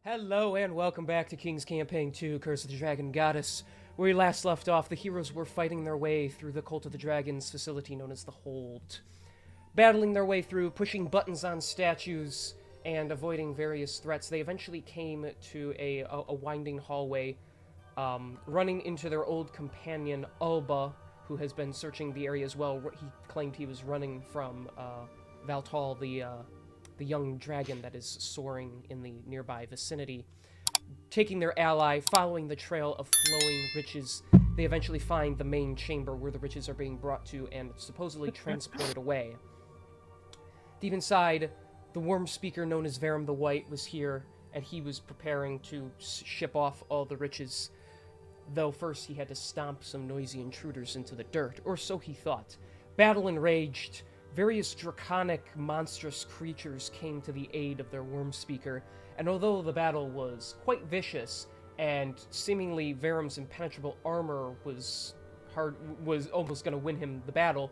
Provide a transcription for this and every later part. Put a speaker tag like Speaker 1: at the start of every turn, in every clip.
Speaker 1: Hello and welcome back to King's Campaign 2, Curse of the Dragon Goddess. Where we last left off, the heroes were fighting their way through the Cult of the Dragon's facility known as the Hold. Battling their way through, pushing buttons on statues, and avoiding various threats, they eventually came to a winding hallway, running into their old companion, Alba, who has been searching the area as well. He claimed he was running from Valtal, the young dragon that is soaring in the nearby vicinity. Taking their ally, following the trail of flowing riches, they eventually find the main chamber where the riches are being brought to and supposedly transported away. Deep inside, the worm speaker known as Verum the White was here, and he was preparing to ship off all the riches, though first he had to stomp some noisy intruders into the dirt, or so he thought. Battle enraged. Various draconic, monstrous creatures came to the aid of their worm speaker, and although the battle was quite vicious, and seemingly Verum's impenetrable armor was almost going to win him the battle,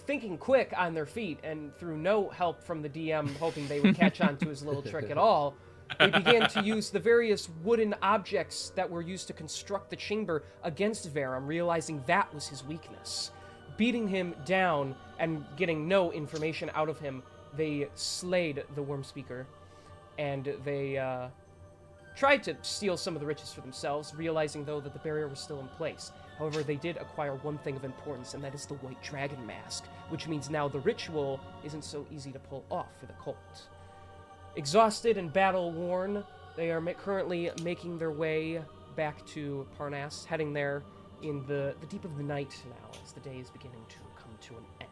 Speaker 1: thinking quick on their feet, and through no help from the DM hoping they would catch on to his little trick at all, they began to use the various wooden objects that were used to construct the chamber against Verum, realizing that was his weakness. Beating him down and getting no information out of him, they slayed the worm speaker, and they tried to steal some of the riches for themselves, realizing though that the barrier was still in place. However, they did acquire one thing of importance, and that is the white dragon mask, which means now the ritual isn't so easy to pull off for the cult. Exhausted and battle-worn, they are currently making their way back to Parnas, heading there in the deep of the night now, as the day is beginning to come to an end.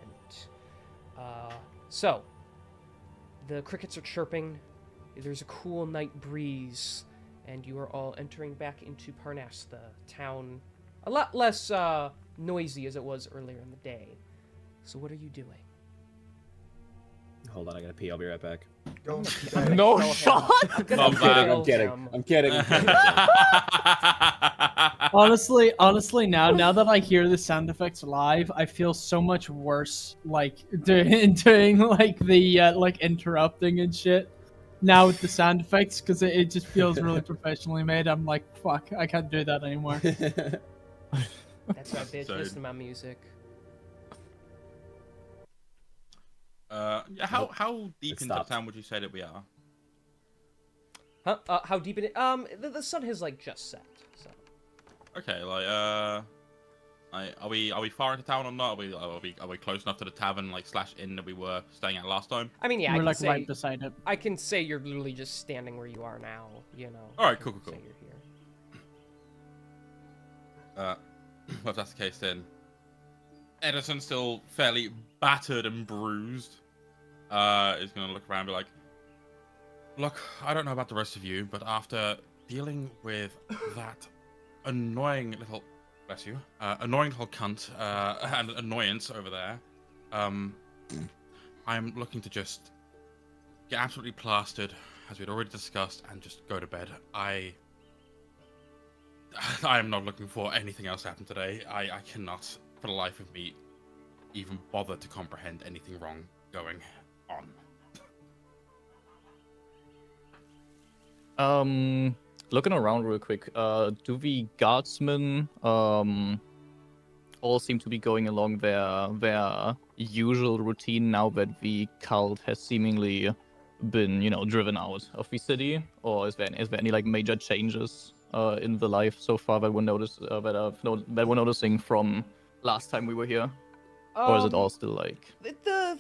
Speaker 1: So, the crickets are chirping, there's a cool night breeze, and you are all entering back into Parnas, the town, a lot less noisy as it was earlier in the day. So what are you doing?
Speaker 2: Hold on, I gotta pee. I'll be right back.
Speaker 3: No shot.
Speaker 2: I'm kidding.
Speaker 3: Honestly, now that I hear the sound effects live, I feel so much worse, like doing like the like interrupting and shit. Now with the sound effects, because it just feels really professionally made. I'm like, fuck, I can't do that anymore.
Speaker 1: That's right, bitch. Listen to my music.
Speaker 4: How deep into the town would you say that we are?
Speaker 1: Huh? How deep in it? The sun has like just set. So.
Speaker 4: Okay, like are we far into town or not? Are we close enough to the tavern like / inn that we were staying at last time?
Speaker 1: I mean, yeah,
Speaker 3: We're
Speaker 1: I can
Speaker 3: like
Speaker 1: say,
Speaker 3: right beside it.
Speaker 1: I can say you're literally just standing where you are now. You know.
Speaker 4: All right, cool.
Speaker 1: Say you're here.
Speaker 4: Well, if that's the case, then Edison's still fairly battered and bruised. Is gonna look around and be like, look, I don't know about the rest of you, but after dealing with that annoying little, bless you, annoying little cunt, and annoyance over there, I'm looking to just get absolutely plastered, as we'd already discussed, and just go to bed. I am not looking for anything else to happen today. I cannot, for the life of me, even bother to comprehend anything wrong going on.
Speaker 5: Looking around real quick, do the guardsmen all seem to be going along their usual routine now that the cult has seemingly been, driven out of the city, or is there any like major changes in the life so far that we're noticing from last time we were here? Or is it all still like...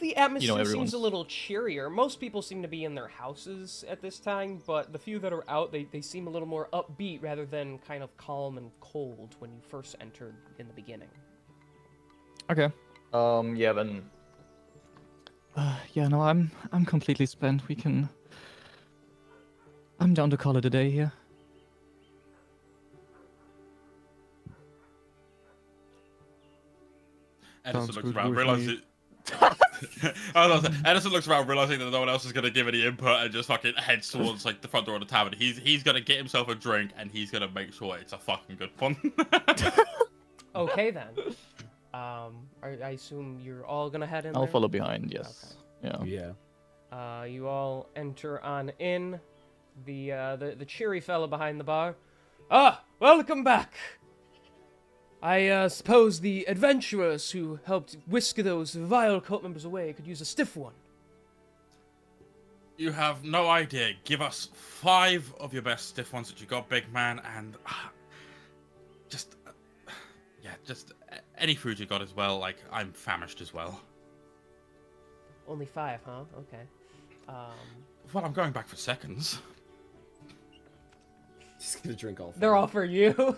Speaker 1: The atmosphere
Speaker 5: everyone's...
Speaker 1: seems a little cheerier. Most people seem to be in their houses at this time, but the few that are out, they seem a little more upbeat rather than kind of calm and cold when you first entered in the beginning.
Speaker 5: Okay. Yeah, then... yeah, no, I'm completely spent. I'm down to call it a day here.
Speaker 4: Edison looks around, realizing Edison looks around, realizing that no one else is gonna give any input, and just fucking heads towards like the front door of the tavern. He's gonna get himself a drink, and he's gonna make sure it's a fucking good one.
Speaker 1: Okay then. I assume you're all gonna head in.
Speaker 5: I'll
Speaker 1: there?
Speaker 5: follow behind. Yes.
Speaker 1: Okay.
Speaker 5: Yeah.
Speaker 1: You all enter on in. the cheery fella behind the bar. Ah, welcome back. I suppose the adventurers who helped whisk those vile cult members away could use a stiff one.
Speaker 4: You have no idea. Give us 5 of your best stiff ones that you got, big man, and just any food you got as well. Like, I'm famished as well.
Speaker 1: Only 5, huh? Okay.
Speaker 4: Well, I'm going back for seconds.
Speaker 2: Just gonna drink all 5.
Speaker 1: They're all for you.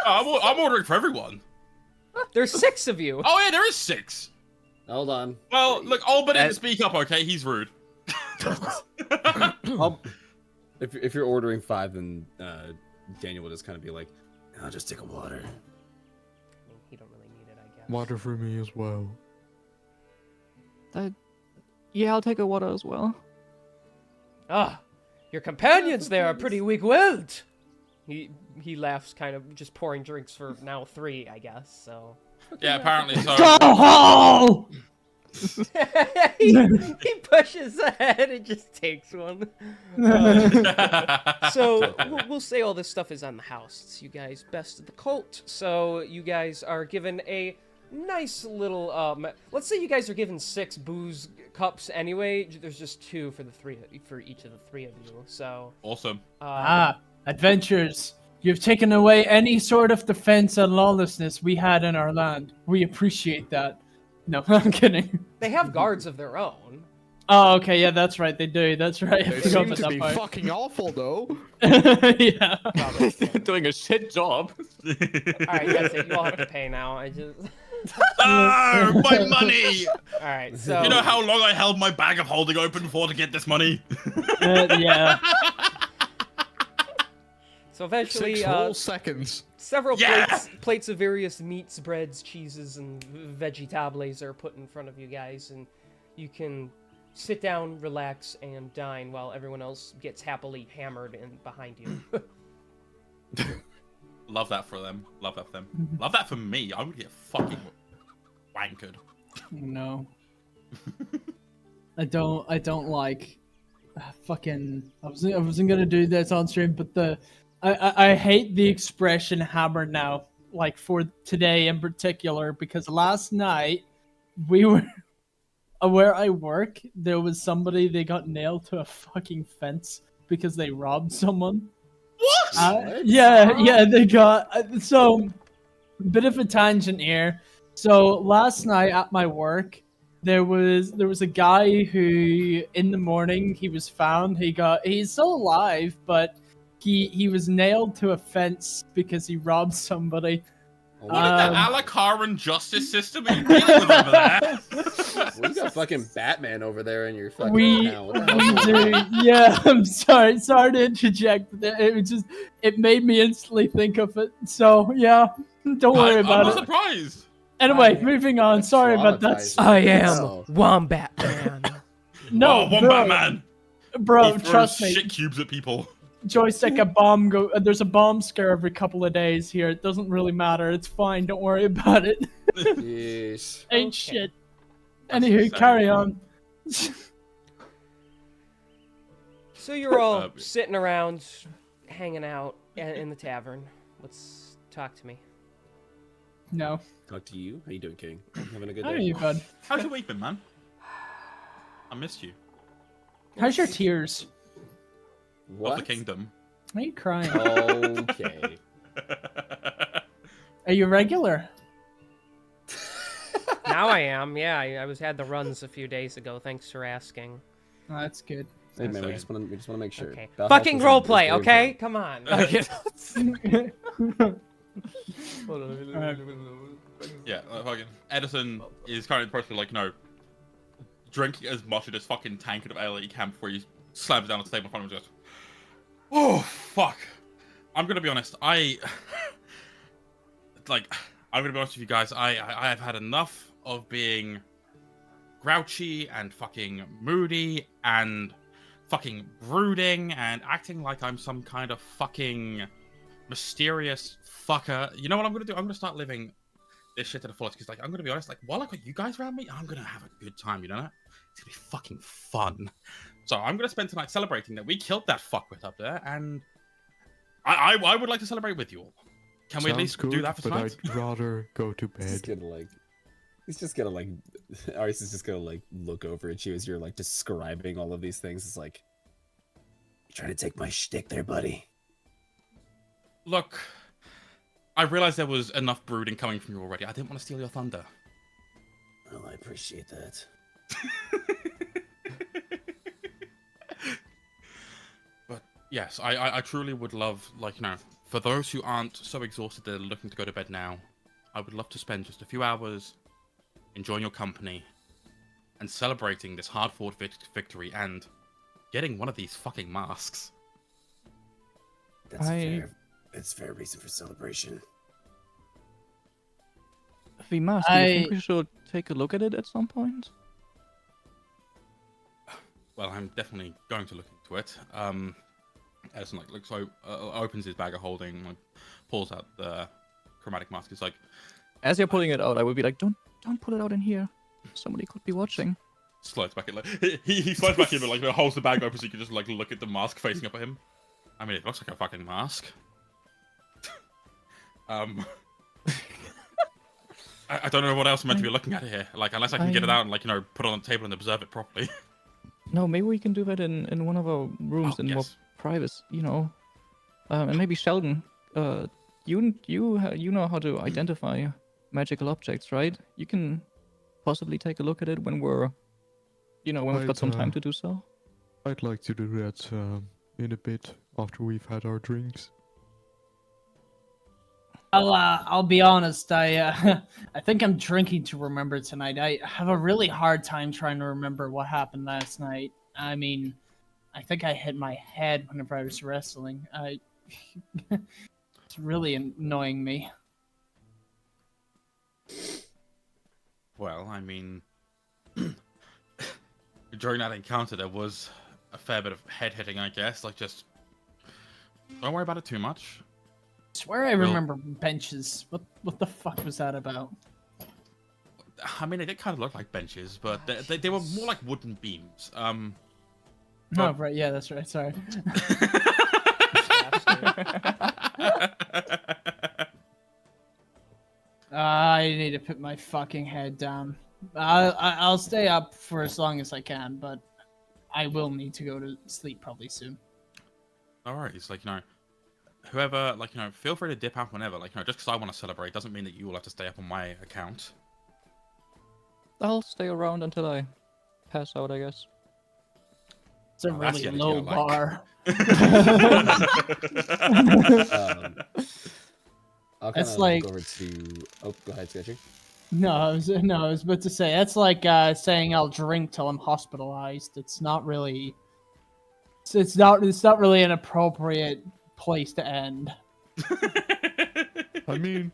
Speaker 4: I'm ordering for everyone.
Speaker 1: There's 6 of you.
Speaker 4: Oh yeah, there is 6.
Speaker 2: Hold on.
Speaker 4: Well, look, Albert didn't speak up. Okay, he's rude.
Speaker 2: If you're ordering 5, then Daniel will just kind of be like, "I'll just take a water."
Speaker 1: I mean, he don't really need it, I guess.
Speaker 6: Water for me as well.
Speaker 5: Yeah, I'll take a water as well.
Speaker 1: Ah, your companions there are pretty weak-willed. He laughs, kind of just pouring drinks for now 3, I guess. So.
Speaker 4: Yeah, apparently so.
Speaker 3: Oh!
Speaker 1: he pushes ahead and just takes one. So we'll say all this stuff is on the house. It's you guys best of the cult. So you guys are given a nice little. Let's say you guys are given 6 booze cups anyway. There's just 2 for each of the 3 of you. So
Speaker 4: Awesome.
Speaker 3: Adventures. You've taken away any sort of defense and lawlessness we had in our land. We appreciate that. No, I'm kidding.
Speaker 1: They have guards of their own.
Speaker 3: Oh, okay, yeah, that's right, they do. That's right. I
Speaker 6: They
Speaker 3: forgot
Speaker 6: seem
Speaker 3: about
Speaker 6: to
Speaker 3: that
Speaker 6: be
Speaker 3: part.
Speaker 6: fucking awful, though.
Speaker 3: Yeah.
Speaker 5: Doing a shit job.
Speaker 1: All right, that's it. You all have to pay now. I just.
Speaker 4: Ah, my money!
Speaker 1: All right, so.
Speaker 4: You know how long I held my bag of holding open for to get this money?
Speaker 3: Yeah.
Speaker 1: So eventually,
Speaker 6: 6 whole seconds.
Speaker 1: several
Speaker 4: Yeah!
Speaker 1: plates of various meats, breads, cheeses, and vegetables are put in front of you guys, and you can sit down, relax, and dine while everyone else gets happily hammered in behind you.
Speaker 4: Love that for them. Love that for them. Love that for me. I would get fucking wankered.
Speaker 3: No. I don't like fucking I wasn't gonna do this on stream, but I hate the expression hammer now, like for today in particular, because last night we were where I work, there was somebody, they got nailed to a fucking fence because they robbed someone.
Speaker 4: What?
Speaker 3: Yeah, they got so bit of a tangent here. So last night at my work, there was a guy who in the morning he was found. He's still alive, but he was nailed to a fence because he robbed somebody.
Speaker 4: What in the Alakaran justice system are you dealing with over there?
Speaker 2: Well, you got fucking Batman over there in your fucking
Speaker 3: We
Speaker 2: town. What the hell's
Speaker 3: do.
Speaker 2: going on?
Speaker 3: Yeah, I'm sorry to interject, but it made me instantly think of it. So yeah, don't worry
Speaker 4: I'm
Speaker 3: about
Speaker 4: not
Speaker 3: it.
Speaker 4: surprised.
Speaker 3: Anyway, moving on. Sorry about that.
Speaker 2: Traumatizing.
Speaker 1: I am
Speaker 2: Oh.
Speaker 1: Wombat Man.
Speaker 3: No,
Speaker 4: Oh, one
Speaker 3: bro,
Speaker 4: Batman.
Speaker 3: bro,
Speaker 4: He throws
Speaker 3: trust me.
Speaker 4: shit cubes at people.
Speaker 3: Joystick, there's a bomb scare every couple of days here. It doesn't really matter. It's fine. Don't worry about it.
Speaker 2: Jeez.
Speaker 3: Ain't
Speaker 1: Okay.
Speaker 3: shit.
Speaker 4: That's
Speaker 3: Anywho,
Speaker 4: insane.
Speaker 3: carry on.
Speaker 1: So you're all
Speaker 4: Uh,
Speaker 1: sitting around, hanging out in the tavern. Let's talk to me.
Speaker 3: No.
Speaker 2: Talk to you. How you doing, King? Having a good
Speaker 3: How are
Speaker 2: day?
Speaker 3: you, bud?
Speaker 4: How's your week been, man? I missed you.
Speaker 3: How's your tears?
Speaker 4: Of
Speaker 2: What?
Speaker 4: the kingdom.
Speaker 3: Are you crying?
Speaker 2: Okay.
Speaker 3: Are you regular?
Speaker 1: Now I am. Yeah, I had the runs a few days ago. Thanks for asking.
Speaker 3: Oh, that's good.
Speaker 2: Hey man, we
Speaker 4: Insane.
Speaker 2: just want to make sure.
Speaker 1: Okay.
Speaker 2: Bell
Speaker 1: Fucking
Speaker 2: House is
Speaker 1: roleplay,
Speaker 2: very
Speaker 1: okay?
Speaker 2: important.
Speaker 1: Come on.
Speaker 4: Yeah, fucking Edison is kind of the person like, drinking as much of this fucking tankard of ale that he can before he slams it down on the table in front of him and goes, oh, fuck. I'm gonna be honest, I'm gonna be honest with you guys, I have had enough of being grouchy and fucking moody and fucking brooding and acting like I'm some kind of fucking mysterious fucker. You know what I'm gonna do? I'm gonna start living this shit to the fullest, because I'm gonna be honest, while I got you guys around me, I'm gonna have a good time, you know that? It's gonna be fucking fun. So I'm gonna spend tonight celebrating that we killed that fuckwit up there, and I would like to celebrate with you all. Can we at
Speaker 6: Sounds
Speaker 4: least
Speaker 6: good,
Speaker 4: do that for
Speaker 6: but
Speaker 4: tonight?
Speaker 6: I'd rather go to
Speaker 2: He's just
Speaker 6: bed.
Speaker 2: gonna like, Aris is just gonna like look over at you as you're like describing all of these things. It's like, you trying to take my shtick there, buddy?
Speaker 4: Look, I realized there was enough brooding coming from you already. I didn't want to steal your thunder.
Speaker 2: Well, I appreciate that.
Speaker 4: But yes, I truly would love, like, you know, for those who aren't so exhausted they're looking to go to bed now, I would love to spend just a few hours enjoying your company and celebrating this hard-fought victory and getting one of these fucking masks.
Speaker 2: That's fair. It's fair reason for celebration.
Speaker 5: The mask, do you think we should take a look at it at some point?
Speaker 4: Well, I'm definitely going to look into it. Edison opens his bag of holding, like, pulls out the chromatic mask. It's like,
Speaker 5: As you're pulling it out, I would be like, don't pull it out in here. Somebody could be watching.
Speaker 4: slides back in. Like, he slides back in, but like holds the bag open so you can just like look at the mask facing up at him. I mean, it looks like a fucking mask. I don't know what else I'm meant to be looking at here. Like, unless I can get it out and, like, you know, put it on the table and observe it properly.
Speaker 5: No, maybe we can do that in one of our rooms in more privacy, you know. And maybe Sheldon, you know how to identify magical objects, right? You can possibly take a look at it when we've got some time to do so.
Speaker 6: I'd like to do that in a bit after we've had our drinks.
Speaker 3: I'll be honest. I think I'm drinking to remember tonight. I have a really hard time trying to remember what happened last night. I mean, I think I hit my head whenever I was wrestling. It's really annoying me.
Speaker 4: Well, I mean, during that encounter, there was a fair bit of head hitting, I guess. Like, just don't worry about it too much.
Speaker 3: I swear I remember benches. What the fuck was that about?
Speaker 4: I mean, they did kind of look like benches, but they were more like wooden beams.
Speaker 3: Oh, right. Yeah, that's right. Sorry. I need to put my fucking head down. I'll stay up for as long as I can, but I will need to go to sleep probably soon.
Speaker 4: All right, it's like, you know, whoever, like, you know, feel free to dip out whenever. Like, you know, just because I want to celebrate doesn't mean that you will have to stay up on my account.
Speaker 5: I'll stay around until I pass out, I guess.
Speaker 3: It's a really low bar.
Speaker 2: I'll kind
Speaker 3: It's
Speaker 2: of
Speaker 3: like
Speaker 2: go over to. Oh, go ahead, Sketchy.
Speaker 3: No, I was about to say that's like saying I'll drink till I'm hospitalized. It's not really. It's not really an appropriate place to end.
Speaker 6: I mean,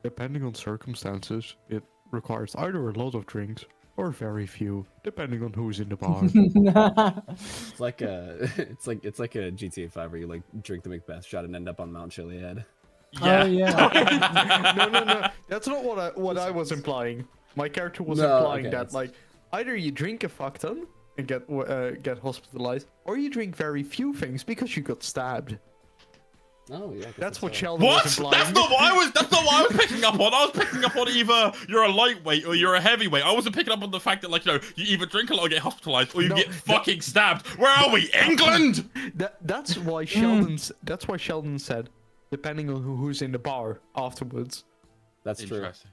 Speaker 6: depending on circumstances, it requires either a lot of drinks or very few, depending on who's in the bar.
Speaker 2: It's like a GTA 5 where you like drink the Macbeth shot and end up on Mount Chiliad.
Speaker 3: Yeah. Oh yeah.
Speaker 6: No. That's not what I was implying. My character was implying that like either you drink a fuck ton and get hospitalized, or you drink very few things because you got stabbed.
Speaker 2: Oh yeah.
Speaker 6: That's what Sheldon
Speaker 4: What?
Speaker 6: was implying.
Speaker 4: That's not what I was picking up on. I was picking up on either you're a lightweight or you're a heavyweight. I wasn't picking up on the fact that, like, you know, you either drink a lot or get hospitalized, or you get fucking stabbed. Where are we? England?
Speaker 6: That's why Sheldon. That's why Sheldon said, depending on who's in the bar afterwards.
Speaker 2: That's true. That's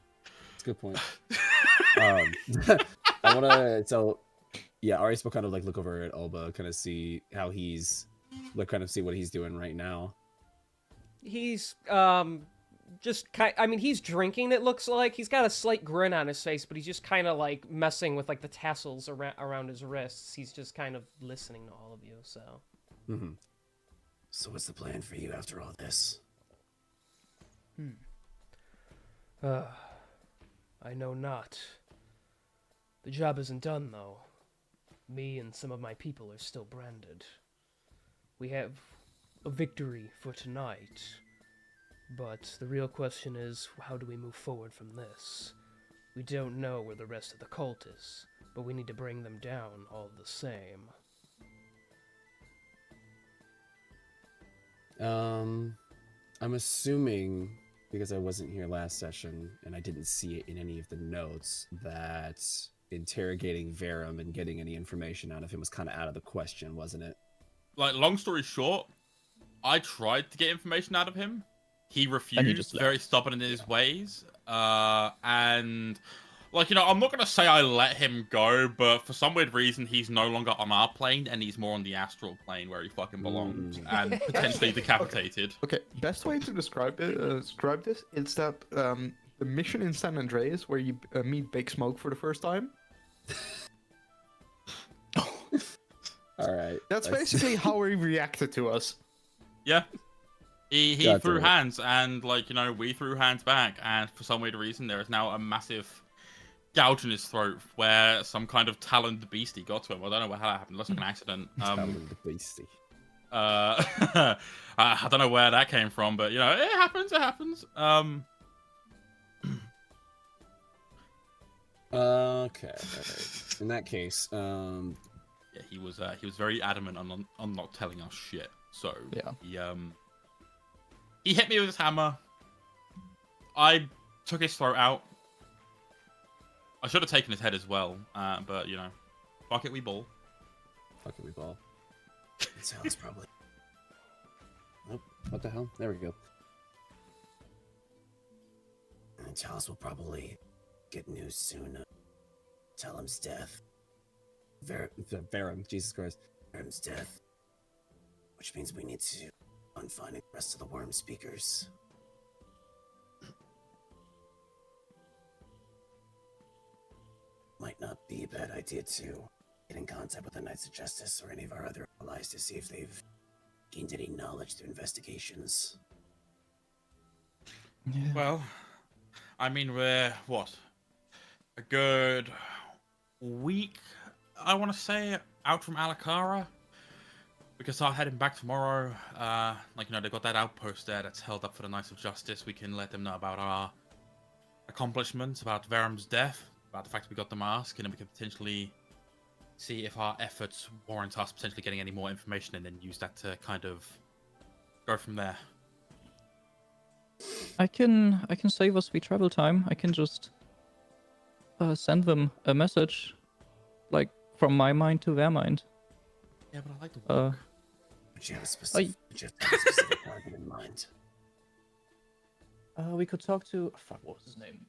Speaker 2: a good point. I wanna. So, yeah, Aris will kind of like look over at Alba, kind of see how he's, like, kind of see what he's doing right now.
Speaker 1: He's I mean, he's drinking, it looks like. He's got a slight grin on his face, but he's just kind of like messing with like the tassels around his wrists. He's just kind of listening to all of you, so.
Speaker 2: Mm-hmm. So what's the plan for you after all this?
Speaker 1: I know not. The job isn't done, though. Me and some of my people are still branded. We have a victory for tonight. But the real question is, how do we move forward from this? We don't know where the rest of the cult is, but we need to bring them down all the same.
Speaker 2: I'm assuming, because I wasn't here last session and I didn't see it in any of the notes, that interrogating Verum and getting any information out of him was kind of out of the question, wasn't it?
Speaker 4: Like, long story short, I tried to get information out of him. He refused,
Speaker 5: just
Speaker 4: very
Speaker 5: left.
Speaker 4: stubborn in his ways. And, like, you know, I'm not going to say I let him go, but for some weird reason, he's no longer on our plane, and he's more on the astral plane where he fucking belongs, and potentially decapitated.
Speaker 6: Okay, best way to describe this is that the mission in San Andreas where you meet Big Smoke for the first time.
Speaker 2: All right.
Speaker 6: That's basically how he reacted to us.
Speaker 4: Yeah. He
Speaker 2: God
Speaker 4: threw
Speaker 2: damn it.
Speaker 4: hands, and, like, you know, we threw hands back, and for some weird reason, there is now a massive gouge in his throat where some kind of taloned beastie got to him. I don't know how that happened. Looks like an accident.
Speaker 2: Taloned beastie.
Speaker 4: I don't know where that came from, but, you know, it happens, it happens.
Speaker 2: Okay. Alright. In that case,
Speaker 4: Yeah, he was very adamant on not telling us shit. So
Speaker 5: Yeah.
Speaker 4: he hit me with his hammer. I took his throat out. I should have taken his head as well, but you know, fuck it, we ball.
Speaker 2: fuck it, we ball. It sounds probably. Oh, what the hell? There we go.
Speaker 7: And Charles will probably get news soon. Tell him's death.
Speaker 2: Verum, Jesus Christ.
Speaker 7: Worm's death. Which means we need to find the rest of the worm speakers. Might not be a bad idea to get in contact with the Knights of Justice or any of our other allies to see if they've gained any knowledge through investigations.
Speaker 4: Well, I mean, we're what, a good week, I want to say, out from Alakara. We can start heading back tomorrow. Like, you know, they've got that outpost there that's held up for the Knights of Justice. We can let them know about our accomplishments, about Verum's death, about the fact we got the mask, and then we can potentially see if our efforts warrant us potentially getting any more information, and then use that to kind of go from there.
Speaker 5: I can save us the travel time. I can just send them a message, like from my mind to their mind.
Speaker 4: Yeah, but I like the walk.
Speaker 7: Would you have a specific target in mind?
Speaker 5: We could talk to. Fuck, what was his name?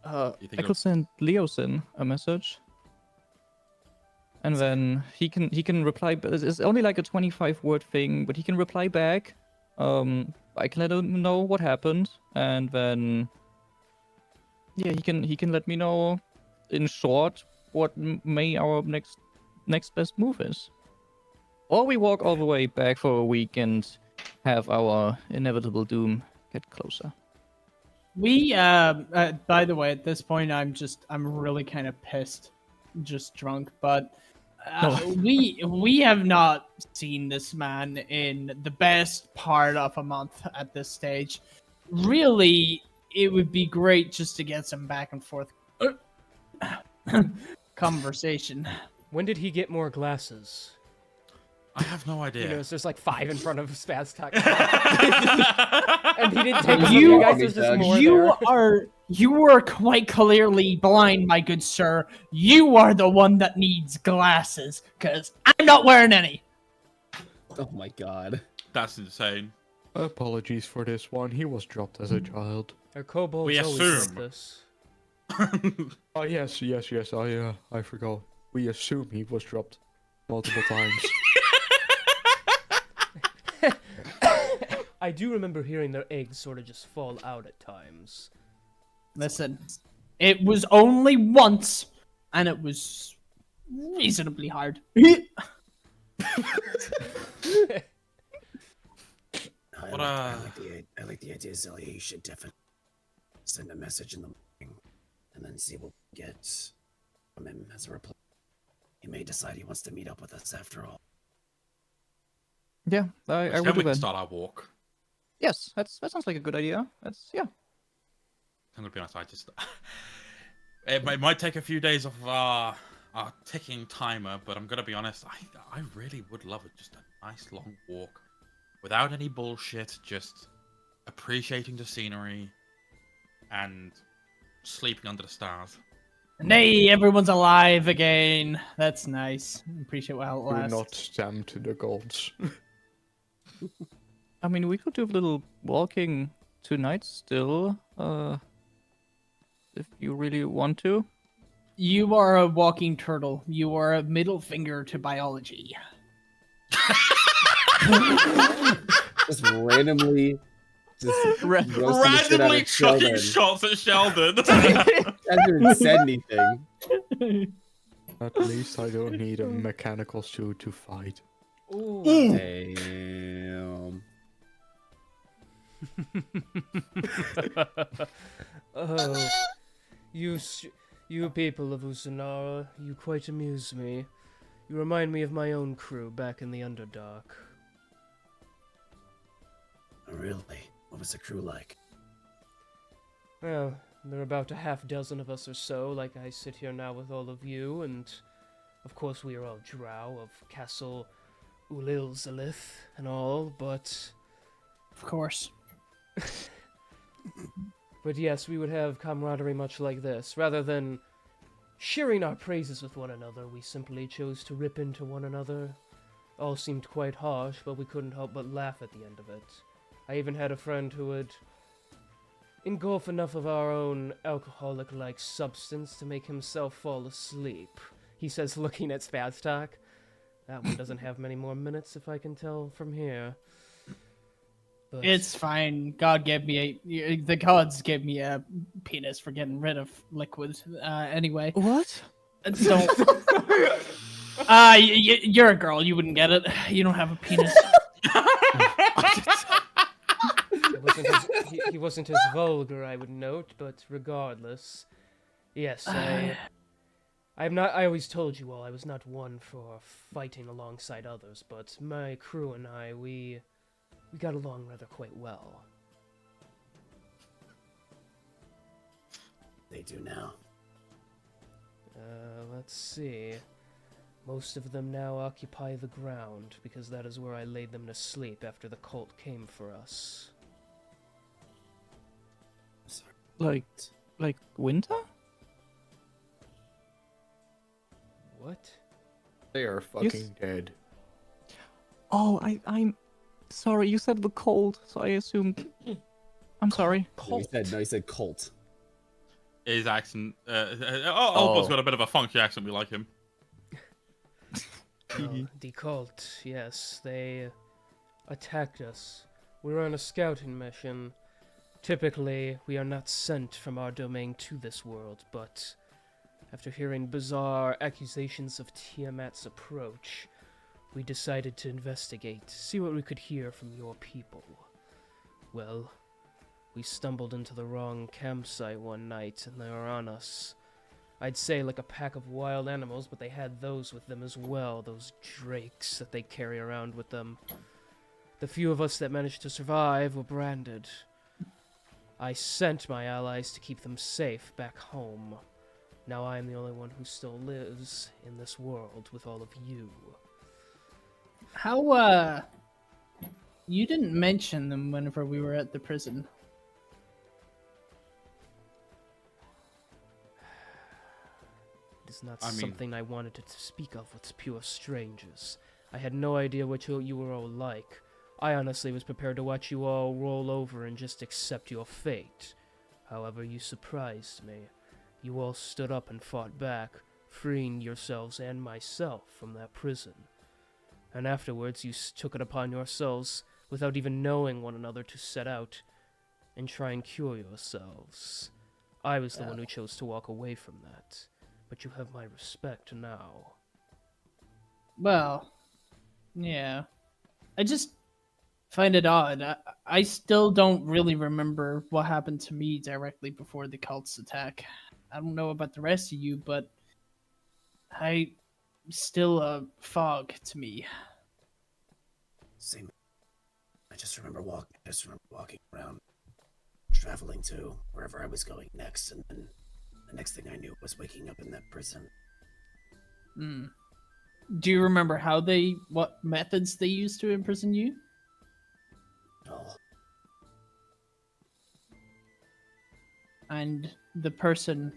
Speaker 4: You
Speaker 5: I
Speaker 4: think
Speaker 5: could send Leosin a message, and then he can reply. But it's only like a 25-word thing, but he can reply back. I can let him know what happened, and then yeah, he can let me know in short what may our next best move is. Or we walk all the way back for a week and have our inevitable doom get closer.
Speaker 3: We, by the way, at this point, I'm really kind of pissed, just drunk, but we have not seen this man in the best part of a month at this stage. Really, it would be great just to get some back and forth conversation.
Speaker 1: When did he get more glasses?
Speaker 4: I have no
Speaker 1: You
Speaker 4: idea.
Speaker 1: know, it's just like 5 in front of Spaz Talk. And he didn't take
Speaker 3: You-
Speaker 1: you guys, there's just more
Speaker 3: You are quite clearly blind, my good sir. You are the one that needs glasses, because I'm not wearing any.
Speaker 2: Oh my god.
Speaker 4: That's insane.
Speaker 6: Apologies for this one. He was dropped as a child.
Speaker 1: Our kobolds
Speaker 4: We
Speaker 1: always
Speaker 4: assume.
Speaker 1: like this.
Speaker 6: Oh yes. I forgot. We assume he was dropped multiple times.
Speaker 1: I do remember hearing their eggs sort of just fall out at times.
Speaker 3: Listen, it was only once, and it was reasonably hard.
Speaker 7: I like the idea, Zelia. You should definitely send a message in the morning and then see what we get from him as a reply. He may decide he wants to meet up with us after all.
Speaker 5: Yeah, I
Speaker 4: Then
Speaker 5: will
Speaker 4: we
Speaker 5: do
Speaker 4: can
Speaker 5: that.
Speaker 4: start our walk.
Speaker 5: Yes, that sounds like a good idea. Yeah.
Speaker 4: I'm gonna be honest. I just it might take a few days of our ticking timer, but I'm gonna be honest. I really would love it. Just a nice long walk without any bullshit, just appreciating the scenery and sleeping under the stars.
Speaker 3: And hey, everyone's alive again. That's nice. Appreciate what
Speaker 6: Do
Speaker 3: lasts.
Speaker 6: not tempt the gods.
Speaker 5: I mean, we could do a little walking tonight still, if you really want to.
Speaker 3: You are a walking turtle. You are a middle finger to biology.
Speaker 2: Just randomly,
Speaker 4: Randomly chucking shots at Sheldon.
Speaker 2: Hasn't even said anything.
Speaker 6: At least I don't need a mechanical suit to fight.
Speaker 1: Ooh.
Speaker 2: Damn.
Speaker 1: Oh, you people of Usanara, you quite amuse me. You remind me of my own crew back in the Underdark.
Speaker 7: Really? What was the crew like?
Speaker 1: Well, there are about a half dozen of us or so, like I sit here now with all of you, and of course we are all drow of Castle Ulilzalith and all, but...
Speaker 3: Of course.
Speaker 1: But yes, we would have camaraderie much like this. Rather than sharing our praises with one another, we simply chose to rip into one another. All seemed quite harsh, but we couldn't help but laugh at the end of it. I even had a friend who would engulf enough of our own alcoholic-like substance to make himself fall asleep. He says, looking at Spaztak. That one doesn't have many more minutes, if I can tell from here. But
Speaker 3: It's fine. The gods gave me a penis for getting rid of liquid. Anyway.
Speaker 5: What?
Speaker 3: Don't. You're a girl. You wouldn't get it. You don't have a penis.
Speaker 1: He wasn't as vulgar, I would note, but regardless. Yes, I always told you all I was not one for fighting alongside others, but my crew and I, we got along rather quite well.
Speaker 7: They do now.
Speaker 1: Let's see. Most of them now occupy the ground, because that is where I laid them to sleep after the cult came for us.
Speaker 7: Sorry.
Speaker 5: Like winter?
Speaker 1: What?
Speaker 6: They are fucking dead.
Speaker 5: Oh, I'm sorry. You said the cold, so I assumed. I'm sorry.
Speaker 2: No, he said cult.
Speaker 4: His accent. Albo's got a bit of a funky accent. We like him.
Speaker 1: Well, the cult, yes, they attacked us. We were on a scouting mission. Typically, we are not sent from our domain to this world, but after hearing bizarre accusations of Tiamat's approach, we decided to investigate, see what we could hear from your people. Well, we stumbled into the wrong campsite one night, and they were on us. I'd say like a pack of wild animals, but they had those with them as well, those drakes that they carry around with them. The few of us that managed to survive were branded. I sent my allies to keep them safe back home. Now I am the only one who still lives in this world with all of you.
Speaker 3: How, you didn't mention them whenever we were at the prison.
Speaker 1: It is not something I wanted to speak of with pure strangers. I had no idea what you were all like. I honestly was prepared to watch you all roll over and just accept your fate. However, you surprised me. You all stood up and fought back, freeing yourselves and myself from that prison. And afterwards, you took it upon yourselves, without even knowing one another, to set out and try and cure yourselves. I was the one who chose to walk away from that, but you have my respect now.
Speaker 3: Well, yeah. I just find it odd. I still don't really remember what happened to me directly before the cult's attack. I don't know about the rest of you, but still a fog to me.
Speaker 7: Same. I just remember walking around, traveling to wherever I was going next, and then the next thing I knew was waking up in that prison.
Speaker 3: Do you remember what methods they used to imprison you? and the person,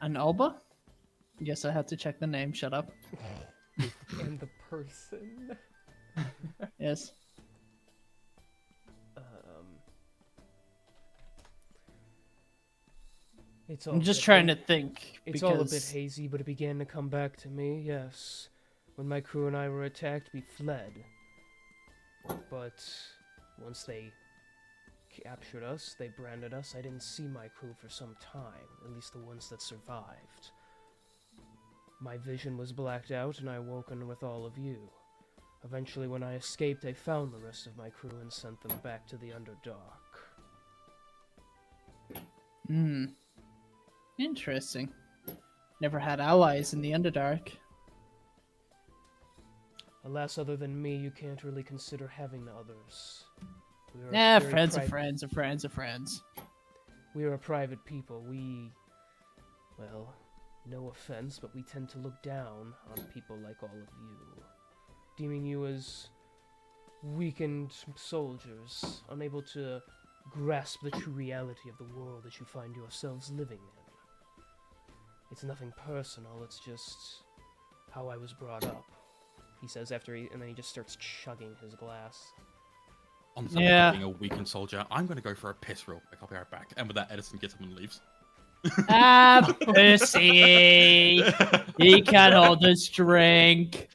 Speaker 3: an Alba? Yes, I had to check the name. Shut up.
Speaker 1: And the person.
Speaker 3: Yes.
Speaker 1: It's all
Speaker 3: I'm
Speaker 1: a
Speaker 3: just
Speaker 1: bit
Speaker 3: trying
Speaker 1: ha-
Speaker 3: to think.
Speaker 1: It's
Speaker 3: because...
Speaker 1: all a bit hazy, but it began to come back to me. Yes, when my crew and I were attacked, we fled. But once they captured us, they branded us. I didn't see my crew for some time, at least the ones that survived. My vision was blacked out, and I awoken with all of you. Eventually, when I escaped, I found the rest of my crew and sent them back to the Underdark.
Speaker 3: Hmm. Interesting. Never had allies in the Underdark.
Speaker 1: Alas, other than me, you can't really consider having others. We are
Speaker 3: Nah,
Speaker 1: very
Speaker 3: friends of
Speaker 1: pri-
Speaker 3: friends of friends of friends.
Speaker 1: We are a private people. Well, no offense, but we tend to look down on people like all of you, deeming you as weakened soldiers, unable to grasp the true reality of the world that you find yourselves living in. It's nothing personal, it's just how I was brought up, he says and then he just starts chugging his glass.
Speaker 4: On the subject of being a weakened soldier, I'm going to go for a piss real quick. I'll be right back. And with that, Edison gets up and leaves.
Speaker 3: Ah, pussy! He can hold his drink.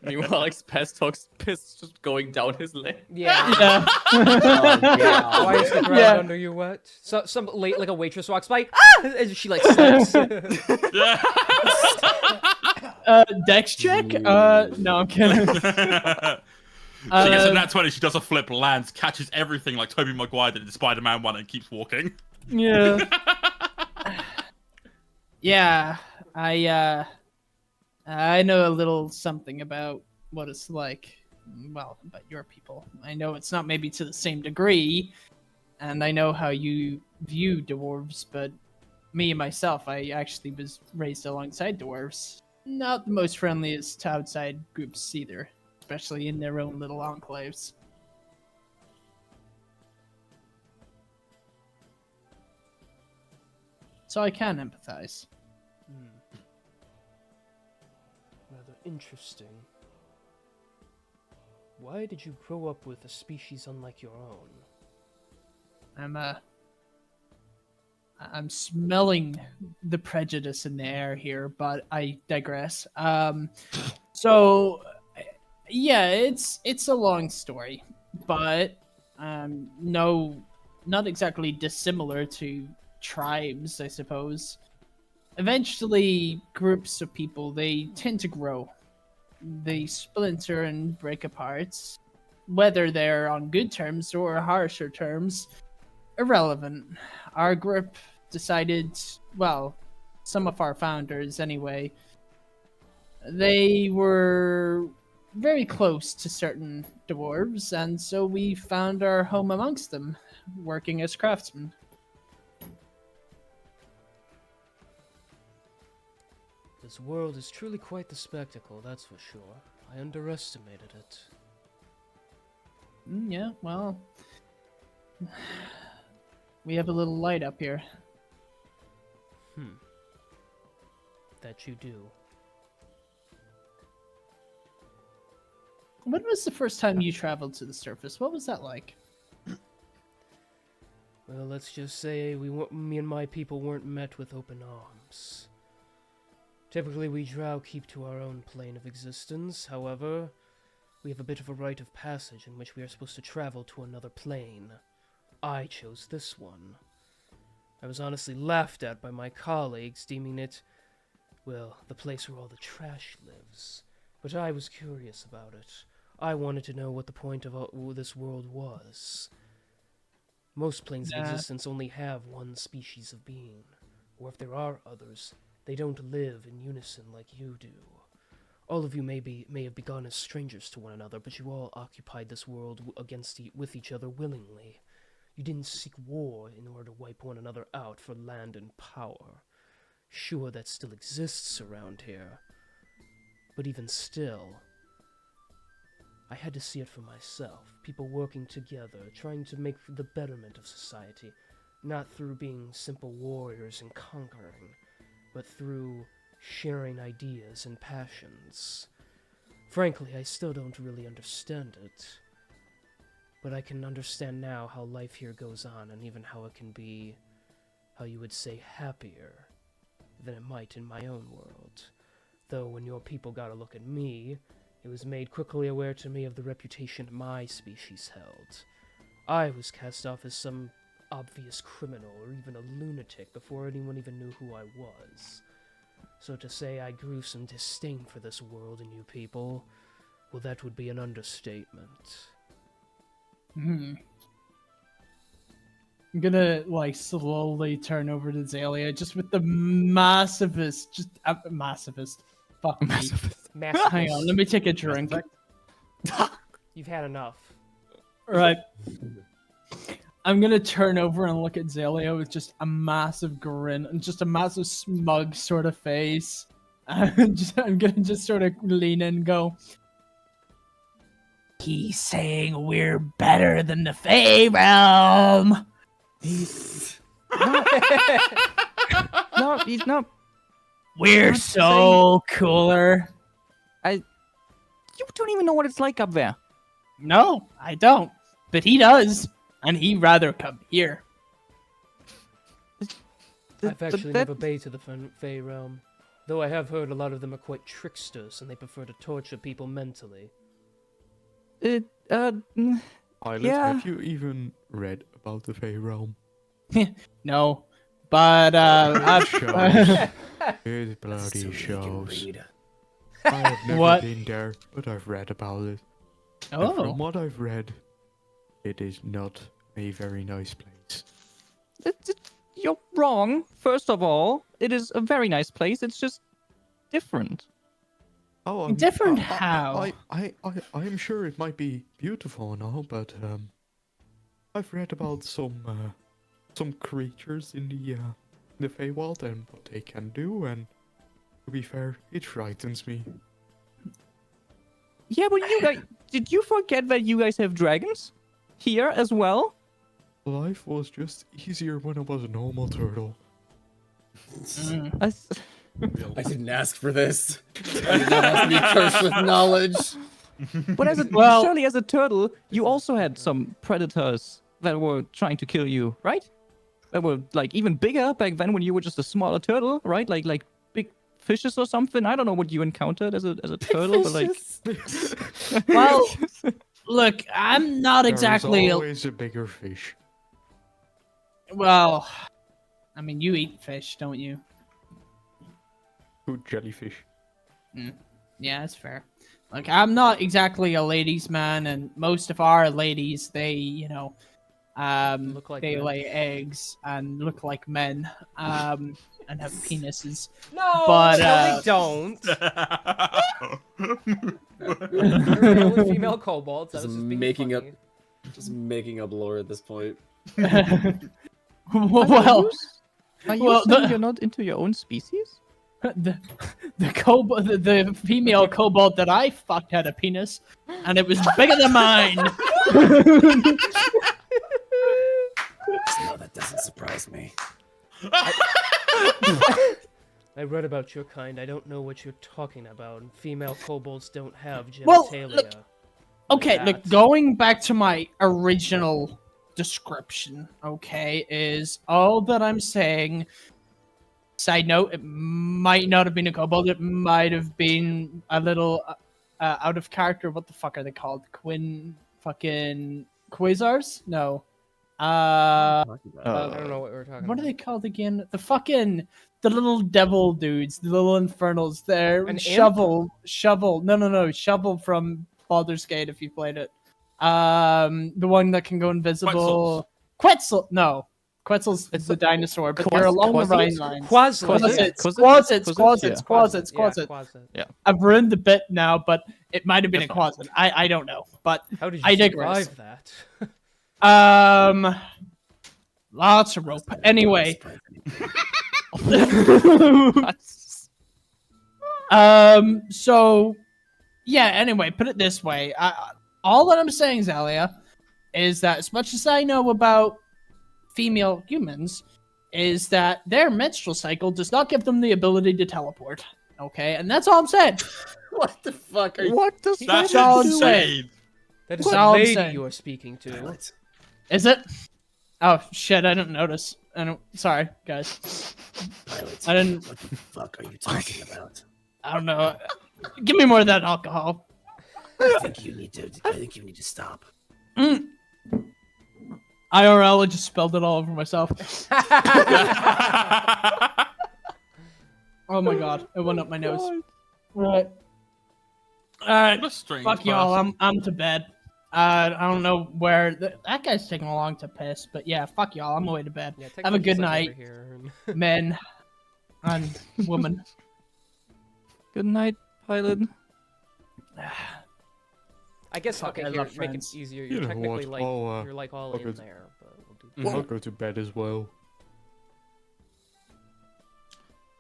Speaker 5: Meanwhile, like Pestog's piss just going down his leg.
Speaker 1: Yeah.
Speaker 3: Yeah.
Speaker 1: Why is the ground
Speaker 3: Yeah.
Speaker 1: under you wet? So some like a waitress walks by, ah! And she like slips.
Speaker 3: Dex check? No, I'm kidding.
Speaker 4: She gets a nat 20, she does a flip, lands, catches everything like Tobey Maguire did in Spider-Man 1 and keeps walking.
Speaker 3: Yeah. Yeah, I know a little something about what it's like. Well, about your people. I know it's not maybe to the same degree, and I know how you view dwarves, but me myself, I actually was raised alongside dwarves. Not the most friendliest to outside groups either, especially in their own little enclaves. So I can empathize.
Speaker 1: Rather interesting. Why did you grow up with a species unlike your own?
Speaker 3: I'm smelling the prejudice in the air here, but I digress. So yeah, it's a long story, but no, not exactly dissimilar to tribes, I suppose. Eventually, groups of people, they tend to grow. They splinter and break apart. Whether they're on good terms or harsher terms, irrelevant. Our group decided, well, some of our founders anyway, they were very close to certain dwarves, and so we found our home amongst them, working as craftsmen.
Speaker 1: This world is truly quite the spectacle, that's for sure. I underestimated it.
Speaker 3: Yeah, well, we have a little light up here.
Speaker 1: That you do.
Speaker 3: When was the first time you traveled to the surface? What was that like?
Speaker 1: Well, let's just say me and my people weren't met with open arms. Typically, we drow keep to our own plane of existence. However, we have a bit of a rite of passage in which we are supposed to travel to another plane. I chose this one. I was honestly laughed at by my colleagues, deeming it, well, the place where all the trash lives. But I was curious about it. I wanted to know what the point of this world was. Most planes of existence only have one species of being, or if there are others, they don't live in unison like you do. All of you may have begun as strangers to one another, but you all occupied this world with each other willingly. You didn't seek war in order to wipe one another out for land and power. Sure, that still exists around here, but even still, I had to see it for myself. People working together, trying to make the betterment of society, not through being simple warriors and conquering, but through sharing ideas and passions. Frankly, I still don't really understand it, but I can understand now how life here goes on, and even how it can be, how you would say, happier than it might in my own world. Though when your people got a look at me, it was made quickly aware to me of the reputation my species held. I was cast off as some obvious criminal or even a lunatic before anyone even knew who I was. So to say I grew some disdain for this world and you people, well, that would be an understatement.
Speaker 3: I'm gonna, like, slowly turn over to Zalia, just with the massivest, massivest. Fuck me.
Speaker 1: Massive.
Speaker 3: Hang on, let me take a drink.
Speaker 1: You've had enough.
Speaker 3: Right. I'm gonna turn over and look at Zalia with just a massive grin and just a massive smug sort of face. I'm gonna just sort of lean in and go, he's saying we're better than the Fey Realm.
Speaker 5: He's no, he's not.
Speaker 3: We're
Speaker 5: not
Speaker 3: so cooler.
Speaker 5: You don't even know what it's like up there.
Speaker 3: No, I don't. But he does. And he'd rather come here.
Speaker 1: I've actually never been to the Fey Realm, though I have heard a lot of them are quite tricksters and they prefer to torture people mentally.
Speaker 6: Pilot,
Speaker 5: Yeah.
Speaker 6: have you even read about the Fey Realm?
Speaker 3: No. But, I've...
Speaker 6: Shows. It
Speaker 7: That's
Speaker 6: bloody
Speaker 7: so he can
Speaker 6: shows.
Speaker 7: read.
Speaker 6: I have never
Speaker 3: What?
Speaker 6: been there, but I've read about it. And
Speaker 3: Oh.
Speaker 6: from what I've read, it is not a very nice place.
Speaker 5: You're wrong. First of all, it is a very nice place. It's just different.
Speaker 6: Oh,
Speaker 3: Different how?
Speaker 6: I am sure it might be beautiful and all, but I've read about some creatures in the Feywild and what they can do, and to be fair, it frightens me.
Speaker 5: Yeah, but you guys, did you forget that you guys have dragons here as well?
Speaker 6: Life was just easier when I was a normal turtle.
Speaker 2: I didn't ask for this. I did not have to be cursed with knowledge.
Speaker 5: But as a
Speaker 3: Well-
Speaker 5: surely as a turtle, you also had some predators that were trying to kill you, right? That were like even bigger back then when you were just a smaller turtle, right? Like big fishes or something. I don't know what you encountered as a turtle, but like
Speaker 3: Well, look, I'm not exactly...
Speaker 6: There's always a bigger fish.
Speaker 3: Well, I mean, you eat fish, don't you?
Speaker 6: Good jellyfish.
Speaker 3: Yeah, that's fair. Like, I'm not exactly a ladies' man, and most of our ladies, they, you know,
Speaker 1: Look like
Speaker 3: they
Speaker 1: men.
Speaker 3: lay eggs and look like men, and have penises.
Speaker 1: No,
Speaker 3: But,
Speaker 1: no, they don't. They're male and female kobolds. That
Speaker 2: Just
Speaker 1: was just being
Speaker 2: making
Speaker 1: funny.
Speaker 2: Just making up lore at this point.
Speaker 3: Well,
Speaker 5: are you
Speaker 3: well,
Speaker 5: saying you're not into your own species?
Speaker 3: the the female kobold that I fucked had a penis, and it was bigger than mine.
Speaker 7: No, that doesn't surprise me.
Speaker 1: I read about your kind. I don't know what you're talking about. Female kobolds don't have
Speaker 3: Well,
Speaker 1: genitalia.
Speaker 3: look- Okay,
Speaker 1: Like
Speaker 3: look,
Speaker 1: that.
Speaker 3: going back to my original description, okay, is all that I'm saying. Side note, it might not have been a kobold, it might have been a little out of character. What the fuck are they called? Fucking quasars? No.
Speaker 1: I don't know what we're talking
Speaker 3: What
Speaker 1: about.
Speaker 3: are they called again? The little devil dudes, the little infernals. They're
Speaker 1: An imp?
Speaker 3: shovel. No, shovel from Baldur's Gate. If you played it, the one that can go invisible. Quetzal. No, Quetzal's the dinosaur, but they're along the Rhine lines.
Speaker 1: Quasit.
Speaker 3: Quasits.
Speaker 5: Yeah.
Speaker 3: I've ruined the bit now, but it might have been a Quasit. I don't know, but
Speaker 1: How did you
Speaker 3: I digress.
Speaker 1: survive that?
Speaker 3: Lots of rope. Anyway. So, yeah. Anyway, put it this way. all that I'm saying, Zalia, is that as much as I know about female humans, is that their menstrual cycle does not give them the ability to teleport. Okay, and that's all I'm saying.
Speaker 2: What the fuck are you?
Speaker 5: What does
Speaker 4: That's
Speaker 5: that
Speaker 3: all I'm
Speaker 5: do?
Speaker 4: insane.
Speaker 1: That is
Speaker 3: That's
Speaker 1: a
Speaker 3: all I'm
Speaker 1: lady
Speaker 3: saying.
Speaker 1: you are speaking to.
Speaker 7: Pilot,
Speaker 3: Is it? Oh shit! I didn't notice. I don't. Sorry, guys.
Speaker 7: pilot.
Speaker 3: I didn't.
Speaker 7: What the fuck are you talking about?
Speaker 3: I don't know. Give me more of that alcohol.
Speaker 7: I think you need to stop.
Speaker 3: Mm. IRL, I just spelled it all over myself. Oh my god, it went up my nose. Right. Alright,
Speaker 4: What a strange
Speaker 3: fuck y'all,
Speaker 4: person.
Speaker 3: I'm to bed. I don't know where, that guy's taking long to piss, but yeah, fuck y'all, I'm away to bed.
Speaker 1: Yeah,
Speaker 3: Have a
Speaker 1: technically
Speaker 3: good
Speaker 1: he's, like,
Speaker 3: night,
Speaker 1: over here.
Speaker 3: men and women.
Speaker 5: Good night, pilot.
Speaker 1: I guess
Speaker 3: Fuck,
Speaker 1: okay,
Speaker 3: I
Speaker 1: here,
Speaker 3: love
Speaker 1: make it
Speaker 3: Friends.
Speaker 1: easier.
Speaker 6: You
Speaker 1: You're
Speaker 6: know
Speaker 1: technically
Speaker 6: what,
Speaker 1: like
Speaker 6: I'll,
Speaker 1: you're like all
Speaker 6: I'll
Speaker 1: in
Speaker 6: go-
Speaker 1: there, but we'll do.
Speaker 6: I'll go to bed as well.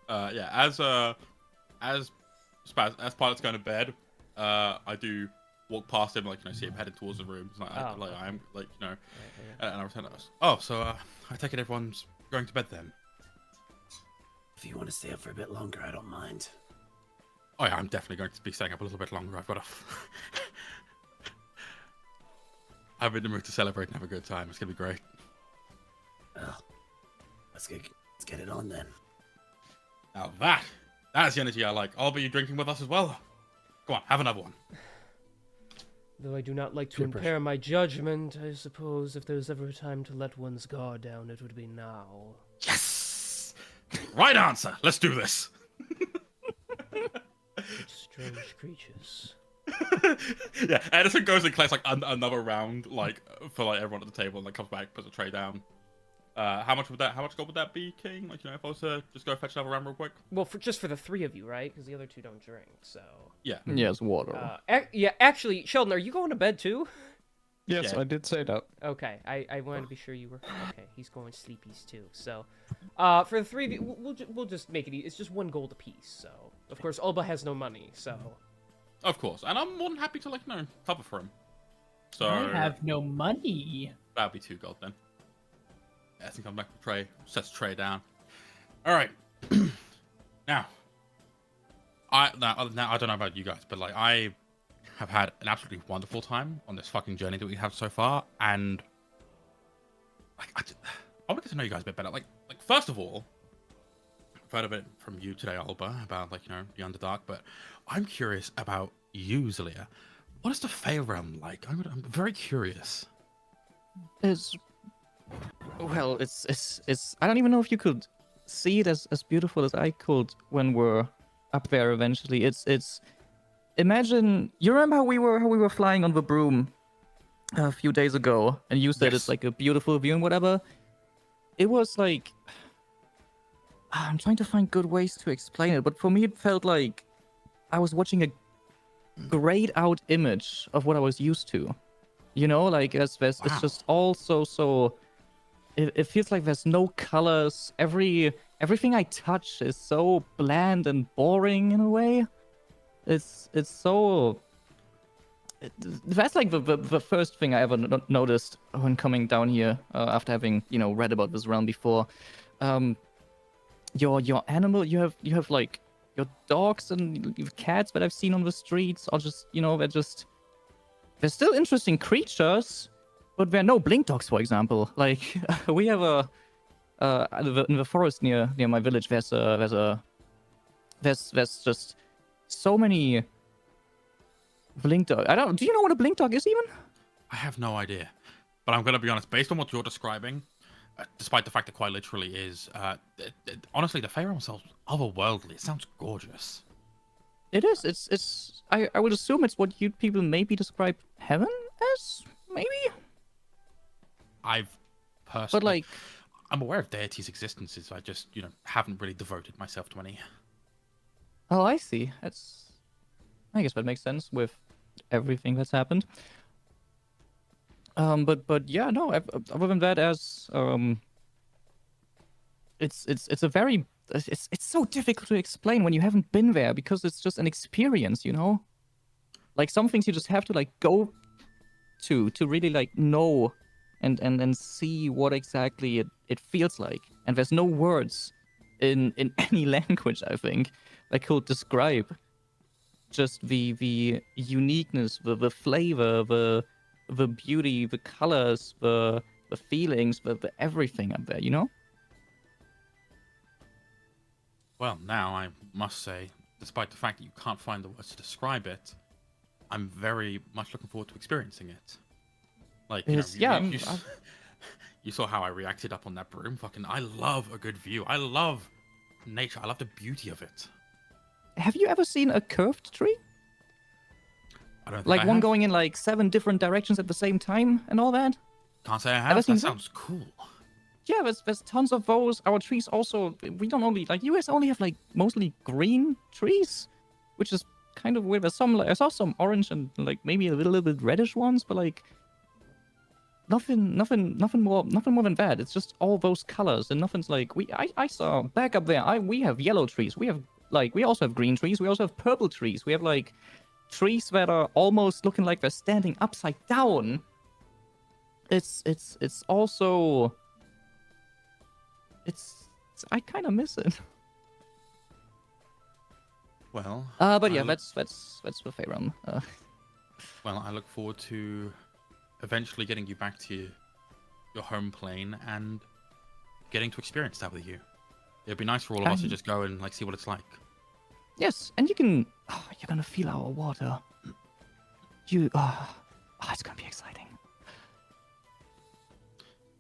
Speaker 4: Yeah, as Pilot's going to bed, I do walk past him, like, see him heading towards the room. It's like,
Speaker 1: Oh,
Speaker 4: I'm like,
Speaker 1: Right, right.
Speaker 4: and I return to us. Oh, so I take it everyone's going to bed then.
Speaker 7: If you want to stay up for a bit longer, I don't mind.
Speaker 4: Oh yeah, I'm definitely going to be staying up a little bit longer. I've got a. I'm in the mood to celebrate and have a good time. It's gonna be great.
Speaker 7: Well, let's get it on then.
Speaker 4: Now that's the energy I like. I'll be drinking with us as well. Go on, have another one.
Speaker 1: Though I do not like to
Speaker 2: Peer
Speaker 1: impair my judgment, I suppose if there's ever a time to let one's guard down, it would be now.
Speaker 4: Yes! Right answer! Let's do this!
Speaker 1: Such strange creatures.
Speaker 4: Yeah, Edison goes and collects like another round, like for like everyone at the table, and like comes back, puts a tray down. How much gold would that be, King? Like, if I was to just go fetch another round real quick.
Speaker 1: Well, just for the three of you, right? Because the other two don't drink, so.
Speaker 4: Yeah.
Speaker 5: Yes, water.
Speaker 1: Yeah, actually, Sheldon, are you going to bed too?
Speaker 6: Yes,
Speaker 4: Yeah.
Speaker 6: I did say that.
Speaker 1: Okay, I wanted to be sure you were. Okay, he's going sleepies too. So, for the three of you, we'll just make it. It's just 1 gold apiece. So, of course, Alba has no money. So,
Speaker 4: Of course, and I'm more than happy to cover for him. So
Speaker 3: I have no money.
Speaker 4: that'd be 2 gold then. Edison comes back with the tray, sets the tray down. All right. now I don't know about you guys, but like I have had an absolutely wonderful time on this fucking journey that we have so far, and like I want to get to know you guys a bit better. Like first of all, I've heard of it from you today, Alba, about the Underdark, but I'm curious about you, Zalia. What is the Fey realm like? I'm very curious.
Speaker 5: It's well, it's I don't even know if you could see it as beautiful as I could when we're up there eventually. It's imagine you remember how we were flying on the broom a few days ago, and you said it's
Speaker 4: Yes.
Speaker 5: like a beautiful view and whatever. It was like I'm trying to find good ways to explain it, but for me it felt like I was watching a grayed out image of what I was used to. You know, like it's just all so. It feels like there's no colors. Everything I touch is so bland and boring in a way. It's so. That's like the first thing I ever noticed when coming down here after having read about this realm before. Your animal, you have like your dogs and your cats that I've seen on the streets, or just they're still interesting creatures. But there are no blink dogs, for example. Like we have in the forest near my village. There's just so many blink dogs. Do you know what a blink dog is even?
Speaker 4: I have no idea, but I'm gonna be honest. Based on what you're describing, despite the fact that quite literally is, honestly, the Fey realm sounds otherworldly. It sounds gorgeous.
Speaker 5: It is. It's. I would assume it's what you people maybe describe heaven as, maybe.
Speaker 4: I've personally,
Speaker 5: But like,
Speaker 4: I'm aware of deities' existences. I just, haven't really devoted myself to any.
Speaker 5: oh, I see. I guess that makes sense with everything that's happened. But yeah, no. Other than that, it's a very it's so difficult to explain when you haven't been there because it's just an experience, Like some things you just have to like go to really like know and see what exactly it feels like. And there's no words in any language, I think, that could describe just the uniqueness, the flavor, the beauty, the colors, the feelings, the everything up there, you know?
Speaker 4: Well, now I must say, despite the fact that you can't find the words to describe it, I'm very much looking forward to experiencing it. Like, you know,
Speaker 5: It's, yeah,
Speaker 4: you saw how I reacted up on that broom. Fucking, I love a good view. I love nature. I love the beauty of it.
Speaker 5: have you ever seen a curved tree?
Speaker 4: I don't think
Speaker 5: Like
Speaker 4: I
Speaker 5: one
Speaker 4: have.
Speaker 5: going in like 7 different directions at the same time and all that?
Speaker 4: Can't say I
Speaker 5: Ever
Speaker 4: have.
Speaker 5: seen
Speaker 4: That
Speaker 5: that?
Speaker 4: sounds cool.
Speaker 5: Yeah, there's tons of those. Our trees also, we don't only, like, you guys only have like mostly green trees, which is kind of weird. There's some, like, I saw some orange and like maybe a little bit reddish ones, but like nothing more than that. It's just all those colors and nothing's like, I saw back up there, we have yellow trees. We have like, we also have green trees. We also have purple trees. We have like trees that are almost looking like they're standing upside down. It's also, I kind of miss it.
Speaker 4: Well,
Speaker 5: But
Speaker 4: I
Speaker 5: yeah,
Speaker 4: look-
Speaker 5: that's the Faerun.
Speaker 4: well, I look forward to eventually getting you back to your home plane and getting to experience that with you. It'd be nice for all of us to just go and like see what it's like.
Speaker 5: Yes, and you can. Oh, you're gonna feel our water. It's gonna be exciting.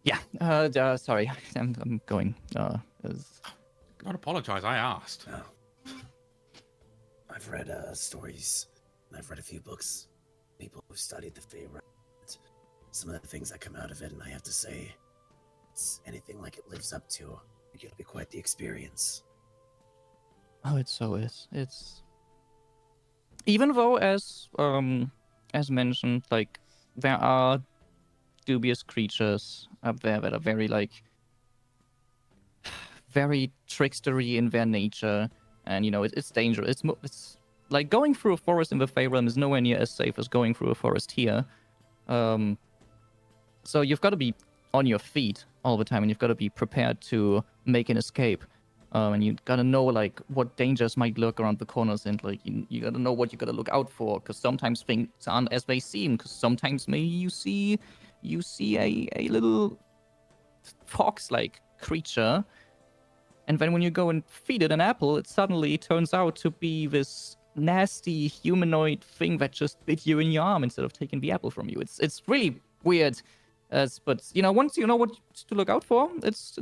Speaker 5: Yeah. Sorry, I'm going.
Speaker 4: Don't apologize. I asked.
Speaker 7: No. I've read stories, and I've read a few books. People who studied the Faerun. Some of the things that come out of it, and I have to say, it's anything like it lives up to. I think it'll be quite the experience.
Speaker 5: Oh, it so is. It's even though, as mentioned, like there are dubious creatures up there that are very like very trickstery in their nature, and you know it's dangerous. It's like going through a forest in the Faerun is nowhere near as safe as going through a forest here. So you've got to be on your feet all the time, and you've got to be prepared to make an escape. And you got to know like what dangers might lurk around the corners, and like you got to know what you got to look out for, because sometimes things aren't as they seem. Because sometimes maybe you see a little fox-like creature, and then when you go and feed it an apple, it suddenly turns out to be this nasty humanoid thing that just bit you in your arm instead of taking the apple from you. It's really weird. But you know, once you know what to look out for, it's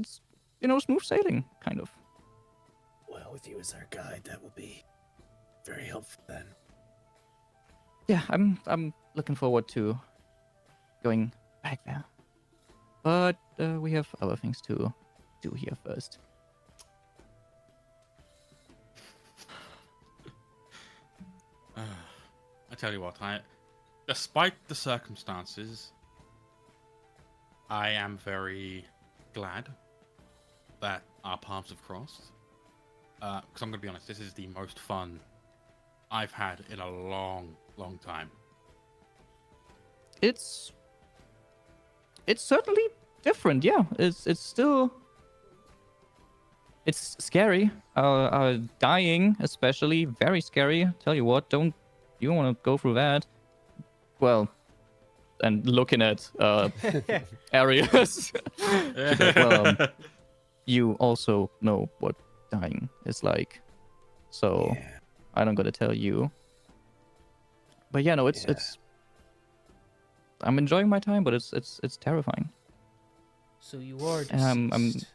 Speaker 5: you know, smooth sailing kind of.
Speaker 7: Well, with you as our guide, that will be very helpful then.
Speaker 5: Yeah, I'm looking forward to going back there. But we have other things to do here first.
Speaker 4: I tell you what, despite the circumstances, I am very glad that our paths have crossed. Because I'm going to be honest, this is the most fun I've had in a long, long time.
Speaker 5: It's certainly different, yeah. It's still, it's scary. Dying especially, very scary. Tell you what, you don't want to go through that. Well, and looking at areas. Well, you also know what dying is like, so
Speaker 7: Yeah.
Speaker 5: I don't gotta tell you. But yeah, no, it's I'm enjoying my time, but it's terrifying.
Speaker 1: So you are
Speaker 5: I'm-
Speaker 1: deceased.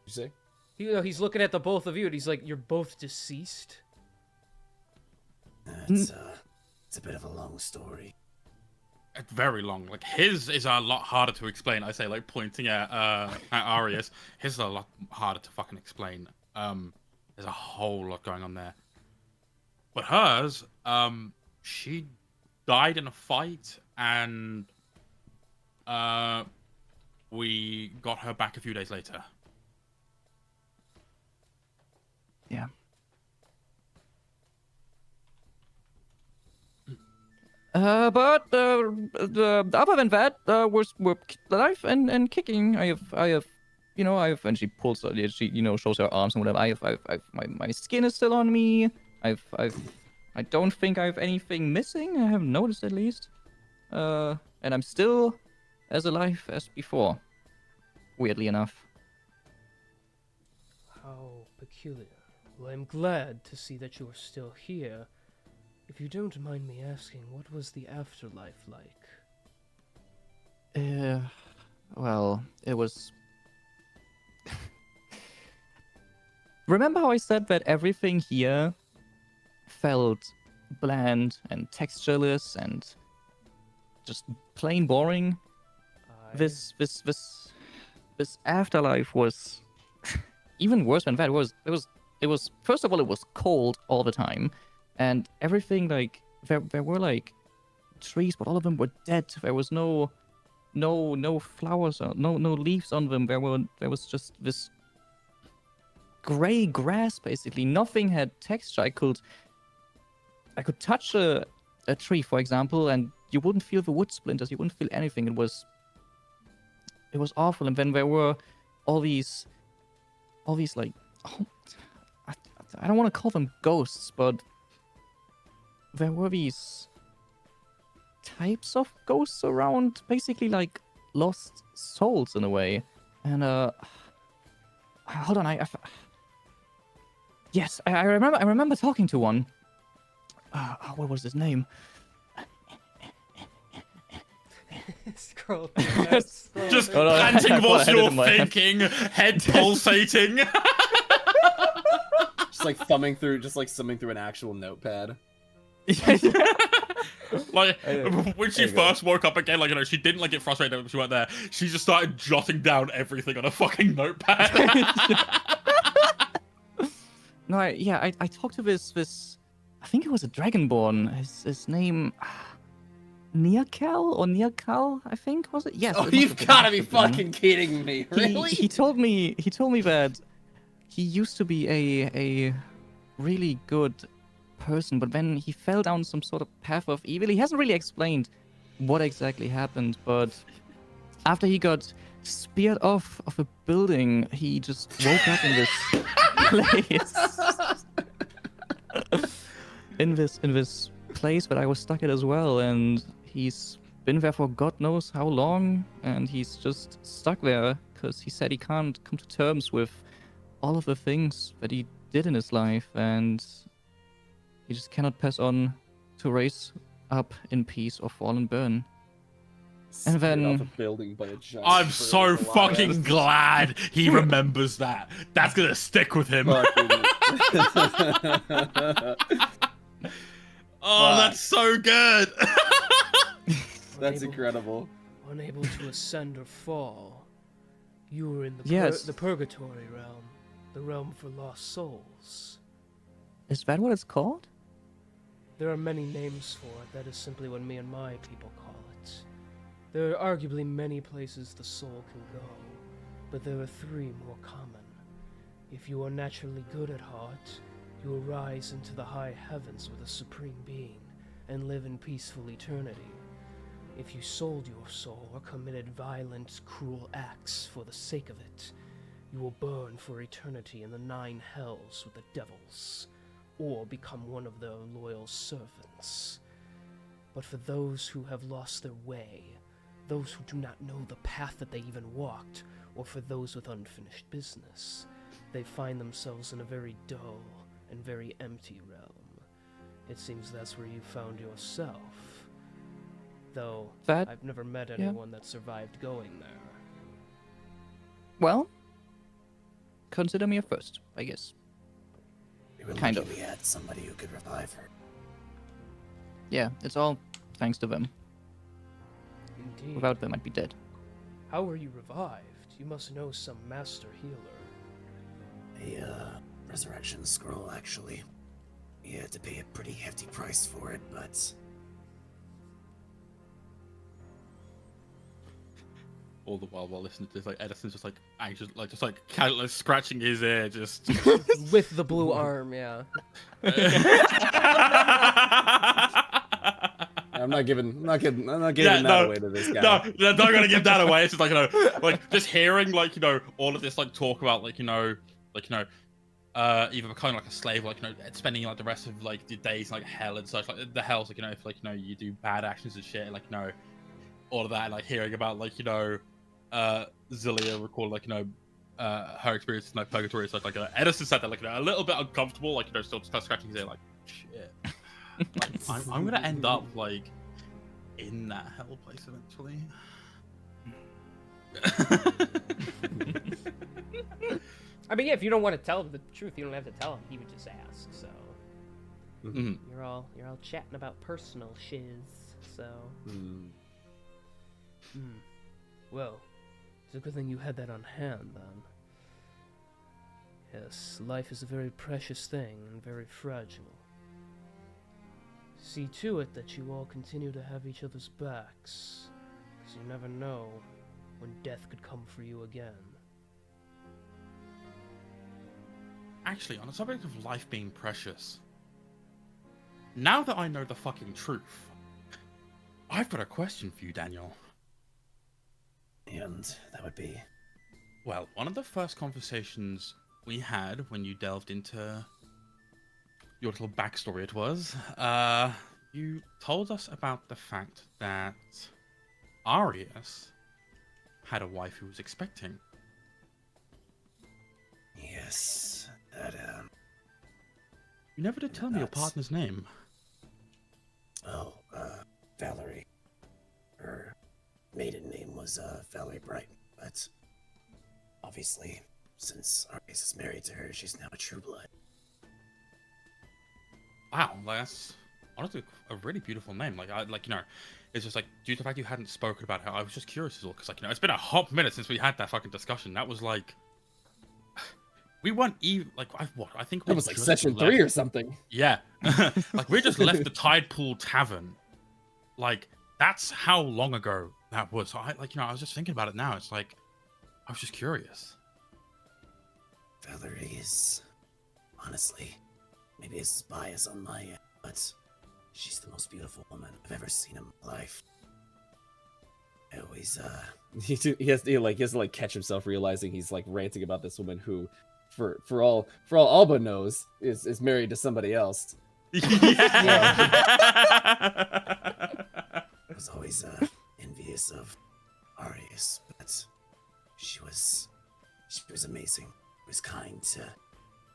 Speaker 2: You say?
Speaker 1: He's looking at the both of you, and he's like, "You're both deceased."
Speaker 7: It's a bit of a long story.
Speaker 4: It's very long. Like his is a lot harder to explain. I say, like pointing at Arius. His is a lot harder to fucking explain. There's a whole lot going on there. But hers, she died in a fight, and we got her back a few days later.
Speaker 5: Yeah. But other than that, we're alive and kicking. I have, and she pulls, she shows her arms and whatever. My skin is still on me. I don't think I have anything missing. I haven't noticed at least. And I'm still as alive as before. Weirdly enough.
Speaker 1: How peculiar. Well, I'm glad to see that you are still here. If you don't mind me asking, what was the afterlife like?
Speaker 5: Well, it was... Remember how I said that everything here felt bland and textureless and just plain boring? This afterlife was even worse than that. It was first of all, it was cold all the time, and everything, like there were like trees, but all of them were dead. There was no flowers, no leaves on them. There was just this gray grass, basically. Nothing had texture. I could touch a tree, for example, and you wouldn't feel the wood splinters. You wouldn't feel anything. It was awful. And then there were all these like, I don't want to call them ghosts, but there were these types of ghosts around, basically like lost souls in a way. And hold on, yes, I remember talking to one. What was his name?
Speaker 1: Scroll.
Speaker 4: Just panting whilst you're thinking, head pulsating.
Speaker 2: Just like thumbing through an actual notepad.
Speaker 4: Like when she first woke up again, like she didn't like get frustrated when she went there. She just started jotting down everything on a fucking notepad.
Speaker 5: No, I talked to this. I think it was a dragonborn. His name. Nearkal, I think, was it? Yes.
Speaker 2: Oh, you've gotta be fucking kidding me! Really?
Speaker 5: He told me that he used to be a really good person, but then he fell down some sort of path of evil. He hasn't really explained what exactly happened, but after he got speared off of a building, he just woke up in this place. in this place that I was stuck at as well, and he's been there for God knows how long, and he's just stuck there because he said he can't come to terms with all of the things that he did in his life, and he just cannot pass on to raise up in peace or fall and burn. And then
Speaker 2: off a building by a giant
Speaker 4: I'm so fucking glad he remembers that. That's gonna stick with him. Oh, that's so good.
Speaker 2: That's incredible.
Speaker 1: Unable to ascend or fall. You were in
Speaker 5: Yes.
Speaker 1: the purgatory realm, the realm for lost souls.
Speaker 5: Is that what it's called?
Speaker 1: There are many names for it. That is simply what me and my people call it. There are arguably many places the soul can go, but there are 3 more common. If you are naturally good at heart, you will rise into the high heavens with a supreme being and live in peaceful eternity. If you sold your soul or committed violent, cruel acts for the sake of it, you will burn for eternity in the 9 hells with the devils, or become one of their loyal servants. But for those who have lost their way, those who do not know the path that they even walked, or for those with unfinished business, they find themselves in a very dull and very empty realm. It seems that's where you found yourself. Though, I've never met anyone that survived going there.
Speaker 5: Well, consider me a first, I guess.
Speaker 7: We were
Speaker 5: Kind
Speaker 7: lucky
Speaker 5: of.
Speaker 7: we had somebody who could revive her.
Speaker 5: Yeah, it's all thanks to them.
Speaker 1: Indeed.
Speaker 5: Without them, I'd be dead.
Speaker 1: How were you revived? You must know some master healer.
Speaker 7: A resurrection scroll, actually. We had to pay a pretty hefty price for it, but
Speaker 4: All the while listening to this, like Edison's just like anxious, like just like scratching his ear, just.
Speaker 1: With the blue arm, yeah.
Speaker 2: I'm I'm not giving
Speaker 4: Yeah,
Speaker 2: that away to this guy.
Speaker 4: No, they're not gonna give that away. It's just like, like just hearing like, all of this like talk about like, either becoming like a slave, like, spending like the rest of like your days like hell and such, like the hell's like, if like, you do bad actions and shit, like, all of that, like hearing about like, Zilia recalled like, her experience in like purgatory and such, like, Edison said that like, a little bit uncomfortable, like, still start scratching his ear, like, shit. Like, I'm gonna end up like in that hell place eventually.
Speaker 1: I mean, yeah, if you don't want to tell him the truth, you don't have to tell him. He would just ask. So you're all chatting about personal shiz. So well, it's a good thing you had that on hand then. Yes, life is a very precious thing and very fragile. See to it that you all continue to have each other's backs, because you never know when death could come for you again.
Speaker 4: Actually, on the subject of life being precious, now that I know the fucking truth, I've got a question for you, Daniel.
Speaker 7: And that would be...
Speaker 4: Well, one of the first conversations we had when you delved into your little backstory, it was, you told us about the fact that Arius had a wife who was expecting.
Speaker 7: Yes, that,
Speaker 4: You never did tell me your partner's name.
Speaker 7: Oh, Valerie. Her maiden name was, Valerie Brighton, but obviously, since Arius is married to her, she's now a true blood.
Speaker 4: Wow, that's honestly a really beautiful name. Like, it's just like, due to the fact you hadn't spoken about her, I was just curious as well, because, like, it's been a hot minute since we had that fucking discussion. That was like, we weren't even, like, I think we
Speaker 2: That was like
Speaker 4: just
Speaker 2: session
Speaker 4: left.
Speaker 2: 3 or something.
Speaker 4: Yeah. Like, we just left the Tide Pool Tavern. Like, that's how long ago that was. So I was just thinking about it now. It's like, I was just curious.
Speaker 7: Valerie is, honestly, maybe it's bias on my end, but she's the most beautiful woman I've ever seen in my life. I always,
Speaker 2: He has to like catch himself realizing he's like ranting about this woman who, for all Alba knows, is married to somebody else.
Speaker 4: Yeah.
Speaker 7: I was always, envious of Arius, but she was amazing. She was kind to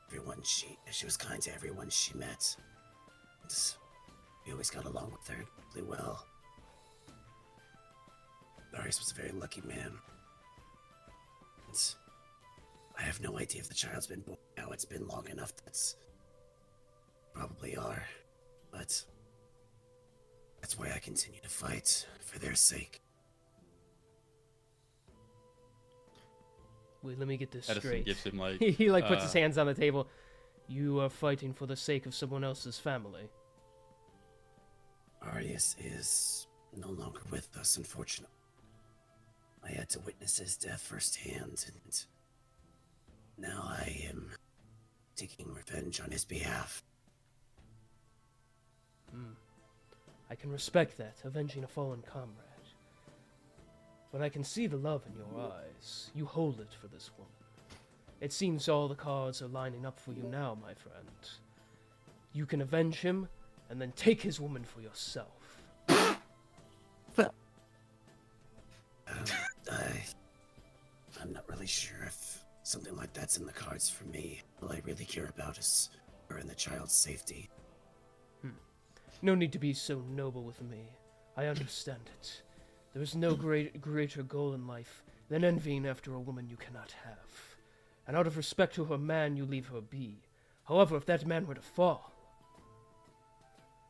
Speaker 7: everyone she was kind to everyone she met. We always got along with her really well. Arius was a very lucky man. And I have no idea if the child's been born now. It's been long enough that's probably are. But that's why I continue to fight, for their sake.
Speaker 1: Wait, let me get this
Speaker 4: Edison
Speaker 1: straight.
Speaker 4: gives him, like,
Speaker 1: he like puts his hands on the table. You are fighting for the sake of someone else's family.
Speaker 7: Arius is no longer with us, unfortunately. I had to witness his death firsthand, and now I am taking revenge on his behalf.
Speaker 1: I can respect that, avenging a fallen comrade. But I can see the love in your eyes. You hold it for this woman. It seems all the cards are lining up for you now, my friend. You can avenge him, and then take his woman for yourself.
Speaker 7: I'm not really sure if something like that's in the cards for me. All I really care about is her and the child's safety.
Speaker 1: No need to be so noble with me. I understand it. There is no greater goal in life than envying after a woman you cannot have. And out of respect to her man, you leave her be. However, if that man were to fall,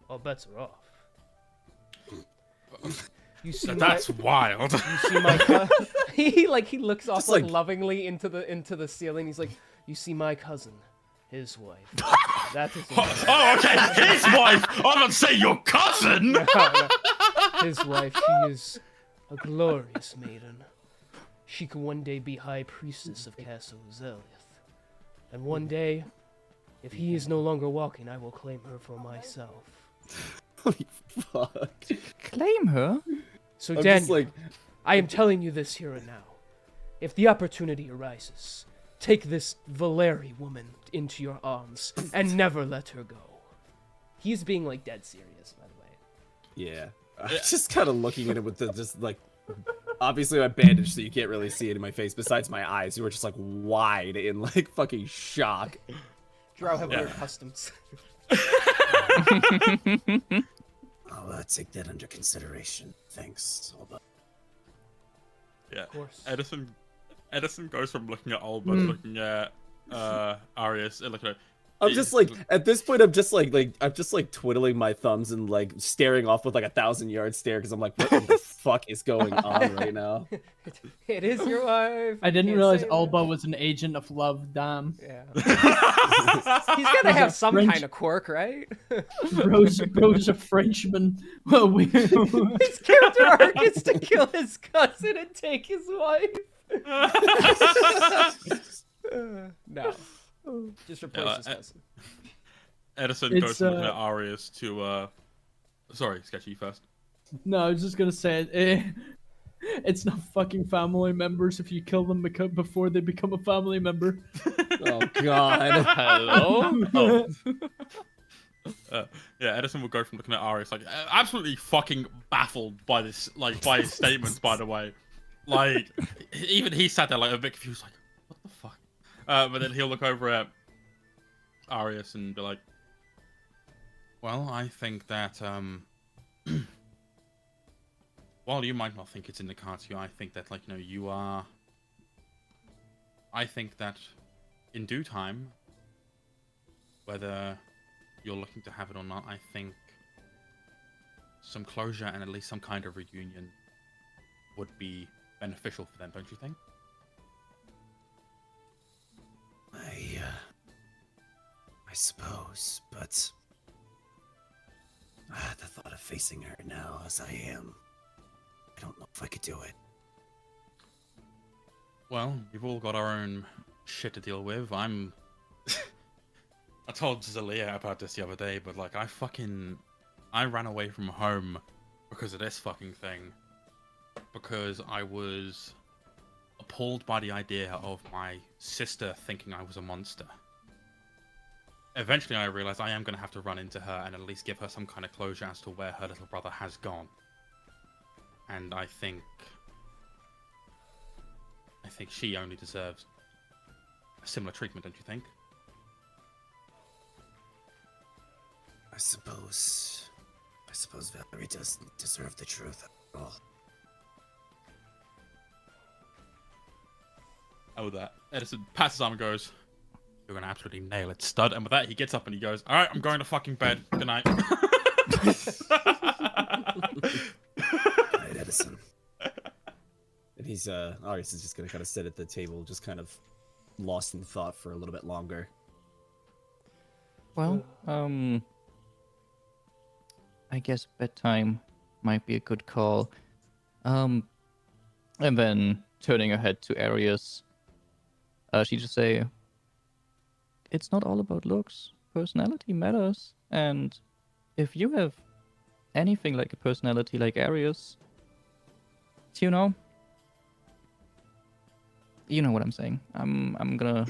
Speaker 1: all bets are off. You see,
Speaker 4: That's wild.
Speaker 1: You see my he looks off
Speaker 2: Just
Speaker 1: like
Speaker 2: like-
Speaker 1: lovingly into the ceiling. He's like, you see my cousin, his wife. That is
Speaker 4: Oh, okay. His wife. I'm about to say your cousin.
Speaker 1: no. His wife. She is a glorious maiden. She could one day be high priestess of Castle Zeliath. And one day, if he is no longer walking, I will claim her for myself.
Speaker 2: Holy fuck.
Speaker 5: Claim her?
Speaker 1: So
Speaker 2: I'm
Speaker 1: Daniel,
Speaker 2: just like,
Speaker 1: I am telling you this here and now. If the opportunity arises, take this Valeri woman into your arms and never let her go. He's being like dead serious, by the way.
Speaker 2: yeah. I'm just kind of looking at it with the just like, obviously I'm bandaged so you can't really see it in my face. Besides my eyes, who are just like wide in like fucking shock.
Speaker 1: Drow have weird customs.
Speaker 7: I'll take that under consideration. Thanks, Alba.
Speaker 4: Yeah.
Speaker 1: Of course.
Speaker 4: Edison goes from looking at Alba to looking at Arius and looking at.
Speaker 2: I'm just like, at this point, I'm just like twiddling my thumbs and like staring off with like 1,000-yard stare because I'm like, what the fuck is going on right now?
Speaker 1: It is your wife.
Speaker 3: I didn't
Speaker 1: Can't
Speaker 3: realize
Speaker 1: say that.
Speaker 3: Alba was an agent of love. Damn.
Speaker 1: Yeah. He's gotta have some
Speaker 3: French-
Speaker 1: kind of quirk, right?
Speaker 3: Bro's a Frenchman. Well,
Speaker 1: His character arc is to kill his cousin and take his wife. No. Just replace his cousin.
Speaker 4: Edison
Speaker 3: It's,
Speaker 4: goes from looking at Arius to. Sorry, Sketchy, you first.
Speaker 3: No, I was just gonna say it's not fucking family members if you kill them before they become a family member.
Speaker 2: Oh god.
Speaker 5: Hello?
Speaker 4: Yeah, Edison will go from looking at Arius like absolutely fucking baffled by this, like by his statements. By the way, like even he sat there like a bit confused, like what the fuck. But then he'll look over at Arius and be like, "Well, I think that while you might not think it's in the cards, I think that you are. I think that in due time, whether you're looking to have it or not, I think some closure and at least some kind of reunion would be beneficial for them, don't you think?"
Speaker 7: I suppose, but the thought of facing her now as I am, I don't know if I could do it.
Speaker 4: Well, we've all got our own shit to deal with. I told Zalia about this the other day, but like I ran away from home because of this fucking thing. Because I was appalled by the idea of my sister thinking I was a monster. Eventually I realized I am going to have to run into her and at least give her some kind of closure as to where her little brother has gone. And I think she only deserves a similar treatment, don't you think?
Speaker 7: I suppose Valerie does deserve the truth after all.
Speaker 4: Oh, that. Edison pats his arm and goes, "You're gonna absolutely nail it, stud." And with that, he gets up and he goes, "All right, I'm going to fucking bed. Good night."
Speaker 7: Good night, Edison.
Speaker 2: And he's Arius is just gonna kind of sit at the table, just kind of lost in thought for a little bit longer.
Speaker 5: Well, I guess bedtime might be a good call. And then turning her head to Arius, she just say, "It's not all about looks. Personality matters. And if you have anything like a personality like Arius, you know what I'm saying. I'm gonna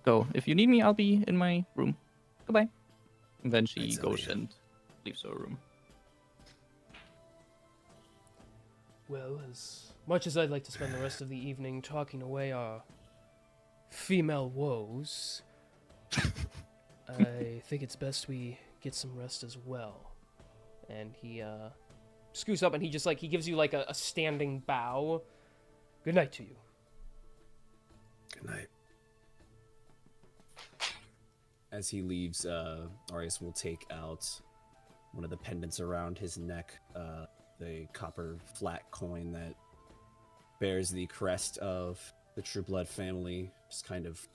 Speaker 5: go. If you need me, I'll be in my room. Goodbye." And then she
Speaker 7: Thanks,
Speaker 5: goes
Speaker 7: Elliot.
Speaker 5: and leaves her room.
Speaker 1: Well, as much as I'd like to spend the rest of the evening talking away our female woes, I think it's best we get some rest as well. And he scoots up and he just he gives you like a standing bow. Good night to you.
Speaker 7: Good night.
Speaker 2: As he leaves, Arius will take out one of the pendants around his neck, the copper flat coin that bears the crest of the True Blood family, just kind of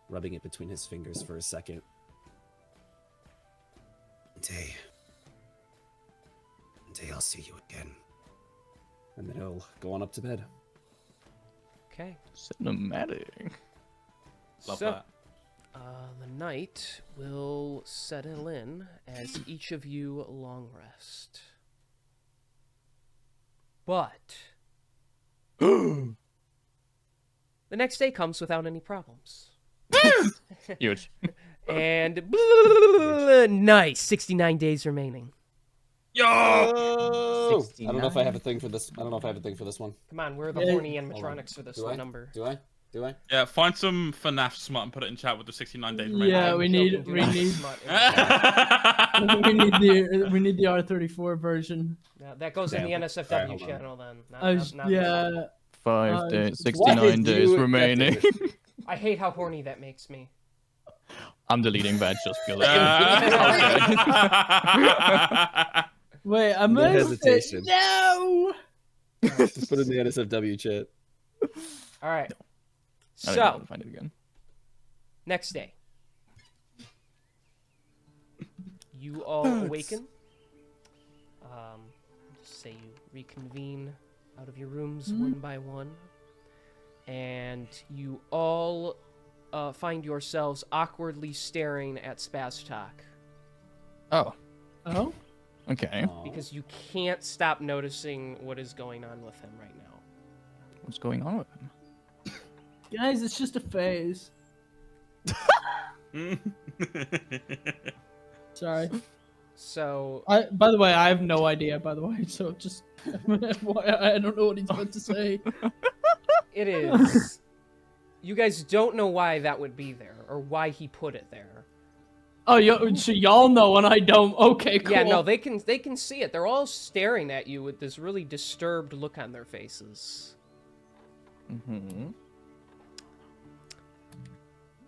Speaker 2: rubbing it between his fingers for a second.
Speaker 7: One day I'll see you again.
Speaker 2: And then he'll go on up to bed.
Speaker 1: Okay.
Speaker 5: Cinematic.
Speaker 4: Love
Speaker 1: So,
Speaker 4: that.
Speaker 1: the night will settle in as each of you long rest. But the next day comes without any problems.
Speaker 5: Huge.
Speaker 1: And nice, 69 days remaining.
Speaker 4: Yo!
Speaker 2: Oh! I don't know if I have a thing for this. I don't know if I have a thing for this one.
Speaker 1: Come on, we're the
Speaker 3: Yeah.
Speaker 1: horny
Speaker 2: Hold on.
Speaker 1: animatronics for this
Speaker 2: Do I?
Speaker 1: number.
Speaker 2: Do I? Do I?
Speaker 4: Yeah, find some FNAF smut and put it in chat with the 69 days remaining.
Speaker 3: Yeah,
Speaker 1: I'm
Speaker 3: we
Speaker 1: joking,
Speaker 3: need
Speaker 1: do
Speaker 3: we
Speaker 1: not
Speaker 3: need
Speaker 1: smut in chat.
Speaker 3: we need the R34 version.
Speaker 1: Yeah, that goes in the
Speaker 2: Damn.
Speaker 1: NSFW
Speaker 2: Alright, hold on.
Speaker 1: channel then. Not,
Speaker 3: I
Speaker 1: not,
Speaker 3: was,
Speaker 1: not
Speaker 3: yeah.
Speaker 5: 5 days,
Speaker 2: Why
Speaker 5: 69
Speaker 2: did
Speaker 5: days
Speaker 2: you-
Speaker 5: remaining.
Speaker 1: I hate how horny that makes me.
Speaker 5: I'm deleting that just because.
Speaker 3: Wait, I'm
Speaker 2: No
Speaker 3: gonna
Speaker 2: hesitation.
Speaker 3: No.
Speaker 2: Just put it in the NSFW chat.
Speaker 1: All right.
Speaker 5: I don't know how
Speaker 1: So,
Speaker 5: to find it again.
Speaker 1: next day. You all awaken. Just say you reconvene out of your rooms one by one. And you all find yourselves awkwardly staring at Spaztalk.
Speaker 5: Oh,
Speaker 3: Oh.
Speaker 5: okay.
Speaker 1: Because you can't stop noticing what is going on with him right now.
Speaker 5: What's going on with him?
Speaker 3: Guys, it's just a phase. Sorry.
Speaker 1: So,
Speaker 3: By the way, I have no idea. By the way, so just I don't know what he's about to say.
Speaker 1: it is. You guys don't know why that would be there, or why he put it there.
Speaker 3: Oh, so y'all know and I don't. Okay, cool.
Speaker 1: Yeah, no, they can see it. They're all staring at you with this really disturbed look on their faces.
Speaker 5: Mm-hmm.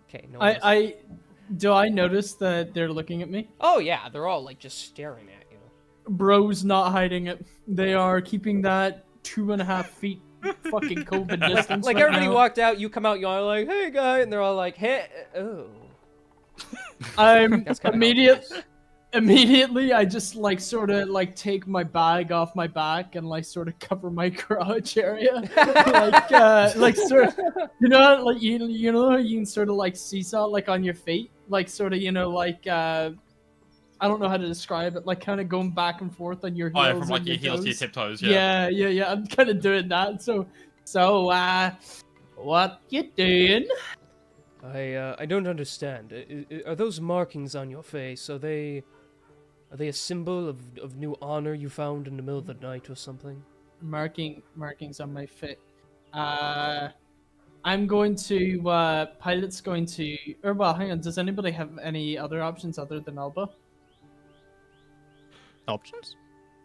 Speaker 1: Okay, no.
Speaker 3: Do I notice that they're looking at me?
Speaker 1: Oh yeah, they're all like just staring at you.
Speaker 3: Bro's not hiding it. They are keeping that 2.5 feet fucking COVID distance.
Speaker 1: Like
Speaker 3: right
Speaker 1: everybody
Speaker 3: now.
Speaker 1: walked out, you come out, you're like, "Hey, guy," and they're all like, "Hey, oh."
Speaker 3: I'm
Speaker 1: That's kinda how it goes.
Speaker 3: immediately I just like sort of like take my bag off my back and like sort of cover my crotch area. like sort of, you know, like you know how you can sort of like seesaw like on your feet, like sort of, you know, like I don't know how to describe it, like kind of going back and forth on your heels.
Speaker 4: Oh, yeah, from like
Speaker 3: and
Speaker 4: your heels to your
Speaker 3: toes.
Speaker 4: tiptoes, yeah.
Speaker 3: Yeah. I'm kind of doing that. So what you doing?
Speaker 1: I don't understand. Are those markings on your face? Are they a symbol of new honor you found in the middle of the night or something?
Speaker 3: Markings on my fit. I'm going to Pilot's going to well, hang on, does anybody have any other options other than Alba?
Speaker 5: Options?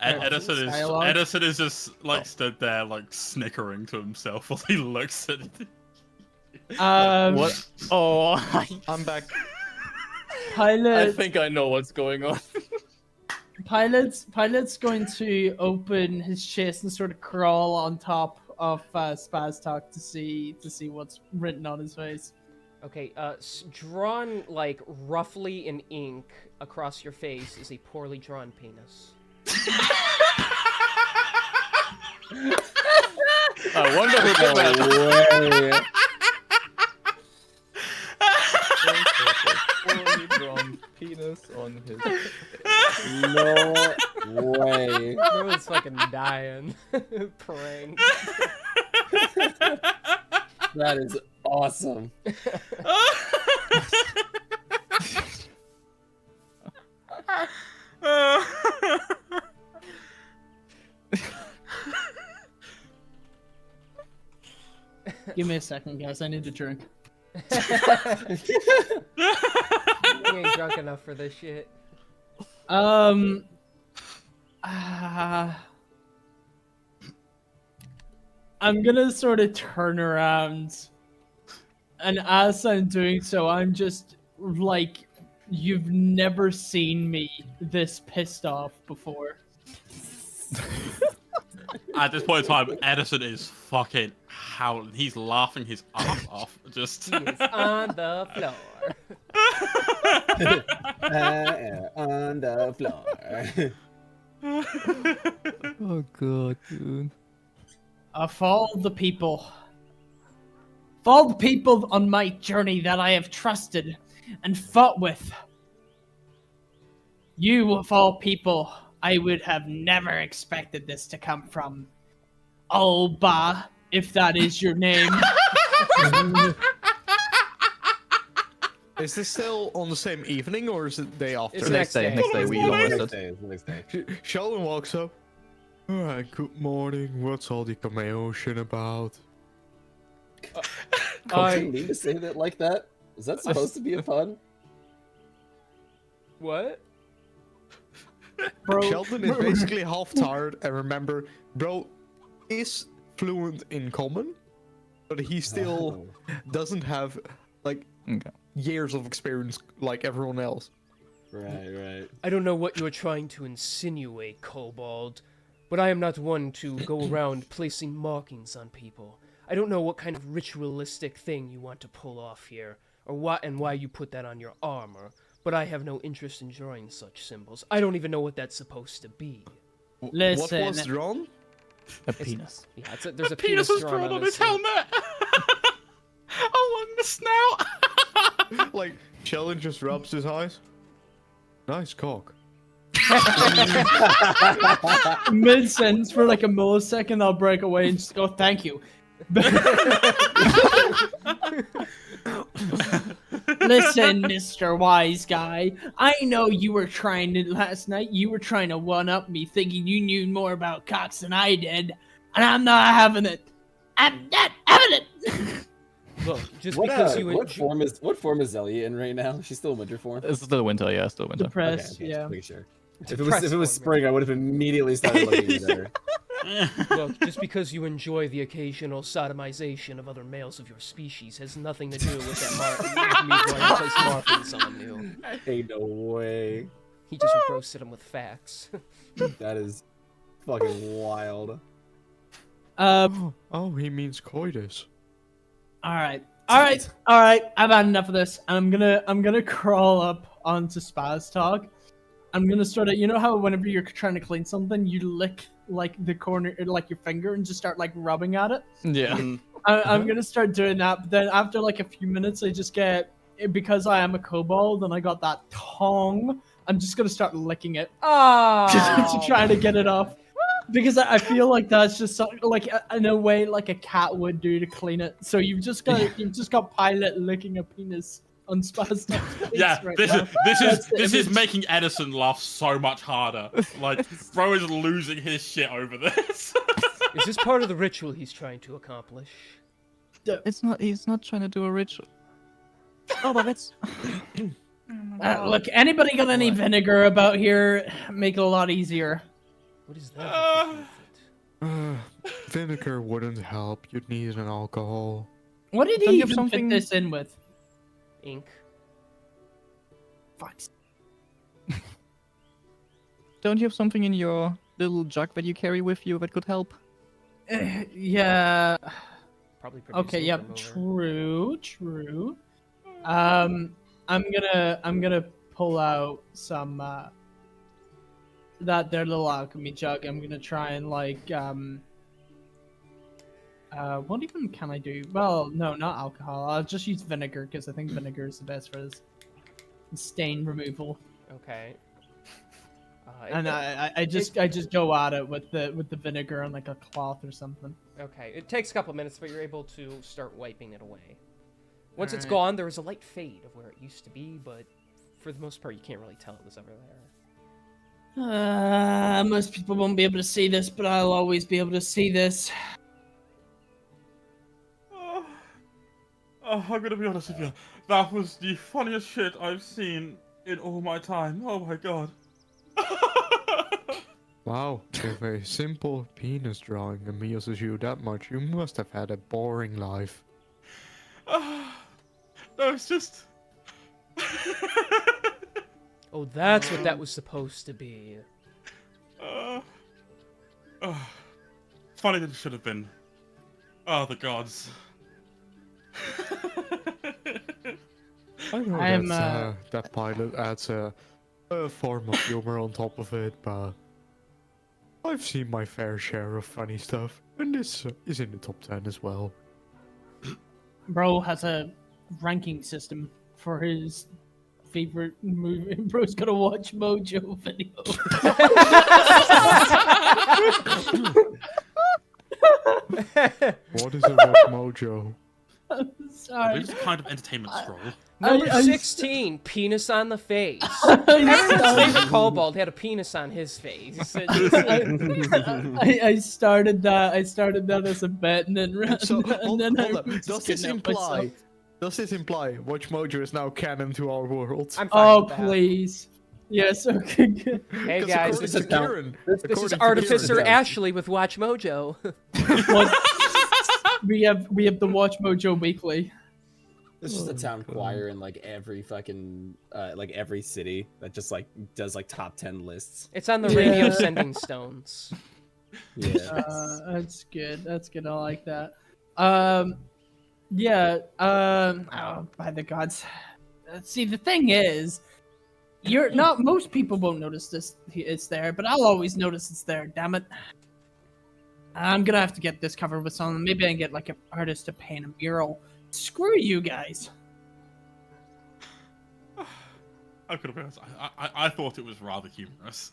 Speaker 4: Edison is just like stood there like snickering to himself while he looks at it.
Speaker 5: What? Oh,
Speaker 8: I'm back.
Speaker 3: Pilot
Speaker 5: I think I know what's going on.
Speaker 3: Pilot's going to open his chest and sort of crawl on top of Spaztalk to see what's written on his face.
Speaker 1: Okay, drawn like roughly in ink across your face is a poorly drawn penis.
Speaker 5: I wonder who did that.
Speaker 2: Way.
Speaker 5: Poorly drawn penis on his.
Speaker 2: No way.
Speaker 1: Everyone's fucking dying. Praying.
Speaker 2: That is awesome.
Speaker 3: Give me a second, guys. I need a drink.
Speaker 1: You ain't drunk enough for this shit.
Speaker 3: I'm gonna sort of turn around, and as I'm doing so, I'm just like, you've never seen me this pissed off before.
Speaker 4: At this point in time, Edison is fucking howling. He's laughing his ass off. Just
Speaker 1: He is on the floor.
Speaker 2: On the floor.
Speaker 5: Oh god, dude.
Speaker 3: Of all the people on my journey that I have trusted and fought with. You, of all people, I would have never expected this to come from. Alba, if that is your name.
Speaker 6: Is this still on the same evening or is it day after?
Speaker 1: It's the next day.
Speaker 5: Next day, we lost
Speaker 2: Next
Speaker 5: it.
Speaker 2: day, the next day.
Speaker 6: Sheldon walks up. Alright, good morning. What's all the commotion about?
Speaker 2: I didn't mean to say that like that. Is that supposed to be a pun?
Speaker 1: What?
Speaker 3: Bro,
Speaker 6: Sheldon is basically half tired, and remember, bro is fluent in common, but he still doesn't have like
Speaker 5: Okay.
Speaker 6: years of experience like everyone else.
Speaker 2: Right.
Speaker 1: I don't know what you are trying to insinuate, Kobold, but I am not one to go around placing markings on people. I don't know what kind of ritualistic thing you want to pull off here, or why you put that on your armor, but I have no interest in drawing such symbols. I don't even know what that's supposed to be.
Speaker 3: Listen.
Speaker 6: What was drawn?
Speaker 5: A penis.
Speaker 1: Yeah, there's a
Speaker 4: Penis was drawn on his
Speaker 1: thing.
Speaker 4: helmet. Along the snout.
Speaker 6: Like Sheldon just rubs his eyes. Nice cock.
Speaker 3: Mid-sentence for like a millisecond, I'll break away and just go, thank you. Listen, Mr. Wise Guy, I know you were trying to, last night, you were trying to one-up me thinking you knew more about cocks than I did, and I'm not having it. I'm not having it.
Speaker 1: Look, just
Speaker 2: What,
Speaker 1: because you
Speaker 2: what form is Zelia in right now? She's still in winter form.
Speaker 5: It's still winter, yeah, still winter.
Speaker 3: Depressed,
Speaker 2: Okay,
Speaker 3: yeah.
Speaker 2: just making sure. If
Speaker 1: Depressed
Speaker 2: it was
Speaker 1: form,
Speaker 2: spring, I would have immediately started looking at her.
Speaker 1: Look, just because you enjoy the occasional sodomization of other males of your species has nothing to do with that with me wanting to place markings on you.
Speaker 2: Ain't no way.
Speaker 1: He just roasted him with facts.
Speaker 2: That is fucking wild.
Speaker 6: Oh, he means coitus.
Speaker 3: All right. I've had enough of this. I'm gonna crawl up onto Spaz Talk. I'm gonna start it. You know how whenever you're trying to clean something, you lick like the corner, like your finger, and just start like rubbing at it.
Speaker 5: Yeah.
Speaker 3: I'm gonna start doing that. But then after like a few minutes, I just get, because I am a kobold and I got that tongue. I'm just gonna start licking it to try to get it off. Because I feel like that's just like in a way like a cat would do to clean it. So you've just got Pilot licking a penis on Spaz Talk's face
Speaker 4: Yeah,
Speaker 3: right
Speaker 4: this
Speaker 3: now. That's the
Speaker 4: is
Speaker 3: image.
Speaker 4: making Edison laugh so much harder. Like, bro is losing his shit over this.
Speaker 1: Is this part of the ritual he's trying to accomplish?
Speaker 5: It's not. He's not trying to do a ritual. Oh, but it's.
Speaker 3: Look, anybody got any vinegar about here? Make it a lot easier.
Speaker 1: What is that? have to do with it?
Speaker 6: Vinegar wouldn't help. You'd need an alcohol.
Speaker 3: What did
Speaker 5: Don't
Speaker 3: he
Speaker 5: you have
Speaker 3: even fit
Speaker 5: something-
Speaker 3: this in with?
Speaker 1: Ink.
Speaker 3: Fuck.
Speaker 5: Don't you have something in your little jug that you carry with you that could help?
Speaker 3: Yeah.
Speaker 1: Probably produce
Speaker 3: Okay.
Speaker 1: ink
Speaker 3: Yep.
Speaker 1: remover.
Speaker 3: True. I'm gonna pull out some that their little alchemy jug. I'm gonna try and like what even can I do? Well, no, not alcohol. I'll just use vinegar because I think vinegar is the best for this stain removal.
Speaker 1: Okay.
Speaker 3: And I just go at it with the vinegar on like a cloth or something.
Speaker 1: Okay, it takes a couple minutes, but you're able to start wiping it away. Once it's
Speaker 3: Alright.
Speaker 1: gone, there is a light fade of where it used to be, but for the most part, you can't really tell it was ever there.
Speaker 3: Most people won't be able to see this, but I'll always be able to see this.
Speaker 4: I'm gonna be honest with you. That was the funniest shit I've seen in all my time. Oh my god.
Speaker 6: Wow, if a simple penis drawing amuses you that much, you must have had a boring life.
Speaker 4: No, it's just.
Speaker 1: Oh, that's what that was supposed to be.
Speaker 4: Funny than it should have been. Oh, the gods.
Speaker 6: I know
Speaker 3: I'm,
Speaker 6: that Pilot adds a form of humor on top of it, but I've seen my fair share of funny stuff, and this is in the top 10 as well.
Speaker 3: Bro has a ranking system for his favorite movie. Bro's gonna watch Mojo video.
Speaker 6: What is a Watch Mojo?
Speaker 4: I
Speaker 3: Sorry.
Speaker 4: believe it's a kind of entertainment scroll.
Speaker 1: Number
Speaker 3: I-
Speaker 1: 16, penis on the face.
Speaker 3: I
Speaker 1: Everyone's favorite kobold had a penis on his face.
Speaker 3: I started that. I started that as a bet, and then
Speaker 6: So,
Speaker 3: and
Speaker 6: hold
Speaker 3: then I
Speaker 6: up.
Speaker 3: just
Speaker 6: Does this
Speaker 3: kidnapped myself.
Speaker 6: imply? Does this imply Watch Mojo is now canon to our world?
Speaker 1: I'm fine
Speaker 3: Oh
Speaker 1: with that.
Speaker 3: please. Yes. Okay. Good.
Speaker 1: Hey
Speaker 6: 'Cause
Speaker 1: guys,
Speaker 6: according
Speaker 1: this
Speaker 6: to
Speaker 1: is,
Speaker 6: Kieran,
Speaker 1: this is
Speaker 6: according to
Speaker 1: Artificer
Speaker 6: Kieran,
Speaker 1: Ashley with Watch Mojo.
Speaker 3: What- we have the Watch Mojo Weekly.
Speaker 2: There's just a town choir in like every fucking like every city that just like does like top 10 lists.
Speaker 1: It's on the radio
Speaker 3: Yeah.
Speaker 1: sending stones.
Speaker 2: Yeah.
Speaker 3: That's good. That's good. I like that. Yeah. Oh, by the gods. See, the thing is, you're not. Most people won't notice this. It's there, but I'll always notice it's there. Damn it. I'm gonna have to get this covered with something. Maybe I can get like an artist to paint a mural. Screw you guys.
Speaker 4: I could have been honest. I thought it was rather humorous.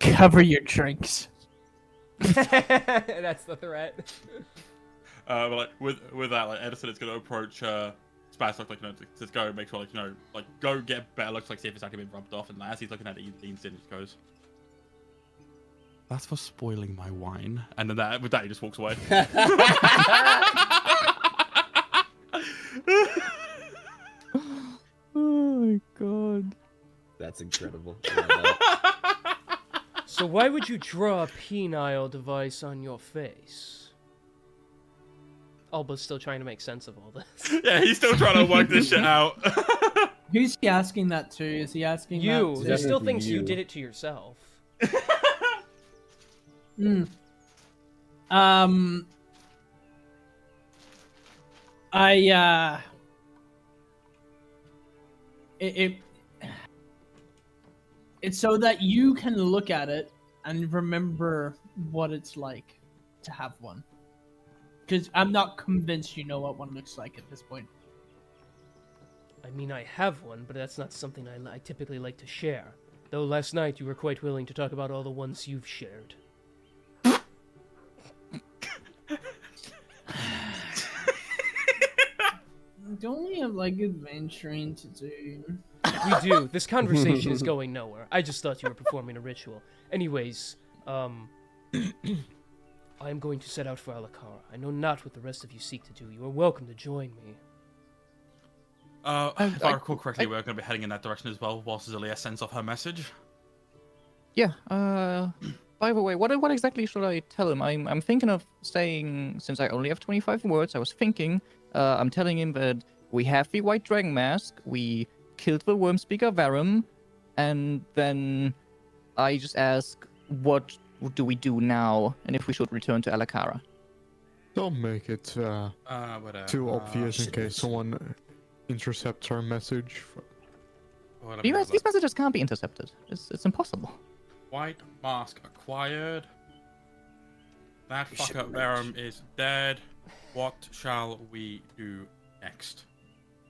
Speaker 3: Cover your drinks.
Speaker 1: That's the threat.
Speaker 4: But like with that, like Edison is gonna approach Spaz, like to go make sure, like go get better looks, like see if it's actually been rubbed off, and as he's looking at it, he leans in and just goes, "That's for spoiling my wine." And then with that, he just walks away.
Speaker 5: Oh my god.
Speaker 2: That's incredible. I love that.
Speaker 1: So why would you draw a penile device on your face? Alba's still trying to make sense of all this.
Speaker 4: Yeah, he's still trying to work this shit out.
Speaker 3: Who's he asking that to? Is he asking
Speaker 1: You.
Speaker 3: that
Speaker 1: He
Speaker 3: to...
Speaker 1: still thinks you
Speaker 2: you.
Speaker 1: did it to yourself.
Speaker 3: It's so that you can look at it and remember what it's like to have one. Because I'm not convinced you know what one looks like at this point.
Speaker 1: I mean, I have one, but that's not something I typically like to share. Though last night you were quite willing to talk about all the ones you've shared.
Speaker 3: Don't we have like adventuring to do?
Speaker 1: We do. This conversation is going nowhere. I just thought you were performing a ritual. Anyways, I'm going to set out for Alakara. I know not what the rest of you seek to do. You are welcome to join me.
Speaker 4: If I recall correctly, we're going to be heading in that direction as well, whilst Zelia sends off her message.
Speaker 5: Yeah. By the way, what exactly should I tell him? I'm thinking of saying, since I only have 25 words, I was thinking, I'm telling him that we have the White Dragon Mask, we killed the Worm Speaker Varum, and then I just ask, what do we do now, and if we should return to Alakara?
Speaker 6: Don't make it too obvious in
Speaker 7: should
Speaker 6: case someone intercepts our message.
Speaker 5: These messages can't be intercepted. It's impossible.
Speaker 4: White mask acquired. That
Speaker 7: We should
Speaker 4: fucker Verum is dead. What shall we do next?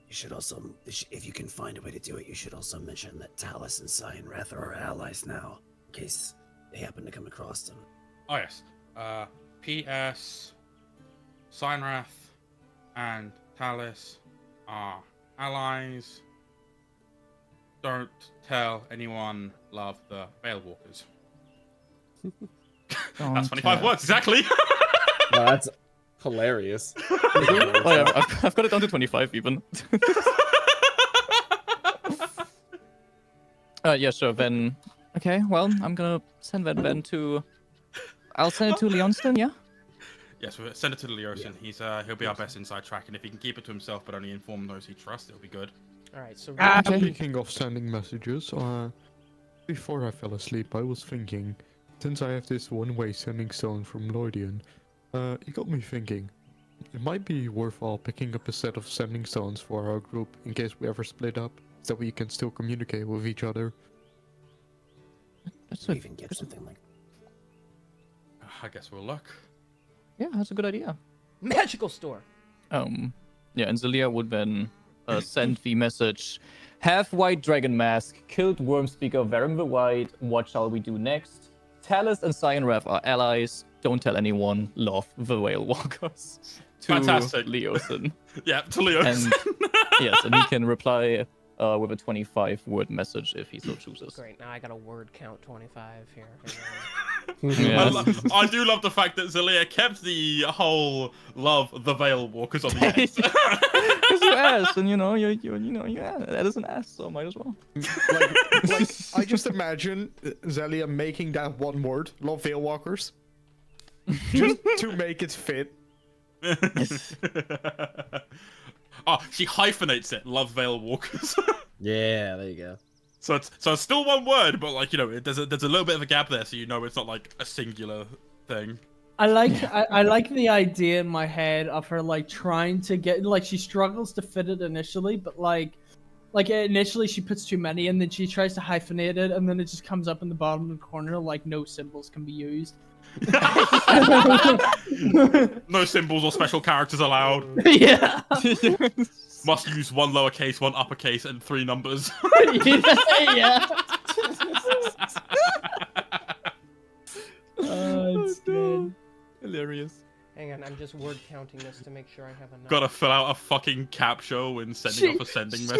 Speaker 7: You should also, if you can find a way to do it, you should also mention that Talus and Cyanrath are our allies now, in case they happen to come across them.
Speaker 4: Oh yes. P.S. Cyanrath and Talus are allies. Don't tell anyone. Love the Veilwalkers. That's 25 words exactly.
Speaker 2: No, that's hilarious.
Speaker 5: Oh yeah, I've got it down to 25 even. Yeah, sure. Then, okay. Well, I'm gonna send that then to. I'll send it to Leonston. Yeah.
Speaker 4: Yes, we'll send it to the Leosin. He'll be our best inside track, and if he can keep it to himself but only inform those he trusts, it'll be good.
Speaker 1: Alright, so...
Speaker 6: Speaking of sending messages, before I fell asleep, I was thinking, since I have this one-way sending stone from Lloydian, it got me thinking, it might be worthwhile picking up a set of sending stones for our group in case we ever split up, so that we can still communicate with each other.
Speaker 5: That's
Speaker 7: We
Speaker 5: a,
Speaker 7: even get something like
Speaker 4: I guess we'll look.
Speaker 5: yeah, that's a good idea.
Speaker 1: Magical store.
Speaker 5: Yeah, and Zelia would then send the message: Have white dragon mask, killed worm speaker Verum the White. What shall we do next? Talus and Cyan Rev are allies. Don't tell anyone. Love the whale walkers. To
Speaker 4: Fantastic.
Speaker 5: Leosin.
Speaker 4: Yeah, to Leo.
Speaker 5: And yes, and he can reply with a 25-word message if he so chooses.
Speaker 1: Great, now I got a word count 25 here.
Speaker 5: Yeah.
Speaker 4: I do love the fact that Zelia kept the whole love the Veil Walkers on the end.
Speaker 5: Because you asked, and that is an ass, so might as well.
Speaker 6: like I just imagine Zelia making that one word, love Veil Walkers, just to make it fit.
Speaker 4: Oh, she hyphenates it, love Veil Walkers.
Speaker 2: Yeah, there you go.
Speaker 4: So it's still one word, but like, there's a little bit of a gap there, so it's not like a singular thing.
Speaker 3: I like the idea in my head of her like trying to get like she struggles to fit it initially, but like initially she puts too many and then she tries to hyphenate it and then it just comes up in the bottom of the corner like no symbols can be used.
Speaker 4: No symbols or special characters allowed.
Speaker 3: Yeah.
Speaker 4: Must use one lowercase, one uppercase, and 3 numbers.
Speaker 3: Yeah. Oh, it's good.
Speaker 5: Hilarious.
Speaker 1: Hang on, I'm just word counting this to make sure I have enough.
Speaker 4: Gotta fill out a fucking captcha when sending off a sending message.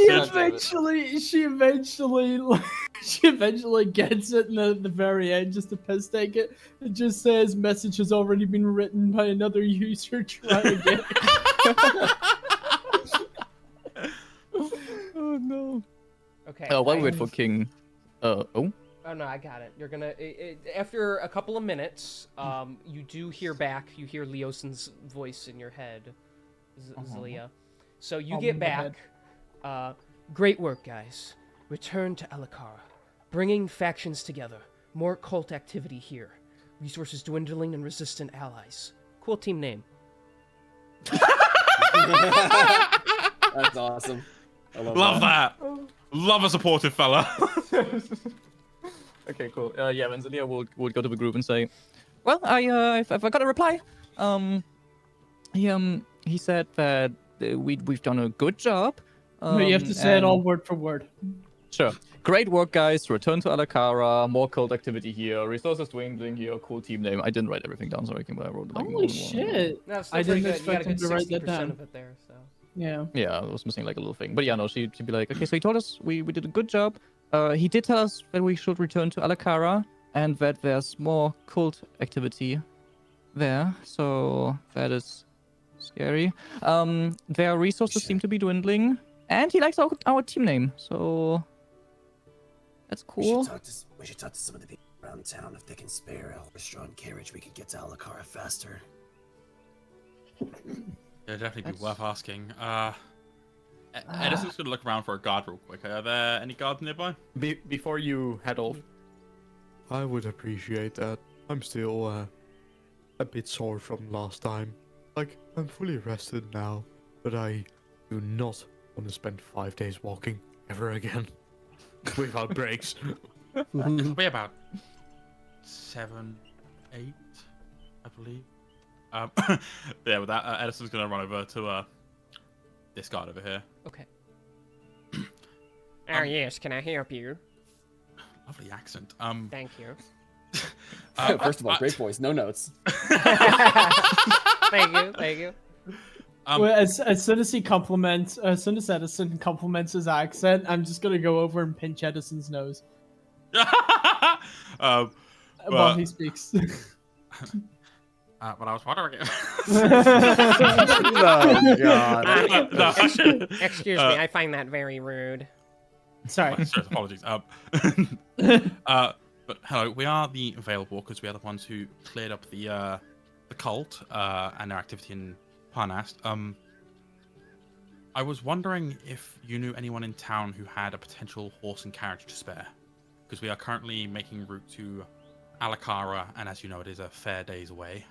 Speaker 3: She eventually gets it, and at the very end, just to piss take it, it just says message has already been written by another user. Try again.
Speaker 5: Oh no.
Speaker 1: Okay.
Speaker 5: While we wait for King.
Speaker 1: Oh no, I got it. You're gonna after a couple of minutes, you do hear back. You hear Leosin's voice in your head, Zelia. So you get back. Great work, guys. Return to Alakara, bringing factions together. More cult activity here. Resources dwindling and resistant allies. Cool team name.
Speaker 2: That's awesome. I
Speaker 4: Love that. Love a supportive fella.
Speaker 5: Okay, cool. Yeah, then Zelia would go to the group and say, "Well, I've got a reply. He said that we've done a good job.
Speaker 3: No, you have to say it all word for word.
Speaker 5: Sure. Great work, guys. Return to Alakara. More cult activity here. Resources dwindling here. Cool team name. I didn't write everything down, so I wrote like
Speaker 3: Holy shit!
Speaker 1: No, it's
Speaker 3: I
Speaker 1: still
Speaker 3: didn't
Speaker 1: pretty good. You got
Speaker 3: expect
Speaker 1: a
Speaker 3: him
Speaker 1: good
Speaker 3: to write that
Speaker 1: 60%
Speaker 3: down.
Speaker 1: of it there. So.
Speaker 3: Yeah.
Speaker 5: Yeah, I was missing like a little thing. But yeah, no, she'd be like, okay, so he told us we did a good job. He did tell us that we should return to Alakara and that there's more cult activity there. So that is scary. Their resources seem to be dwindling. And he likes our team name. So that's cool.
Speaker 7: We should talk to some of the people around town. If they can spare a horse-drawn carriage, we could get to Alakara faster.
Speaker 4: It'd definitely be worth asking. Edison's gonna look around for a guard real quick. Are there any guards nearby?
Speaker 6: Before you head off, I would appreciate that. I'm still a bit sore from last time. Like, I'm fully rested now, but I do not want to spend 5 days walking ever again without breaks.
Speaker 4: We're about 7, 8, I believe. Yeah, with that, Edison's gonna run over to this guard over here.
Speaker 1: Okay. Yes, can I help you?
Speaker 4: Lovely accent.
Speaker 1: Thank you.
Speaker 2: First of all, great voice, no notes.
Speaker 1: Thank you.
Speaker 3: Well, as soon as Edison compliments his accent, I'm just gonna go over and pinch Edison's nose while he speaks.
Speaker 4: But I was wondering.
Speaker 2: Oh god.
Speaker 1: Excuse me, I find that very rude.
Speaker 3: Sorry.
Speaker 4: Sorry, apologies. But hello, we are the Veil Walkers. We are the ones who cleared up the cult and their activity in Parnast. I was wondering if you knew anyone in town who had a potential horse and carriage to spare, because we are currently making route to Alakara, and as you know, it is a fair days away.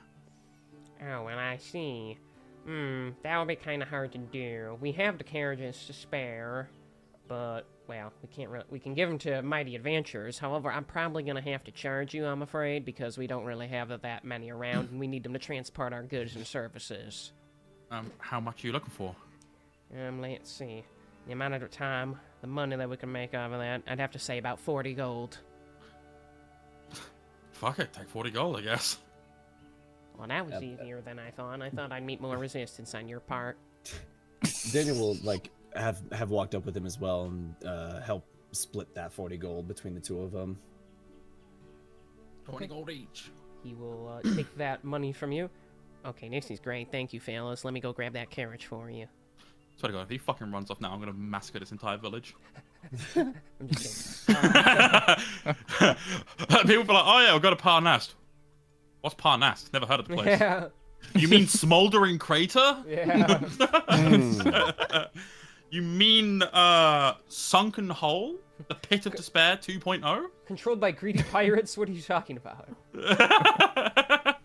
Speaker 1: Oh, well, I see. That would be kind of hard to do. We have the carriages to spare, but, well, we can give them to Mighty Adventurers. However, I'm probably going to have to charge you, I'm afraid, because we don't really have that many around, and we need them to transport our goods and services.
Speaker 4: How much are you looking for?
Speaker 1: Let's see. The amount of time, the money that we can make off of that, I'd have to say about 40 gold.
Speaker 4: Fuck it, take 40 gold, I guess.
Speaker 1: Well, that was easier than I thought. I thought I'd meet more resistance on your part.
Speaker 2: Daniel will like have walked up with him as well and help split that 40 gold between the two of them.
Speaker 4: 20 gold each.
Speaker 1: He will take that money from you. Okay, this is great. Thank you, fellas. Let me go grab that carriage for you.
Speaker 4: Swear to God, if he fucking runs off now, I'm gonna massacre this entire village.
Speaker 1: I'm just kidding.
Speaker 4: People be like, oh yeah, I've got a Parnast. What's Parnast? Never heard of the place.
Speaker 1: Yeah.
Speaker 4: You mean Smoldering Crater?
Speaker 1: Yeah.
Speaker 4: You mean Sunken Hole? The Pit of Despair 2.0?
Speaker 1: Controlled by greedy pirates? What are you talking about?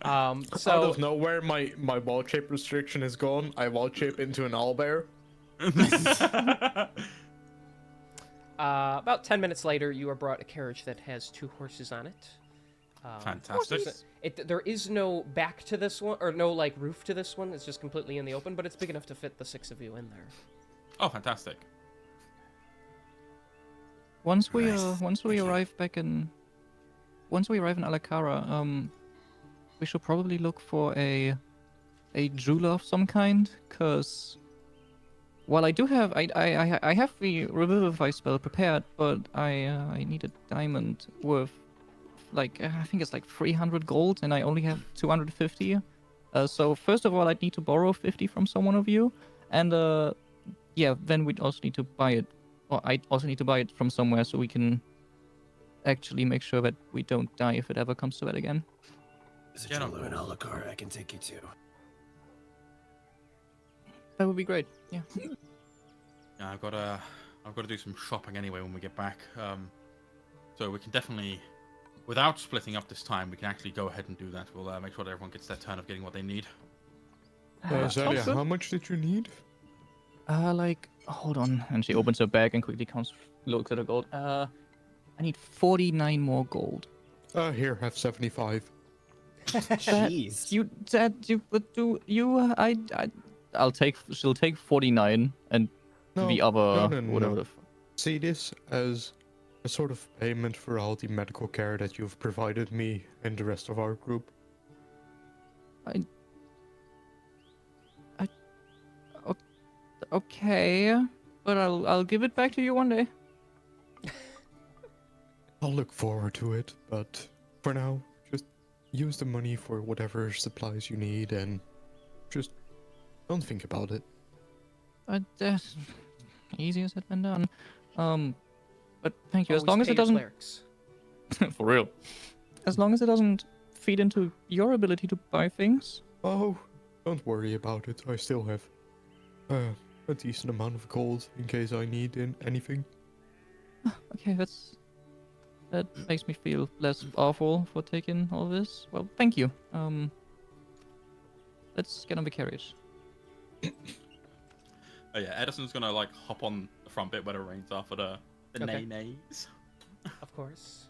Speaker 6: Out
Speaker 1: So
Speaker 6: of nowhere, my wall shape restriction is gone. I wall shape into an owlbear.
Speaker 1: about 10 minutes later, you are brought a carriage that has 2 horses on it.
Speaker 4: Fantastic.
Speaker 1: There is no back to this one, or no like roof to this one. It's just completely in the open, but it's big enough to fit the 6 of you in there.
Speaker 4: Oh, fantastic.
Speaker 5: Once we arrive in Alakara, we should probably look for a jeweler of some kind, cause while I do have I have the revivify spell prepared, but I need a diamond worth like I think it's like 300 gold, and I only have 250. So first of all, I'd need to borrow 50 from someone of you, and yeah, then we'd also need to buy it. Or I also need to buy it from somewhere so we can actually make sure that we don't die if it ever comes to that again.
Speaker 7: There's a
Speaker 4: Yeah, no,
Speaker 7: jeweler in
Speaker 4: of course.
Speaker 7: Alucard I can take you to.
Speaker 5: That would be great. Yeah.
Speaker 4: Yeah, I've got to do some shopping anyway when we get back. So we can definitely, without splitting up this time, we can actually go ahead and do that. We'll make sure that everyone gets their turn of getting what they need.
Speaker 6: Zalia,
Speaker 5: sounds good.
Speaker 6: how much did you need?
Speaker 5: Like, hold on. And she opens her bag and quickly looks at her gold. I need 49 more gold.
Speaker 6: Here, have 75.
Speaker 2: Jeez.
Speaker 5: She'll take 49 and
Speaker 6: No,
Speaker 5: the other,
Speaker 6: no.
Speaker 5: whatever.
Speaker 6: See this as a sort of payment for all the medical care that you've provided me and the rest of our group.
Speaker 5: Okay, but I'll give it back to you one day.
Speaker 6: I'll look forward to it, but for now, just use the money for whatever supplies you need and just don't think about it.
Speaker 5: Easier said than done. But thank you. As
Speaker 1: Always
Speaker 5: long as
Speaker 1: pay
Speaker 5: it
Speaker 1: your
Speaker 5: doesn't,
Speaker 1: clerics.
Speaker 5: for real. As long as it doesn't feed into your ability to buy things.
Speaker 6: Oh, don't worry about it. I still have a decent amount of gold in case I need anything.
Speaker 5: Okay, that makes me feel less awful for taking all this. Well, thank you. Let's get on the carriage.
Speaker 4: Oh yeah, Edison's gonna like hop on the front bit where the reins are for the
Speaker 1: Okay.
Speaker 4: nays.
Speaker 1: Of course.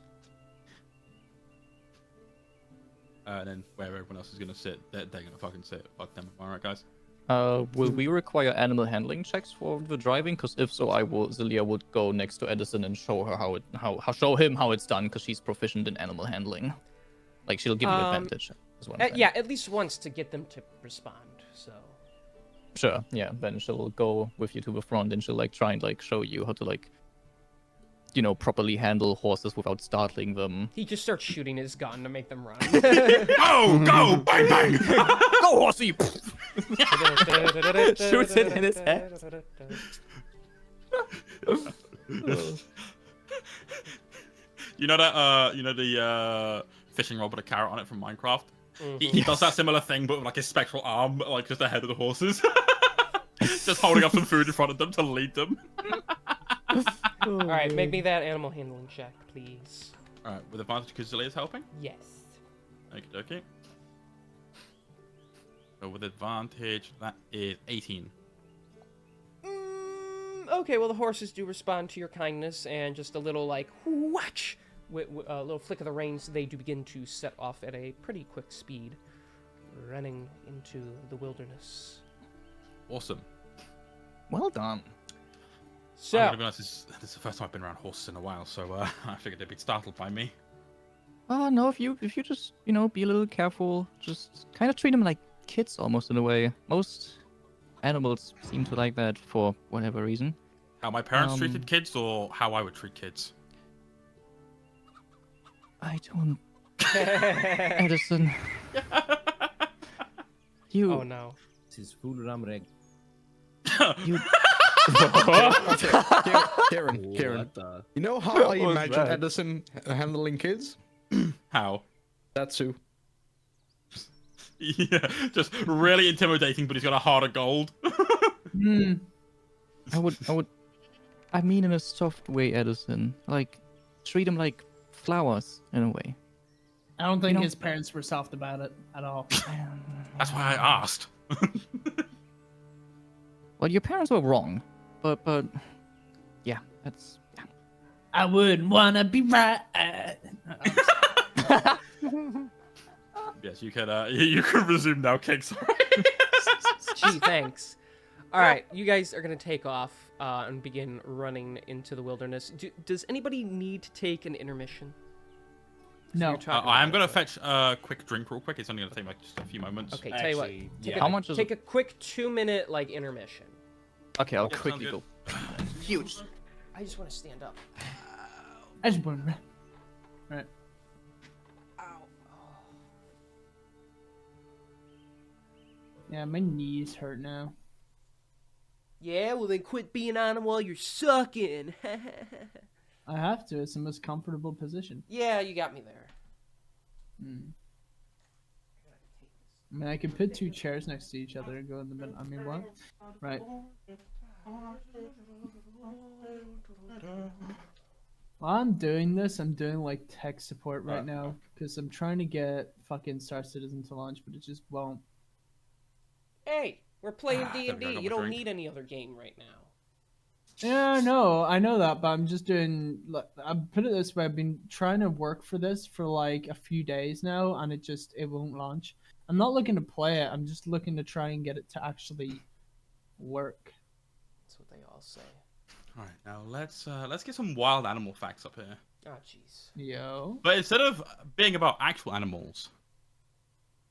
Speaker 4: And then where everyone else is gonna sit, they're gonna fucking sit. Fuck them. Alright, guys.
Speaker 5: Will we require animal handling checks for the driving? Because if so, Zelia would go next to Edison and show her show him how it's done, because she's proficient in animal handling. Like she'll give you advantage. Is what I'm saying.
Speaker 1: Yeah, at least once to get them to respond. So.
Speaker 5: Sure. Yeah. Then she'll go with you to the front, and she'll like try and like show you how to like, properly handle horses without startling them.
Speaker 1: He just starts shooting his gun to make them run.
Speaker 4: Go! Bang bang!
Speaker 5: Go, horsey! Shoots it in his head.
Speaker 4: You know that the fishing rod with a carrot on it from Minecraft? He does that similar thing, but with like his spectral arm, like just ahead of the horses. Just holding up some food in front of them to lead them.
Speaker 1: Alright, make me that animal handling check, please.
Speaker 4: Alright, with advantage because Zelia's helping?
Speaker 1: Yes.
Speaker 4: Okay. So with advantage, that is 18.
Speaker 1: Okay, well the horses do respond to your kindness, and just a little like whoosh, with a little flick of the reins, they do begin to set off at a pretty quick speed, running into the wilderness.
Speaker 4: Awesome.
Speaker 5: Well done.
Speaker 1: So,
Speaker 4: I'm gonna be honest, this is the first time I've been around horses in a while, so I figured they'd be startled by me.
Speaker 5: No, if you just be a little careful, just kind of treat them like kids almost in a way. Most animals seem to like that for whatever reason.
Speaker 4: How my parents treated kids, or how I would treat kids?
Speaker 5: I don't. Edison. You.
Speaker 1: oh no.
Speaker 8: This is full ramreg.
Speaker 5: You.
Speaker 6: Karen,
Speaker 2: What the?
Speaker 6: you know how I
Speaker 4: What was
Speaker 6: imagine
Speaker 4: that?
Speaker 6: Edison handling kids?
Speaker 4: How?
Speaker 6: That's who.
Speaker 4: Yeah, just really intimidating, but he's got a heart of gold.
Speaker 3: Hmm.
Speaker 5: I mean in a soft way, Edison. Like, treat them like flowers in a way.
Speaker 3: I don't think
Speaker 5: know-
Speaker 3: his parents were soft about it at all.
Speaker 4: That's why I asked.
Speaker 5: Well, your parents were wrong, but yeah, that's.
Speaker 3: I wouldn't wanna be right.
Speaker 4: Yes, you can. You can resume now, King. Sorry.
Speaker 1: Gee, thanks. All right, you guys are gonna take off and begin running into the wilderness. Does anybody need to take an intermission?
Speaker 3: No.
Speaker 1: You're talking
Speaker 4: I am
Speaker 1: about
Speaker 4: gonna
Speaker 1: it.
Speaker 4: fetch a quick drink real quick. It's only gonna take like just a few moments.
Speaker 1: Okay, tell you what.
Speaker 2: Actually,
Speaker 1: Take
Speaker 2: yeah.
Speaker 5: How much is
Speaker 1: Take a quick 2-minute like intermission.
Speaker 5: Okay, I'll
Speaker 4: Yeah,
Speaker 5: quickly
Speaker 4: sounds
Speaker 5: go.
Speaker 1: Huge. I just want to stand up.
Speaker 3: I just want right.
Speaker 1: Ow.
Speaker 3: Yeah, my knees hurt now.
Speaker 1: Yeah, well then quit being on them while you're sucking.
Speaker 3: I have to. It's the most comfortable position.
Speaker 1: Yeah, you got me there.
Speaker 3: Hmm. I mean, I could put two chairs next to each other and go in the middle. I mean, what? Right. While I'm doing this, I'm doing like tech support right now because I'm trying to get fucking Star Citizen to launch, but it just won't.
Speaker 1: Hey, we're playing
Speaker 4: there we go,
Speaker 1: D&D.
Speaker 4: got
Speaker 1: You
Speaker 4: my
Speaker 1: don't
Speaker 4: drink.
Speaker 1: need any other game right now.
Speaker 3: Yeah, no, I know that, but I'm just doing. I put it this way: I've been trying to work for this for like a few days now, and it won't launch. I'm not looking to play it. I'm just looking to try and get it to actually work.
Speaker 1: That's what they all say.
Speaker 4: All right, now let's get some wild animal facts up here.
Speaker 1: Oh, jeez.
Speaker 3: Yo,
Speaker 4: But instead of being about actual animals,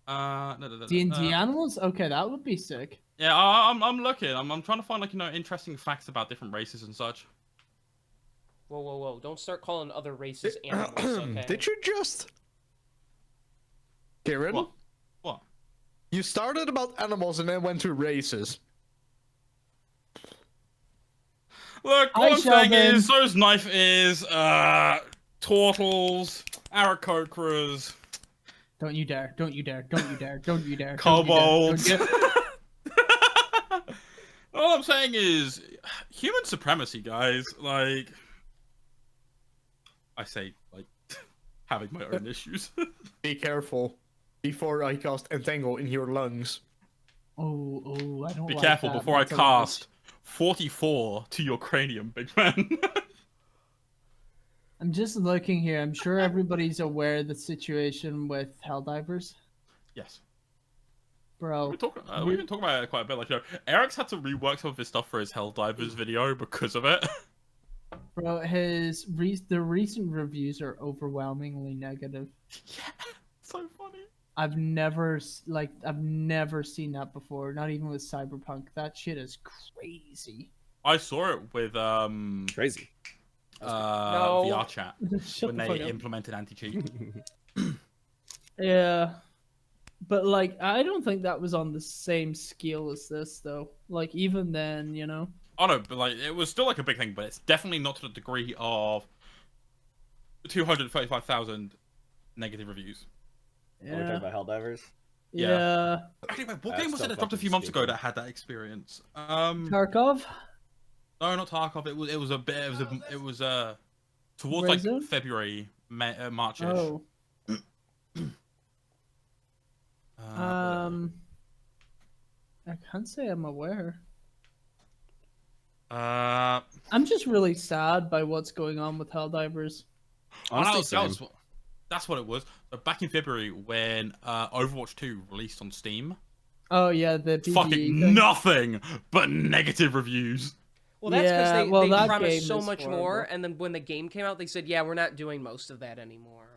Speaker 3: D&D animals? Okay, that would be sick.
Speaker 4: Yeah, I'm looking. I'm trying to find like interesting facts about different races and such.
Speaker 1: Whoa, whoa, whoa. Don't start calling other races animals, okay?
Speaker 6: Did you just... Karen?
Speaker 4: What?
Speaker 6: You started about animals and then went to races.
Speaker 4: Look,
Speaker 3: Hi,
Speaker 4: what I'm saying
Speaker 3: Sheldon.
Speaker 4: is those knife is turtles, aarakocras,
Speaker 3: Don't you dare! Don't you dare! Don't you dare! Don't you dare!
Speaker 4: kobolds.
Speaker 3: Don't you dare.
Speaker 4: All I'm saying is human supremacy, guys. Like, I say, like, having my own issues.
Speaker 6: Be careful before I cast Entangle in your lungs.
Speaker 3: Oh, I don't.
Speaker 4: Be
Speaker 3: like
Speaker 4: careful
Speaker 3: that.
Speaker 4: before I
Speaker 3: That's a language.
Speaker 4: cast 44 to your cranium, big man.
Speaker 3: I'm just looking here. I'm sure everybody's aware of the situation with Helldivers,
Speaker 4: Yes.
Speaker 3: bro.
Speaker 4: We've been talking about it quite a bit. Like, Eric's had to rework some of his stuff for his Helldivers video because of it.
Speaker 3: Bro, the recent reviews are overwhelmingly negative.
Speaker 4: Yeah, so funny.
Speaker 3: I've never seen that before. Not even with Cyberpunk. That shit is crazy.
Speaker 4: I saw it with
Speaker 2: Crazy.
Speaker 1: No.
Speaker 4: VR chat
Speaker 3: Shut
Speaker 4: when
Speaker 3: the
Speaker 4: they
Speaker 3: fuck up.
Speaker 4: implemented anti-cheat.
Speaker 3: Yeah, but like I don't think that was on the same scale as this though. Like even then, you know.
Speaker 4: Oh no, but like it was still like a big thing, but it's definitely not to the degree of 235,000 negative reviews.
Speaker 2: Are we talking about Helldivers?
Speaker 4: Yeah.
Speaker 3: Yeah.
Speaker 4: Actually, wait, what
Speaker 2: That's
Speaker 4: game was it
Speaker 2: still
Speaker 4: that dropped a few
Speaker 2: fucking
Speaker 4: months ago
Speaker 2: stupid.
Speaker 4: that had that experience?
Speaker 3: Tarkov.
Speaker 4: No, not Tarkov. It was towards
Speaker 3: Warzone?
Speaker 4: like February, March-ish.
Speaker 3: Oh. I can't say I'm aware. I'm just really sad by what's going on with Helldivers.
Speaker 2: Honestly,
Speaker 4: that's what it was. So back in February, when Overwatch 2 released on Steam,
Speaker 3: Oh yeah, the PvE
Speaker 4: Fucking
Speaker 3: thing.
Speaker 4: nothing but negative reviews.
Speaker 1: Well, that's because
Speaker 3: Yeah, well,
Speaker 1: they
Speaker 3: that
Speaker 1: promised
Speaker 3: game
Speaker 1: so
Speaker 3: is
Speaker 1: much more,
Speaker 3: horrible.
Speaker 1: and then when the game came out, they said, "Yeah, we're not doing most of that anymore."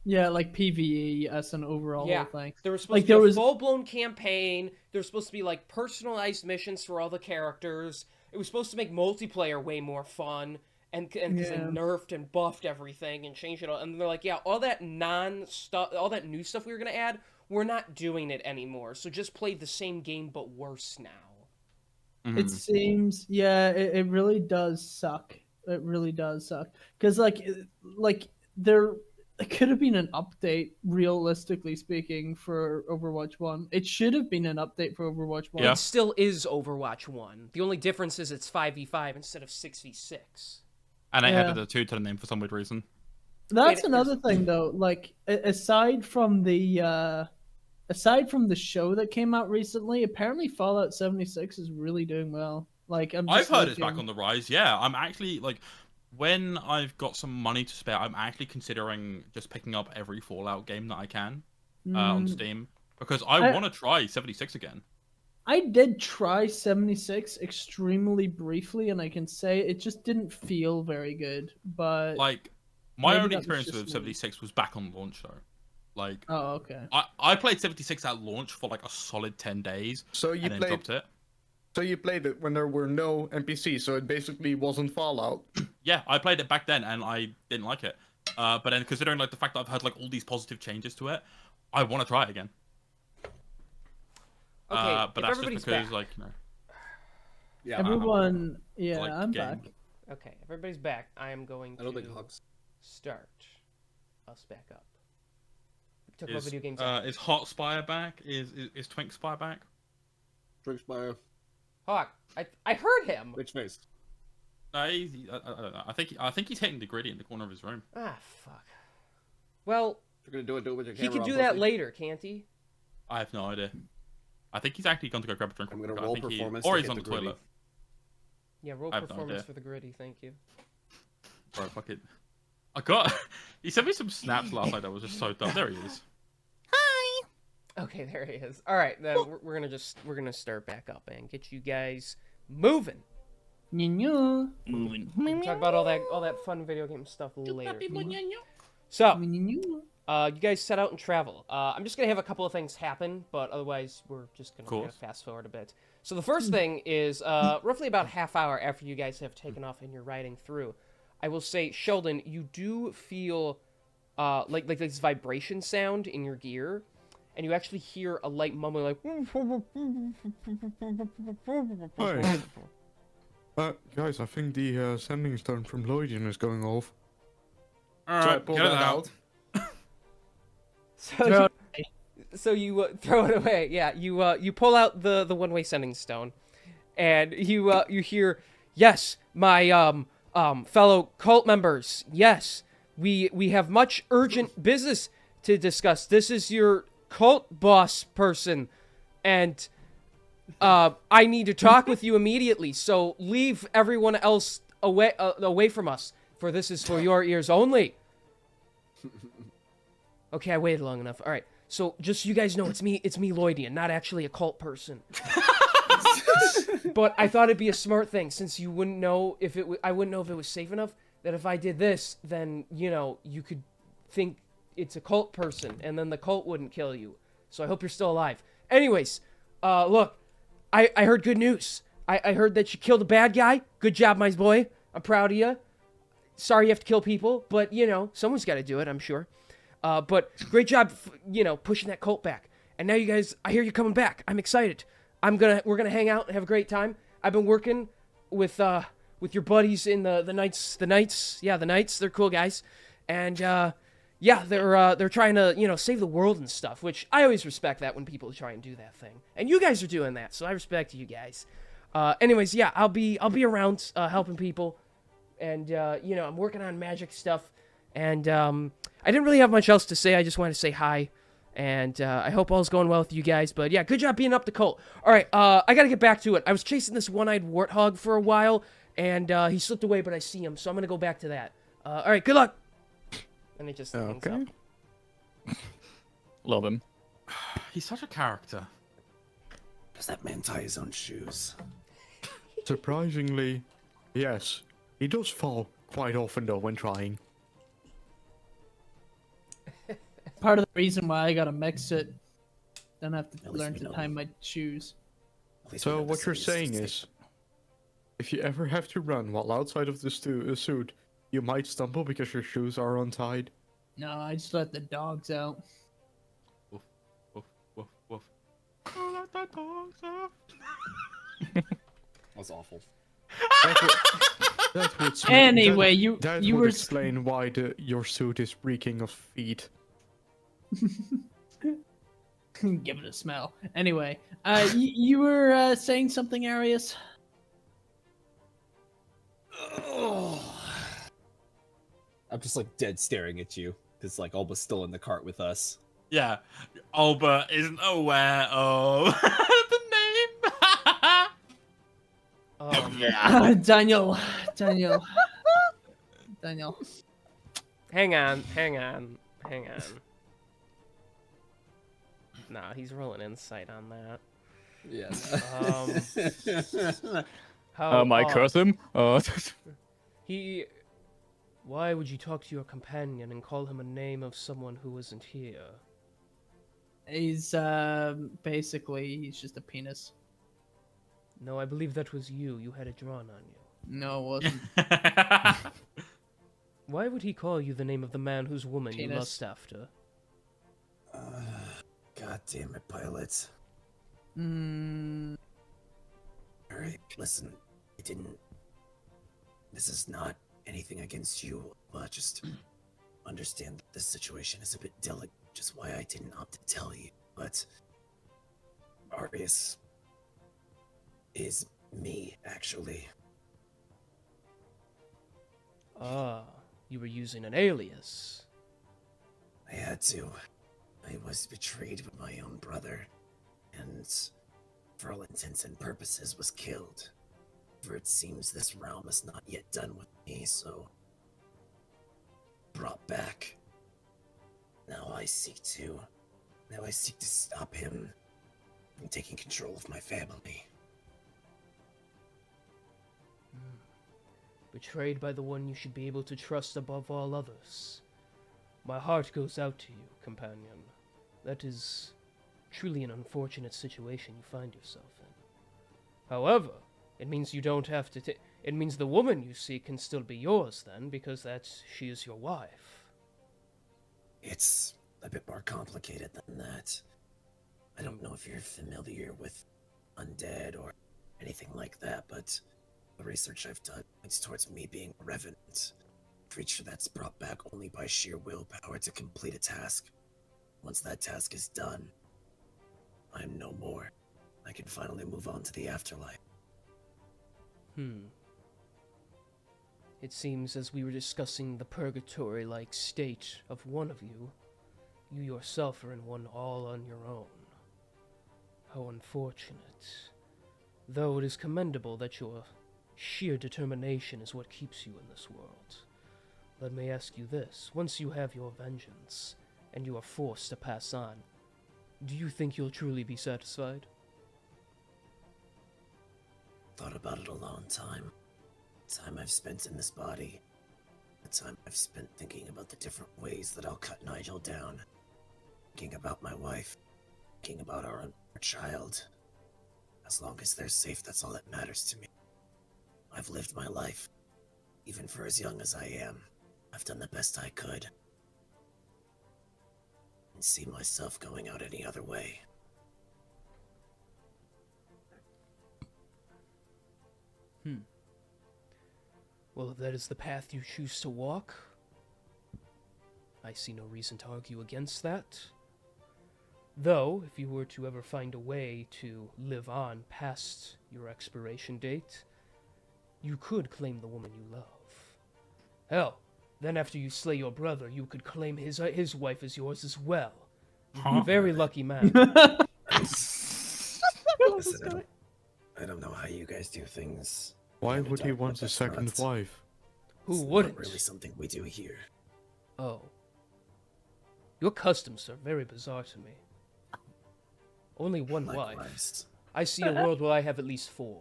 Speaker 3: Yeah, like PvE as an overall
Speaker 1: Yeah,
Speaker 3: whole thing.
Speaker 1: there was supposed
Speaker 3: Like
Speaker 1: to
Speaker 3: there
Speaker 1: be a
Speaker 3: was
Speaker 1: full-blown campaign. There was supposed to be like personalized missions for all the characters. It was supposed to make multiplayer way more fun, and because they
Speaker 3: Yeah.
Speaker 1: nerfed and buffed everything and changed it all. And they're like, yeah, all that non-stuff, all that new stuff we were gonna add, we're not doing it anymore. So just play the same game but worse now.
Speaker 3: It seems, yeah, it really does suck. It really does suck. Because, like, there it could have been an update, realistically speaking, for Overwatch 1. It should have been an update for Overwatch 1.
Speaker 4: Yeah.
Speaker 1: It still is Overwatch 1. The only difference is it's 5v5 instead of 6v6.
Speaker 4: And I
Speaker 3: Yeah.
Speaker 4: added a 2 to the name for some weird reason.
Speaker 3: That's
Speaker 1: Wait,
Speaker 3: another thing, though. Like, aside from the show that came out recently, apparently Fallout 76 is really doing well. Like,
Speaker 4: I've heard it's back on the rise. Yeah, I'm actually like, when I've got some money to spare, I'm actually considering just picking up every Fallout game that I can on Steam because I want to try 76 again.
Speaker 3: I did try 76 extremely briefly, and I can say it just didn't feel very good. But
Speaker 4: Like, my
Speaker 3: maybe
Speaker 4: only
Speaker 3: that was
Speaker 4: experience
Speaker 3: just
Speaker 4: with
Speaker 3: me.
Speaker 4: 76 was back on launch though. Like,
Speaker 3: oh, okay.
Speaker 4: I played 76 at launch for like a solid 10 days
Speaker 6: So you
Speaker 4: and then
Speaker 6: played.
Speaker 4: dropped it.
Speaker 6: So you played it when there were no NPCs, so it basically wasn't Fallout.
Speaker 4: Yeah, I played it back then and I didn't like it. But then considering like the fact that I've had like all these positive changes to it, I want to try it again.
Speaker 1: Okay,
Speaker 4: But
Speaker 1: if
Speaker 4: that's just
Speaker 1: everybody's
Speaker 4: because
Speaker 1: back.
Speaker 4: like, you know.
Speaker 2: Yeah,
Speaker 3: Everyone, yeah,
Speaker 4: like the
Speaker 3: I'm
Speaker 4: game.
Speaker 3: back.
Speaker 1: Okay, if everybody's back, I am going
Speaker 2: I don't
Speaker 1: to
Speaker 2: think Hugs.
Speaker 1: start us back up. We talk about video games.
Speaker 4: Is Hot Spire back? Is Twink Spire back?
Speaker 2: Drinks by
Speaker 1: Hawk, I heard him.
Speaker 2: bitch face.
Speaker 4: I don't know. I think he's hitting the gritty in the corner of his room.
Speaker 1: Ah, fuck. Well,
Speaker 2: If you're gonna do it with your
Speaker 1: he
Speaker 2: camera.
Speaker 1: can
Speaker 2: on,
Speaker 1: do that
Speaker 2: pussy.
Speaker 1: later, can't he?
Speaker 4: I have no idea. I think he's actually going to go grab a drink.
Speaker 2: I'm gonna
Speaker 4: I
Speaker 2: roll
Speaker 4: think
Speaker 2: performance
Speaker 4: or
Speaker 2: to
Speaker 4: he's
Speaker 2: hit
Speaker 4: on the
Speaker 2: the gritty.
Speaker 4: toilet.
Speaker 1: Yeah, roll
Speaker 4: I have no
Speaker 1: performance
Speaker 4: idea.
Speaker 1: for the gritty, thank you.
Speaker 4: Right, fuck it. I got. He sent me some snaps last night that was just so dumb. There he is.
Speaker 1: Okay, there he is. All right, then we're gonna start back up and get you guys moving.
Speaker 3: Nya-nya.
Speaker 1: We'll talk about all that fun video game stuff later. So,
Speaker 3: Nya-nya-nya.
Speaker 1: you guys set out and travel. I'm just gonna have a couple of things happen, but otherwise we're just gonna kind of fast forward a bit. So the first thing is roughly about half hour after you guys have taken off and you're riding through, I will say, Sheldon, you do feel like this vibration sound in your gear, and you actually hear a light mumbling like.
Speaker 6: Hey. Guys, I think the sending stone from Lloydian is going off. So I
Speaker 4: Alright,
Speaker 6: pulled
Speaker 4: get it
Speaker 6: that
Speaker 4: out.
Speaker 1: So you throw it away. Yeah, you pull out the one-way sending stone, and you hear, yes, my fellow cult members, yes, we have much urgent business to discuss. This is your cult boss person, and I need to talk with you immediately. So leave everyone else away from us, for this is for your ears only. Okay, I waited long enough. All right. So just so you guys know, it's me, Lloydian, not actually a cult person. But I thought it'd be a smart thing, since you wouldn't know if I wouldn't know if it was safe enough, that if I did this, then, you know, you could think it's a cult person, and then the cult wouldn't kill you. So I hope you're still alive. Anyways, look, I heard good news. I heard that you killed a bad guy. Good job, my boy. I'm proud of you. Sorry you have to kill people, but, you know, someone's got to do it, I'm sure. But great job, pushing that cult back. And now you guys, I hear you're coming back. I'm excited. We're gonna hang out and have a great time. I've been working with your buddies in the Knights. Yeah, the Knights. They're cool guys. And yeah, they're trying to save the world and stuff. Which I always respect that when people try and do that thing. And you guys are doing that, so I respect you guys. Anyways, yeah, I'll be around helping people, and I'm working on magic stuff. And I didn't really have much else to say. I just wanted to say hi. And I hope all's going well with you guys. But yeah, good job being up the cult. All right, I got to get back to it. I was chasing this one-eyed warthog for a while, and he slipped away, but I see him. So I'm going to go back to that. All right, good luck. And it just hangs up.
Speaker 5: Love him.
Speaker 4: He's such a character.
Speaker 7: Does that man tie his own shoes?
Speaker 6: Surprisingly, yes. He does fall quite often though when trying.
Speaker 3: Part of the reason why I gotta mix it. Then I have to
Speaker 7: At least
Speaker 3: learn
Speaker 7: we
Speaker 3: to
Speaker 7: know.
Speaker 3: tie my shoes.
Speaker 7: At least we
Speaker 6: So
Speaker 7: know the
Speaker 6: what you're
Speaker 7: city
Speaker 6: saying
Speaker 7: safe.
Speaker 6: is, if you ever have to run while outside of the suit, you might stumble because your shoes are untied.
Speaker 3: No, I just let the dogs out.
Speaker 4: Woof, woof, woof, woof. Oh, let the dogs out.
Speaker 2: That was awful.
Speaker 6: That would
Speaker 3: Anyway,
Speaker 6: that
Speaker 3: you
Speaker 6: would
Speaker 3: were
Speaker 6: explain why your suit is reeking of feet.
Speaker 3: give it a smell. Anyway, you were saying something, Arius?
Speaker 2: I'm just like dead staring at you because like Alba's still in the cart with us.
Speaker 4: Yeah, Alba isn't aware of the name.
Speaker 3: Daniel.
Speaker 1: Hang on. Nah, he's rolling insight on that.
Speaker 2: Yes.
Speaker 1: How
Speaker 5: I
Speaker 1: odd.
Speaker 5: curse him.
Speaker 1: Why would you talk to your companion and call him a name of someone who isn't here?
Speaker 3: He's basically he's just a penis.
Speaker 1: No, I believe that was you. You had it drawn on you.
Speaker 3: No, it wasn't.
Speaker 1: Why would he call you the name of the man whose woman you
Speaker 3: Penis.
Speaker 1: lust after?
Speaker 7: God damn it, pilot.
Speaker 3: Mm,
Speaker 7: Alright, listen. I didn't. This is not anything against you, but just understand that this situation is a bit delicate, which is why I didn't opt to tell you. But Arius is me, actually.
Speaker 1: Ah, you were using an alias.
Speaker 7: I had to. I was betrayed by my own brother, and for all intents and purposes was killed. For it seems this realm is not yet done with me, so brought back. Now I seek to stop him from taking control of my family.
Speaker 1: Betrayed by the one you should be able to trust above all others. My heart goes out to you, companion. That is truly an unfortunate situation you find yourself in. However, it means you don't have to it means the woman you seek can still be yours then, because she is your wife.
Speaker 7: It's a bit more complicated than that. I don't know if you're familiar with undead or anything like that, but the research I've done points towards me being a revenant, a creature that's brought back only by sheer willpower to complete a task. Once that task is done, I'm no more. I can finally move on to the afterlife.
Speaker 1: It seems as we were discussing the purgatory-like state of one of you, you yourself are in one all on your own. How unfortunate. Though it is commendable that your sheer determination is what keeps you in this world. Let me ask you this. Once you have your vengeance, and you are forced to pass on, do you think you'll truly be satisfied?
Speaker 7: Thought about it a long time. The time I've spent in this body. The time I've spent thinking about the different ways that I'll cut Nigel down. Thinking about my wife. Thinking about our child. As long as they're safe, that's all that matters to me. I've lived my life. Even for as young as I am, I've done the best I could. And see myself going out any other way.
Speaker 1: Well, if that is the path you choose to walk, I see no reason to argue against that. Though, if you were to ever find a way to live on past your expiration date, you could claim the woman you love. Hell, then after you slay your brother, you could claim his wife as yours as well. You'd be a very lucky man.
Speaker 7: Listen, I don't know how you guys do things.
Speaker 6: Why
Speaker 7: haven't
Speaker 6: would he
Speaker 7: talked
Speaker 6: want
Speaker 7: about
Speaker 6: a
Speaker 7: that
Speaker 6: second
Speaker 7: front.
Speaker 6: wife?
Speaker 1: Who
Speaker 7: It's
Speaker 1: wouldn't?
Speaker 7: not really something we do here.
Speaker 1: Oh. Your customs are very bizarre to me. Only one wife.
Speaker 7: Likewise.
Speaker 1: I see a world where I have at least 4.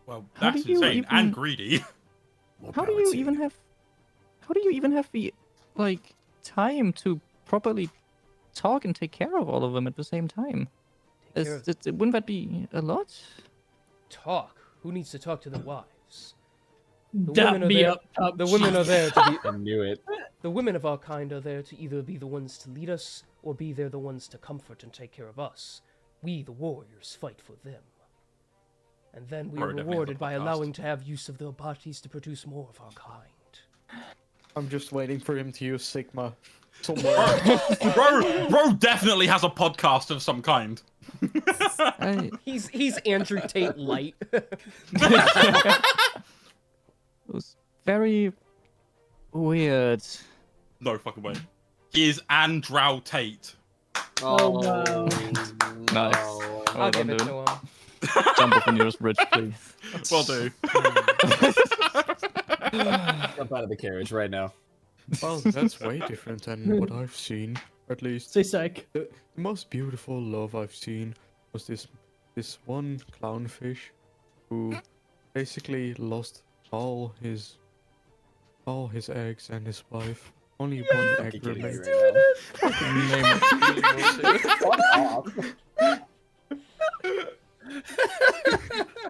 Speaker 4: Well,
Speaker 5: How
Speaker 4: that's
Speaker 5: do you
Speaker 4: insane
Speaker 5: even-
Speaker 4: and greedy.
Speaker 7: More
Speaker 5: How do
Speaker 7: power
Speaker 5: you
Speaker 7: to
Speaker 5: even have? How do you even have the like time to properly talk and take care of all of them at the same time?
Speaker 1: Take care of
Speaker 5: Wouldn't that be a lot?
Speaker 1: talk. Who needs to talk to their wives? The
Speaker 3: Dap
Speaker 1: women are
Speaker 3: me
Speaker 1: there.
Speaker 3: up, top
Speaker 1: The women are there to be.
Speaker 2: I knew it.
Speaker 1: The women of our kind are there to either be the ones to lead us, or be there the ones to comfort and take care of us. We, the warriors, fight for them. And then we
Speaker 4: Or
Speaker 1: are
Speaker 4: definitely have a
Speaker 1: rewarded by
Speaker 4: podcast.
Speaker 1: allowing to have use of their bodies to produce more of our kind.
Speaker 6: I'm just waiting for him to use Sigma somewhere.
Speaker 4: Bro definitely has a podcast of some kind.
Speaker 5: I,
Speaker 1: He's Andrew Tate light.
Speaker 5: it was very weird.
Speaker 4: No fucking way. He is Andrew Tate.
Speaker 3: Oh, wow.
Speaker 5: Nice.
Speaker 1: I'll
Speaker 5: Well
Speaker 1: give
Speaker 5: done,
Speaker 1: it
Speaker 5: dude.
Speaker 1: to him.
Speaker 5: Jump off the nearest bridge, please.
Speaker 4: Will do.
Speaker 2: Jump out of the carriage right now.
Speaker 6: Well, that's way different than what I've seen. At least
Speaker 3: Stay sick.
Speaker 6: the most beautiful love I've seen was this one clownfish who basically lost all his eggs and his wife. Only one egg
Speaker 2: Fucking kidding me
Speaker 6: remained.
Speaker 2: right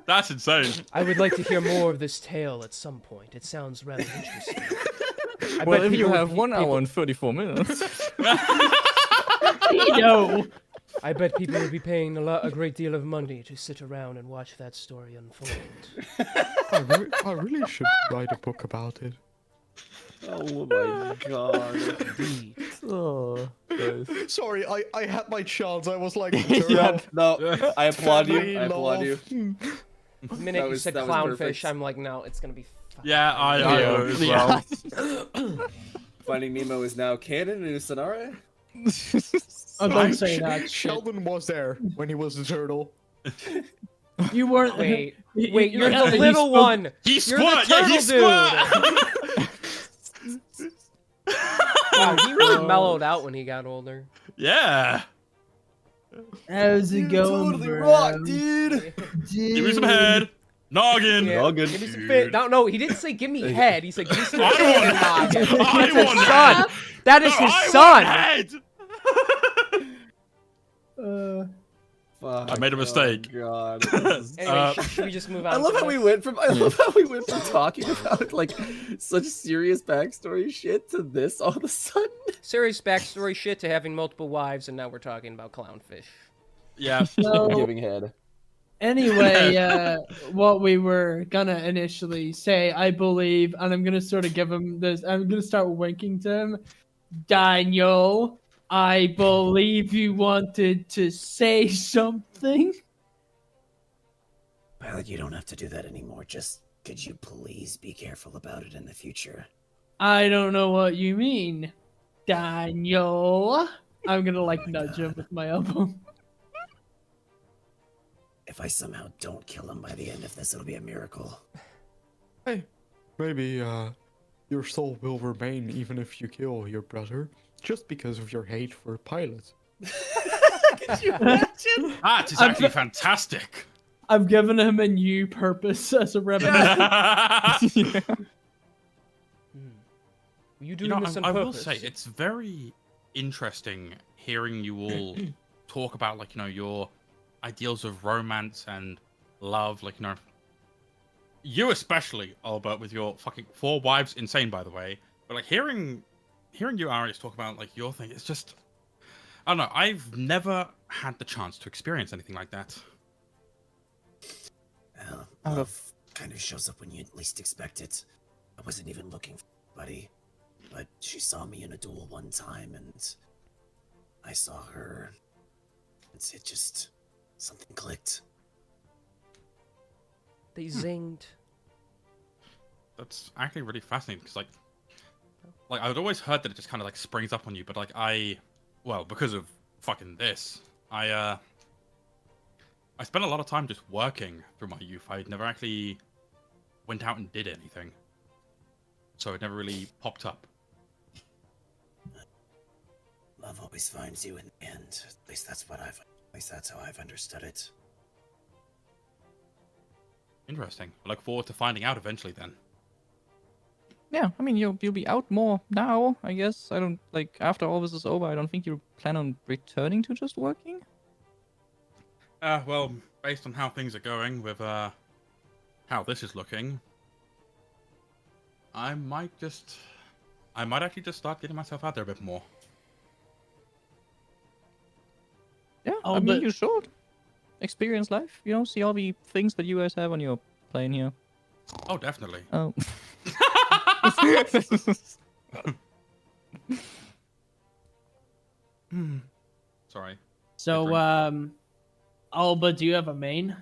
Speaker 4: That's insane.
Speaker 1: I would like to hear more of this tale at some point. It sounds rather interesting. I
Speaker 5: Well,
Speaker 1: bet
Speaker 5: if you
Speaker 1: people would
Speaker 5: have
Speaker 1: be-
Speaker 5: 1 hour
Speaker 1: people-
Speaker 5: and 34 minutes.
Speaker 3: Yo.
Speaker 1: I bet people would be paying a great deal of money to sit around and watch that story unfold.
Speaker 6: I really should write a book about it.
Speaker 2: Oh my god.
Speaker 1: Indeed.
Speaker 5: Oh, nice.
Speaker 6: Sorry, I had my chance. I was like,
Speaker 2: No, I applaud you. I applaud you.
Speaker 1: The minute you
Speaker 2: was-
Speaker 1: said
Speaker 2: that was
Speaker 1: clownfish,
Speaker 2: perfect.
Speaker 1: I'm like, no, it's gonna be.
Speaker 4: Yeah, I would as well.
Speaker 2: Finding Nemo is now canon in Sonara.
Speaker 3: Oh, don't say that shit.
Speaker 6: Sheldon was there when he was the turtle.
Speaker 3: You weren't.
Speaker 1: Wait,
Speaker 3: you-
Speaker 1: wait,
Speaker 3: you-
Speaker 1: you're
Speaker 3: you
Speaker 1: the little
Speaker 3: spoke-
Speaker 1: one.
Speaker 4: He
Speaker 1: You're
Speaker 4: squirt!
Speaker 1: the
Speaker 4: Yeah, he
Speaker 1: turtle
Speaker 4: squirt!
Speaker 1: Wow, he really mellowed out when he got older.
Speaker 4: Yeah.
Speaker 3: How's it going,
Speaker 2: Totally
Speaker 3: bro?
Speaker 2: rock, dude.
Speaker 4: Give me some head. Noggin.
Speaker 1: Yeah.
Speaker 2: All good.
Speaker 1: Give me some fit. No, he didn't say give me head. He said give me some
Speaker 4: I
Speaker 1: fit.
Speaker 4: want
Speaker 1: That's
Speaker 4: I
Speaker 1: his
Speaker 4: want
Speaker 1: son.
Speaker 4: head.
Speaker 1: That is
Speaker 4: No,
Speaker 1: his
Speaker 4: I
Speaker 1: son.
Speaker 4: want head.
Speaker 2: Fuck,
Speaker 4: I made a mistake.
Speaker 2: Oh god. This is-
Speaker 1: Anyway, should we just move on?
Speaker 2: I love
Speaker 1: from
Speaker 2: how we
Speaker 1: this?
Speaker 2: went from talking about like such serious backstory shit to this all of a sudden.
Speaker 1: Serious backstory shit to having multiple wives, and now we're talking about clownfish.
Speaker 4: Yeah.
Speaker 3: So,
Speaker 2: Giving head.
Speaker 3: anyway, what we were gonna initially say, I believe, and I'm gonna sort of give him this. I'm gonna start winking to him. Daniel, I believe you wanted to say something.
Speaker 7: Pilot, you don't have to do that anymore. Just could you please be careful about it in the future?
Speaker 3: I don't know what you mean, Daniel. I'm gonna like nudge him with my elbow.
Speaker 7: If I somehow don't kill him by the end of this, it'll be a miracle.
Speaker 6: Hey, maybe your soul will remain even if you kill your brother, just because of your hate for pilots.
Speaker 2: Could you imagine?
Speaker 4: That is actually fantastic.
Speaker 3: I've given him a new purpose as a rebel.
Speaker 1: Were you doing
Speaker 4: You know,
Speaker 1: this on
Speaker 4: I will
Speaker 1: purpose?
Speaker 4: say it's very interesting hearing you all talk about, like, you know, your ideals of romance and love. Like, you know, you especially, Albert, with your fucking 4 wives, insane, by the way. But like hearing you, Arius, talk about like your thing, it's just, I don't know. I've never had the chance to experience anything like that.
Speaker 7: Love kind of shows up when you least expect it. I wasn't even looking for anybody, but she saw me in a duel one time, and I saw her. It just something clicked.
Speaker 1: They zinged.
Speaker 4: That's actually really fascinating because like I'd always heard that it just kind of like springs up on you, but like well, because of fucking this, I spent a lot of time just working through my youth. I never actually went out and did anything, so it never really popped up.
Speaker 7: Love always finds you in the end. At least that's what I've. At least that's how I've understood it.
Speaker 4: Interesting. I look forward to finding out eventually then.
Speaker 5: Yeah, I mean, you'll be out more now, I guess. I don't, like, after all this is over, I don't think you plan on returning to just working?
Speaker 4: Well, based on how things are going with, how this is looking, I might actually just start getting myself out there a bit more.
Speaker 5: Yeah,
Speaker 3: Oh,
Speaker 5: I mean,
Speaker 3: but-
Speaker 5: you should. Experience life, you know, see all the things that you guys have on your plane here.
Speaker 4: Oh, definitely.
Speaker 5: Oh.
Speaker 4: Sorry.
Speaker 3: So,
Speaker 4: drink.
Speaker 3: Alba, do you have a main?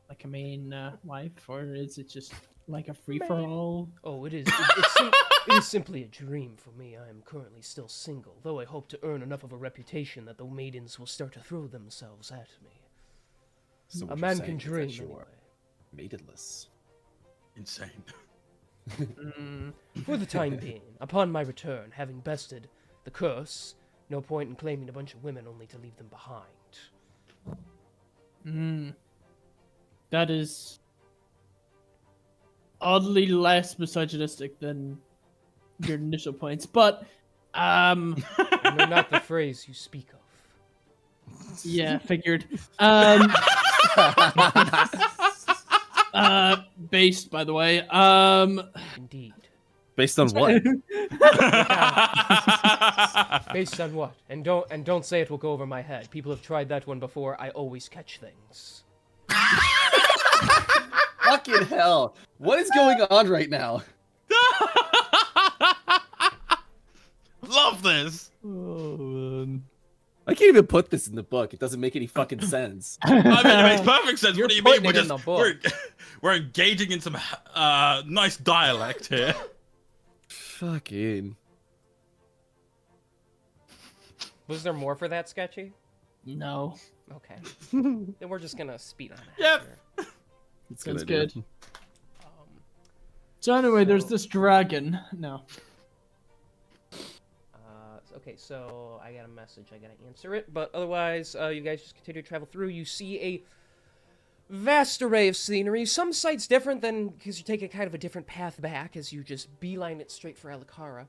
Speaker 3: Like a main wife? Or is it just like a free-for-all?
Speaker 1: Oh, it is. It is simply a dream for me. I am currently still single, though I hope to earn enough of a reputation that the maidens will start to throw themselves at me.
Speaker 2: So
Speaker 1: A
Speaker 2: what
Speaker 1: man
Speaker 2: you're
Speaker 1: can
Speaker 2: saying is
Speaker 1: dream
Speaker 2: that you're
Speaker 1: anyway.
Speaker 2: maidless.
Speaker 4: Insane.
Speaker 1: For the time being, upon my return, having bested the curse, no point in claiming a bunch of women only to leave them behind.
Speaker 3: That is oddly less misogynistic than your initial points, but
Speaker 1: I know not the phrase you speak of.
Speaker 3: yeah, figured. Based, by the way.
Speaker 1: Indeed.
Speaker 2: Based on what?
Speaker 1: Based on what? And don't say it will go over my head. People have tried that one before. I always catch things.
Speaker 2: Fucking hell! What is going on right now?
Speaker 4: Love this.
Speaker 5: Oh, man.
Speaker 2: I can't even put this in the book. It doesn't make any fucking sense.
Speaker 4: I mean, it makes perfect sense.
Speaker 1: You're
Speaker 4: What do you mean?
Speaker 1: putting it in the book.
Speaker 4: We're engaging in some nice dialect here.
Speaker 2: Fucking.
Speaker 1: Was there more for that, Sketchy?
Speaker 3: No.
Speaker 1: Okay. Then we're just gonna speed on that.
Speaker 4: Yep.
Speaker 1: here.
Speaker 2: It's
Speaker 3: Sounds
Speaker 2: idea.
Speaker 3: good. So anyway, there's
Speaker 1: So-
Speaker 3: this dragon. No.
Speaker 1: Okay, so I got a message. I gotta answer it. But otherwise, you guys just continue to travel through. You see a vast array of scenery. Some sites different than because you take a kind of a different path back as you just beeline it straight for Alikara.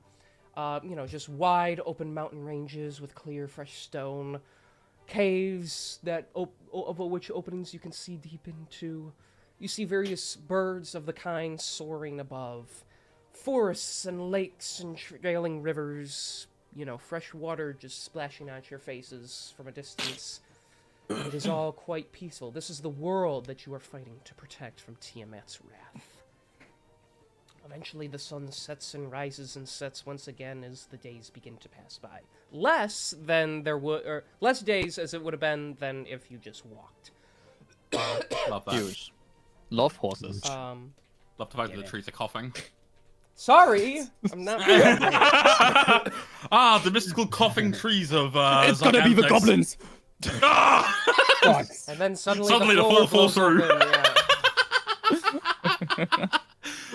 Speaker 1: You know, just wide open mountain ranges with clear, fresh stone, caves that of which openings you can see deep into. You see various birds of the kind soaring above, forests and lakes and trailing rivers. You know, fresh water just splashing at your faces from a distance. It is all quite peaceful. This is the world that you are fighting to protect from Tiamat's wrath. Eventually the sun sets and rises and sets once again as the days begin to pass by. Less than there would, or less days as it would have been than if you just walked.
Speaker 4: Love that.
Speaker 5: Huge. Love horses.
Speaker 4: Love the fact that the trees are coughing.
Speaker 1: Sorry, I'm not.
Speaker 4: The mystical coughing trees of
Speaker 2: It's gonna be the
Speaker 4: Zygantex.
Speaker 2: goblins!
Speaker 4: Ah!
Speaker 2: Fuck.
Speaker 1: And then suddenly
Speaker 4: Suddenly
Speaker 1: the
Speaker 4: the
Speaker 1: floor
Speaker 4: floor falls
Speaker 1: blows
Speaker 4: through.
Speaker 1: open, yeah.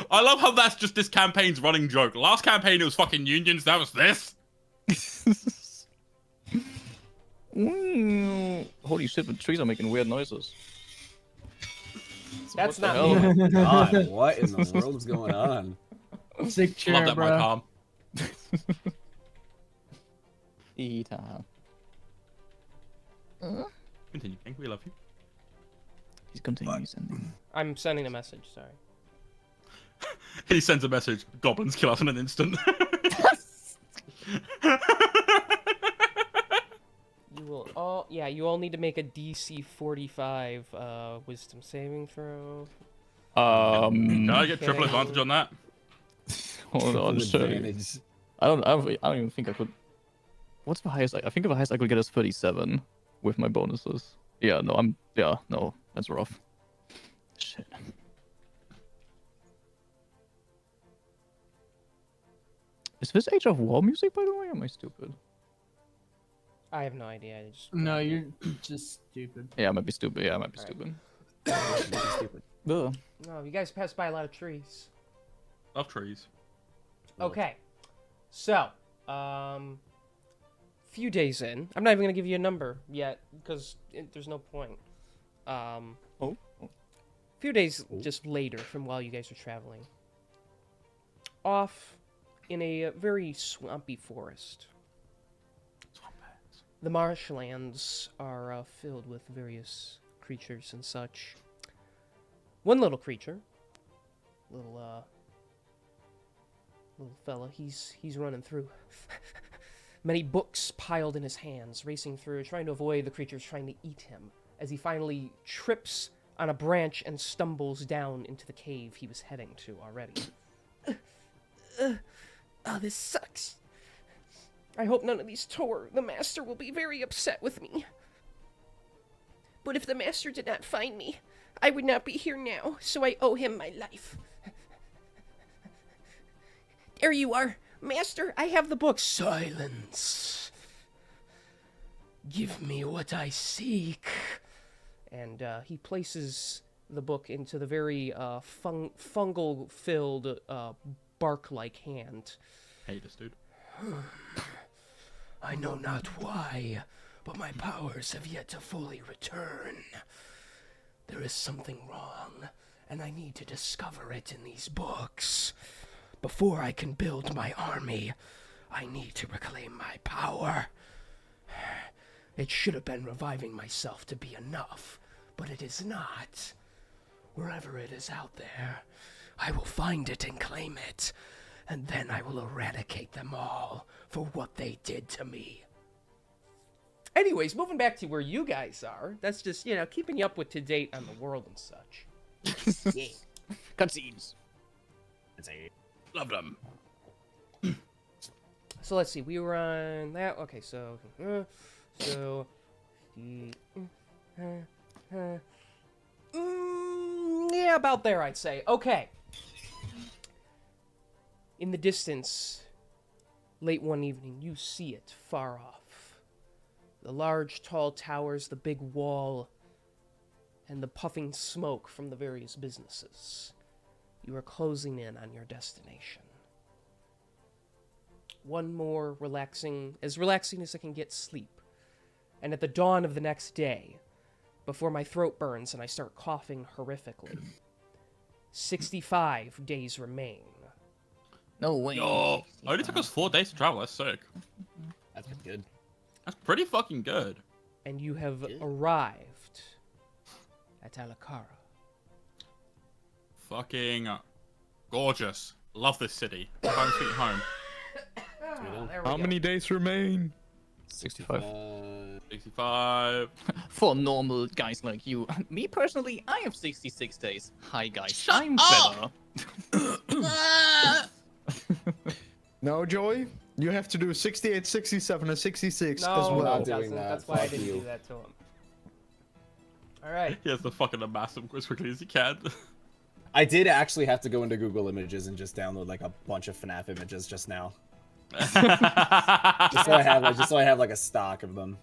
Speaker 4: I love how that's just this campaign's running joke. Last campaign it was fucking unions, that was this.
Speaker 5: Holy shit, the trees are making weird noises.
Speaker 1: That's
Speaker 5: What
Speaker 1: not
Speaker 5: the hell?
Speaker 1: me.
Speaker 2: Oh my god, what in the world is going on?
Speaker 3: Sick chair,
Speaker 4: Love that,
Speaker 3: bro.
Speaker 4: my calm.
Speaker 5: Ita.
Speaker 4: Continue, King. We love you.
Speaker 5: He's continuing sending.
Speaker 1: I'm sending a message. Sorry.
Speaker 4: He sends a message. Goblins kill us in an instant.
Speaker 1: You will all, yeah, you all need to make a DC 45 wisdom saving throw.
Speaker 4: Can I get triple
Speaker 1: Okay.
Speaker 4: advantage on that?
Speaker 5: Hold on,
Speaker 2: Triple
Speaker 5: sure.
Speaker 2: advantage.
Speaker 5: I don't even think I could. What's the highest? I think the highest I could get is 37 with my bonuses. Yeah, no, no, that's rough. Shit. Is this Age of War music, by the way? Or am I stupid?
Speaker 1: I have no idea. I just
Speaker 3: No, you're just stupid.
Speaker 5: Yeah, I might be stupid. Yeah, I might be
Speaker 1: Alright.
Speaker 5: stupid.
Speaker 2: Stupid.
Speaker 5: Ugh.
Speaker 1: No, you guys passed by a lot of trees.
Speaker 4: Love trees.
Speaker 1: Okay, so, few days in. I'm not even gonna give you a number yet because there's no point. A few days just later from while you guys are traveling. Off in a very swampy forest. The marshlands are filled with various creatures and such. One little creature, little fella, he's running through. Many books piled in his hands, racing through, trying to avoid the creatures trying to eat him, as he finally trips on a branch and stumbles down into the cave he was heading to already. Oh, this sucks. I hope none of these tore. The master will be very upset with me. But if the master did not find me, I would not be here now, so I owe him my life. There you are. Master, I have the book. Silence. Give me what I seek. And he places the book into the very fungal-filled, bark-like hand.
Speaker 4: Hate this dude.
Speaker 7: I know not why, but my powers have yet to fully return. There is something wrong, and I need to discover it in these books. Before I can build my army, I need to reclaim my power. It should have been reviving myself to be enough, but it is not. Wherever it is out there, I will find it and claim it, and then I will eradicate them all for what they did to me.
Speaker 1: Anyways, moving back to where you guys are, that's just, keeping you up with to date on the world and such.
Speaker 5: Yeah. Cutscenes.
Speaker 4: Love them.
Speaker 1: So let's see, we were on that. Okay, yeah, about there, I'd say. Okay. In the distance, late one evening, you see it far off. The large, tall towers, the big wall, and the puffing smoke from the various businesses. You are closing in on your destination. One more relaxing as I can get sleep. And at the dawn of the next day, before my throat burns and I start coughing horrifically, 65 days remain.
Speaker 5: No way.
Speaker 4: Yo, it only took us 4 days to travel. That's sick.
Speaker 2: That's good.
Speaker 4: That's pretty fucking good.
Speaker 1: And you have arrived at Alakara.
Speaker 4: Fucking gorgeous. Love this city. Home sweet home.
Speaker 1: There we
Speaker 6: How
Speaker 1: go.
Speaker 6: many days remain?
Speaker 5: 65.
Speaker 4: 65.
Speaker 5: For normal guys like you. Me personally, I have 66 days. Hi guys.
Speaker 4: Shut
Speaker 5: I'm
Speaker 4: up!
Speaker 5: better.
Speaker 6: No, Joey. You have to do 68, 67, and 66
Speaker 1: No,
Speaker 6: as
Speaker 1: no,
Speaker 6: well.
Speaker 1: it doesn't.
Speaker 2: doing that.
Speaker 1: That's why I
Speaker 2: Fuck
Speaker 1: didn't
Speaker 2: you.
Speaker 1: do that to him. Alright.
Speaker 4: He has to fucking amass them as quickly as he can.
Speaker 2: I did actually have to go into Google Images and just download like a bunch of FNAF images just now. Just so I have like a stock of them.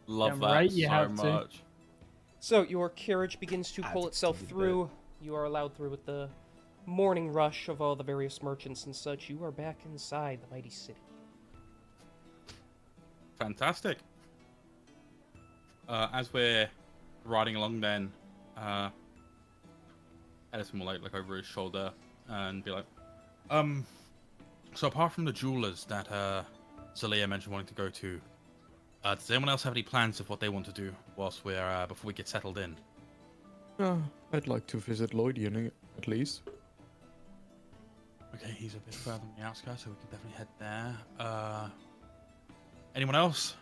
Speaker 4: Love
Speaker 3: Damn
Speaker 4: that
Speaker 3: right you
Speaker 4: so
Speaker 3: have to.
Speaker 4: much.
Speaker 1: So your carriage begins to
Speaker 2: I
Speaker 1: pull
Speaker 2: have to
Speaker 1: itself
Speaker 2: do that.
Speaker 1: through. You are allowed through with the morning rush of all the various merchants and such. You are back inside the mighty city.
Speaker 4: Fantastic. As we're riding along then, Edison will look over his shoulder and be like, so apart from the jewelers that Zalia mentioned wanting to go to, does anyone else have any plans of what they want to do whilst we're before we get settled in?
Speaker 6: I'd like to visit Lloydian at least.
Speaker 4: Okay, he's a bit further on the outskirts, so we can definitely head there. Anyone else?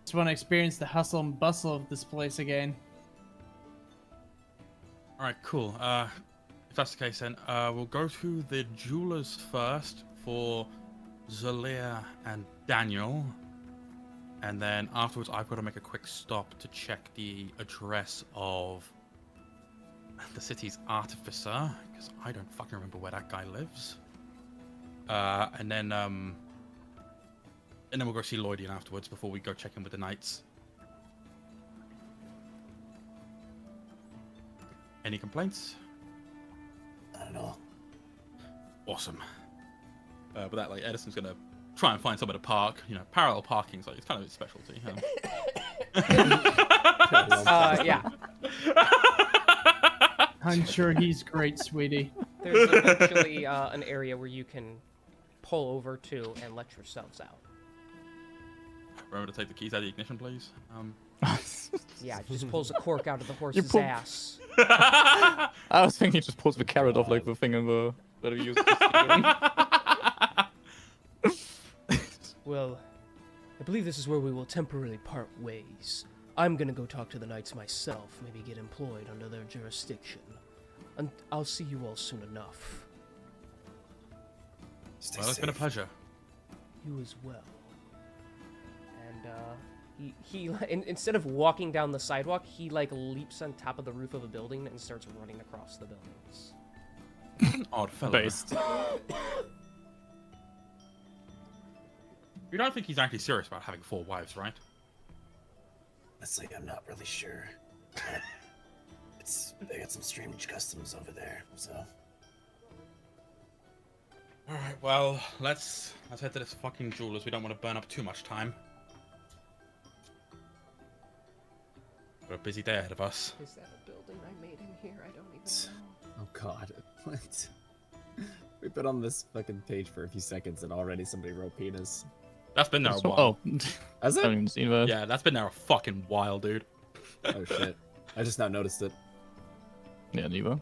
Speaker 3: Just want to experience the hustle and bustle of this place again.
Speaker 4: Alright, cool. If that's the case then, we'll go to the jewelers first for Zalia and Daniel. And then afterwards, I've got to make a quick stop to check the address of the city's artificer, because I don't fucking remember where that guy lives. And then we'll go see Lloydian afterwards before we go check in with the knights. Any complaints?
Speaker 7: I don't know.
Speaker 4: Awesome. But that, like, Edison's gonna try and find somewhere to park. You know, parallel parking's like it's kind of his specialty.
Speaker 1: Yeah.
Speaker 3: I'm sure he's great, sweetie.
Speaker 1: There's eventually an area where you can pull over to and let yourselves out.
Speaker 4: Remember to take the keys out of the ignition, please.
Speaker 1: Yeah, it just pulls a cork out of the horse's
Speaker 5: pull-
Speaker 1: ass.
Speaker 5: I was thinking he just pulls the carrot off like the thing in the that we used.
Speaker 1: Well, I believe this is where we will temporarily part ways. I'm gonna go talk to the knights myself, maybe get employed under their jurisdiction. And I'll see you all soon enough.
Speaker 7: Stay
Speaker 4: Well, it's been a
Speaker 7: safe.
Speaker 4: pleasure.
Speaker 1: You as well. And instead of walking down the sidewalk, he like leaps on top of the roof of a building and starts running across the buildings.
Speaker 4: Odd fellow.
Speaker 5: Based.
Speaker 4: You don't think he's actually serious about having 4 wives, right?
Speaker 7: Honestly, I'm not really sure. But they got some strange customs over there, so.
Speaker 4: All right. Well, let's head to this fucking jeweler's. We don't want to burn up too much time. Got a busy day ahead of us.
Speaker 1: Is that a building I made in here? I don't even know.
Speaker 2: Oh god. What? We've been on this fucking page for a few seconds and already somebody wrote penis.
Speaker 4: That's been there a while.
Speaker 5: Oh,
Speaker 2: Has
Speaker 5: I
Speaker 2: it?
Speaker 5: haven't even seen that.
Speaker 4: Yeah, that's been there a fucking while, dude.
Speaker 2: Oh shit. I just now noticed it.
Speaker 5: Yeah, neither.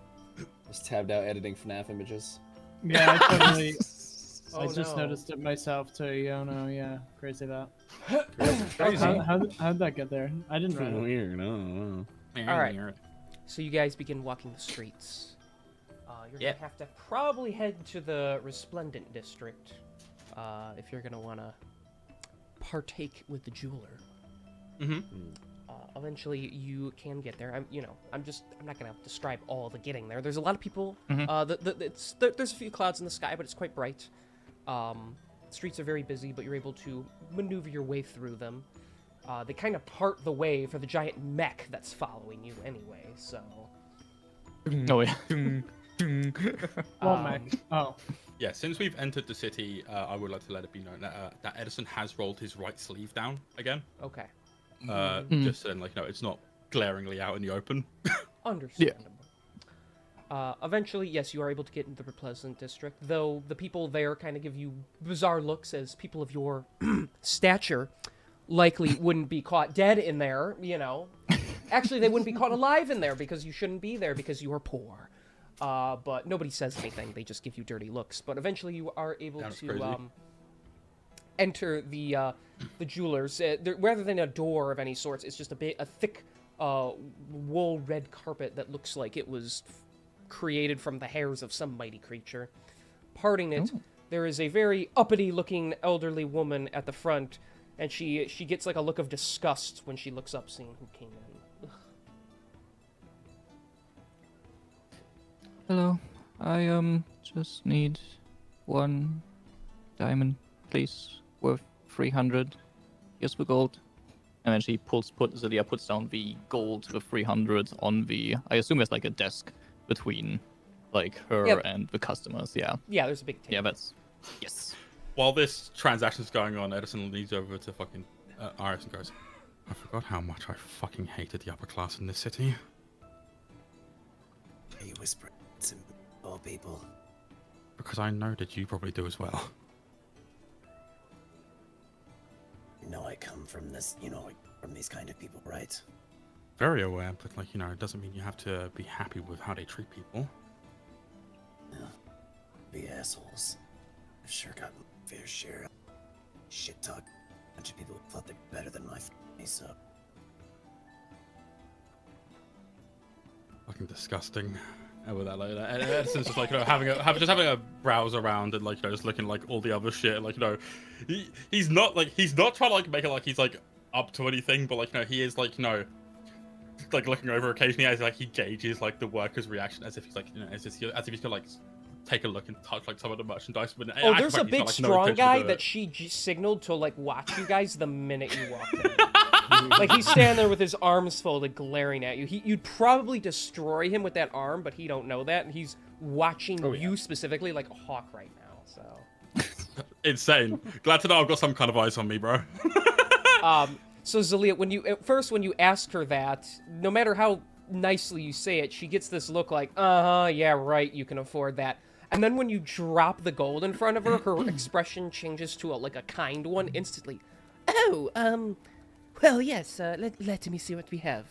Speaker 2: Just tabbed out editing FNAF images.
Speaker 3: Yeah, I totally.
Speaker 1: Oh,
Speaker 3: I just
Speaker 1: no.
Speaker 3: noticed it myself too. Oh no, yeah, crazy that.
Speaker 2: Crazy.
Speaker 3: How'd that get there? I didn't write it.
Speaker 2: Weird. I don't know.
Speaker 1: All right. So you guys begin walking the streets. You're
Speaker 4: Yep.
Speaker 1: gonna have to probably head to the Resplendent District if you're gonna wanna partake with the jeweler.
Speaker 4: Mm-hmm.
Speaker 1: Eventually, you can get there. I'm not gonna describe all the getting there. There's a lot of people.
Speaker 5: Mhm.
Speaker 1: There's a few clouds in the sky, but it's quite bright. Streets are very busy, but you're able to maneuver your way through them. They kind of part the way for the giant mech that's following you anyway. So.
Speaker 5: Oh yeah.
Speaker 3: What, Mac? Oh,
Speaker 4: Yeah, since we've entered the city, I would like to let it be known that Edison has rolled his right sleeve down again.
Speaker 1: Okay.
Speaker 4: Just so then, like, no, it's not glaringly out in the open.
Speaker 1: Understandable. Eventually, yes, you are able to get into the Pleasant District, though the people there kind of give you bizarre looks as people of your stature likely wouldn't be caught dead in there, you know. Actually, they wouldn't be caught alive in there because you shouldn't be there because you are poor. But nobody says anything. They just give you dirty looks. But eventually you are able
Speaker 4: That's
Speaker 1: to
Speaker 4: crazy.
Speaker 1: enter the jewelers. Rather than a door of any sorts, it's just a thick wool red carpet that looks like it was created from the hairs of some mighty creature. Parting it, there is a very uppity-looking elderly woman at the front, and she gets like a look of disgust when she looks up, seeing who came in. Ugh.
Speaker 5: Hello. I just need 1 diamond, please, worth 300. Here's the gold. And then she puts down the gold with 300 on the. I assume there's like a desk between, like her
Speaker 1: Yep.
Speaker 5: and the customers. Yeah.
Speaker 1: Yeah, there's a big table.
Speaker 5: Yeah, that's. Yes.
Speaker 4: While this transaction's going on, Edison leads over to fucking Iris and goes, I forgot how much I fucking hated the upper class in this city.
Speaker 7: Hey, whisper to all people.
Speaker 4: Because I know that you probably do as well.
Speaker 7: You know I come from this, from these kind of people, right?
Speaker 4: Very aware, but like, it doesn't mean you have to be happy with how they treat people.
Speaker 7: Yeah. The assholes. I've sure got my fair share of shit talk. A bunch of people who thought they're better than my family, so.
Speaker 4: Fucking disgusting. With that, like, and Edison's just like, having a browse around and like, just looking like all the other shit. And, like, he's not trying to like make it like he's like up to anything, but like, he is like, like looking over occasionally as like he gauges like the workers' reaction as if he's like, as if he's gonna like take a look and touch like some of the merchandise. But
Speaker 1: Oh, there's a
Speaker 4: he's got,
Speaker 1: big
Speaker 4: like, no
Speaker 1: strong
Speaker 4: intention
Speaker 1: guy
Speaker 4: to do
Speaker 1: that
Speaker 4: it.
Speaker 1: she signaled to like watch you guys the minute you walked in. Like he's standing there with his arms folded, glaring at you. You'd probably destroy him with that arm, but he don't know that, and he's watching you specifically like a hawk right now. So
Speaker 4: Insane. Glad to know I've got some kind of eyes on me, bro.
Speaker 1: So Zalia, when you ask her that, no matter how nicely you say it, she gets this look like, yeah, right, you can afford that. And then when you drop the gold in front of her, her expression changes to a kind one instantly. Oh, well, yes, let me see what we have,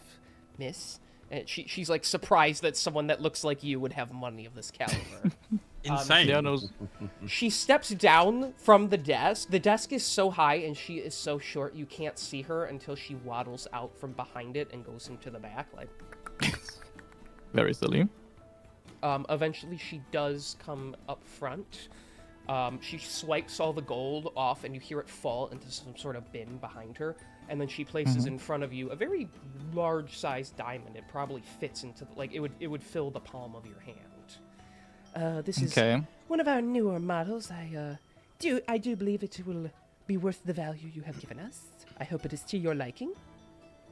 Speaker 1: miss. And she's like surprised that someone that looks like you would have money of this caliber.
Speaker 4: Insane.
Speaker 5: Yeah, no.
Speaker 1: She steps down from the desk. The desk is so high and she is so short you can't see her until she waddles out from behind it and goes into the back. Like,
Speaker 5: Very silly.
Speaker 1: eventually she does come up front. She swipes all the gold off and you hear it fall into some sort of bin behind her. And then she places in front of you a very large-sized diamond. It probably fits into it would fill the palm of your hand. This is one of our newer models. I do believe it will be worth the value you have given us. I hope it is to your liking.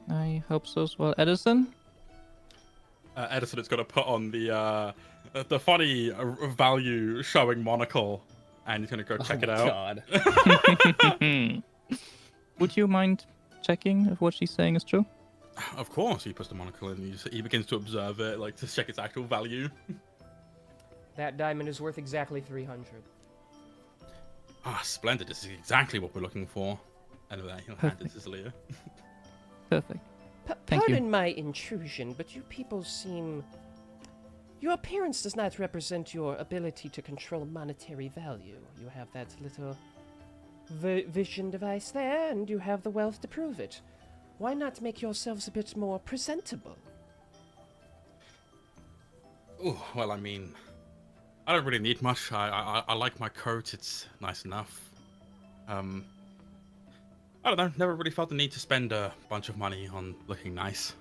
Speaker 5: I hope so as well. Edison?
Speaker 4: Edison is going to put on the funny value showing monocle, and he's going to go check it out.
Speaker 2: God.
Speaker 5: Would you mind checking if what she's saying is true?
Speaker 4: Of course, he puts the monocle in. He begins to observe it, like to check its actual value.
Speaker 1: That diamond is worth exactly 300.
Speaker 4: Ah, splendid. This is exactly what we're looking for. Anyway, he'll hand it to Zalia.
Speaker 5: Perfect. Thank you.
Speaker 1: Pardon my intrusion, but you people seem... Your appearance does not represent your ability to control monetary value. You have that little vision device there, and you have the wealth to prove it. Why not make yourselves a bit more presentable?
Speaker 4: Oh, well, I mean, I don't really need much. I like my coat. It's nice enough. I don't know. Never really felt the need to spend a bunch of money on looking nice.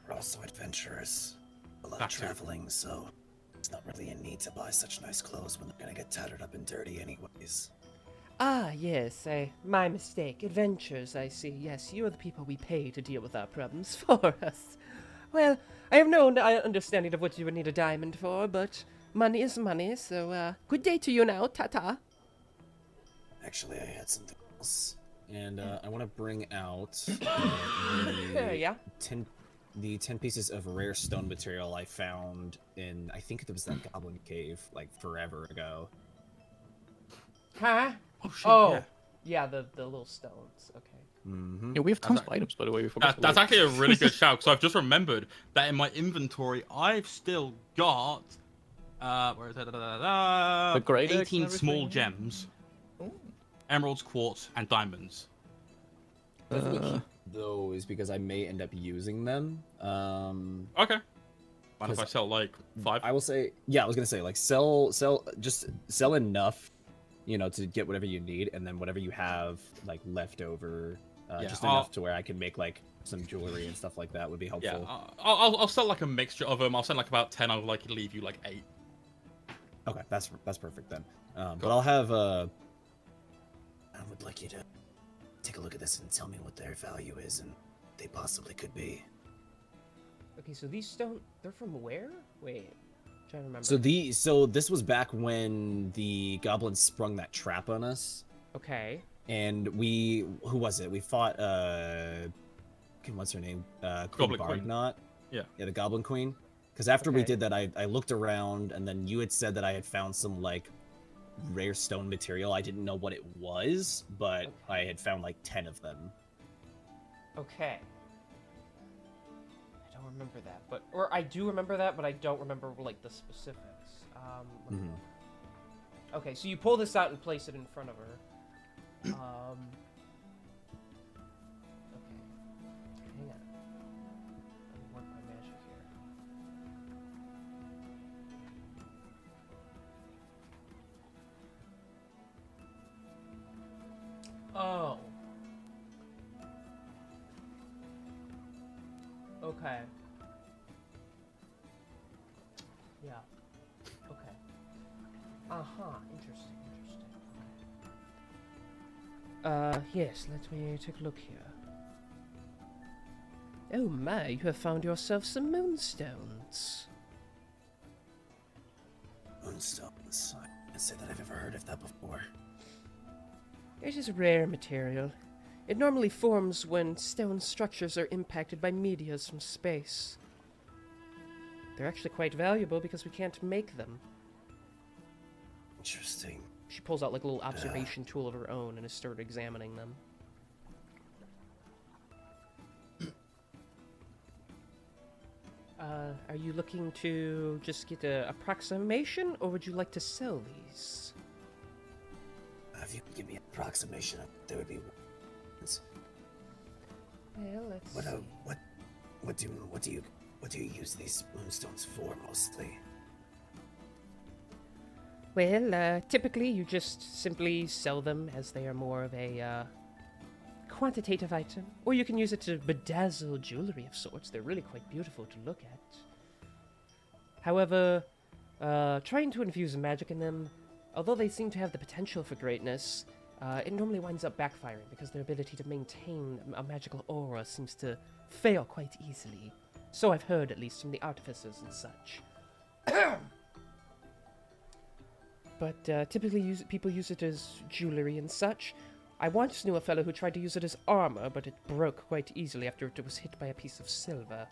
Speaker 7: We're also adventurers. A lot of
Speaker 4: That's it.
Speaker 7: traveling, so it's not really a need to buy such nice clothes when they're gonna get tattered up and dirty anyways.
Speaker 1: Ah, yes, my mistake. Adventures, I see. Yes, you are the people we pay to deal with our problems for us. Well, I have no understanding of what you would need a diamond for, but money is money, so, good day to you now. Ta-ta.
Speaker 7: Actually, I had something else.
Speaker 2: And I want to bring out
Speaker 1: Yeah.
Speaker 2: 10 pieces of rare stone material I found in, I think it was that goblin cave, like forever ago.
Speaker 1: Huh?
Speaker 4: Oh, shit,
Speaker 1: Oh, yeah, the little stones. Okay.
Speaker 2: Mm-hmm.
Speaker 5: Yeah, we have tons of items, by the way. We forgot to
Speaker 4: That's
Speaker 5: look.
Speaker 4: actually a really good shout, because I've just remembered that in my inventory, I've still got... where is it?
Speaker 5: The great axe
Speaker 4: 18
Speaker 5: and
Speaker 4: small
Speaker 5: everything?
Speaker 4: gems. Emeralds, quartz, and diamonds.
Speaker 2: Definitely keep those because I may end up using them.
Speaker 4: Okay. Mind if I sell, like, 5?
Speaker 2: I will say, yeah, I was gonna say, like, sell enough, you know, to get whatever you need, and then whatever you have, like, left over, just enough to where I can make, like, some jewelry and stuff like that would be helpful.
Speaker 4: Yeah, I'll sell, like, a mixture of them. I'll sell, like, about 10. I'll, like, leave you, like, 8.
Speaker 2: Okay, that's perfect then. But I'll have,
Speaker 7: I would like you to take a look at this and tell me what their value is and they possibly could be.
Speaker 1: Okay, so these stones, they're from where? Wait, I'm trying to remember.
Speaker 2: So this was back when the goblins sprung that trap on us.
Speaker 1: Okay.
Speaker 2: And who was it? We fought, what's her name? Queen
Speaker 4: Goblin Queen.
Speaker 2: Bardnot.
Speaker 4: Yeah.
Speaker 2: Yeah, the Goblin Queen. Because after we
Speaker 1: Okay.
Speaker 2: did that, I looked around, and then you had said that I had found some, like, rare stone material. I didn't know what it was, but
Speaker 1: Okay.
Speaker 2: I had found, like, 10 of them.
Speaker 1: Okay. I don't remember that, or I do remember that, but I don't remember, like, the specifics. Let me look. Okay, so you pull this out and place it in front of her. Okay. Hang on. Let me work my magic here. Oh. Okay. Yeah. Okay. Uh-huh. Interesting. Yes, let me take a look here. Oh my, you have found yourself some moonstones.
Speaker 7: Moonstones. say that I've ever heard of that before.
Speaker 1: It is a rare material. It normally forms when stone structures are impacted by meteors from space. They're actually quite valuable because we can't make them.
Speaker 7: Interesting.
Speaker 1: She pulls out like a little observation tool of her own and has started examining them. Are you looking to just get an approximation, or would you like to sell these?
Speaker 7: If you could give me an approximation, there would be.
Speaker 1: Well, let's see.
Speaker 7: What do you use these moonstones for mostly?
Speaker 1: Well, typically you just simply sell them as they are more of a quantitative item, or you can use it to bedazzle jewelry of sorts. They're really quite beautiful to look at. However, trying to infuse magic in them, although they seem to have the potential for greatness, it normally winds up backfiring because their ability to maintain a magical aura seems to fail quite easily. So I've heard, at least, from the artificers and such. But typically people use it as jewelry and such. I once knew a fellow who tried to use it as armor, but it broke quite easily after it was hit by a piece of silver.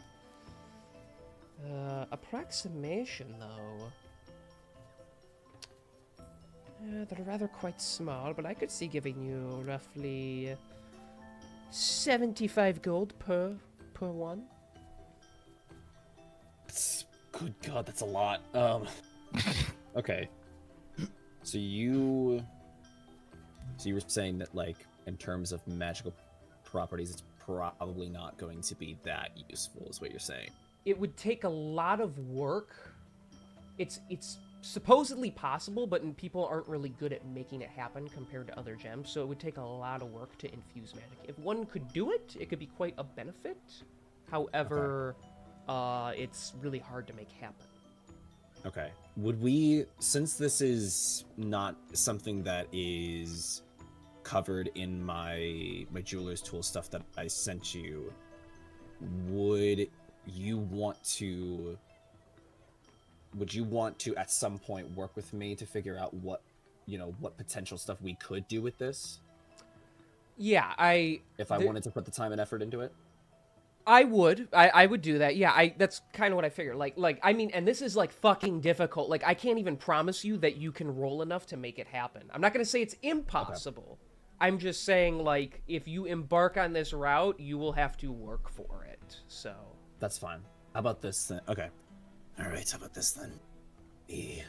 Speaker 1: Approximation, though. They're rather quite small, but I could see giving you roughly 75 gold per one.
Speaker 2: Good God, that's a lot. Okay. So you were saying that, like, in terms of magical properties, it's probably not going to be that useful, is what you're saying.
Speaker 1: It would take a lot of work. It's supposedly possible, but people aren't really good at making it happen compared to other gems, so it would take a lot of work to infuse magic. If one could do it, it could be quite a benefit. However, it's really hard to make happen.
Speaker 2: Okay. Would we, since this is not something that is covered in my jeweler's tool stuff that I sent you, would you want to at some point work with me to figure out what potential stuff we could do with this?
Speaker 1: Yeah,
Speaker 2: if I wanted to put the time and effort into it?
Speaker 1: I would do that. Yeah, that's kind of what I figured. Like I mean, and this is like fucking difficult. Like I can't even promise you that you can roll enough to make it happen. I'm not going to say it's impossible. Okay. I'm just saying, like, if you embark on this route, you will have to work for it. So
Speaker 2: that's fine. How about this then? Okay.
Speaker 7: All right. How about this then? The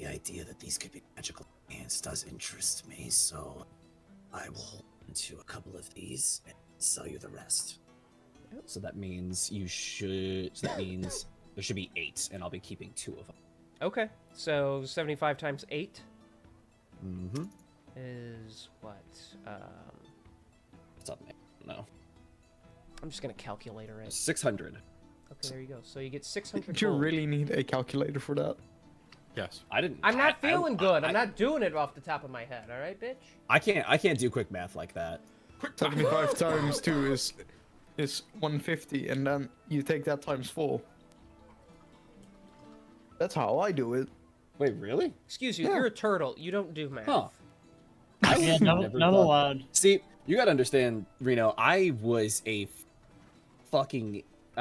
Speaker 7: idea that these could be magical hands does interest me, so I will hold into a couple of these and sell you the rest.
Speaker 2: So that means there should be 8, and I'll be keeping 2 of them.
Speaker 1: Okay. So 75 times 8
Speaker 2: mm-hmm.
Speaker 1: is what?
Speaker 2: What's up, man? No.
Speaker 1: I'm just gonna calculator it.
Speaker 2: 600.
Speaker 1: Okay, there you go. So you get 600.
Speaker 6: Do you really need a calculator for that?
Speaker 4: Yes.
Speaker 1: I'm not feeling good. I'm not doing it off the top of my head. All right, bitch.
Speaker 2: I can't do quick math like that.
Speaker 6: 75 times 2 is 150, and then you take that times 4. That's how I do it.
Speaker 2: Wait, really?
Speaker 1: Excuse you, you're a turtle. You don't do math.
Speaker 2: Huh.
Speaker 3: Yeah, not allowed.
Speaker 2: See, you gotta understand, Reno, I was I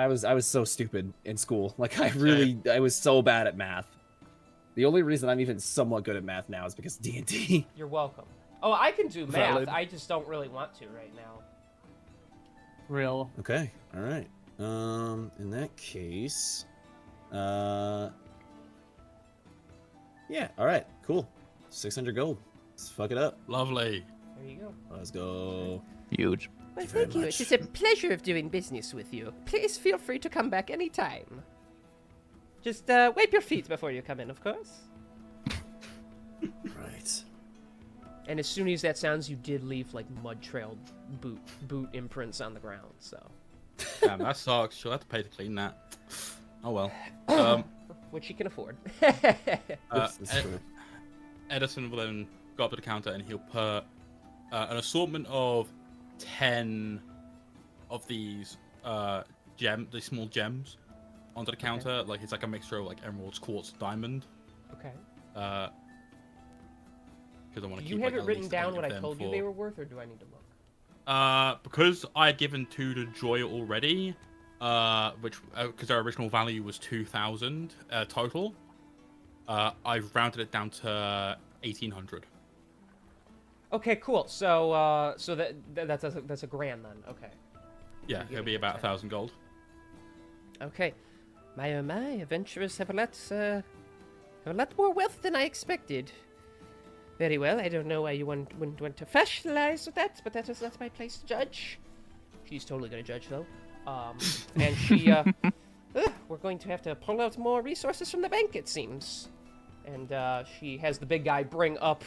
Speaker 2: was so stupid in school. Like, I was so bad at math. The only reason I'm even somewhat good at math now is because D&D.
Speaker 1: You're welcome. Oh, I can do math.
Speaker 6: Valid.
Speaker 1: I just don't really want to right now.
Speaker 3: Real.
Speaker 2: Okay, all right. In that case, yeah, all right, cool. 600 gold. Let's fuck it up.
Speaker 4: Lovely.
Speaker 1: There you go.
Speaker 2: Let's go.
Speaker 5: Huge.
Speaker 1: Well,
Speaker 7: very
Speaker 1: thank you.
Speaker 7: much.
Speaker 1: It is a pleasure of doing business with you. Please feel free to come back anytime. Just wipe your feet before you come in, of course.
Speaker 7: Right.
Speaker 1: And as soon as that sounds, you did leave like mud-trailed boot imprints on the ground. So.
Speaker 4: Damn, that sucks. She'll have to pay to clean that. Oh well.
Speaker 1: Which you can afford.
Speaker 4: Edison will then go up to the counter and he'll put an assortment of 10 of these these small gems onto the counter. Like it's like a mixture of like emeralds, quartz, diamond.
Speaker 1: Okay.
Speaker 4: because I want
Speaker 1: Do
Speaker 4: to
Speaker 1: you
Speaker 4: keep.
Speaker 1: have
Speaker 4: like,
Speaker 1: it
Speaker 4: at
Speaker 1: written
Speaker 4: least
Speaker 1: down
Speaker 4: 8
Speaker 1: what
Speaker 4: of
Speaker 1: I
Speaker 4: them
Speaker 1: told you
Speaker 4: for-
Speaker 1: they were worth, or do I need to look?
Speaker 4: Because I had given 2 to Joy already, which because our original value was 2,000 total. I've rounded it down to 1,800.
Speaker 1: Okay, cool. So that's a grand then. Okay.
Speaker 4: Yeah,
Speaker 1: You're
Speaker 4: it'll be
Speaker 1: getting
Speaker 4: about
Speaker 1: 10.
Speaker 4: 1,000 gold.
Speaker 1: Okay. My oh my, adventurers have a lot more wealth than I expected. Very well. I don't know why you wouldn't want to fashionize with that, but that's my place to judge. She's totally gonna judge though. And she we're going to have to pull out more resources from the bank, it seems. And she has the big guy bring up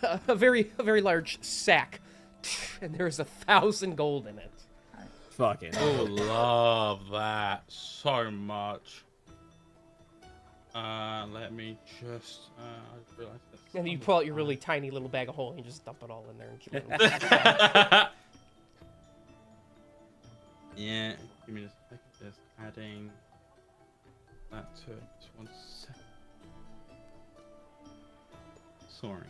Speaker 1: a very large sack, and there's 1,000 gold in it.
Speaker 2: Fucking.
Speaker 4: Oh, love that so much. Let me just. I just realized that.
Speaker 1: And then you pull out your really tiny little bag of holding and you just dump it all in there and keep it.
Speaker 4: Yeah, give me just a second. Just adding that to it. Just 1 second. Sorry.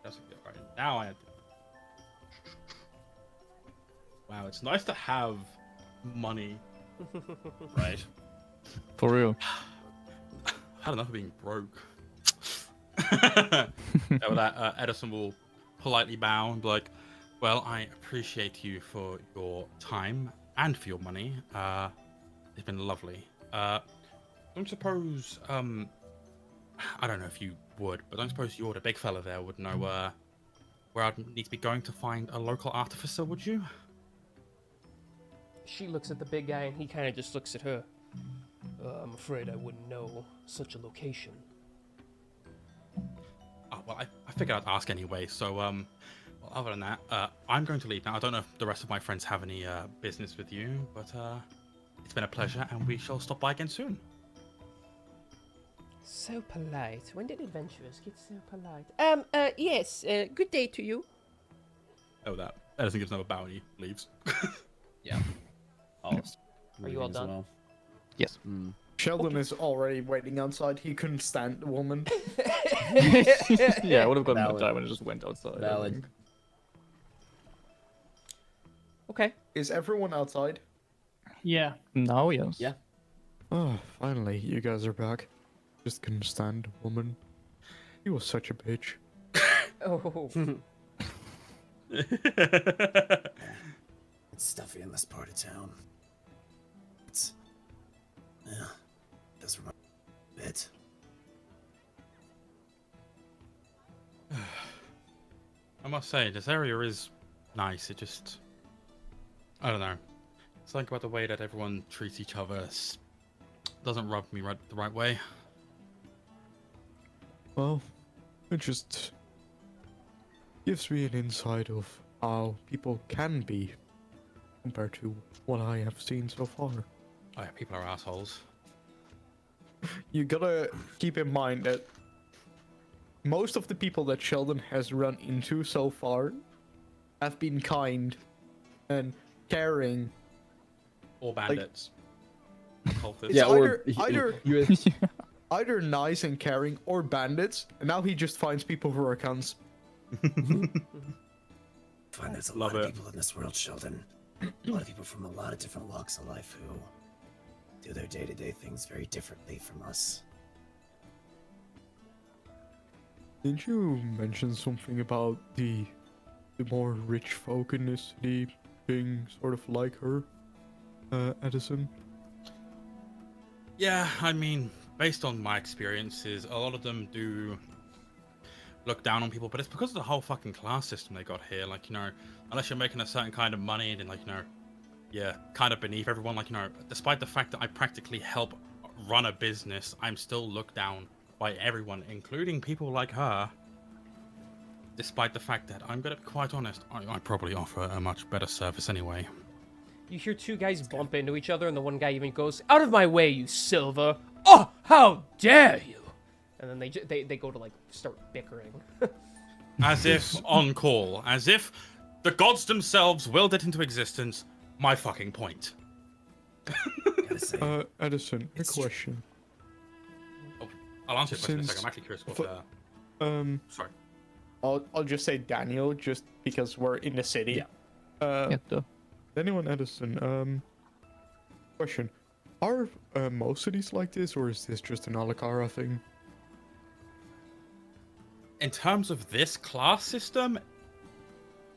Speaker 4: That's a good. Right now I have to. Wow, it's nice to have money. Right.
Speaker 5: For real.
Speaker 4: I had enough of being broke. With that, Edison will politely bow and be like, well, I appreciate you for your time and for your money. It's been lovely. Don't suppose, I don't know if you would, but don't suppose you or the big fella there would know where I'd need to be going to find a local artificer, would you?
Speaker 1: She looks at the big guy and he kind of just looks at her. I'm afraid I wouldn't know such a location.
Speaker 4: Oh, well, I figured I'd ask anyway, so, well, other than that, I'm going to leave now. I don't know if the rest of my friends have any, business with you, but, it's been a pleasure, and we shall stop by again soon.
Speaker 1: So polite. When did adventurers get so polite? Yes, good day to you.
Speaker 4: Oh, that. Edison gives another bow and he leaves.
Speaker 2: Yeah.
Speaker 1: Are you all
Speaker 2: As
Speaker 1: done?
Speaker 2: well.
Speaker 5: Yes.
Speaker 3: Sheldon is already waiting outside. He couldn't stand the woman.
Speaker 5: Yeah, I would have gotten more
Speaker 2: Valid.
Speaker 5: time when I just went outside.
Speaker 2: Valid.
Speaker 1: Okay.
Speaker 3: Is everyone outside?
Speaker 8: Yeah.
Speaker 5: Now, yes.
Speaker 2: Yeah.
Speaker 6: Oh, finally, you guys are back. Just couldn't stand the woman. He was such a bitch.
Speaker 1: Oh.
Speaker 7: It's stuffy in this part of town. It's... yeah, does remind me a bit.
Speaker 4: I must say, this area is nice. It just... I don't know. Something about the way that everyone treats each other doesn't rub me the right way.
Speaker 6: Well, it just gives me an insight of how people can be compared to what I have seen so far.
Speaker 4: Oh yeah, people are assholes.
Speaker 6: You gotta keep in mind that most of the people that Sheldon has run into so far have been kind and caring.
Speaker 4: Or bandits. Cultists.
Speaker 6: It's
Speaker 2: Yeah,
Speaker 6: either nice and caring or bandits, and now he just finds people who are cunts.
Speaker 7: I find there's a
Speaker 4: Love
Speaker 7: lot of
Speaker 4: it.
Speaker 7: people in this world, Sheldon. A lot of people from a lot of different walks of life who do their day-to-day things very differently from us.
Speaker 6: Didn't you mention something about the more rich folk in this city being sort of like her, Edison?
Speaker 4: Yeah, I mean, based on my experiences, a lot of them do look down on people, but it's because of the whole fucking class system they got here. Like, you know, unless you're making a certain kind of money, then, like, you know, yeah, kind of beneath everyone. Like, you know, despite the fact that I practically help run a business, I'm still looked down by everyone, including people like her. Despite the fact that, I'm gonna be quite honest, I probably offer a much better service anyway.
Speaker 1: You hear two guys bump into each other, and the one guy even goes, "Out of my way, you Silver! Oh, how dare you!" And then they go to like start bickering.
Speaker 4: As if on call, as if the gods themselves willed it into existence. My fucking point.
Speaker 7: Gotta say,
Speaker 6: Edison, a
Speaker 7: It's-
Speaker 6: question.
Speaker 4: I'll answer your question in a
Speaker 6: Since-
Speaker 4: second. I'm actually curious what. Sorry.
Speaker 6: I'll just say Daniel, just because we're in the city.
Speaker 2: Yeah.
Speaker 5: duh.
Speaker 6: Daniel and Edison. Question: are most cities like this, or is this just an Alakara thing?
Speaker 4: In terms of this class system,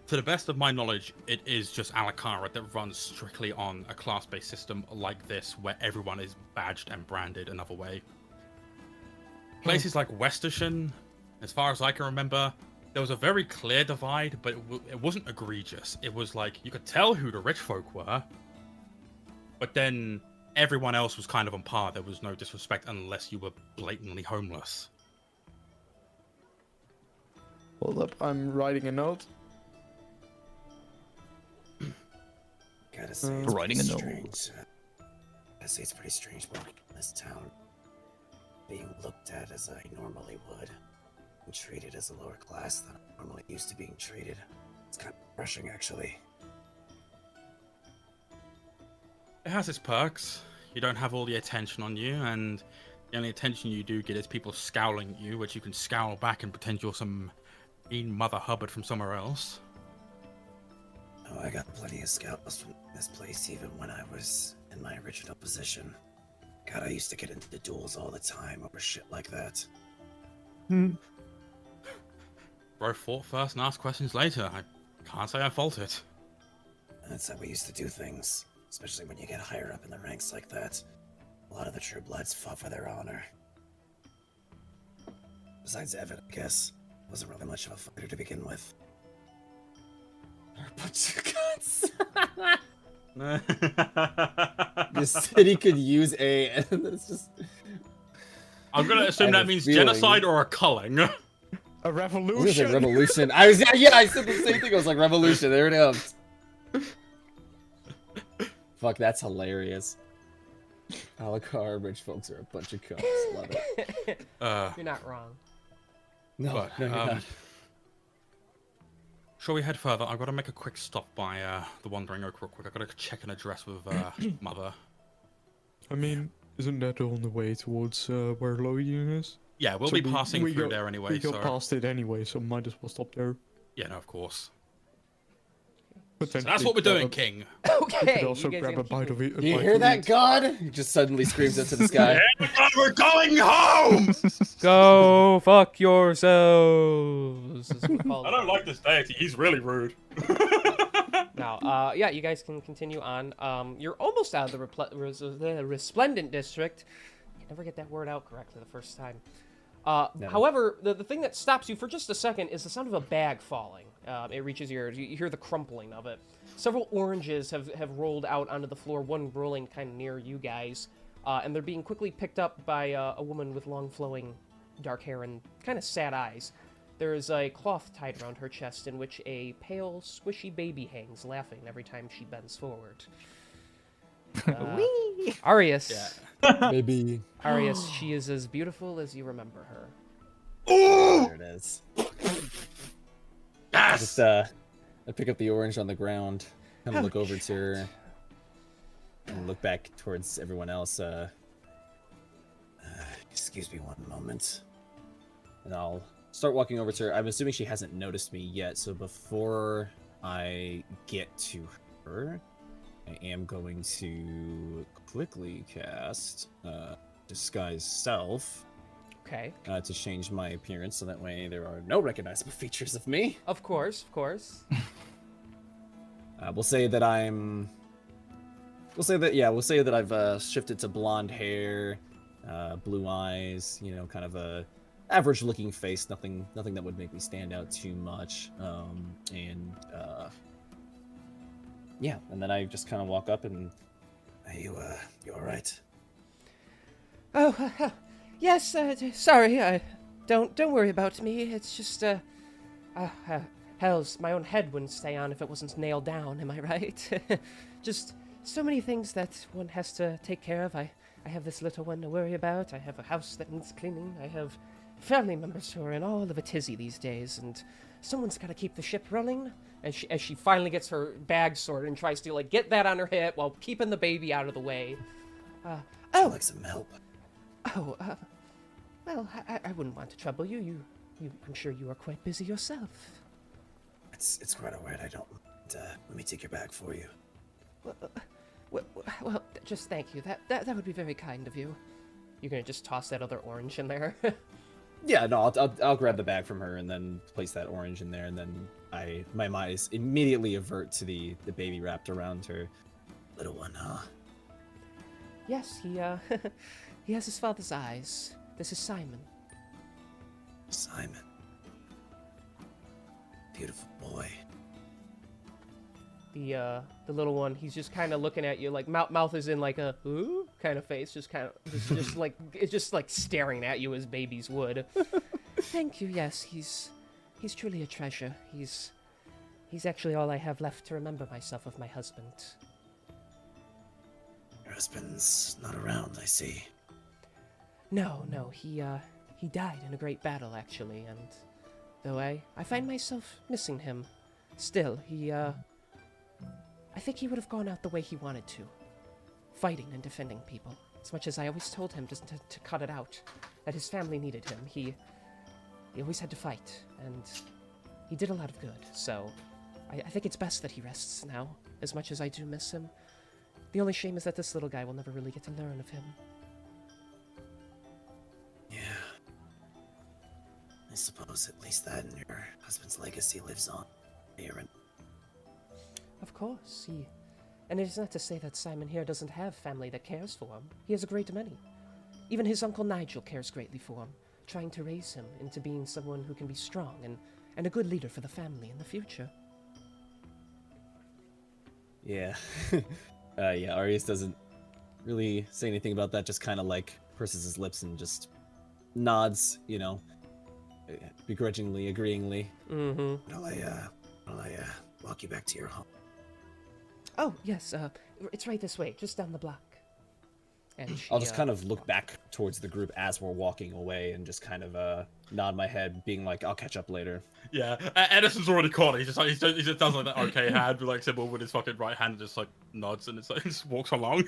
Speaker 4: to the best of my knowledge, it is just Alakara that runs strictly on a class-based system like this, where everyone is badged and branded another way. Places like Westershan, as far as I can remember, there was a very clear divide, but it wasn't egregious. It was like, you could tell who the rich folk were, but then everyone else was kind of on par. There was no disrespect unless you were blatantly homeless.
Speaker 6: Hold up, I'm writing a note.
Speaker 7: Gotta say,
Speaker 6: Mm.
Speaker 7: it's
Speaker 5: Writing
Speaker 7: pretty
Speaker 5: a note.
Speaker 7: strange. Gotta say, it's pretty strange walking in this town, being looked at as I normally would, and treated as a lower class than I'm normally used to being treated. It's kind of refreshing, actually.
Speaker 4: It has its perks. You don't have all the attention on you, and the only attention you do get is people scowling at you, which you can scowl back and pretend you're some mean Mother Hubbard from somewhere else.
Speaker 7: Oh, I got plenty of scouts from this place even when I was in my original position. God, I used to get into duels all the time over shit like that.
Speaker 4: Bro fought first and asked questions later. I can't say I fault it.
Speaker 7: That's how we used to do things, especially when you get higher up in the ranks like that. A lot of the true bloods fought for their honor. Besides Evan, I guess, wasn't really much of a fighter to begin with.
Speaker 2: They're a bunch of cunts. The city could use a, and it's just.
Speaker 4: I'm gonna assume
Speaker 2: I have
Speaker 4: that
Speaker 2: a
Speaker 4: means
Speaker 2: feeling-
Speaker 4: genocide or a culling.
Speaker 6: A
Speaker 2: I was gonna
Speaker 6: revolution.
Speaker 2: say revolution. I said the same thing. I was like revolution. There it is. Fuck, that's hilarious. Alakar rich folks are a bunch of cunts. Love it.
Speaker 1: You're not wrong.
Speaker 2: No,
Speaker 4: But,
Speaker 2: no, you're not.
Speaker 4: Shall we head further? I've got to make a quick stop by the Wandering Oak real quick. I've got to check an address with Mother.
Speaker 6: I mean, isn't that the only way towards where Lothian is?
Speaker 4: Yeah, we'll
Speaker 6: So
Speaker 4: be passing through
Speaker 6: go-
Speaker 4: there anyway,
Speaker 6: We go
Speaker 4: so...
Speaker 6: past it anyway, so might as well stop there.
Speaker 4: Yeah, no, of course. So
Speaker 6: Potentially
Speaker 4: that's what we're
Speaker 6: grab
Speaker 4: doing,
Speaker 6: a-
Speaker 4: King.
Speaker 6: We
Speaker 1: Okay.
Speaker 6: could also
Speaker 1: you guys
Speaker 6: grab a
Speaker 1: gonna
Speaker 6: bite
Speaker 1: keep
Speaker 6: of it.
Speaker 2: Do you hear that, God? He just suddenly screams into the sky.
Speaker 4: We're going home!
Speaker 1: Go fuck yourselves. is what we call
Speaker 4: I don't
Speaker 1: it.
Speaker 4: like this deity. He's really rude.
Speaker 1: Now, yeah, you guys can continue on. You're almost out of the Resplendent District. I can never get that word out correctly the first time. However, the thing that stops you for just a second is the sound of a bag falling. It reaches your ears. You hear the crumpling of it. Several oranges have rolled out onto the floor, one rolling kind of near you guys. And they're being quickly picked up by a woman with long flowing dark hair and kind of sad eyes. There is a cloth tied around her chest in which a pale, squishy baby hangs, laughing every time she bends forward. Arius.
Speaker 2: Maybe.
Speaker 1: Arius, she is as beautiful as you remember her.
Speaker 2: There it is. I
Speaker 4: Yes!
Speaker 2: just I pick up the orange on the ground, kind of look over to her, and look back towards everyone else.
Speaker 7: Excuse me one moment.
Speaker 2: And I'll start walking over to her. I'm assuming she hasn't noticed me yet, so before I get to her, I am going to quickly cast Disguise Self
Speaker 1: Okay.
Speaker 2: to change my appearance, so that way there are no recognizable features of me.
Speaker 1: Of course, of course.
Speaker 2: We'll say that I'm. We'll say that I've shifted to blonde hair, blue eyes. You know, kind of a average-looking face. Nothing that would make me stand out too much. Yeah, and then I just kind of walk up and.
Speaker 7: Are you all right?
Speaker 1: Oh, yes. Sorry. Don't worry about me. It's just hell's my own head wouldn't stay on if it wasn't nailed down. Am I right? Just so many things that one has to take care of. I have this little one to worry about. I have a house that needs cleaning. I have family members who are in all of a tizzy these days, and someone's got to keep the ship running. As she finally gets her bag sorted and tries to like get that on her hip while keeping the baby out of the way.
Speaker 7: Would you like some help?
Speaker 1: Well, I wouldn't want to trouble you. I'm sure you are quite busy yourself.
Speaker 7: It's quite alright. I don't. Let me take your bag for you.
Speaker 1: Well, just thank you. That would be very kind of you. You're gonna just toss that other orange in there.
Speaker 2: Yeah, no, I'll grab the bag from her and then place that orange in there, and then my eyes immediately avert to the baby wrapped around her.
Speaker 7: Little one, huh?
Speaker 1: Yes, he he has his father's eyes. This is Simon.
Speaker 7: Simon. Beautiful boy.
Speaker 1: The little one, he's just kind of looking at you, like mouth is in like a ooh kind of face, just kind of just like it's just like staring at you as babies would. Thank you. Yes, he's truly a treasure. He's actually all I have left to remember myself of my husband.
Speaker 7: Your husband's not around, I see.
Speaker 1: No, he died in a great battle actually, and though I find myself missing him, still I think he would have gone out the way he wanted to, fighting and defending people. As much as I always told him to cut it out, that his family needed him, he always had to fight, and he did a lot of good. So I think it's best that he rests now, as much as I do miss him. The only shame is that this little guy will never really get to learn of him.
Speaker 7: Yeah. I suppose at least that and your husband's legacy lives on here. And
Speaker 1: Of course, and it is not to say that Simon here doesn't have family that cares for him. He has a great many. Even his uncle Nigel cares greatly for him, trying to raise him into being someone who can be strong and a good leader for the family in the future.
Speaker 2: Yeah. Yeah, Arius doesn't really say anything about that, just kind of like purses his lips and just nods, begrudgingly, agreeingly.
Speaker 1: Mm-hmm.
Speaker 7: will I walk you back to your home?
Speaker 1: Oh, yes, it's right this way, just down the block. And she,
Speaker 2: I'll just kind of look back towards the group as we're walking away and just kind of nod my head, being like, I'll catch up later.
Speaker 4: Yeah, Edison's already caught it. He just does like that okay hand with like symbol with his fucking right hand, and just like nods and it's like just walks along.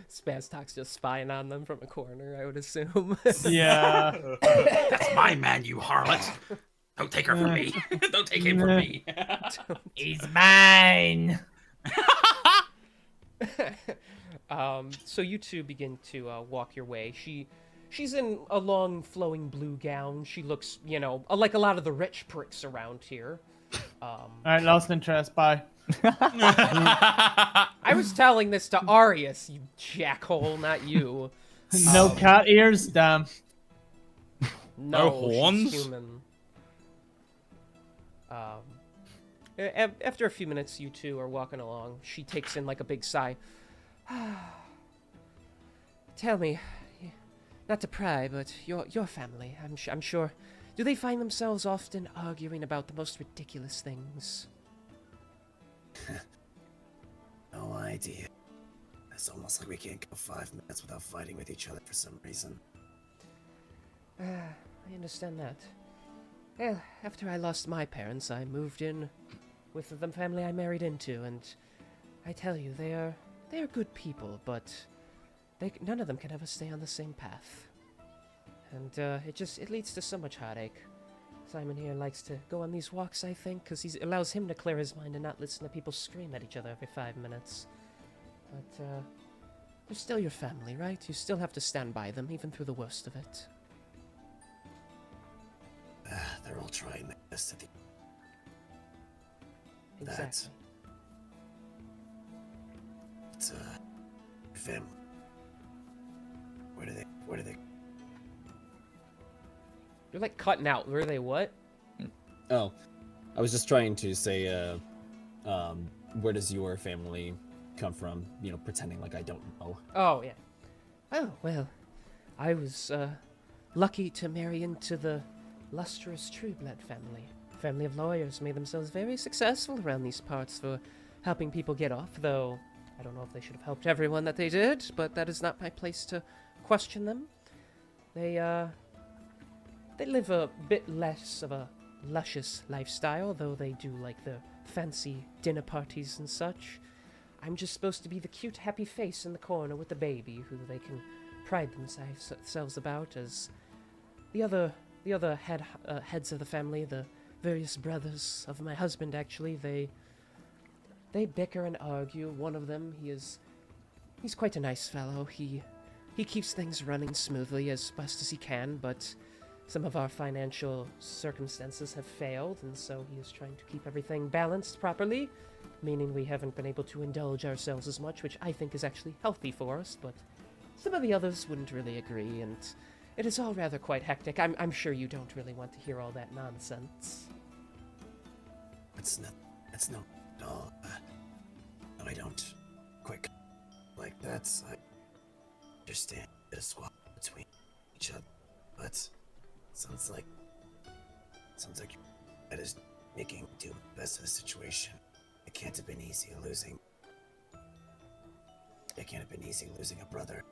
Speaker 1: Spaztok's just spying on them from a corner, I would assume.
Speaker 3: Yeah.
Speaker 7: That's my man, you harlot! Don't take her from me. Don't take him from me.
Speaker 3: He's mine.
Speaker 1: So you two begin to walk your way. She's in a long flowing blue gown. She looks, like a lot of the rich pricks around here.
Speaker 3: Alright, lost interest. Bye.
Speaker 1: I was telling this to Arius, you jackhole, not you.
Speaker 3: No cat ears, damn.
Speaker 1: No
Speaker 4: horns?
Speaker 1: She's human. After a few minutes, you two are walking along. She takes in like a big sigh. Tell me, not to pry, but your family, I'm sure, do they find themselves often arguing about the most ridiculous things?
Speaker 7: No idea. It's almost like we can't go 5 minutes without fighting with each other for some reason.
Speaker 1: I understand that. Well, after I lost my parents, I moved in with the family I married into, and I tell you, they are good people, but none of them can ever stay on the same path. And it leads to so much heartache. Simon here likes to go on these walks, I think, because it allows him to clear his mind and not listen to people scream at each other every 5 minutes. But they're still your family, right? You still have to stand by them, even through the worst of it.
Speaker 7: They're all trying their best at the
Speaker 1: Exactly.
Speaker 7: It's family. Where do they
Speaker 1: You're like cutting out. Where are they? What?
Speaker 2: Oh, I was just trying to say, where does your family come from? Pretending like I don't know.
Speaker 1: Oh, yeah. Oh, well, I was lucky to marry into the lustrous Trueblood family. Family of lawyers made themselves very successful around these parts for helping people get off, though I don't know if they should have helped everyone that they did, but that is not my place to question them. They live a bit less of a luscious lifestyle, though they do like the fancy dinner parties and such. I'm just supposed to be the cute, happy face in the corner with the baby, who they can pride themselves about, as the other heads of the family, the various brothers of my husband, actually, they bicker and argue. One of them, he's quite a nice fellow. He keeps things running smoothly as best as he can, but some of our financial circumstances have failed, and so he is trying to keep everything balanced properly, meaning we haven't been able to indulge ourselves as much, which I think is actually healthy for us, but some of the others wouldn't really agree, and it is all rather quite hectic. I'm sure you don't really want to hear all that nonsense.
Speaker 7: That's no at all. No, I don't. Quick, like that's I understand a bit of squabble between each other, but sounds like that is making do the best of the situation. It can't have been easy losing. It can't have been easy losing a brother.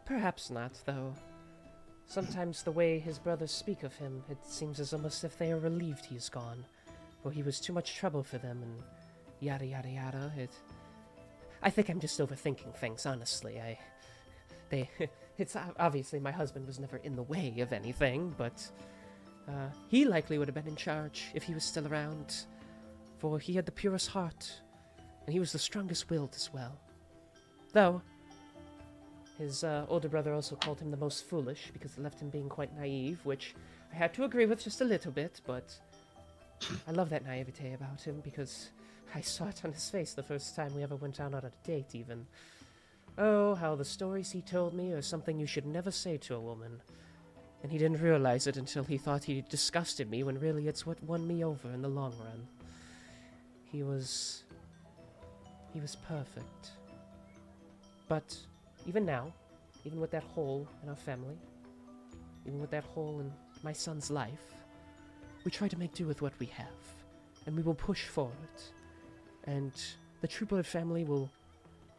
Speaker 1: Perhaps not, though. Sometimes the way his brothers speak of him, it seems as almost if they are relieved he is gone, for he was too much trouble for them, and yada yada yada. I think I'm just overthinking things, honestly. It's obviously my husband was never in the way of anything, but he likely would have been in charge if he was still around, for he had the purest heart, and he was the strongest willed as well. Though, his older brother also called him the most foolish because it left him being quite naive, which I had to agree with just a little bit, but I love that naivete about him because I saw it on his face the first time we ever went out on a date, even. Oh, how the stories he told me are something you should never say to a woman. And he didn't realize it until he thought he disgusted me, when really it's what won me over in the long run. He was perfect. But even now, even with that hole in our family, even with that hole in my son's life, we try to make do with what we have, and we will push forward. And the True Blood family will,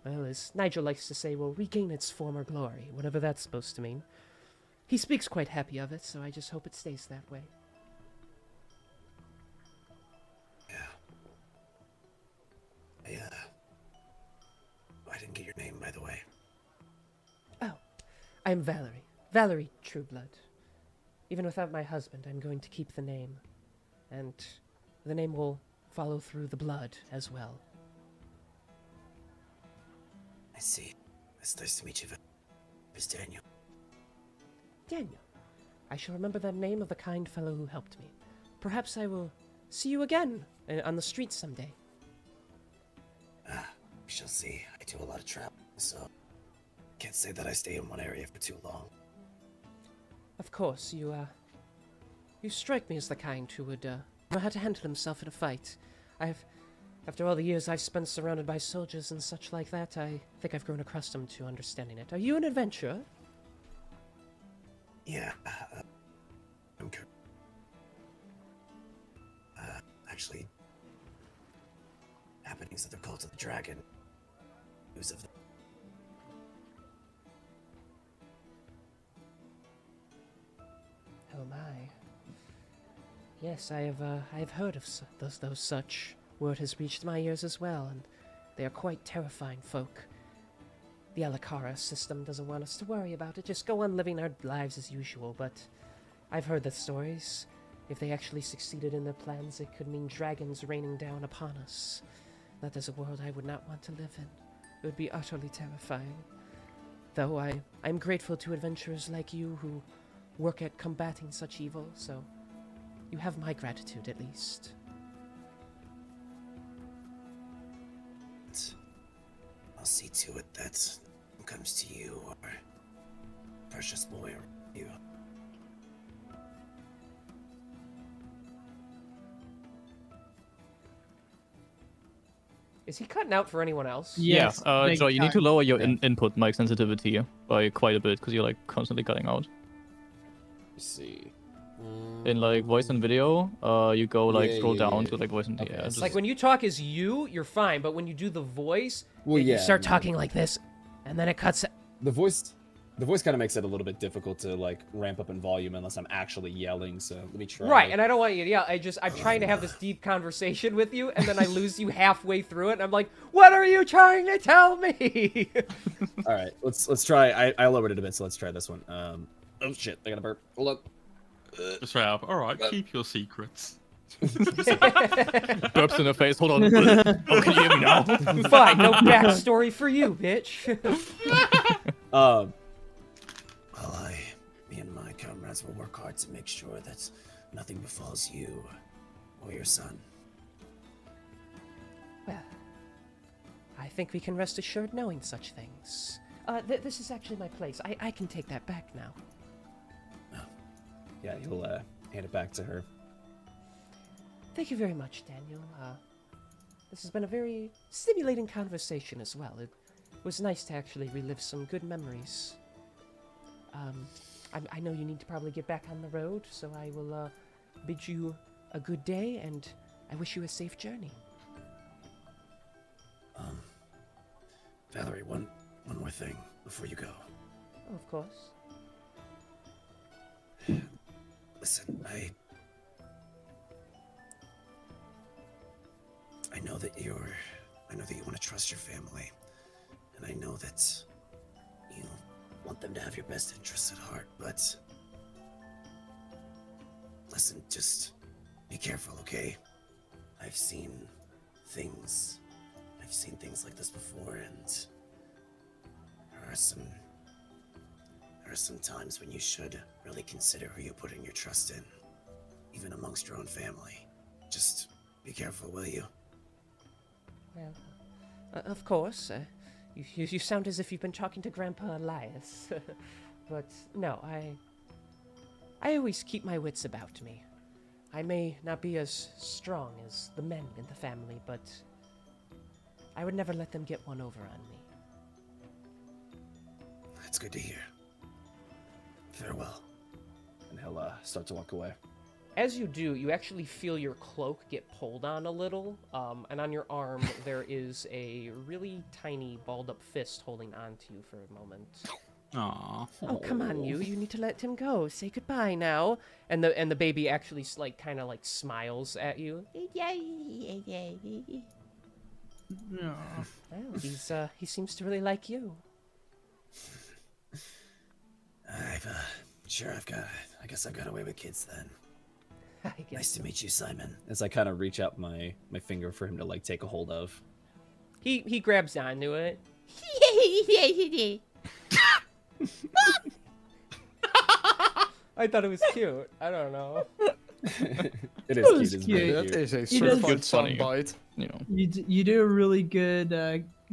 Speaker 1: well, as Nigel likes to say, will regain its former glory, whatever that's supposed to mean. He speaks quite happy of it, so I just hope it stays that way.
Speaker 7: Yeah. I didn't get your name, by the way.
Speaker 1: Oh, I'm Valerie. Valerie Trueblood. Even without my husband, I'm going to keep the name. And the name will follow through the blood as well.
Speaker 7: I see. It's nice to meet you. It's Daniel.
Speaker 1: Daniel. I shall remember the name of the kind fellow who helped me. Perhaps I will see you again on the streets someday.
Speaker 7: We shall see. I do a lot of traveling, so can't say that I stay in one area for too long.
Speaker 1: Of course, you strike me as the kind who would know how to handle himself in a fight. After all the years I've spent surrounded by soldiers and such like that, I think I've grown accustomed to understanding it. Are you an adventurer?
Speaker 7: Yeah, I'm actually, happenings of the Cult of the Dragon. News of
Speaker 1: Oh my. Yes, I have heard of those such. Word has reached my ears as well, and they are quite terrifying folk. The Alakara system doesn't want us to worry about it, just go on living our lives as usual, but I've heard the stories. If they actually succeeded in their plans, it could mean dragons raining down upon us. That is a world I would not want to live in. It would be utterly terrifying. Though I'm grateful to adventurers like you who work at combating such evil, so you have my gratitude at least.
Speaker 7: I'll see to it that who comes to you or precious boy or you.
Speaker 1: Is he cutting out for anyone else?
Speaker 3: Yes,
Speaker 5: yeah,
Speaker 3: big
Speaker 5: Joy, you need to
Speaker 3: time.
Speaker 5: lower your input mic sensitivity by quite a bit because you're like constantly cutting out.
Speaker 2: Let's see.
Speaker 5: In like voice and video, you go like scroll down to like voice and
Speaker 2: Okay,
Speaker 5: yeah,
Speaker 2: it's
Speaker 5: just,
Speaker 1: Like when you talk as you're fine, but when you do the voice,
Speaker 2: Well,
Speaker 1: you
Speaker 2: yeah,
Speaker 1: start
Speaker 2: no.
Speaker 1: talking like this, and then it cuts.
Speaker 2: The voice The voice kind of makes it a little bit difficult to like ramp up in volume unless I'm actually yelling. So let me try.
Speaker 1: Right, and I don't want you to yell. I'm trying to have this deep conversation with you, and then I lose you halfway through it, and I'm like, "What are you trying to tell me?"
Speaker 2: All right, let's try. I lowered it a bit, so let's try this one. Oh shit, I got a burp. Hold on.
Speaker 4: Just straight up. All right, keep your secrets.
Speaker 5: Burps in the face. Hold on. Oh, can you hear me now?
Speaker 1: Fine, no backstory for you, bitch.
Speaker 2: Um,
Speaker 7: Well, me and my comrades will work hard to make sure that nothing befalls you or your son.
Speaker 1: Well, I think we can rest assured knowing such things. This is actually my place. I can take that back now.
Speaker 2: yeah, you'll hand it back to her.
Speaker 1: Thank you very much, Daniel. This has been a very stimulating conversation as well. It was nice to actually relive some good memories. I know you need to probably get back on the road, so I will bid you a good day, and I wish you a safe journey.
Speaker 7: Valerie, one more thing before you go.
Speaker 1: Oh, of course.
Speaker 7: Listen, I know that you want to trust your family, and I know that you want them to have your best interests at heart, but listen, just be careful, okay? I've seen things like this before, and there are some times when you should really consider who you put in your trust in, even amongst your own family. Just be careful, will you?
Speaker 1: Well, of course. You sound as if you've been talking to Grandpa Elias. But no, I always keep my wits about me. I may not be as strong as the men in the family, but I would never let them get one over on me.
Speaker 7: That's good to hear. Farewell.
Speaker 2: And he'll start to walk away.
Speaker 1: As you do, you actually feel your cloak get pulled on a little, and on your arm there is a really tiny balled-up fist holding on to you for a moment.
Speaker 4: Aww.
Speaker 1: Oh, come on, you need to let him go. Say goodbye now. And the baby actually kind of smiles at you.
Speaker 3: Yeah.
Speaker 1: Well, he seems to really like you.
Speaker 7: I guess I've got away with kids then.
Speaker 1: I guess
Speaker 7: Nice to meet you, Simon.
Speaker 2: As I kind of reach out my finger for him to like take a hold of.
Speaker 1: He grabs onto it. I thought it was cute. I don't know.
Speaker 2: It is
Speaker 3: That was
Speaker 2: cute. It's
Speaker 3: cute.
Speaker 2: very
Speaker 6: That
Speaker 2: cute.
Speaker 6: is a
Speaker 3: does
Speaker 6: certified
Speaker 5: good funny.
Speaker 6: soundbite.
Speaker 5: You know,
Speaker 3: You do a really good.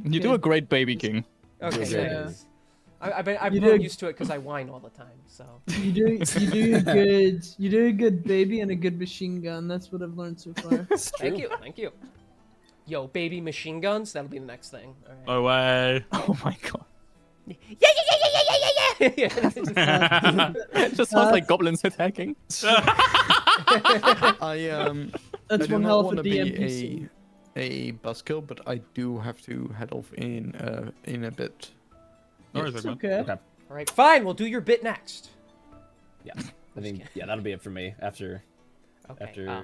Speaker 5: you do a great baby king.
Speaker 1: Okay,
Speaker 2: Yeah.
Speaker 1: thanks. I've
Speaker 3: You
Speaker 1: grown
Speaker 3: did-
Speaker 1: used to it because I whine all the time. So
Speaker 3: You do a good baby and a good machine gun. That's what I've learned so far.
Speaker 2: It's true.
Speaker 1: thank you. Yo, baby machine guns. That'll be the next thing. All right.
Speaker 4: No way.
Speaker 5: Oh my god.
Speaker 1: Yeah.
Speaker 5: It just sounds like goblins attacking.
Speaker 6: I I
Speaker 3: That's
Speaker 6: do
Speaker 3: one
Speaker 6: not
Speaker 3: hell of
Speaker 6: want
Speaker 3: a
Speaker 6: to be
Speaker 3: DMPC.
Speaker 6: a buzzkill, but I do have to head off in a bit.
Speaker 4: No worries,
Speaker 3: It's
Speaker 4: man.
Speaker 3: okay.
Speaker 2: Okay.
Speaker 1: All right, fine. We'll do your bit next.
Speaker 2: Yeah. I think that'll be it for me. After
Speaker 1: Okay.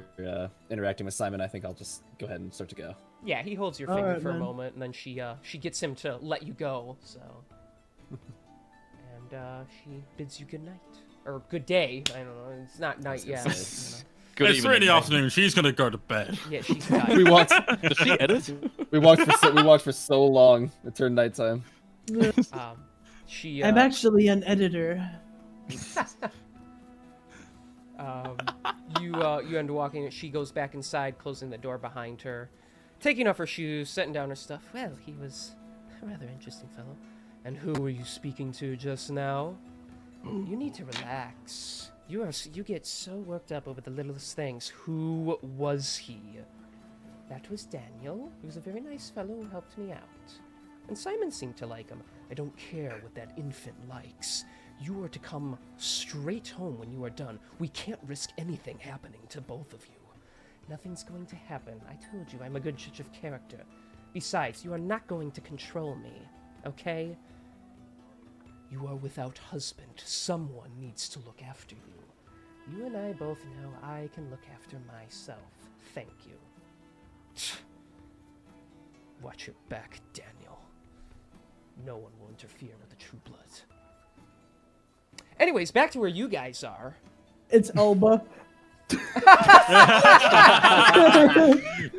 Speaker 2: interacting with Simon, I think I'll just go ahead and start to go.
Speaker 1: Yeah, he holds your
Speaker 3: All
Speaker 1: finger
Speaker 3: right,
Speaker 1: for a
Speaker 3: man.
Speaker 1: moment, and then she gets him to let you go. So, and she bids you good night or good day. I don't know. It's not night yet.
Speaker 5: Good
Speaker 4: It's 3 in the
Speaker 5: man.
Speaker 4: afternoon. She's gonna go to bed.
Speaker 1: Yeah, she's got
Speaker 2: We walked.
Speaker 5: Does she edit?
Speaker 2: we walked for so long. It turned nighttime.
Speaker 1: She.
Speaker 3: I'm actually an editor.
Speaker 1: You end up walking. She goes back inside, closing the door behind her, taking off her shoes, setting down her stuff. Well, he was a rather interesting fellow. And who were you speaking to just now? You need to relax. You get so worked up over the littlest things. Who was he? That was Daniel. He was a very nice fellow who helped me out. And Simon seemed to like him. I don't care what that infant likes. You are to come straight home when you are done. We can't risk anything happening to both of you. Nothing's going to happen. I told you I'm a good judge of character. Besides, you are not going to control me, okay? You are without husband. Someone needs to look after you. You and I both know I can look after myself. Thank you. Watch your back, Daniel. No one will interfere with the True Blood. Anyways, back to where you guys are.
Speaker 3: It's Elba.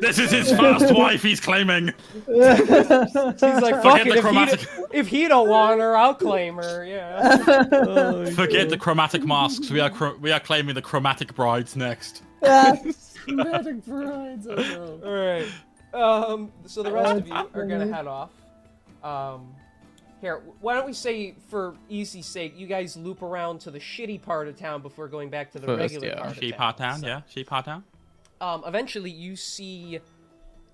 Speaker 4: This is his first wife, he's claiming.
Speaker 1: He's like, fuck
Speaker 4: Forget
Speaker 1: it,
Speaker 4: the chromatic.
Speaker 1: if he don't want her, I'll claim her, yeah.
Speaker 4: Forget the chromatic masks. We are claiming the chromatic brides next.
Speaker 2: Chromatic brides. Oh, no.
Speaker 1: Alright. So the rest of you are gonna head off. Here, why don't we say, for easy's sake, you guys loop around to the shitty part of town before going back to the
Speaker 5: First,
Speaker 1: regular
Speaker 5: yeah.
Speaker 1: part of
Speaker 4: Sheep
Speaker 1: town.
Speaker 4: Hot Town, yeah. Sheep Hot Town.
Speaker 1: Eventually, you see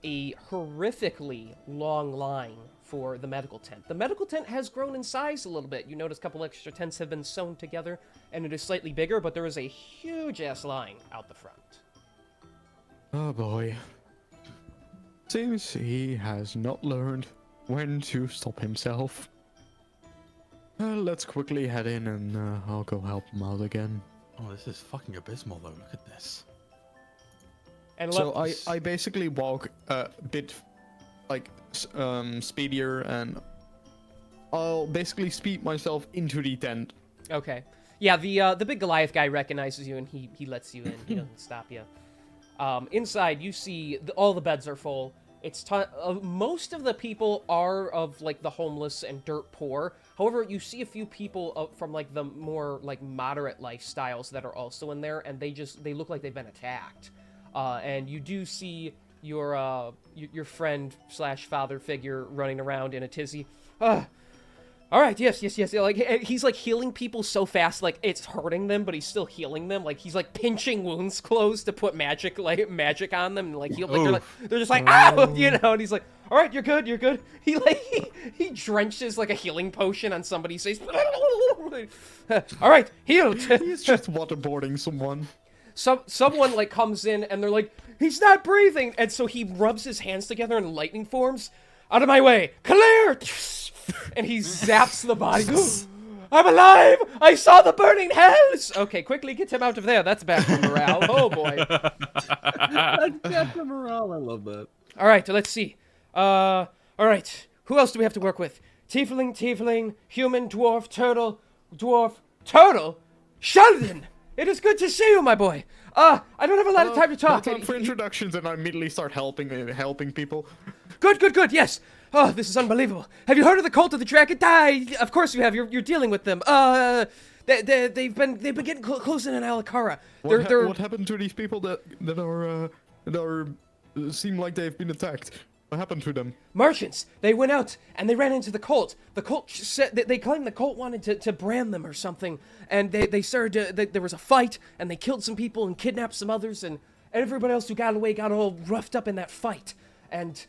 Speaker 1: a horrifically long line for the medical tent. The medical tent has grown in size a little bit. You notice a couple extra tents have been sewn together, and it is slightly bigger, but there is a huge-ass line out the front.
Speaker 6: Oh boy. Seems he has not learned when to stop himself. Let's quickly head in and I'll go help him out again.
Speaker 4: Oh, this is fucking abysmal, though. Look at this.
Speaker 1: And
Speaker 6: So I basically walk a bit like speedier, and I'll basically speed myself into the tent.
Speaker 1: Okay. Yeah, the big Goliath guy recognizes you, and he lets you in. He doesn't stop you. Inside, you see all the beds are full. It's most of the people are of like the homeless and dirt poor. However, you see a few people from like the more like moderate lifestyles that are also in there, and they look like they've been attacked. And you do see your friend / father figure running around in a tizzy. All right, yes. Like he's like healing people so fast, like it's hurting them, but he's still healing them. Like he's like pinching wounds closed to put magic on them and like heal. Like they're just like ow, you know. And he's like, all right, you're good. He drenches like a healing potion on somebody's face. All right, healed.
Speaker 6: He's just waterboarding someone.
Speaker 1: Someone like comes in and they're like, he's not breathing, and so he rubs his hands together in lightning forms. Out of my way, clear. And he zaps the body. I'm alive! I saw the burning hells! Okay, quickly get him out of there. That's bad for morale. Oh, boy.
Speaker 2: That's bad for morale. I love that.
Speaker 1: All right, let's see. All right. Who else do we have to work with? Tiefling, human, dwarf, turtle? Sheldon! It is good to see you, my boy. I don't have a lot of time to talk.
Speaker 6: No time for introductions, and I immediately start helping people.
Speaker 1: Good, yes. Oh, this is unbelievable. Have you heard of the Cult of the Dragon? Of course you have. You're dealing with them. They've been getting close in Alakara.
Speaker 6: What happened to these people that seem like they've been attacked? What happened to them?
Speaker 1: Merchants. They went out and they ran into the cult. The cult said they claimed the cult wanted to brand them or something, and they started. There was a fight, and they killed some people and kidnapped some others, and everybody else who got away got all roughed up in that fight. And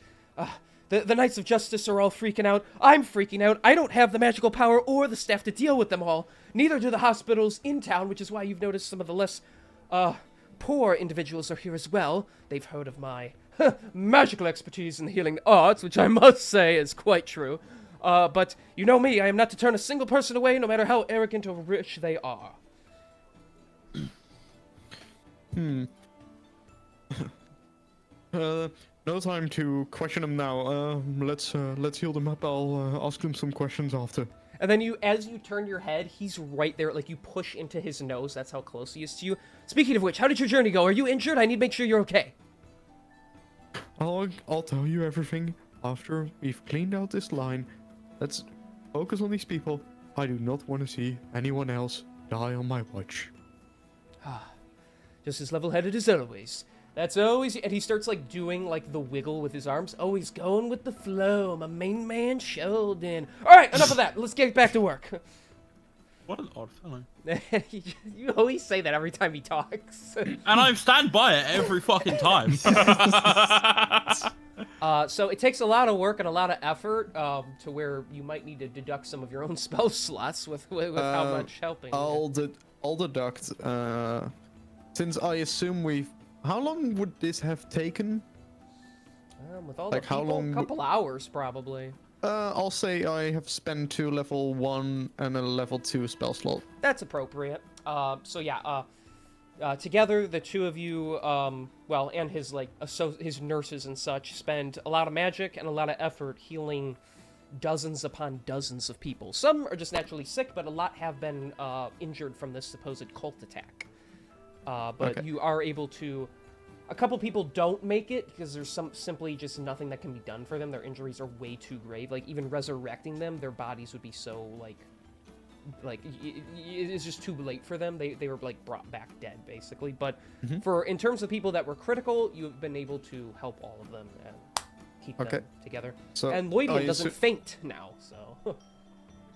Speaker 1: the Knights of Justice are all freaking out. I'm freaking out. I don't have the magical power or the staff to deal with them all. Neither do the hospitals in town, which is why you've noticed some of the less poor individuals are here as well. They've heard of my magical expertise in the healing arts, which I must say is quite true. But you know me, I am not to turn a single person away, no matter how arrogant or rich they are.
Speaker 6: No time to question them now. Let's heal them up. I'll ask them some questions after.
Speaker 1: And then as you turn your head, he's right there, like you push into his nose. That's how close he is to you. Speaking of which, how did your journey go? Are you injured? I need to make sure you're okay.
Speaker 6: I'll tell you everything after we've cleaned out this line. Let's focus on these people. I do not want to see anyone else die on my watch.
Speaker 1: Just as level-headed as always. That's always... And he starts, like, doing, like, the wiggle with his arms. Always going with the flow. My main man, Sheldon. All right, enough of that. Let's get back to work.
Speaker 4: What an odd fellow.
Speaker 1: You always say that every time he talks.
Speaker 4: And I stand by it every fucking time.
Speaker 1: So it takes a lot of work and a lot of effort to where you might need to deduct some of your own spell slots with how much helping.
Speaker 6: I'll deduct, since I assume how long would this have taken?
Speaker 1: With all
Speaker 6: like
Speaker 1: the
Speaker 6: how
Speaker 1: people,
Speaker 6: long?
Speaker 1: couple hours probably.
Speaker 6: I'll say I have spent 2 level 1 and a level 2 spell slot.
Speaker 1: That's appropriate. Together, the two of you, well, and his his nurses and such, spend a lot of magic and a lot of effort healing dozens upon dozens of people. Some are just naturally sick, but a lot have been injured from this supposed cult attack. But
Speaker 6: Okay.
Speaker 1: you are able to. A couple people don't make it because there's simply just nothing that can be done for them. Their injuries are way too grave. Like even resurrecting them, their bodies would be so it's just too late for them. They were like brought back dead basically. But in terms of people that were critical, you've been able to help all of them and keep them together.
Speaker 6: So
Speaker 1: and Lloydian
Speaker 6: I
Speaker 1: doesn't faint now, so.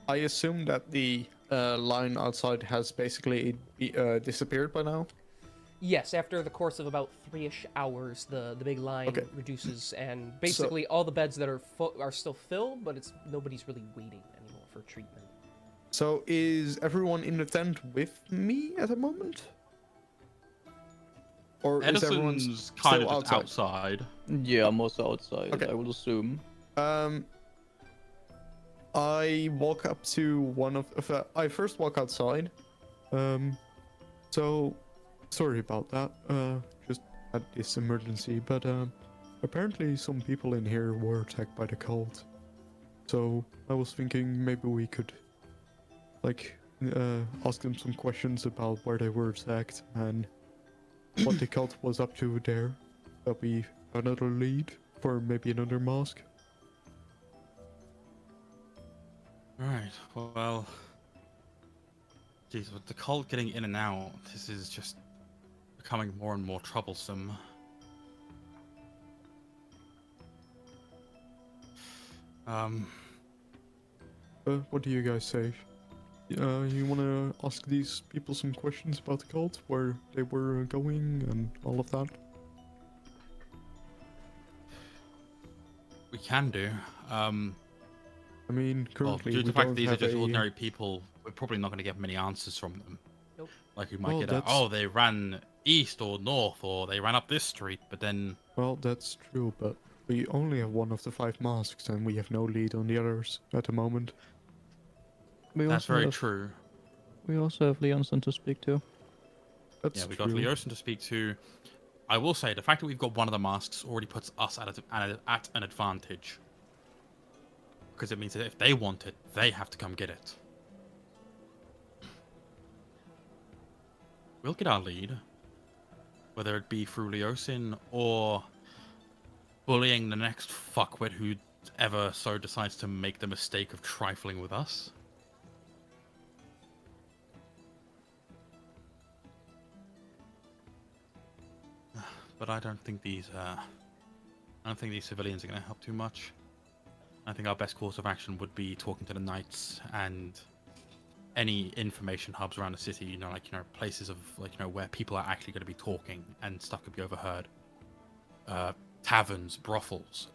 Speaker 6: I assume that the line outside has basically disappeared by now.
Speaker 1: Yes, after the course of about 3-ish hours, the big line reduces, and basically all the beds that are still filled, but nobody's really waiting anymore for treatment.
Speaker 6: So is everyone in the tent with me at the moment? Or is everyone
Speaker 4: Edison's kind
Speaker 6: still
Speaker 4: of just outside.
Speaker 5: Yeah, most outside,
Speaker 6: Okay.
Speaker 5: I would assume.
Speaker 6: I walk up to one of I first walk outside. So sorry about that. Just had this emergency, but apparently some people in here were attacked by the cult. So I was thinking maybe we could ask them some questions about where they were attacked and what the cult was up to there. That'll be another lead for maybe another mask.
Speaker 4: Right. Well. Jeez, with the cult getting in and out, this is just becoming more and more troublesome.
Speaker 6: What do you guys say? You wanna ask these people some questions about the cult, where they were going, and all of that?
Speaker 4: We can do.
Speaker 6: I mean,
Speaker 4: Well,
Speaker 6: currently
Speaker 4: due to
Speaker 6: we
Speaker 4: the fact
Speaker 6: don't
Speaker 4: that these are
Speaker 6: have
Speaker 4: just
Speaker 6: a...
Speaker 4: ordinary people, we're probably not going to get many answers from them.
Speaker 1: Nope.
Speaker 4: Like we might
Speaker 6: Well,
Speaker 4: get
Speaker 6: that's-
Speaker 4: they ran east or north, or they ran up this street, but then...
Speaker 6: Well, that's true, but we only have one of the 5 masks, and we have no lead on the others at the moment.
Speaker 4: That's very true.
Speaker 5: We also have Leonson to speak to.
Speaker 6: That's
Speaker 4: Yeah, we
Speaker 6: true.
Speaker 4: got Leosin to speak to. I will say, the fact that we've got one of the masks already puts us at an advantage. Because it means that if they want it, they have to come get it. We'll get our lead. Whether it be through Leosin or bullying the next fuckwit who ever so decides to make the mistake of trifling with us. But I don't think these civilians are going to help too much. I think our best course of action would be talking to the knights and any information hubs around the city. Places of where people are actually going to be talking and stuff could be overheard. Taverns, brothels,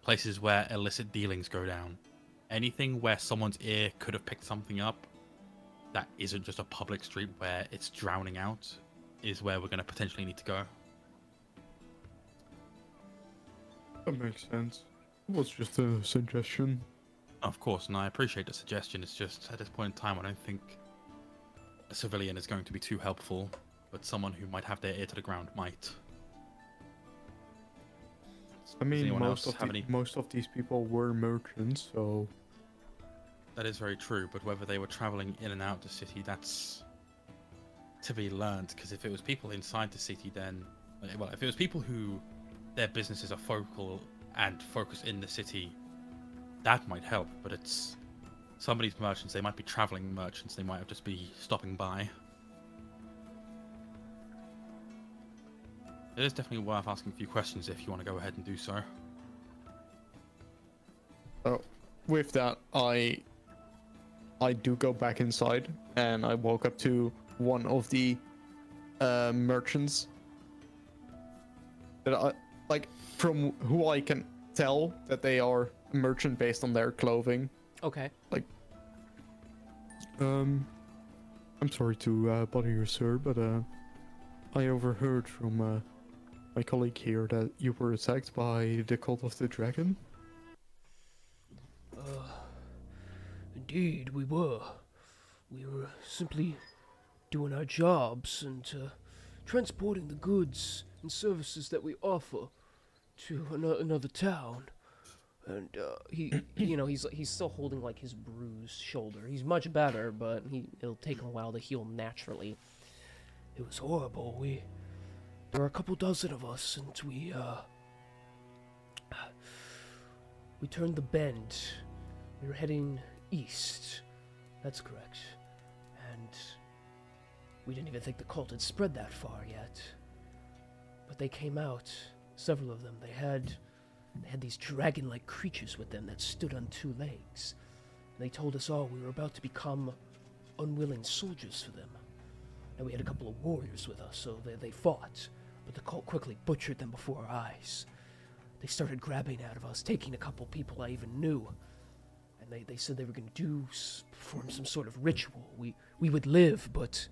Speaker 4: places where illicit dealings go down. Anything where someone's ear could have picked something up that isn't just a public street where it's drowning out is where we're going to potentially need to go.
Speaker 6: That makes sense. It was just a suggestion.
Speaker 4: Of course, and I appreciate the suggestion. It's just, at this point in time, I don't think a civilian is going to be too helpful, but someone who might have their ear to the ground might.
Speaker 6: I mean,
Speaker 4: anyone
Speaker 6: most
Speaker 4: else
Speaker 6: of,
Speaker 4: have any-
Speaker 6: most of these people were merchants, so...
Speaker 4: That is very true, but whether they were traveling in and out the city, that's to be learned, because if it was people inside the city, then... Well, if it was people who their businesses are focal and focus in the city, that might help, but it's some of these merchants, they might be traveling merchants, they might have just be stopping by. It is definitely worth asking a few questions if you want to go ahead and do so.
Speaker 6: So, with that, I do go back inside, and I walk up to one of the merchants that I from who I can tell that they are a merchant based on their clothing.
Speaker 1: Okay.
Speaker 6: I'm sorry to bother you, sir, but I overheard from my colleague here that you were attacked by the Cult of the Dragon.
Speaker 1: Indeed, we were. We were simply doing our jobs and transporting the goods and services that we offer to another town. And he's still holding like his bruised shoulder. He's much better, but it'll take him a while to heal naturally. It was horrible. There were a couple dozen of us, and we turned the bend. We were heading east. That's correct. And we didn't even think the cult had spread that far yet. But they came out, several of them. They had these dragon-like creatures with them that stood on two legs. They told us all we were about to become unwilling soldiers for them. And we had a couple of warriors with us, so they fought. But the cult quickly butchered them before our eyes. They started grabbing out of us, taking a couple people I even knew. And they said they were going to perform some sort of ritual. We would live, but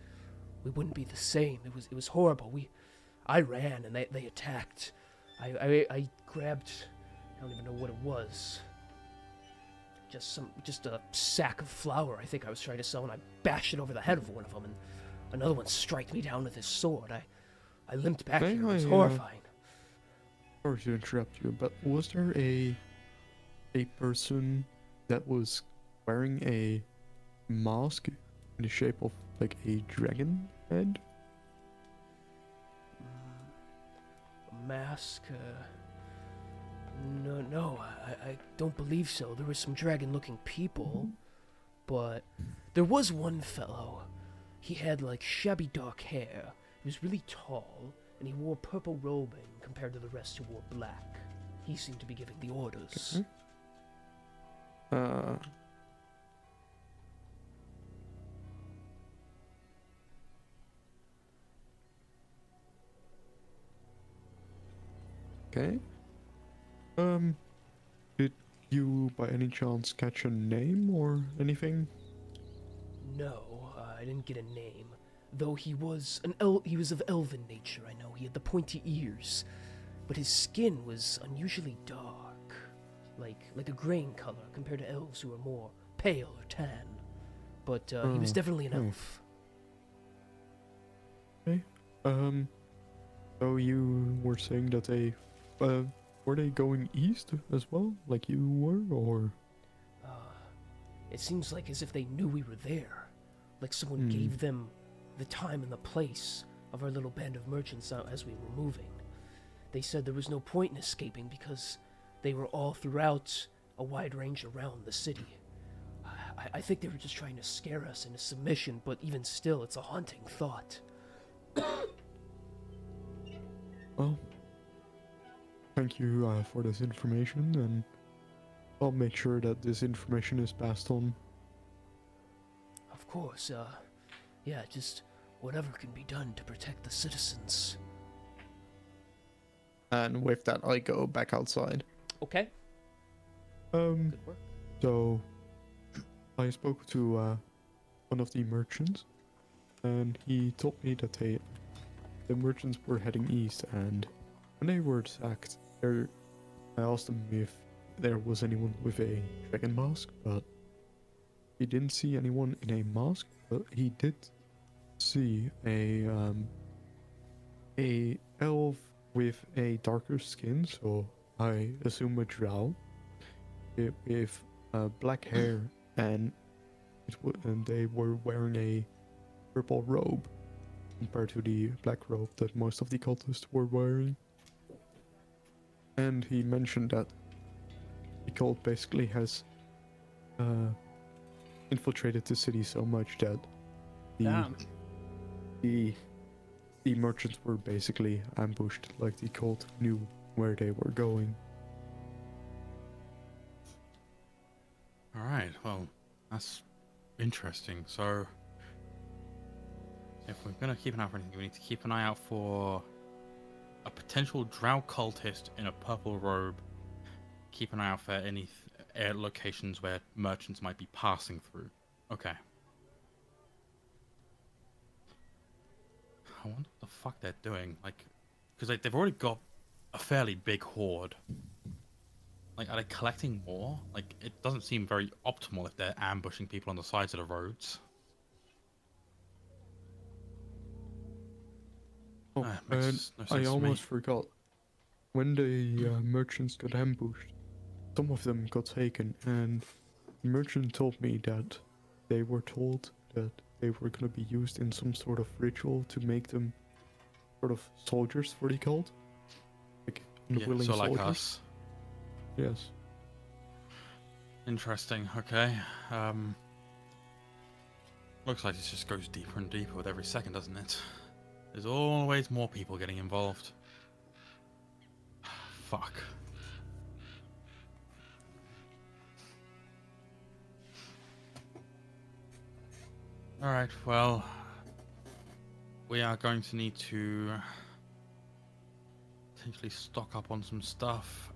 Speaker 1: we wouldn't be the same. It was horrible. I ran, and they attacked. I grabbed, I don't even know what it was. Just a sack of flour I think I was trying to sell, and I bashed it over the head of one of them, and another one struck me down with his sword. I limped back here. It was horrifying.
Speaker 6: Sorry to interrupt you, but was there a person that was wearing a mask in the shape of like a dragon head?
Speaker 1: A mask? No, I don't believe so. There were some dragon-looking people, but there was one fellow. He had like shabby dark hair. He was really tall, and he wore purple robing compared to the rest who wore black. He seemed to be giving the orders.
Speaker 6: Okay. Did you by any chance catch a name or anything?
Speaker 1: No, I didn't get a name. Though he was he was of elven nature, I know. He had the pointy ears, but his skin was unusually dark, like a grain color compared to elves who are more pale or tan. But he was definitely an elf.
Speaker 6: Okay. So you were saying that were they going east as well, like you were, or?
Speaker 1: It seems like as if they knew we were there, like someone gave them the time and the place of our little band of merchants out as we were moving. They said there was no point in escaping because they were all throughout a wide range around the city. I think they were just trying to scare us into submission, but even still, it's a haunting thought.
Speaker 6: Well, thank you for this information, and I'll make sure that this information is passed on.
Speaker 1: Of course, yeah, just whatever can be done to protect the citizens.
Speaker 6: And with that, I go back outside.
Speaker 1: Okay.
Speaker 6: Good
Speaker 1: work.
Speaker 6: So, I spoke to one of the merchants, and he told me that the merchants were heading east, and when they were attacked, I asked them if there was anyone with a dragon mask, but he didn't see anyone in a mask, but he did see a elf with a darker skin, so I assume a drow, with black hair, and they were wearing a purple robe compared to the black robe that most of the cultists were wearing. And he mentioned that the cult basically has infiltrated the city so much that the merchants were basically ambushed, like the cult knew where they were going.
Speaker 4: Alright, well, that's interesting. So, if we're going to keep an eye for anything, we need to keep an eye out for a potential drow cultist in a purple robe. Keep an eye out for any locations where merchants might be passing through. Okay. I wonder what the fuck they're doing. Like, because they've already got a fairly big horde. Like, are they collecting more? Like, it doesn't seem very optimal if they're ambushing people on the sides of the roads.
Speaker 6: Oh,
Speaker 4: Makes
Speaker 6: and
Speaker 4: no sense
Speaker 6: I
Speaker 4: to me.
Speaker 6: almost forgot. When the merchants got ambushed, some of them got taken, and the merchant told me that they were told that they were going to be used in some sort of ritual to make them sort of soldiers for the cult. Like, unwilling
Speaker 4: so like
Speaker 6: soldiers.
Speaker 4: us.
Speaker 6: Yes.
Speaker 4: Interesting. Okay. Looks like it just goes deeper and deeper with every second, doesn't it? There's always more people getting involved. Fuck. Alright, well, we are going to need to potentially stock up on some stuff.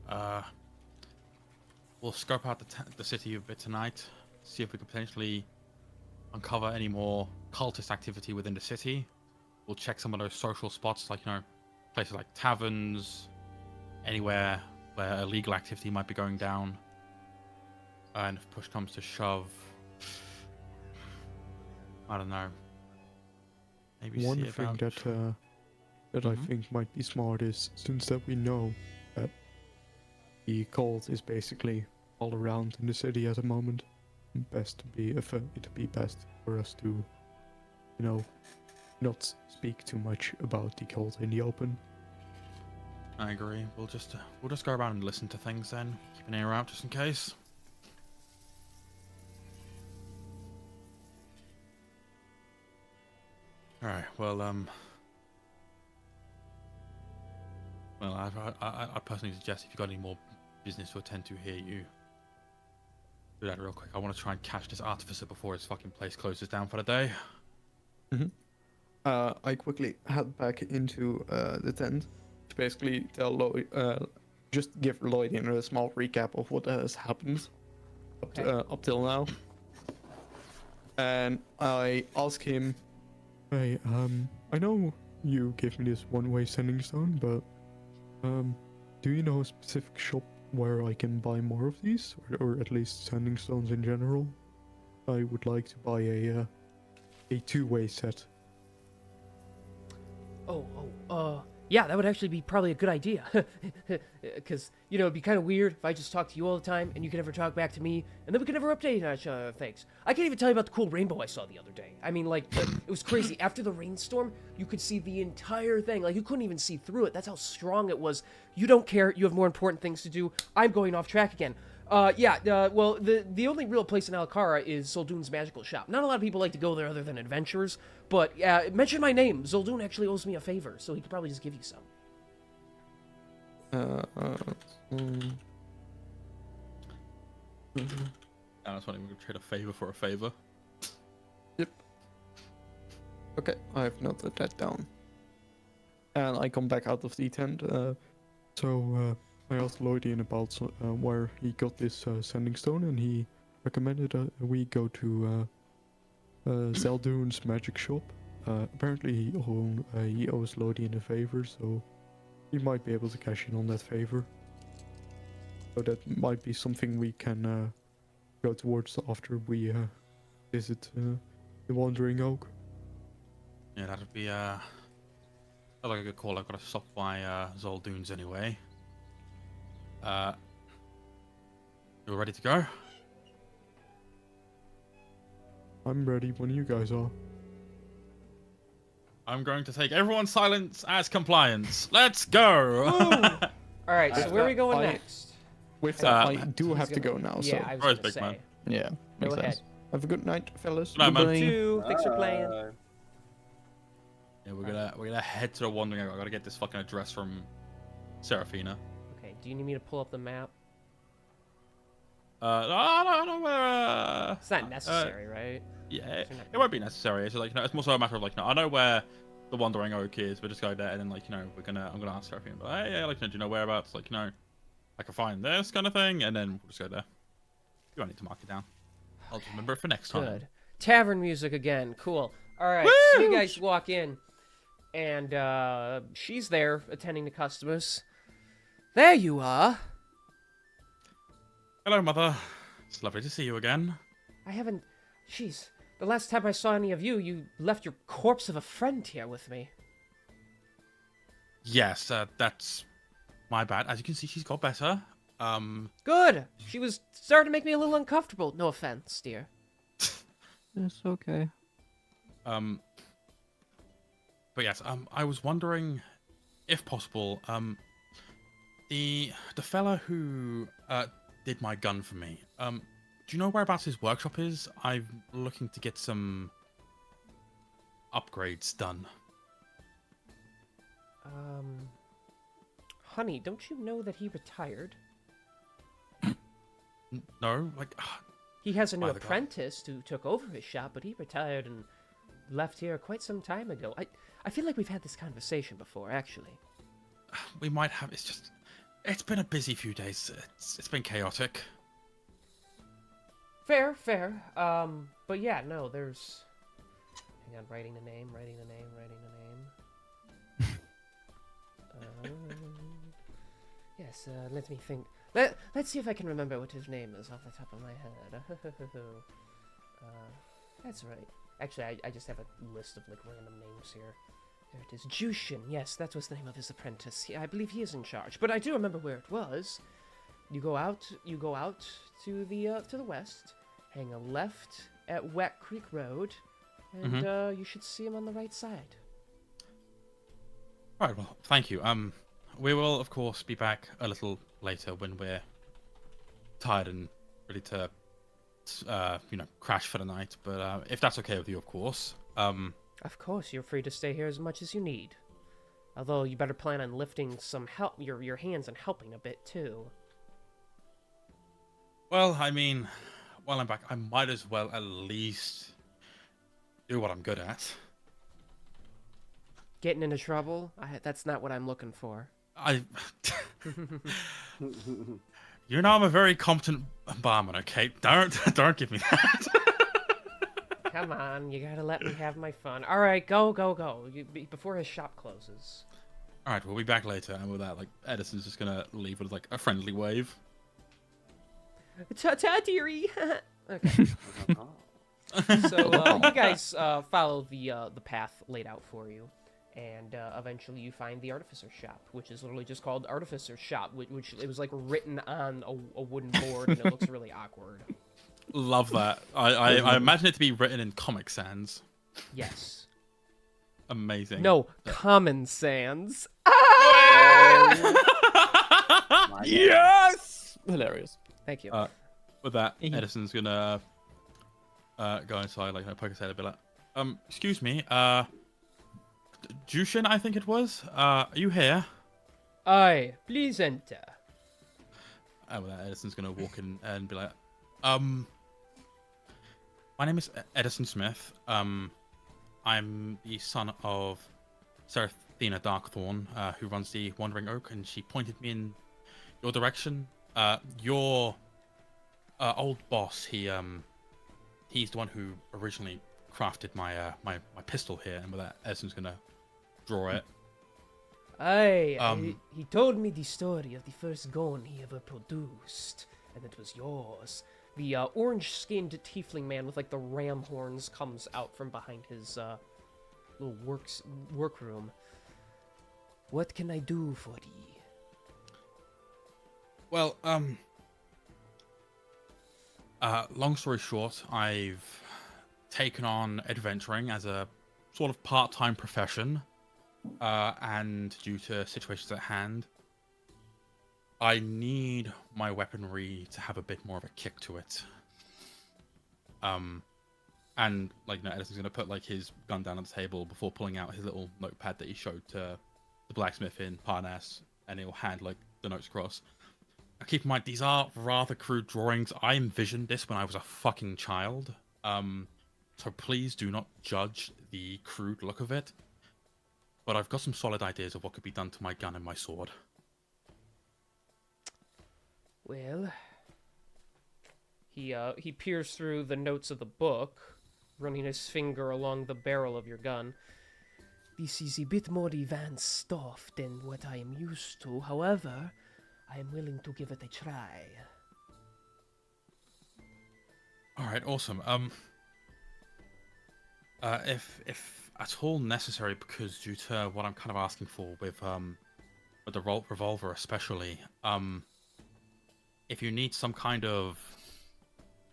Speaker 4: We'll scope out the city a bit tonight, see if we can potentially uncover any more cultist activity within the city. We'll check some of those social spots, like, places like taverns, anywhere where illegal activity might be going down. And if push comes to shove, I don't know. Maybe
Speaker 6: One
Speaker 4: see
Speaker 6: thing
Speaker 4: about...
Speaker 6: that I think might be smart is, since that we know that the cult is basically all around in the city at the moment, it'd be best for us to, not speak too much about the cult in the open.
Speaker 4: I agree. We'll just go around and listen to things then, keep an ear out just in case. All right. Well, I personally suggest if you've got any more business to attend to here, you do that real quick. I want to try and catch this artificer before his fucking place closes down for the day.
Speaker 6: I quickly head back into the tent to basically tell Lloyd, just give Lloyd a small recap of what has happened up till now. And I ask him, hey, I know you gave me this one-way sending stone, but do you know a specific shop where I can buy more of these, or at least sending stones in general? I would like to buy a two-way set.
Speaker 1: Yeah, that would actually be probably a good idea. Because, it'd be kind of weird if I just talked to you all the time and you could never talk back to me, and then we could never update each other. Thanks. I can't even tell you about the cool rainbow I saw the other day. I mean, it was crazy. After the rainstorm, you could see the entire thing. Like, you couldn't even see through it. That's how strong it was. You don't care. You have more important things to do. I'm going off track again. Well, the only real place in Alcara is Zul'Doon's magical shop. Not a lot of people like to go there other than adventurers, but mention my name. Zul'Doon actually owes me a favor, so he could probably just give you some.
Speaker 4: I was wondering if we could trade a favor for a favor.
Speaker 6: Yep. Okay, I've noted that down. And I come back out of the tent. I asked Lloydian about where he got this sending stone, and he recommended we go to Zul'Doon's magic shop. Apparently he owes Lloydian a favor, so he might be able to cash in on that favor. So that might be something we can go towards after we visit the Wandering Oak.
Speaker 4: Yeah, that'd be like a good call. I've got to stop by Zul'Doon's anyway. You ready to go?
Speaker 6: I'm ready when you guys are.
Speaker 4: I'm going to take everyone's silence as compliance. Let's go!
Speaker 1: All right, so where are we going next?
Speaker 6: With that, I do have to go now,
Speaker 1: Yeah,
Speaker 6: so
Speaker 1: I was
Speaker 4: Alright,
Speaker 1: gonna
Speaker 4: big
Speaker 1: say.
Speaker 4: man.
Speaker 5: Yeah,
Speaker 1: Go
Speaker 5: makes
Speaker 1: ahead.
Speaker 5: sense.
Speaker 6: have a good night, fellas.
Speaker 4: Good night, man.
Speaker 5: Goodbye.
Speaker 1: Two. Thanks for playing.
Speaker 4: Yeah, we're gonna head to the Wandering Oak. I gotta get this fucking address from Serafina.
Speaker 1: Okay, do you need me to pull up the map?
Speaker 4: No,
Speaker 1: It's not necessary, right?
Speaker 4: yeah,
Speaker 1: You're not
Speaker 4: it won't be necessary. It's like, it's more so a matter of like, I know where the Wandering Oak is. We'll just go there, and then I'm gonna ask Serafina, but hey, yeah, do you know whereabouts? I can find this kind of thing, and then we'll just go there. You don't need to mark it down. I'll just remember it for next time.
Speaker 1: Good. Tavern music again. Cool. All right, so you guys walk in, and she's there attending to customers. There you are.
Speaker 4: Hello, Mother. It's lovely to see you again.
Speaker 1: I haven't... Jeez. The last time I saw any of you, you left your corpse of a friend here with me.
Speaker 4: Yes, that's my bad. As you can see, she's got better.
Speaker 1: Good! She was starting to make me a little uncomfortable. No offense, dear.
Speaker 5: It's okay.
Speaker 4: But yes, I was wondering, if possible, the fella who did my gun for me, do you know whereabouts his workshop is? I'm looking to get some upgrades done.
Speaker 1: Honey, don't you know that he retired?
Speaker 4: No, like,
Speaker 1: He has a new
Speaker 4: By the God.
Speaker 1: apprentice who took over his shop, but he retired and left here quite some time ago. I feel like we've had this conversation before, actually.
Speaker 4: we might have. It's been a busy few days. It's been chaotic.
Speaker 1: Fair. But yeah, no, there's... Hang on, writing the name. Yes, let me think. Let's see if I can remember what his name is off the top of my head. That's right. Actually, I just have a list of, like, random names here. There it is. Jushin. Yes, that was the name of his apprentice. I believe he is in charge. But I do remember where it was. You go out to the west, hang a left at Wet Creek Road, and you should see him on the right side.
Speaker 4: Right. Well, thank you. We will, of course, be back a little later when we're tired and ready to, crash for the night. But if that's okay with you, of course.
Speaker 1: Of course, you're free to stay here as much as you need. Although you better plan on lifting some help, your hands and helping a bit too.
Speaker 4: Well, I mean, while I'm back, I might as well at least do what I'm good at.
Speaker 1: Getting into trouble? That's not what I'm looking for.
Speaker 4: You know I'm a very competent barman, okay? Don't give me that.
Speaker 1: Come on, you gotta let me have my fun. All right, go. Before his shop closes.
Speaker 4: All right, we'll be back later, and with that, like, Edison's just gonna leave with like a friendly wave.
Speaker 1: Ta-ta, dearie. Okay. So you guys follow the path laid out for you, and eventually you find the artificer's shop, which is literally just called Artificer's Shop, which it was like written on a wooden board, and it looks really awkward.
Speaker 4: Love that. I imagine it to be written in Comic Sans.
Speaker 1: Yes.
Speaker 4: Amazing.
Speaker 1: No, Common Sans.
Speaker 5: Yes! Hilarious.
Speaker 1: Thank you.
Speaker 4: With that, Edison's gonna go inside, like, poke his head a bit like, excuse me, Jushin, I think it was. Are you here?
Speaker 1: Aye, please enter.
Speaker 4: With that, Edison's gonna walk in and be like, my name is Edison Smith. I'm the son of Seraphina Darkthorn, who runs the Wandering Oak, and she pointed me in your direction. Your old boss, he's the one who originally crafted my pistol here, and with that, Edison's gonna draw it.
Speaker 1: Aye, he told me the story of the first gun he ever produced, and it was yours. The orange-skinned tiefling man with like the ram horns comes out from behind his little workroom. What can I do for thee?
Speaker 4: Well, long story short, I've taken on adventuring as a sort of part-time profession, and due to situations at hand, I need my weaponry to have a bit more of a kick to it. And like, Edison's gonna put like his gun down on the table before pulling out his little notepad that he showed to the blacksmith in Parnas, and he'll hand like the notes across. Now, keep in mind, these are rather crude drawings. I envisioned this when I was a fucking child, so please do not judge the crude look of it. But I've got some solid ideas of what could be done to my gun and my sword.
Speaker 1: Well, he peers through the notes of the book, running his finger along the barrel of your gun. This is a bit more advanced stuff than what I am used to. However, I am willing to give it a try.
Speaker 4: All right, awesome. If at all necessary, because due to what I'm kind of asking for with the revolver especially, if you need some kind of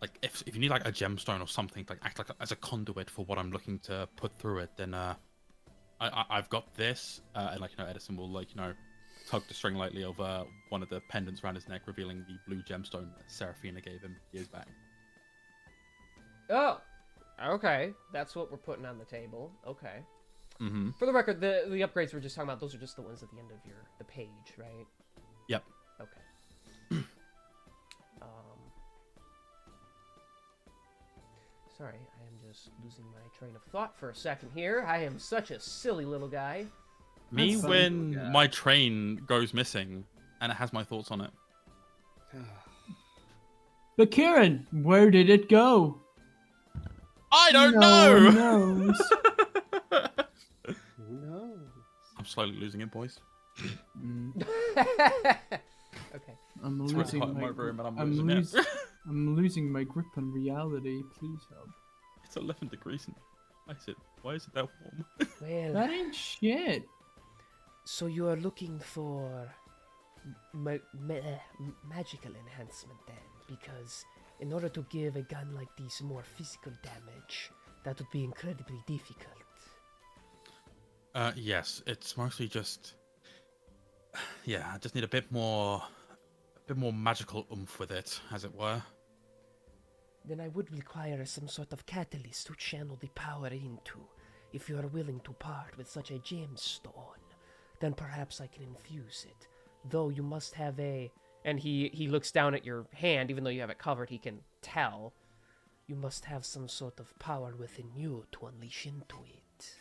Speaker 4: like if you need like a gemstone or something to like act like as a conduit for what I'm looking to put through it, then I've got this, and like Edison will like tug the string lightly over one of the pendants around his neck, revealing the blue gemstone that Seraphina gave him years back.
Speaker 1: Oh, okay. That's what we're putting on the table. Okay.
Speaker 4: Mm-hmm.
Speaker 1: For the record, the upgrades we're just talking about, those are just the ones at the end of the page, right?
Speaker 4: Yep.
Speaker 1: Okay. Sorry, I am just losing my train of thought for a second here. I am such a silly little guy.
Speaker 4: Me
Speaker 3: That's
Speaker 4: when
Speaker 2: yeah.
Speaker 4: my train goes missing and it has my thoughts on it.
Speaker 3: But Kieran, where did it go?
Speaker 4: I don't
Speaker 3: No
Speaker 4: know.
Speaker 3: one knows.
Speaker 2: Who knows?
Speaker 4: I'm slowly losing it, boys.
Speaker 1: Okay.
Speaker 3: I'm
Speaker 4: It's
Speaker 3: losing
Speaker 4: really hot in
Speaker 3: my
Speaker 4: my room and I'm
Speaker 3: I'm,
Speaker 4: losing it.
Speaker 3: I'm losing my grip on reality. Please help.
Speaker 4: It's 11 degrees. Why is it that warm?
Speaker 1: Well,
Speaker 3: That ain't shit.
Speaker 1: so you are looking for magical enhancement then, because in order to give a gun like this more physical damage, that would be incredibly difficult.
Speaker 4: Yes, it's mostly just, yeah, I just need a bit more magical oomph with it, as it were.
Speaker 1: Then I would require some sort of catalyst to channel the power into. If you are willing to part with such a gemstone, then perhaps I can infuse it. Though you must have a... And he looks down at your hand, even though you have it covered, he can tell. You must have some sort of power within you to unleash into it.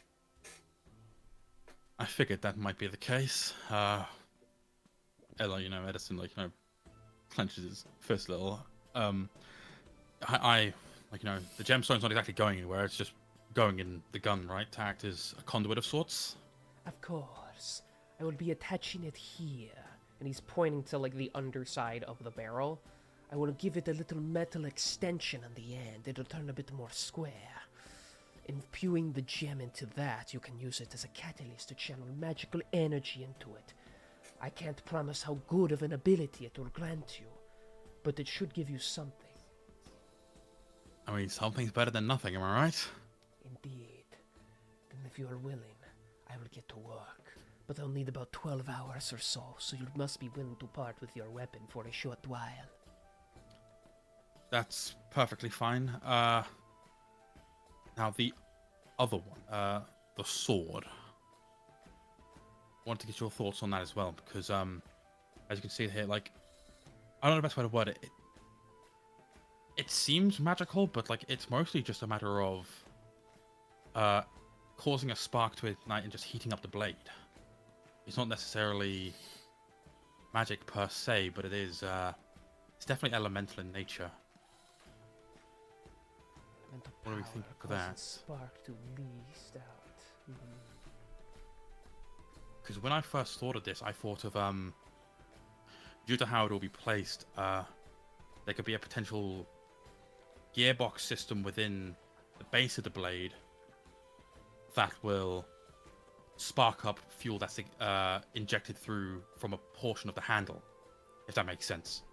Speaker 4: I figured that might be the case. Ella, Edison, clenches his fist a little. I the gemstone's not exactly going anywhere. It's just going in the gun, right? To act as a conduit of sorts.
Speaker 1: Of course. I will be attaching it here. And he's pointing to, the underside of the barrel. I will give it a little metal extension on the end. It'll turn a bit more square. Imbuing the gem into that, you can use it as a catalyst to channel magical energy into it. I can't promise how good of an ability it will grant you, but it should give you something.
Speaker 4: I mean, something's better than nothing, am I right?
Speaker 1: Indeed. Then if you are willing, I will get to work. But I'll need about 12 hours or so you must be willing to part with your weapon for a short while.
Speaker 4: That's perfectly fine. Now the other one, the sword. I wanted to get your thoughts on that as well, because as you can see here, I don't know the best way to word it. It seems magical, but it's mostly just a matter of causing a spark to ignite and just heating up the blade. It's not necessarily magic per se, but it's definitely elemental in nature.
Speaker 1: Mental
Speaker 4: What do we
Speaker 1: power
Speaker 4: think of
Speaker 1: causes
Speaker 4: that?
Speaker 1: Spark to least out.
Speaker 4: Because when I first thought of this, I thought of due to how it will be placed, there could be a potential gearbox system within the base of the blade that will spark up fuel that's injected through from a portion of the handle, if that makes sense.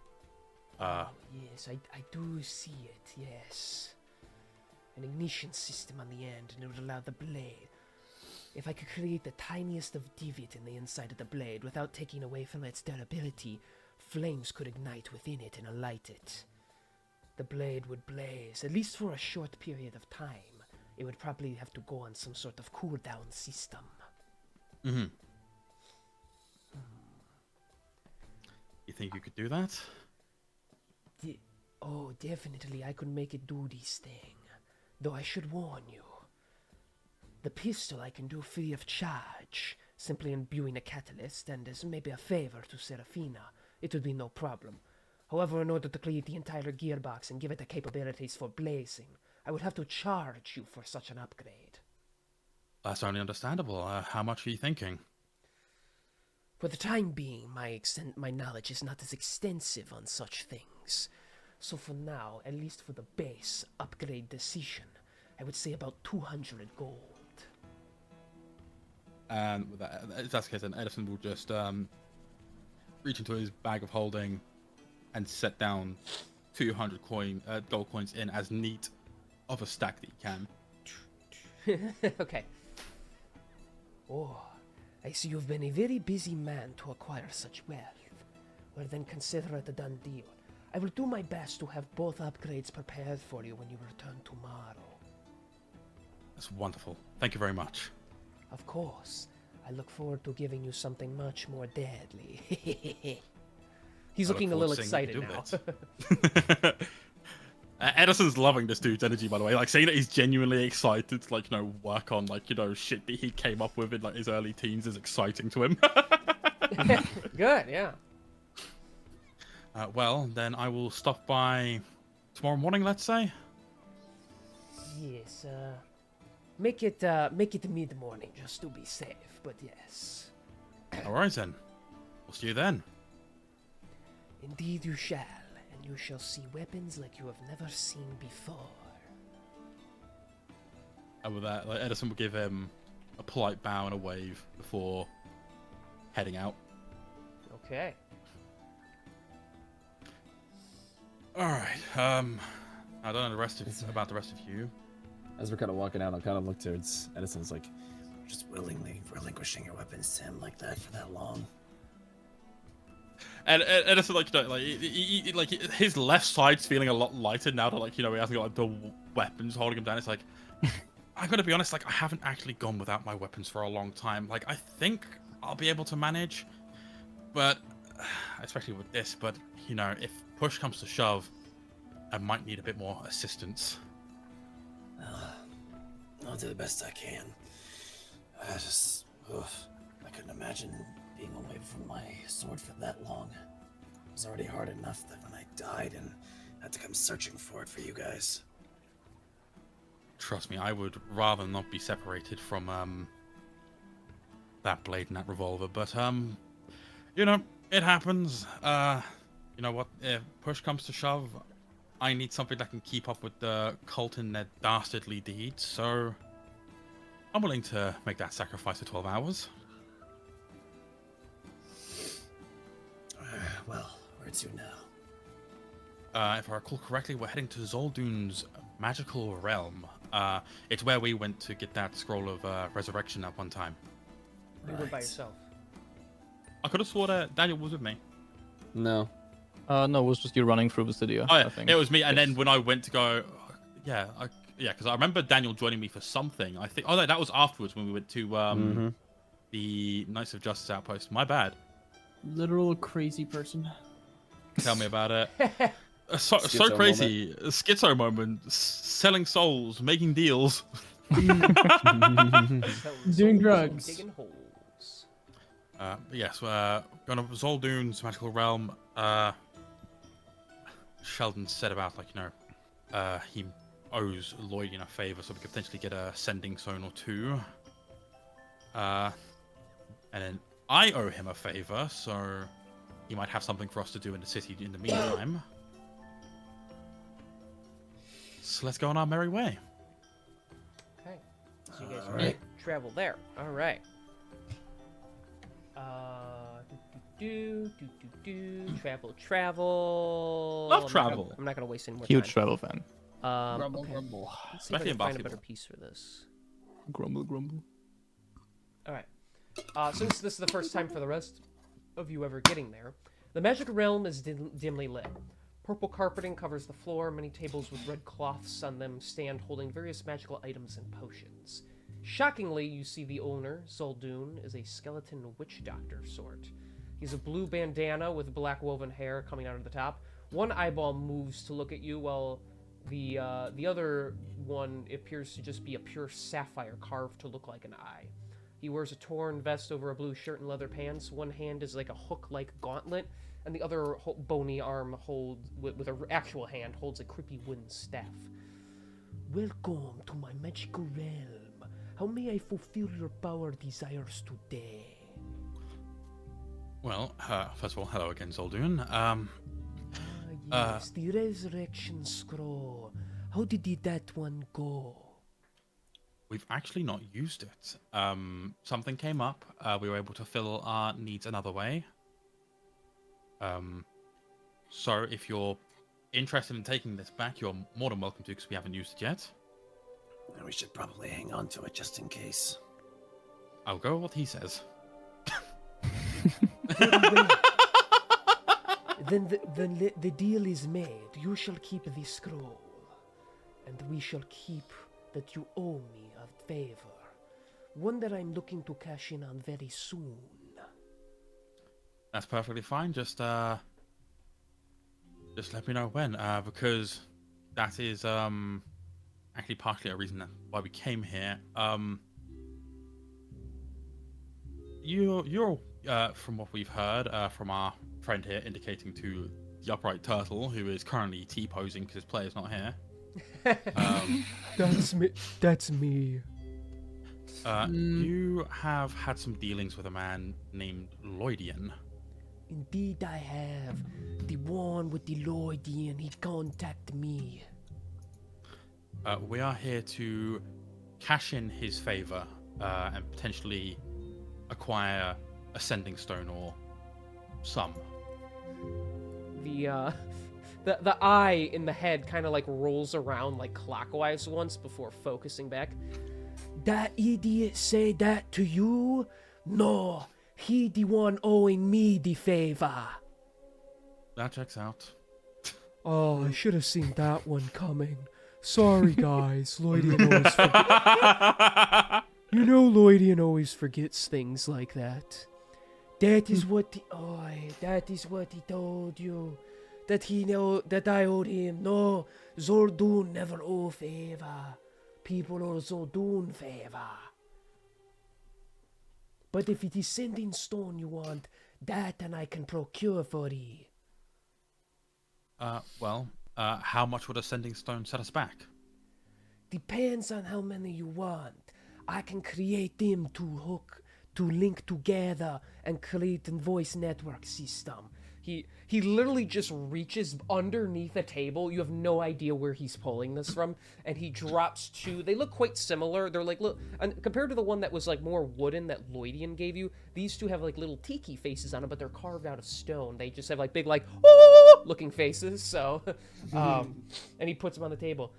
Speaker 1: Yes, I do see it, yes. An ignition system on the end, and it would allow the blade. If I could create the tiniest of divot in the inside of the blade without taking away from its durability, flames could ignite within it and alight it. The blade would blaze, at least for a short period of time. It would probably have to go on some sort of cooldown system.
Speaker 4: Mm-hmm. You think you could do that?
Speaker 1: Oh, definitely I could make it do this thing. Though I should warn you. The pistol I can do free of charge, simply imbuing a catalyst, and as maybe a favor to Seraphina, it would be no problem. However, in order to create the entire gearbox and give it the capabilities for blazing, I would have to charge you for such an upgrade.
Speaker 4: That's only understandable. How much are you thinking?
Speaker 1: For the time being, my knowledge is not as extensive on such things. So for now, at least for the base upgrade decision, I would say about 200 gold.
Speaker 4: And with that, if that's the case, then Edison will just reach into his bag of holding and set down 200 gold coins in as neat of a stack that he can.
Speaker 1: Okay. Oh, I see you've been a very busy man to acquire such wealth. Well then consider it a done deal. I will do my best to have both upgrades prepared for you when you return tomorrow.
Speaker 4: That's wonderful. Thank you very much.
Speaker 1: Of course. I look forward to giving you something much more deadly. He's
Speaker 4: I look
Speaker 1: looking a little
Speaker 4: forward to seeing
Speaker 1: excited
Speaker 4: what you
Speaker 1: now.
Speaker 4: do Edison's loving this dude's energy, by the way. Like, saying that he's genuinely excited to, like, you know, work on, like, you know, shit that he came up with in, like, his early teens is exciting to him.
Speaker 1: Good, yeah.
Speaker 4: Well, then I will stop by tomorrow morning, let's say.
Speaker 1: Yes, make it mid-morning just to be safe, but yes.
Speaker 4: Alright then. We'll see you then.
Speaker 1: Indeed you shall, and you shall see weapons like you have never seen before.
Speaker 4: And with that, like, Edison will give him a polite bow and a wave before heading out.
Speaker 1: Okay.
Speaker 4: Alright, I don't know about the rest of you.
Speaker 2: As we're kind of walking out, I'll kind of look towards Edison's like,
Speaker 7: Just willingly relinquishing your weapons to him like that for that long.
Speaker 4: And Edison, like, you know, like his left side's feeling a lot lighter now that, like, you know, he hasn't got, like, the weapons holding him down. It's like, I'm gonna be honest, like, I haven't actually gone without my weapons for a long time. Like, I think I'll be able to manage, but especially with this. But, you know, if push comes to shove, I might need a bit more assistance.
Speaker 7: I'll do the best I can. I couldn't imagine being away from my sword for that long. It was already hard enough that when I died and had to come searching for it for you guys.
Speaker 4: Trust me, I would rather not be separated from that blade and that revolver. But you know, it happens. You know what? If push comes to shove, I need something that can keep up with the cult and their dastardly deeds. So I'm willing to make that sacrifice for 12 hours.
Speaker 7: Well, where to now?
Speaker 4: If I recall correctly, we're heading to Zoldun's magical realm. It's where we went to get that scroll of resurrection at one time.
Speaker 1: You went by yourself.
Speaker 4: I could have sworn that Daniel was with me.
Speaker 2: no.
Speaker 5: No, it was just you running through the city.
Speaker 4: Oh,
Speaker 5: I
Speaker 4: yeah,
Speaker 5: think.
Speaker 4: it was me. And
Speaker 5: Yes.
Speaker 4: then when I went to go, because I remember Daniel joining me for something. I think. Oh no, that was afterwards when we went to the Knights of Justice outpost. My bad.
Speaker 3: Literal crazy person.
Speaker 4: Tell me about it. So
Speaker 2: Schizo
Speaker 4: crazy. Schizo moment. Selling souls, making deals.
Speaker 3: Doing drugs.
Speaker 1: Digging holes.
Speaker 4: Yes, going to Zoldun's magical realm. Sheldon said about, like, you know, he owes Lloyd a favor, so we could potentially get a sending zone or two. And then I owe him a favor, so he might have something for us to do in the city in the meantime. So let's go on our merry way.
Speaker 1: Okay. So you guys
Speaker 7: Alright.
Speaker 1: travel there. All right. Travel.
Speaker 4: Love travel.
Speaker 1: I'm not gonna waste any more
Speaker 5: Huge
Speaker 1: time.
Speaker 5: travel fan.
Speaker 3: Grumble,
Speaker 1: Okay.
Speaker 3: grumble.
Speaker 1: Let's see if
Speaker 4: Especially
Speaker 1: I
Speaker 4: in
Speaker 1: can find a better
Speaker 4: basketball.
Speaker 1: piece for this.
Speaker 5: Grumble, grumble.
Speaker 1: All right. Since this is the first time for the rest of you ever getting there, the magic realm is dimly lit. Purple carpeting covers the floor. Many tables with red cloths on them stand holding various magical items and potions. Shockingly, you see the owner, Zoldun, is a skeleton witch doctor sort. He's a blue bandana with black woven hair coming out of the top. One eyeball moves to look at you, while the other one appears to just be a pure sapphire carved to look like an eye. He wears a torn vest over a blue shirt and leather pants. One hand is like a hook-like gauntlet, and the other bony arm with an actual hand holds a creepy wooden staff. Welcome to my magical realm. How may I fulfill your power desires today?
Speaker 4: Well, first of all, hello again, Zoldun.
Speaker 1: Yes, the resurrection scroll. How did that one go?
Speaker 4: We've actually not used it. Something came up. We were able to fill our needs another way. So if you're interested in taking this back, you're more than welcome to, because we haven't used it yet.
Speaker 7: And we should probably hang on to it just in case.
Speaker 4: I'll go with what he says.
Speaker 1: Then the deal is made. You shall keep the scroll, and we shall keep that you owe me a favor. One that I'm looking to cash in on very soon.
Speaker 4: That's perfectly fine. Just let me know when, because that is actually partially a reason why we came here. You're from what we've heard from our friend here, indicating to the upright turtle, who is currently T-posing because his player's not here.
Speaker 1: That's me. That's me.
Speaker 4: You have had some dealings with a man named Lloydian.
Speaker 1: Indeed, I have. The one with the Lloydian, he contacted me.
Speaker 4: We are here to cash in his favor and potentially acquire a sending stone or some.
Speaker 1: The eye in the head kind of like rolls around like clockwise once before focusing back. That idiot say that to you? No, he the one owing me the favor.
Speaker 4: That checks out.
Speaker 1: Oh, I should have seen that one coming. Sorry, guys. Lloydian always forgets. You know, Lloydian always forgets things like that. That is what that is what he told you. That he know that I owed him. No, Zordun never owe favor. People owe Zordun favor. But if it is sending stone you want, that and I can procure for thee.
Speaker 4: How much would a sending stone set us back?
Speaker 1: Depends on how many you want. I can create them to link together and create a voice network system. He literally just reaches underneath a table. You have no idea where he's pulling this from, and he drops two. They look quite similar. They're like, look, and compared to the one that was like more wooden that Lloydian gave you, these two have like little tiki faces on them, but they're carved out of stone. They just have like big like looking faces. So, and he puts them on the table.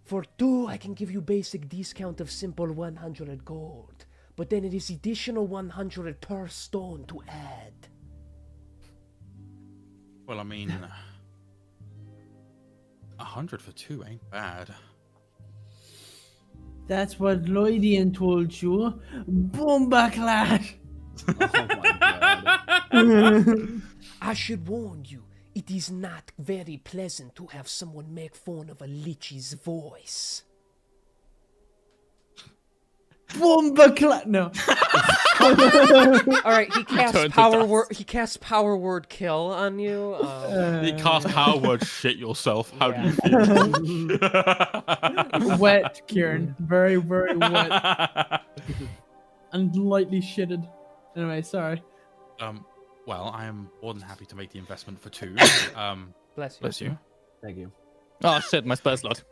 Speaker 1: For two, I can give you basic discount of simple 100 gold, but then it is additional 100 per stone to add.
Speaker 4: Well, I mean, 100 for two ain't bad.
Speaker 3: That's what Lloydian told you. Boom backlash.
Speaker 2: Oh my god.
Speaker 1: I should warn you, it is not very pleasant to have someone make fun of a lich's voice.
Speaker 3: Boom backlash. No.
Speaker 1: All right, he casts power word. He casts power word kill on you.
Speaker 4: You cast power word shit yourself. How do you feel?
Speaker 3: Wet, Kieran. Very, very wet. And lightly shitted. Anyway, sorry.
Speaker 4: Well, I am more than happy to make the investment for two.
Speaker 1: Bless you.
Speaker 4: Bless you.
Speaker 2: Thank you.
Speaker 5: Oh shit, my spell slot.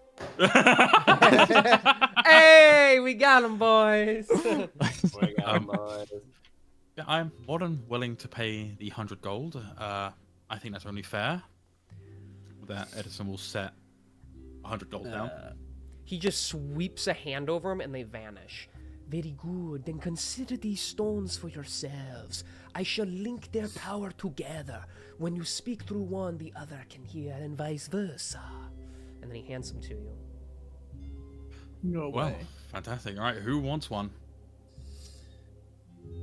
Speaker 1: Hey, we got him, boys.
Speaker 4: Yeah, I'm more than willing to pay the 100 gold. I think that's only fair. That Edison will set 100 gold down.
Speaker 1: He just sweeps a hand over him and they vanish. Very good, then consider these stones for yourselves. I shall link their power together. When you speak through one, the other can hear, and vice versa. And then he hands them to you.
Speaker 3: No
Speaker 4: Well,
Speaker 3: way.
Speaker 4: fantastic. All right, who wants one?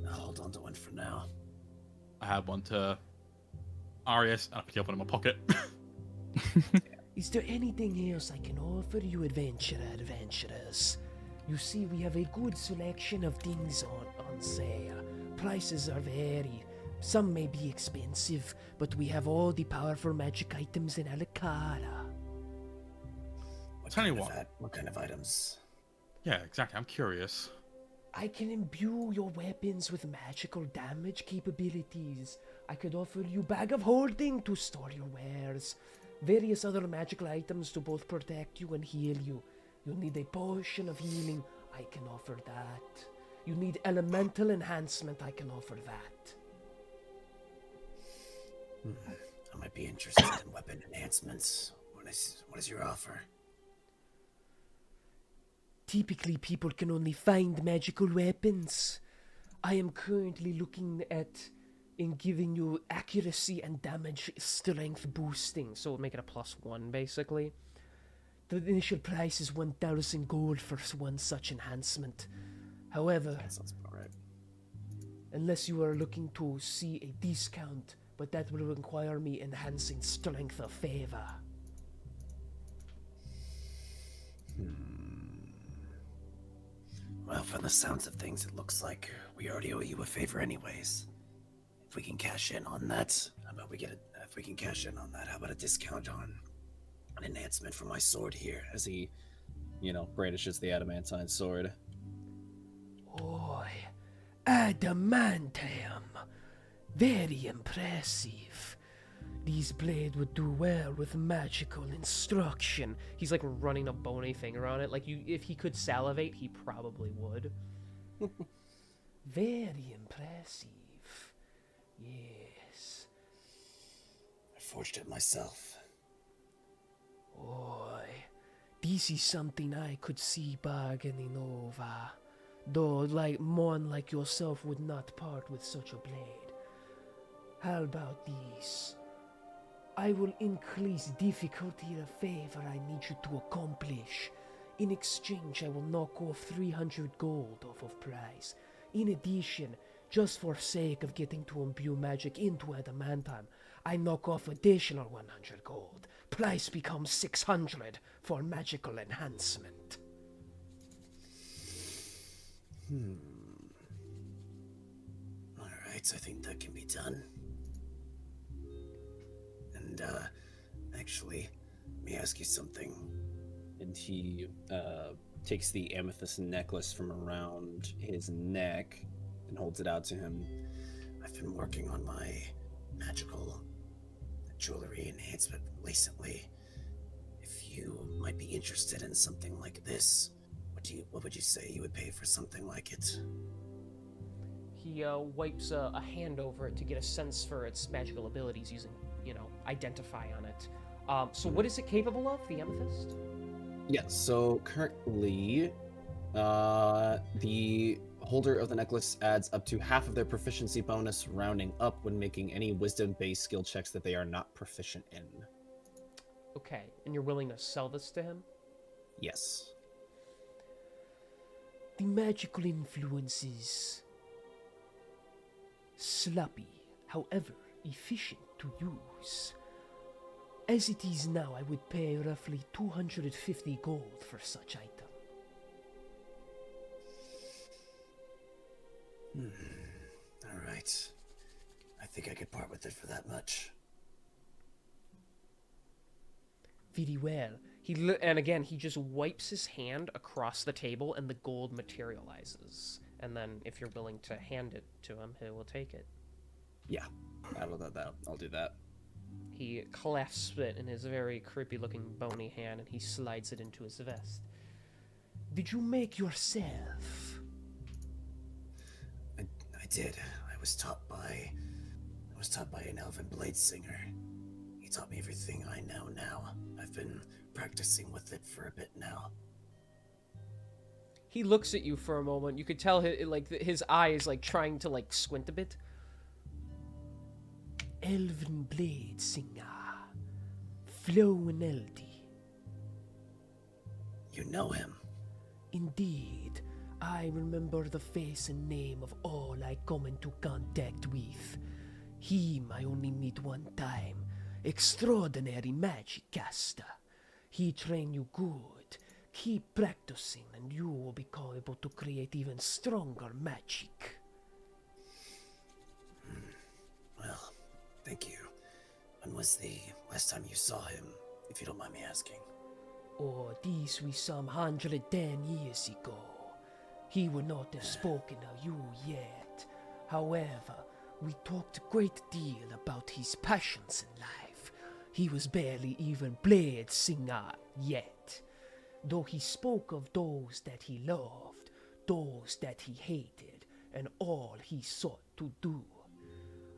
Speaker 7: I'll hold on to one for now.
Speaker 4: I had one to Arius, and I put the other one in my pocket.
Speaker 1: Is there anything else I can offer you, adventurers? You see, we have a good selection of things on sale. Prices are varied. Some may be expensive, but we have all the powerful magic items in Alicata.
Speaker 4: Tell you what.
Speaker 7: What kind of items?
Speaker 4: Yeah, exactly. I'm curious.
Speaker 1: I can imbue your weapons with magical damage capabilities. I could offer you bag of holding to store your wares. Various other magical items to both protect you and heal you. You need a potion of healing, I can offer that. You need elemental enhancement, I can offer that.
Speaker 7: I might be interested in weapon enhancements. What is your offer?
Speaker 1: Typically, people can only find magical weapons. I am currently looking at in giving you accuracy and damage strength boosting, so we'll make it a +1 basically. The initial price is 1,000 gold for one such enhancement. However,
Speaker 2: That sounds about right.
Speaker 1: unless you are looking to see a discount, but that will require me enhancing strength of favor.
Speaker 7: Well, from the sounds of things, it looks like we already owe you a favor anyways. If we can cash in on that, how about we get it? If we can cash in on that, how about a discount on an enhancement for my sword here?
Speaker 2: As he, brandishes the adamantine sword.
Speaker 1: Oi, adamantium. Very impressive. These blades would do well with magical instruction. He's like running a bony finger on it. Like if he could salivate, he probably would. Very impressive. Yes.
Speaker 7: I forged it myself.
Speaker 1: Oi, this is something I could see bargaining over. Though, one like yourself would not part with such a blade. How about this? I will increase difficulty in a favor I need you to accomplish. In exchange, I will knock off 300 gold off of price. In addition, just for sake of getting to imbue magic into adamantine, I knock off additional 100 gold. Price becomes 600 for magical enhancement.
Speaker 7: Alright, I think that can be done. And, actually, let me ask you something.
Speaker 2: And he takes the amethyst necklace from around his neck and holds it out to him.
Speaker 7: I've been working on my magical jewelry enhancement recently. If you might be interested in something like this, what would you say you would pay for something like it?
Speaker 1: He wipes a hand over it to get a sense for its magical abilities using, identify on it. So what is it capable of, the amethyst?
Speaker 2: Yeah, so currently, the holder of the necklace adds up to half of their proficiency bonus, rounding up when making any wisdom-based skill checks that they are not proficient in.
Speaker 1: Okay, and you're willing to sell this to him?
Speaker 2: Yes.
Speaker 1: The magical influences sloppy, however efficient to use. As it is now, I would pay roughly 250 gold for such item.
Speaker 7: Alright. I think I could part with it for that much.
Speaker 1: Very well. And again, he just wipes his hand across the table and the gold materializes. And then if you're willing to hand it to him, he will take it.
Speaker 2: Yeah, I'll do that.
Speaker 1: He clasps it in his very creepy-looking bony hand, and he slides it into his vest. Did you make yourself?
Speaker 7: I did. I was taught by an elven blade singer. He taught me everything I know now. I've been practicing with it for a bit now.
Speaker 1: He looks at you for a moment. You could tell his eyes trying to squint a bit. Elven blade singer, Floweneldi.
Speaker 7: You know him?
Speaker 1: Indeed, I remember the face and name of all I come into contact with. Him I only meet one time. Extraordinary magic caster. He train you good. Keep practicing and you will become able to create even stronger magic.
Speaker 7: Well, thank you. When was the last time you saw him, if you don't mind me asking?
Speaker 1: Oh, this was some 110 years ago. He would not have spoken of you yet. However, We talked a great deal about his passions in life. He was barely even blade singer yet, though he spoke of those that he loved, those that he hated, and all he sought to do.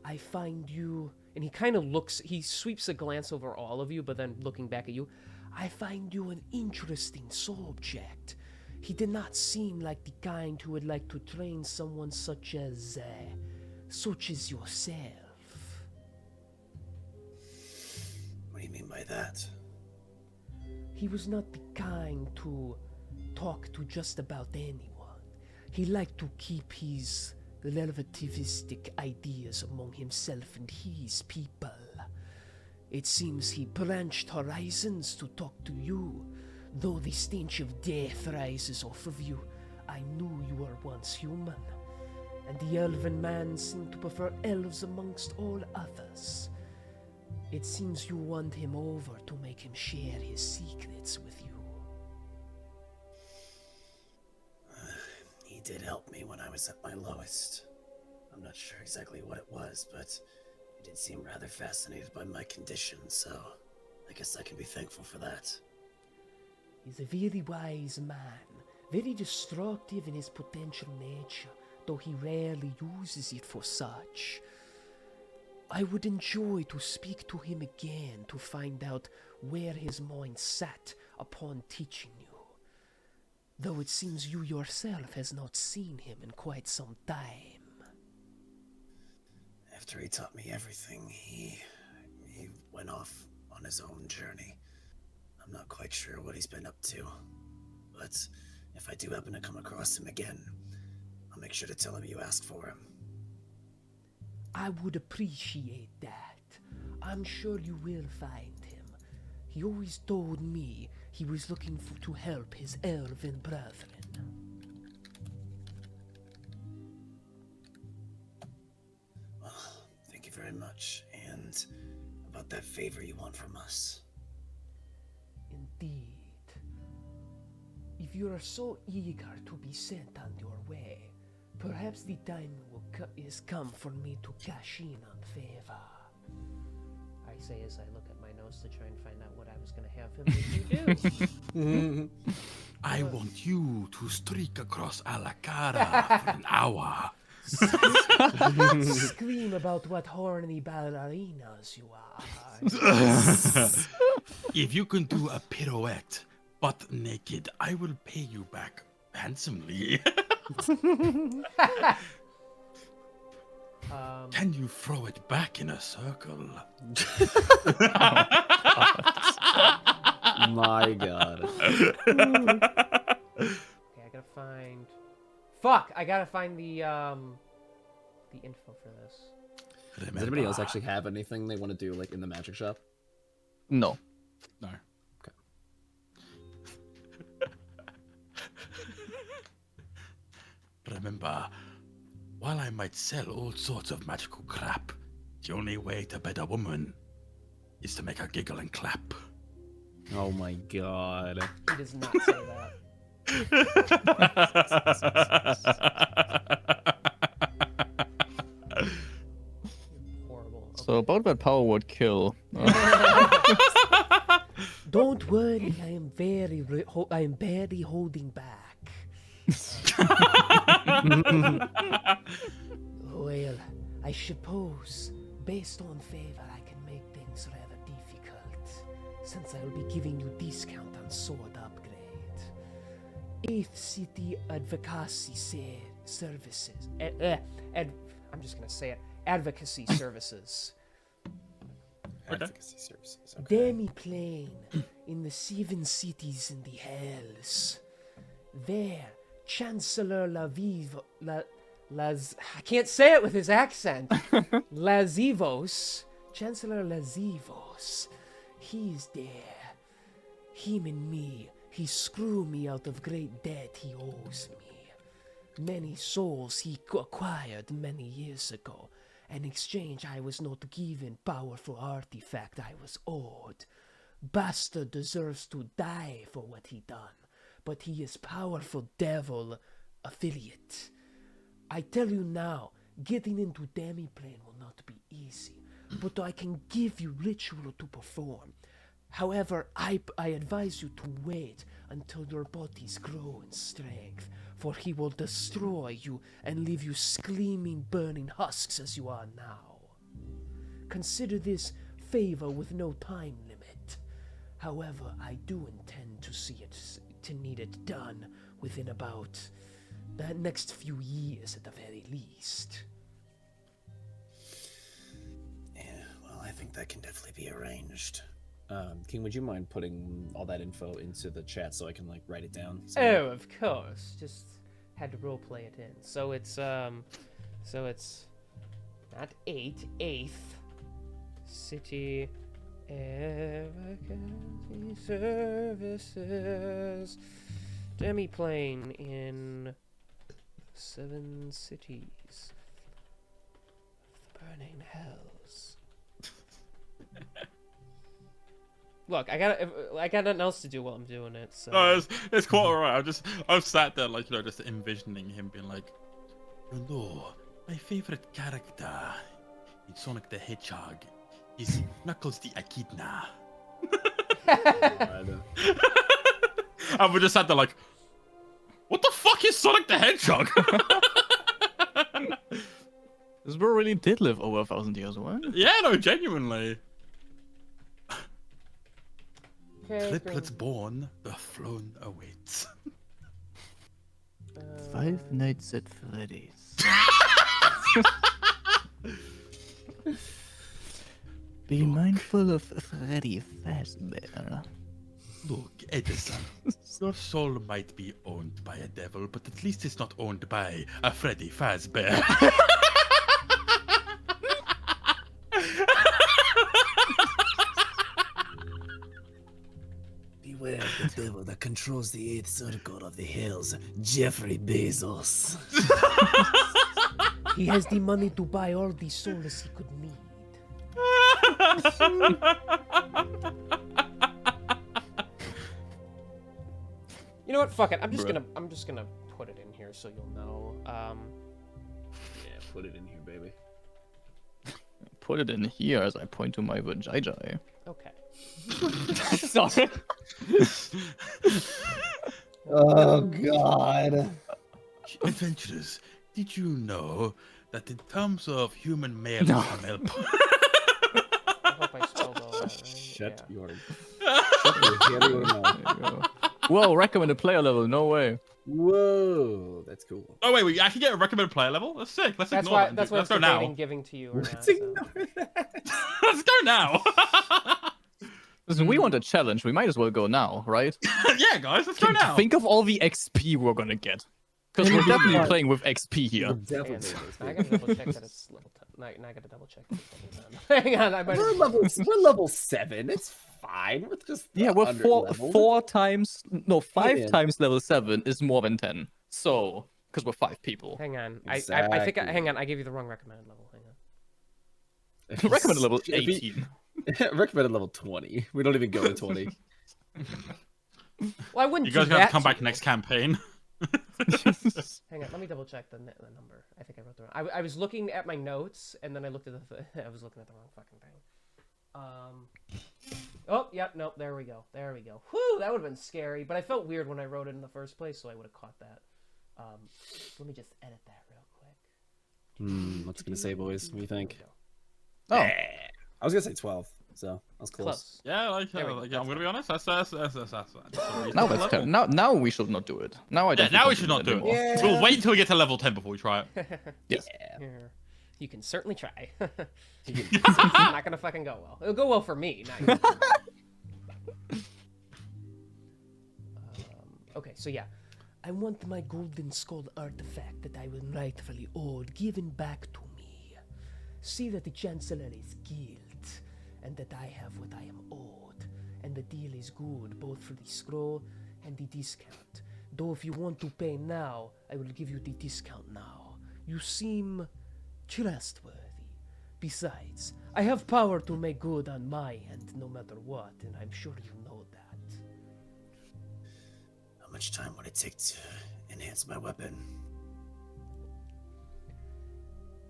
Speaker 1: I find you, and he kind of looks, he sweeps a glance over all of you, but then looking back at you, I find you an interesting subject. He did not seem like the kind who would like to train someone such as yourself.
Speaker 7: What do you mean by that?
Speaker 1: He was not the kind to talk to just about anyone. He liked to keep his relativistic ideas among himself and his people. It seems he branched horizons to talk to you. Though the stench of death rises off of you, I knew you were once human. And the elven man seemed to prefer elves amongst all others. It seems you won him over to make him share his secrets with you.
Speaker 7: He did help me when I was at my lowest. I'm not sure exactly what it was, but he did seem rather fascinated by my condition, so I guess I can be thankful for that.
Speaker 1: He's a very wise man, very destructive in his potential nature, though he rarely uses it for such. I would enjoy to speak to him again to find out where his mind sat upon teaching you. Though it seems you yourself has not seen him in quite some time.
Speaker 7: After he taught me everything, he went off on his own journey. I'm not quite sure what he's been up to, but if I do happen to come across him again, I'll make sure to tell him you asked for him.
Speaker 1: I would appreciate that. I'm sure you will find him. He always told me he was looking to help his elven brethren.
Speaker 7: Well, thank you very much. And about that favor you want from us.
Speaker 1: Indeed. If you are so eager to be sent on your way, perhaps the time is come for me to cash in on favor. I say as I look at my notes to try and find out what I was going to have him to do.
Speaker 4: I want you to streak across Alacara for an hour.
Speaker 1: Scream about what horny ballerinas you are.
Speaker 4: If you can do a pirouette butt naked, I will pay you back handsomely. Can you throw it back in a circle?
Speaker 2: My God.
Speaker 1: Okay, I gotta find... Fuck! I gotta find the info for this.
Speaker 2: Does anybody else actually have anything they want to do, like, in the magic shop?
Speaker 5: No.
Speaker 4: No.
Speaker 2: Okay.
Speaker 4: Remember, while I might sell all sorts of magical crap, the only way to bet a woman is to make her giggle and clap.
Speaker 2: Oh my God.
Speaker 1: He does not say that. Horrible.
Speaker 5: So about that power word kill.
Speaker 1: Don't worry, I am I am barely holding back. Well, I suppose, based on favor, I can make things rather difficult, since I will be giving you discount on sword upgrade. 8th City Advocacy Services. I'm just gonna say it. Advocacy Services.
Speaker 2: Advocacy services. Okay.
Speaker 1: Demi-plane in the 7 cities in the hells. There, Chancellor I can't say it with his accent. Lazivos, Chancellor Lazivos, he's there. Him and me, he screwed me out of great debt he owes me. Many souls he acquired many years ago. In exchange, I was not given powerful artifact I was owed. Bastard deserves to die for what he done, but he is powerful devil affiliate. I tell you now, Getting into demi-plane will not be easy, but I can give you ritual to perform. However, I advise you to wait until your bodies grow in strength, for he will destroy you and leave you screaming, burning husks as you are now. Consider this favor with no time limit. However, I do intend to need it done within about the next few years at the very least.
Speaker 7: Yeah, well, I think that can definitely be arranged.
Speaker 2: King, would you mind putting all that info into the chat so I can like write it down?
Speaker 1: Oh, of course. Just had to roleplay it in. So it's not 8th City Advocacy Services demi-plane in 7 cities of the burning hells. Look, I got nothing else to do while I'm doing it. So.
Speaker 4: No, it's quite alright. I've sat there like just envisioning him being like, my favorite character in Sonic the Hedgehog is Knuckles the Echidna. And we just sat there like, what the fuck is Sonic the Hedgehog?
Speaker 5: This bro really did live over 1,000 years, what?
Speaker 4: Yeah, no, genuinely.
Speaker 1: Okay,
Speaker 4: Triplets born, the throne awaits.
Speaker 5: 5 Nights at Freddy's. Be mindful of Freddy Fazbear.
Speaker 4: Look, Edison, your soul might be owned by a devil, but at least it's not owned by a Freddy Fazbear.
Speaker 7: Beware of the devil that controls the 8th circle of the hills, Jeffrey Bezos.
Speaker 1: He has the money to buy all the souls he could need. You know what? Fuck it. I'm just gonna put it in here so you'll know.
Speaker 2: Yeah, put it in here, baby.
Speaker 5: Put it in here as I point to my vajayjay.
Speaker 1: Okay.
Speaker 5: Sorry.
Speaker 2: Oh God.
Speaker 4: Adventurers, did you know that in terms of human male
Speaker 5: No.
Speaker 4: and female
Speaker 1: I hope I spelled all that right.
Speaker 2: Shut
Speaker 1: Yeah.
Speaker 2: your your mouth.
Speaker 5: Whoa, recommended player level, no way.
Speaker 2: Whoa, that's cool.
Speaker 4: Oh wait, we actually get a recommended player level? That's sick. Let's
Speaker 1: That's
Speaker 4: ignore
Speaker 1: why.
Speaker 4: that.
Speaker 1: That's why
Speaker 4: Let's
Speaker 1: I'm
Speaker 4: go
Speaker 1: debating
Speaker 4: now.
Speaker 1: giving to you or not.
Speaker 2: Let's
Speaker 1: So.
Speaker 2: ignore that.
Speaker 4: Let's go now.
Speaker 5: Listen, we want a challenge. We might as well go now, right?
Speaker 4: Yeah, guys, let's go now.
Speaker 5: Think of all the XP we're gonna get. Because we're definitely playing with XP here.
Speaker 2: Definitely.
Speaker 1: Hang on. I gotta double check that it's level 10. I gotta double check that it's level 10. Hang on, I might.
Speaker 2: We're level 7. It's fine. We're just
Speaker 5: Yeah, we're
Speaker 2: under-leveled.
Speaker 5: 5
Speaker 2: Yeah.
Speaker 5: times level 7 is more than 10. So, because we're 5 people.
Speaker 1: Hang on. I think.
Speaker 2: Exactly.
Speaker 1: Hang on. I gave you the wrong recommended level. Hang on.
Speaker 5: Recommended level
Speaker 2: If he-
Speaker 5: 18.
Speaker 2: Recommended level 20. We don't even go to 20.
Speaker 1: Well, I wouldn't.
Speaker 4: You guys
Speaker 1: do
Speaker 4: got
Speaker 1: that
Speaker 4: to come back
Speaker 1: you.
Speaker 4: next campaign.
Speaker 1: Hang on. Let me double check the number. I think I wrote the wrong. I was looking at my notes and then I looked at the. I was looking at the wrong fucking thing. Oh, yep. Nope. There we go. There we go. Whew. That would have been scary, but I felt weird when I wrote it in the first place, so I would have caught that. Let me just edit that real quick.
Speaker 2: What's it gonna say, boys? What do you think?
Speaker 1: There we go.
Speaker 5: Oh,
Speaker 2: I was gonna say 12, so I was close.
Speaker 1: Close.
Speaker 4: Yeah,
Speaker 1: There we go.
Speaker 4: I'm gonna be honest. That's
Speaker 5: now
Speaker 4: reasonable
Speaker 5: that's
Speaker 4: level.
Speaker 5: now we should not do it. Now I
Speaker 4: Yeah,
Speaker 5: don't.
Speaker 4: now we should not do it.
Speaker 5: anymore.
Speaker 2: Yeah.
Speaker 4: We'll wait until we get to level 10 before we try it.
Speaker 5: Yes.
Speaker 1: Here. You can certainly try. It's not gonna fucking go well. It'll go well for me. Not you. Okay, so yeah. I want my golden skull artifact that I will rightfully owed given back to me. See that the Chancellor is guilt, and that I have what I am owed. And the deal is good, both for the scroll and the discount. Though if you want to pay now, I will give you the discount now. You seem trustworthy. Besides, I have power to make good on my end no matter what, and I'm sure you know that.
Speaker 7: How much time would it take to enhance my weapon?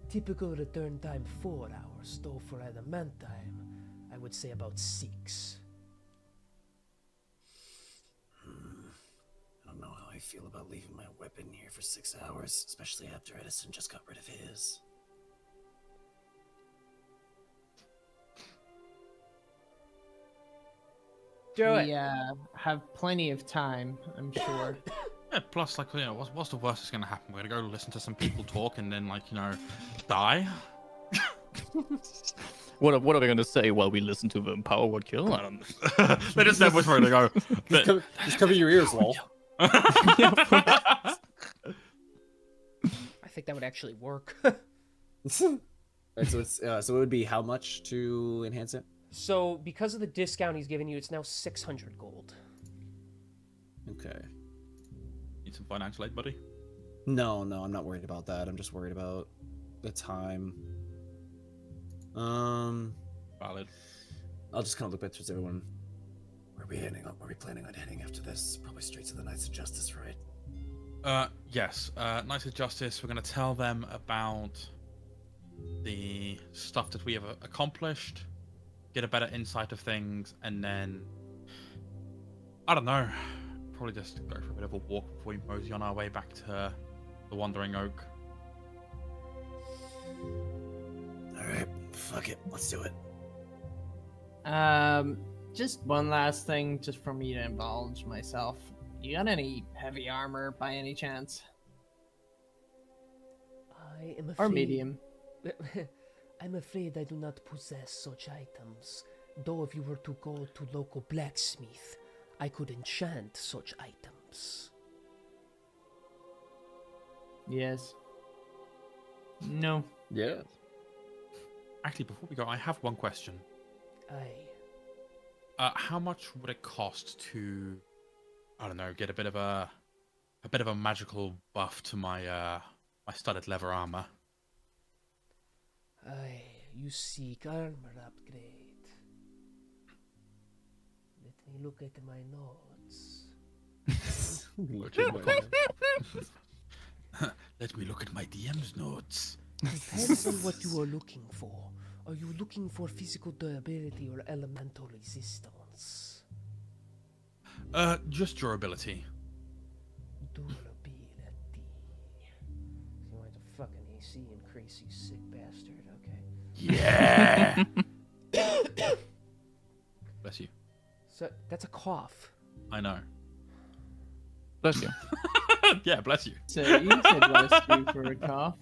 Speaker 1: Typical return time 4 hours, though for adamantine, I would say about 6.
Speaker 7: I don't know how I feel about leaving my weapon here for 6 hours, especially after Edison just got rid of his.
Speaker 1: Do
Speaker 3: We
Speaker 1: it.
Speaker 3: have plenty of time, I'm sure.
Speaker 4: Yeah, plus, like, you know, what's the worst that's gonna happen? We're gonna go listen to some people talk and then, like, you know, die?
Speaker 5: What are we gonna say while we listen to the Power Word Kill? I don't know.
Speaker 4: They just said which way to go. But...
Speaker 2: Just cover your ears, lol.
Speaker 1: I think that would actually work.
Speaker 2: Alright, so it's so it would be how much to enhance it?
Speaker 1: So, because of the discount he's giving you, it's now 600 gold.
Speaker 2: Okay.
Speaker 4: Need some financial aid, buddy?
Speaker 2: No, I'm not worried about that. I'm just worried about the time.
Speaker 4: Valid.
Speaker 2: I'll just kind of look back towards everyone.
Speaker 7: Where are we heading up? Where are we planning on heading after this? Probably straight to the Knights of Justice, right?
Speaker 4: Yes. Knights of Justice, we're gonna tell them about the stuff that we have accomplished, get a better insight of things, and then, I don't know, probably just go for a bit of a walk before we mosey on our way back to the Wandering Oak.
Speaker 7: Alright, fuck it, let's do it.
Speaker 3: Just one last thing, just for me to indulge myself. You got any heavy armor by any chance?
Speaker 1: I am afraid...
Speaker 3: Or medium?
Speaker 1: I'm afraid I do not possess such items. Though if you were to go to local blacksmith, I could enchant such items.
Speaker 3: Yes. No.
Speaker 2: Yeah.
Speaker 4: Actually, before we go, I have one question.
Speaker 1: Aye.
Speaker 4: How much would it cost to, I don't know, get a bit of a magical buff to my my studded leather armor?
Speaker 1: Aye, you seek armor upgrade. Let me look at my notes.
Speaker 4: Let me look at my DM's notes.
Speaker 1: Depends on what you are looking for. Are you looking for physical durability or elemental resistance?
Speaker 4: Just durability.
Speaker 1: Durability. You want a fucking AC increase, you sick bastard, okay.
Speaker 4: Yeah! Bless you.
Speaker 1: So, that's a cough.
Speaker 4: I know.
Speaker 5: Bless you.
Speaker 4: Yeah, bless you.
Speaker 3: So you said bless you for a cough.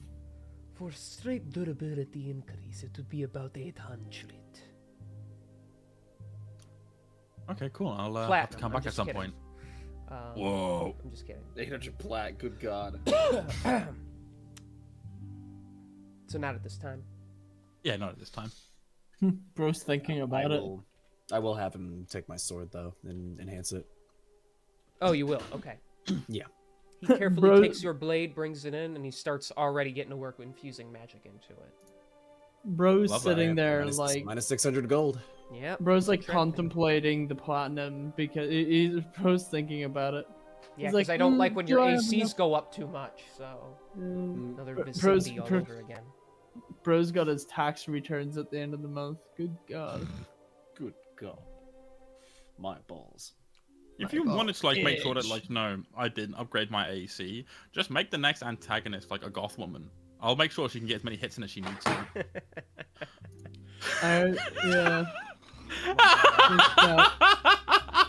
Speaker 1: For straight durability increase, it would be about 800.
Speaker 4: Okay, cool. I'll have to
Speaker 1: Platinum,
Speaker 4: come
Speaker 1: I'm
Speaker 4: back at
Speaker 1: just
Speaker 4: some
Speaker 1: kidding.
Speaker 4: point.
Speaker 1: Um,
Speaker 4: Whoa.
Speaker 1: I'm just kidding.
Speaker 2: 800 plat, good god.
Speaker 1: So not at this time.
Speaker 4: Yeah, not at this time.
Speaker 3: Bro's thinking about it.
Speaker 2: I will have him take my sword though and enhance it.
Speaker 1: Oh, you will? Okay.
Speaker 2: Yeah.
Speaker 1: He carefully
Speaker 3: Bro-
Speaker 1: takes your blade, brings it in, and he starts already getting to work with infusing magic into it.
Speaker 3: Bro's
Speaker 4: Love that.
Speaker 3: sitting there
Speaker 2: Minus-
Speaker 3: like
Speaker 2: minus 600 gold.
Speaker 1: Yep.
Speaker 3: Bro's like
Speaker 1: Interesting.
Speaker 3: contemplating the platinum because he's Bro's thinking about it.
Speaker 1: Yeah,
Speaker 3: He's
Speaker 1: because
Speaker 3: like,
Speaker 1: I don't like when
Speaker 3: do
Speaker 1: your
Speaker 3: I have
Speaker 1: ACs
Speaker 3: enough-"
Speaker 1: go up too much, so another vicinity all over again.
Speaker 3: Bro's got his tax returns at the end of the month. Good God.
Speaker 2: Good god. My balls.
Speaker 4: If you wanted to like make sure that
Speaker 3: itch.
Speaker 4: like no, I didn't upgrade my AC, just make the next antagonist like a goth woman. I'll make sure she can get as many hits in as she needs to.
Speaker 3: Yeah.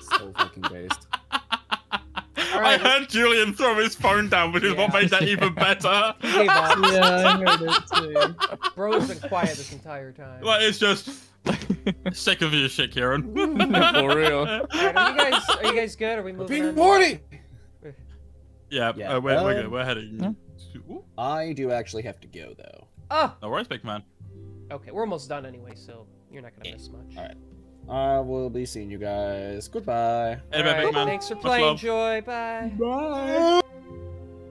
Speaker 2: So fucking based.
Speaker 4: I heard Julian throw his phone down, which is what
Speaker 1: Yeah.
Speaker 4: made that even better.
Speaker 1: He gave up.
Speaker 3: Yeah, I heard it too.
Speaker 1: Bro's been quiet this entire time.
Speaker 4: Like it's just sick of your shit, Kieran.
Speaker 5: For real.
Speaker 1: Alright, are you guys good? Are we moving on?
Speaker 2: Morty!
Speaker 4: Yeah,
Speaker 2: Yeah,
Speaker 4: we're good. We're heading.
Speaker 5: Yeah.
Speaker 4: Ooh,
Speaker 2: I do actually have to go though.
Speaker 1: Oh!
Speaker 4: no worries, big man.
Speaker 1: Okay, we're almost done anyway, so you're not gonna miss much.
Speaker 2: Alright. I will be seeing you guys. Goodbye.
Speaker 4: Hey, big
Speaker 1: Alright,
Speaker 4: man.
Speaker 1: thanks for
Speaker 4: Much
Speaker 1: playing,
Speaker 4: love.
Speaker 1: Joy. Bye.
Speaker 3: Bye.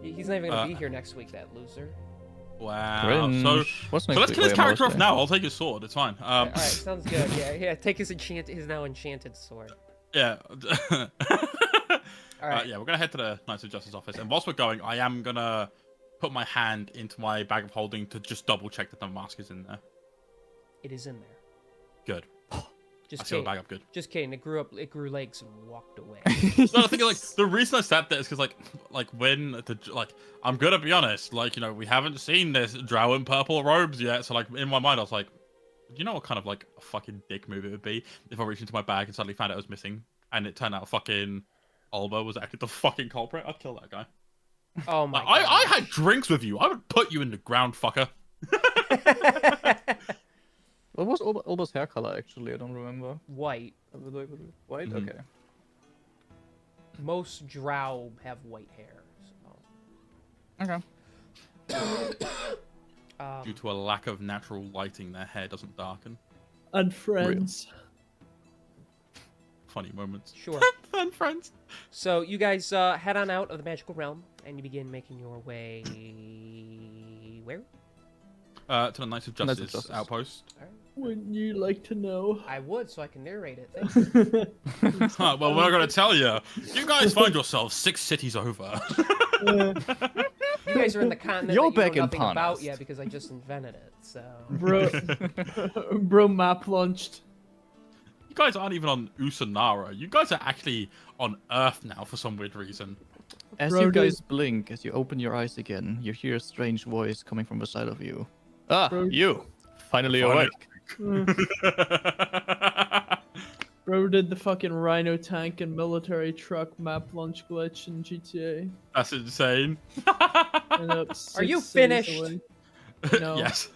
Speaker 1: He's not even gonna be here next week, that loser.
Speaker 4: Wow.
Speaker 5: Cringe.
Speaker 4: So
Speaker 5: What's
Speaker 4: let's
Speaker 5: next
Speaker 4: kill his
Speaker 5: week?
Speaker 4: character off
Speaker 5: Mostly.
Speaker 4: now. I'll take his sword. It's fine.
Speaker 1: Alright, sounds good. Yeah, take his now enchanted sword.
Speaker 4: Yeah.
Speaker 1: Alright.
Speaker 4: Yeah, we're gonna head to the Knights of Justice office, and whilst we're going, I am gonna put my hand into my bag of holding to just double check that the mask is in there.
Speaker 1: It is in there.
Speaker 4: Good.
Speaker 1: Just
Speaker 4: I seal the
Speaker 1: kidding.
Speaker 4: bag up good.
Speaker 1: Just kidding. It grew legs and walked away.
Speaker 4: No, I think like the reason I said that is because like when I'm gonna be honest, like, you know, we haven't seen this drow in purple robes yet, so like in my mind I was like, you know what kind of like a fucking dick move it would be if I reached into my bag and suddenly found out it was missing, and it turned out fucking Alba was actually the fucking culprit. I'd kill that guy.
Speaker 1: Oh my
Speaker 4: Like,
Speaker 1: god.
Speaker 4: I had drinks with you. I would put you in the ground, fucker.
Speaker 5: What was Olba's hair color actually? I don't remember.
Speaker 1: White.
Speaker 5: White?
Speaker 4: Mhm.
Speaker 5: Okay.
Speaker 1: Most drow have white hair. So.
Speaker 5: Okay.
Speaker 4: Due to a lack of natural lighting, their hair doesn't darken.
Speaker 3: And friends.
Speaker 4: Funny moments.
Speaker 1: Sure.
Speaker 4: And friends.
Speaker 1: So you guys head on out of the magical realm, and you begin making your way where?
Speaker 4: To the Knights of
Speaker 5: Knights of
Speaker 4: Justice
Speaker 5: Justice.
Speaker 4: outpost.
Speaker 3: Wouldn't you like to know?
Speaker 1: I would, so I can narrate it. Thank you.
Speaker 4: Well, we're not gonna tell you. You guys find yourselves 6 cities over.
Speaker 1: You guys are in the continent
Speaker 5: You're
Speaker 1: that you
Speaker 5: back
Speaker 1: know
Speaker 5: in
Speaker 1: nothing about
Speaker 5: Parnas.
Speaker 1: yet because I just invented it. So
Speaker 3: Bro, map launched.
Speaker 4: You guys aren't even on Usanara. You guys are actually on Earth now for some weird reason.
Speaker 5: As
Speaker 3: Bro,
Speaker 5: you guys blink, as you open your eyes again, you hear a strange voice coming from the side of you. Ah,
Speaker 3: Bro-
Speaker 5: you! Finally
Speaker 4: Finally.
Speaker 5: awake.
Speaker 3: Bro did the fucking rhino tank and military truck map launch glitch in GTA.
Speaker 4: That's insane.
Speaker 3: And up
Speaker 1: Are you
Speaker 3: 6 cities
Speaker 1: finished?
Speaker 3: away. No.
Speaker 4: Yes.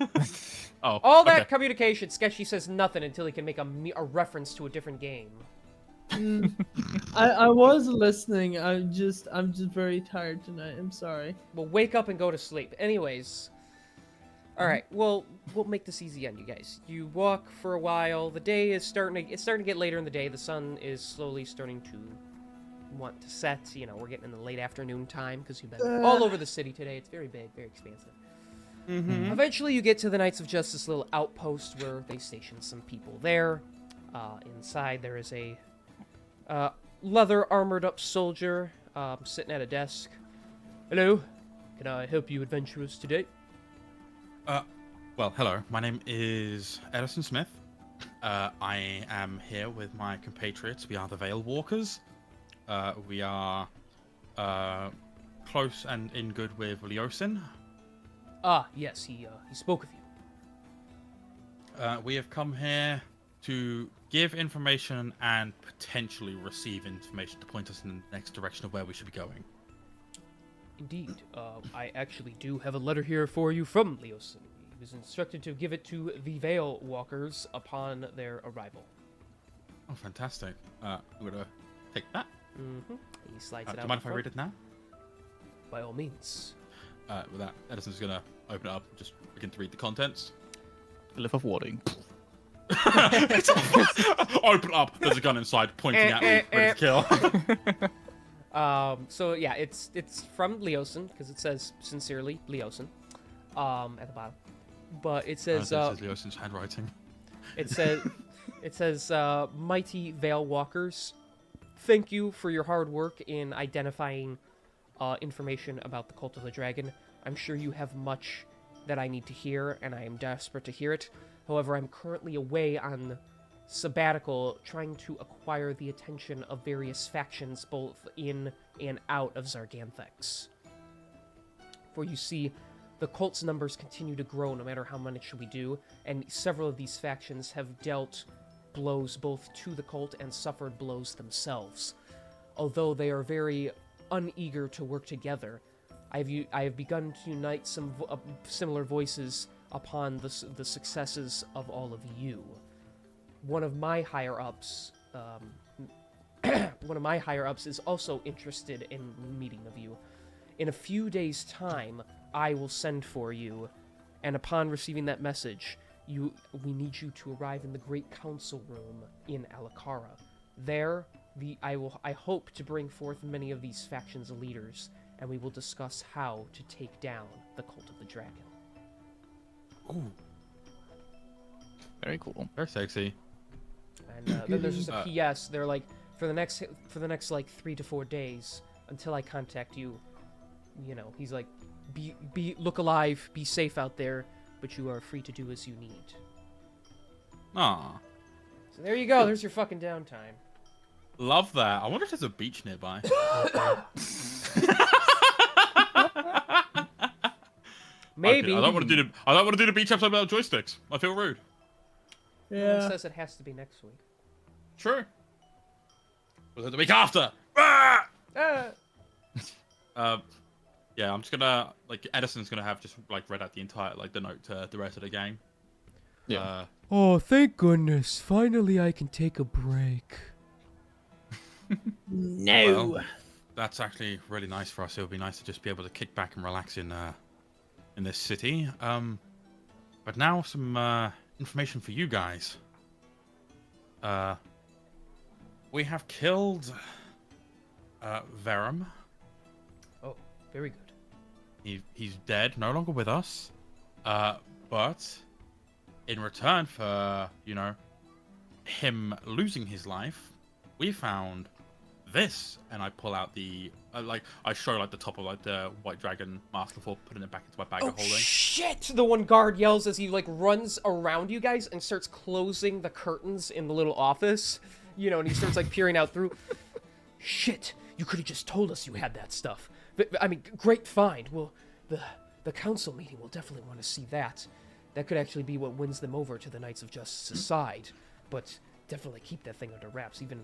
Speaker 4: Oh.
Speaker 1: all that
Speaker 4: okay.
Speaker 1: communication, Sketchy says nothing until he can make a reference to a different game.
Speaker 3: I was listening. I'm just very tired tonight. I'm sorry.
Speaker 1: Well, wake up and go to sleep. Anyways. Alright, well, we'll make this easy on you guys. You walk for a while. The day is starting to get later in the day. The sun is slowly starting to want to set. You know, we're getting in the late afternoon time because you've been all over the city today. It's very big, very expansive. Eventually, you get to the Knights of Justice little outpost where they station some people there. Inside, there is a leather armored up soldier sitting at a desk. Hello, can I help you adventurers today?
Speaker 4: Well, hello. My name is Edison Smith. I am here with my compatriots. We are the Veil Walkers. We are close and in good with Leosin.
Speaker 1: Ah, yes, he spoke of you.
Speaker 4: We have come here to give information and potentially receive information to point us in the next direction of where we should be going.
Speaker 1: Indeed. I actually do have a letter here for you from Leosin. He was instructed to give it to the Veil Walkers upon their arrival.
Speaker 4: Oh, fantastic. I'm going to take that.
Speaker 1: Mm-hmm. He slides it
Speaker 4: Do
Speaker 1: out
Speaker 4: you mind
Speaker 1: in
Speaker 4: if I read
Speaker 1: front.
Speaker 4: it now?
Speaker 1: By all means.
Speaker 4: With that, Edison's going to open it up, just begin to read the contents.
Speaker 5: Glyph of warding.
Speaker 4: Open up. There's a gun inside, pointing at me, ready to kill.
Speaker 1: So yeah, it's from Leosin because it says sincerely Leosin, at the bottom. But it says
Speaker 4: This is Leosin's handwriting.
Speaker 1: it says mighty Veil Walkers, thank you for your hard work in identifying information about the Cult of the Dragon. I'm sure you have much that I need to hear, and I am desperate to hear it. However, I'm currently away on sabbatical trying to acquire the attention of various factions both in and out of Zarganthex. For you see, the cult's numbers continue to grow no matter how much we do, and several of these factions have dealt blows both to the cult and suffered blows themselves. Although they are very uneager to work together, I have begun to unite some similar voices upon the successes of all of you. One of my higher ups, is also interested in meeting of you. In a few days' time, I will send for you, and upon receiving that message, we need you to arrive in the Great Council Room in Alakara. There, I hope to bring forth many of these factions' leaders, and we will discuss how to take down the Cult of the Dragon.
Speaker 4: Ooh,
Speaker 5: Very cool.
Speaker 4: very sexy.
Speaker 1: And then there's just a PS. They're like, for the next like 3 to 4 days until I contact you. You know, he's like, look alive, be safe out there, but you are free to do as you need.
Speaker 4: Aw.
Speaker 1: So there you go. There's your fucking downtime.
Speaker 4: Love that. I wonder if there's a beach nearby.
Speaker 1: Maybe.
Speaker 4: I don't want to do the beach episode without joysticks. I feel rude.
Speaker 1: No one says it has to be next week.
Speaker 4: True. Was it the week after? Ah!
Speaker 1: Ah!
Speaker 4: Yeah, I'm just gonna Edison's gonna have just read out the entire the note to the rest of the game.
Speaker 5: Yeah.
Speaker 1: Oh, thank goodness! Finally, I can take a break.
Speaker 3: No.
Speaker 4: Well, that's actually really nice for us. It would be nice to just be able to kick back and relax in this city. But now some information for you guys. We have killed Verum.
Speaker 1: Oh, very good.
Speaker 4: He's dead, no longer with us. But in return for him losing his life, we found this, and I pull out the I show the top of the white dragon mask before putting it back into my bag of holding.
Speaker 1: Shit! The one guard yells as he runs around you guys and starts closing the curtains in the little office. And he starts peering out through. Shit! You could have just told us you had that stuff. But, I mean, great find. Well, the council meeting will definitely want to see that. That could actually be what wins them over to the Knights of Justice's side. But definitely keep that thing under wraps. Even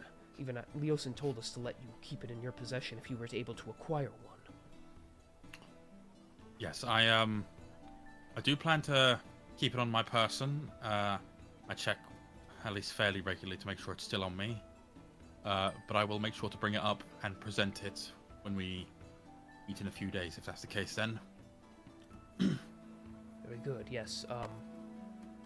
Speaker 1: Leosin told us to let you keep it in your possession if you were able to acquire one.
Speaker 4: Yes, I do plan to keep it on my person. I check at least fairly regularly to make sure it's still on me. But I will make sure to bring it up and present it when we meet in a few days, if that's the case then.
Speaker 1: Very good, yes.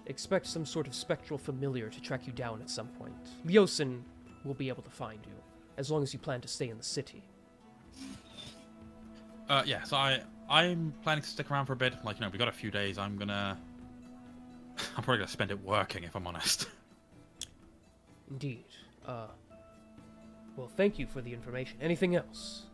Speaker 1: Expect some sort of spectral familiar to track you down at some point. Leosin will be able to find you, as long as you plan to stay in the city.
Speaker 4: Yeah, so I'm planning to stick around for a bit. We got a few days. I'm probably gonna spend it working, if I'm honest.
Speaker 1: Indeed. Well, thank you for the information. Anything else?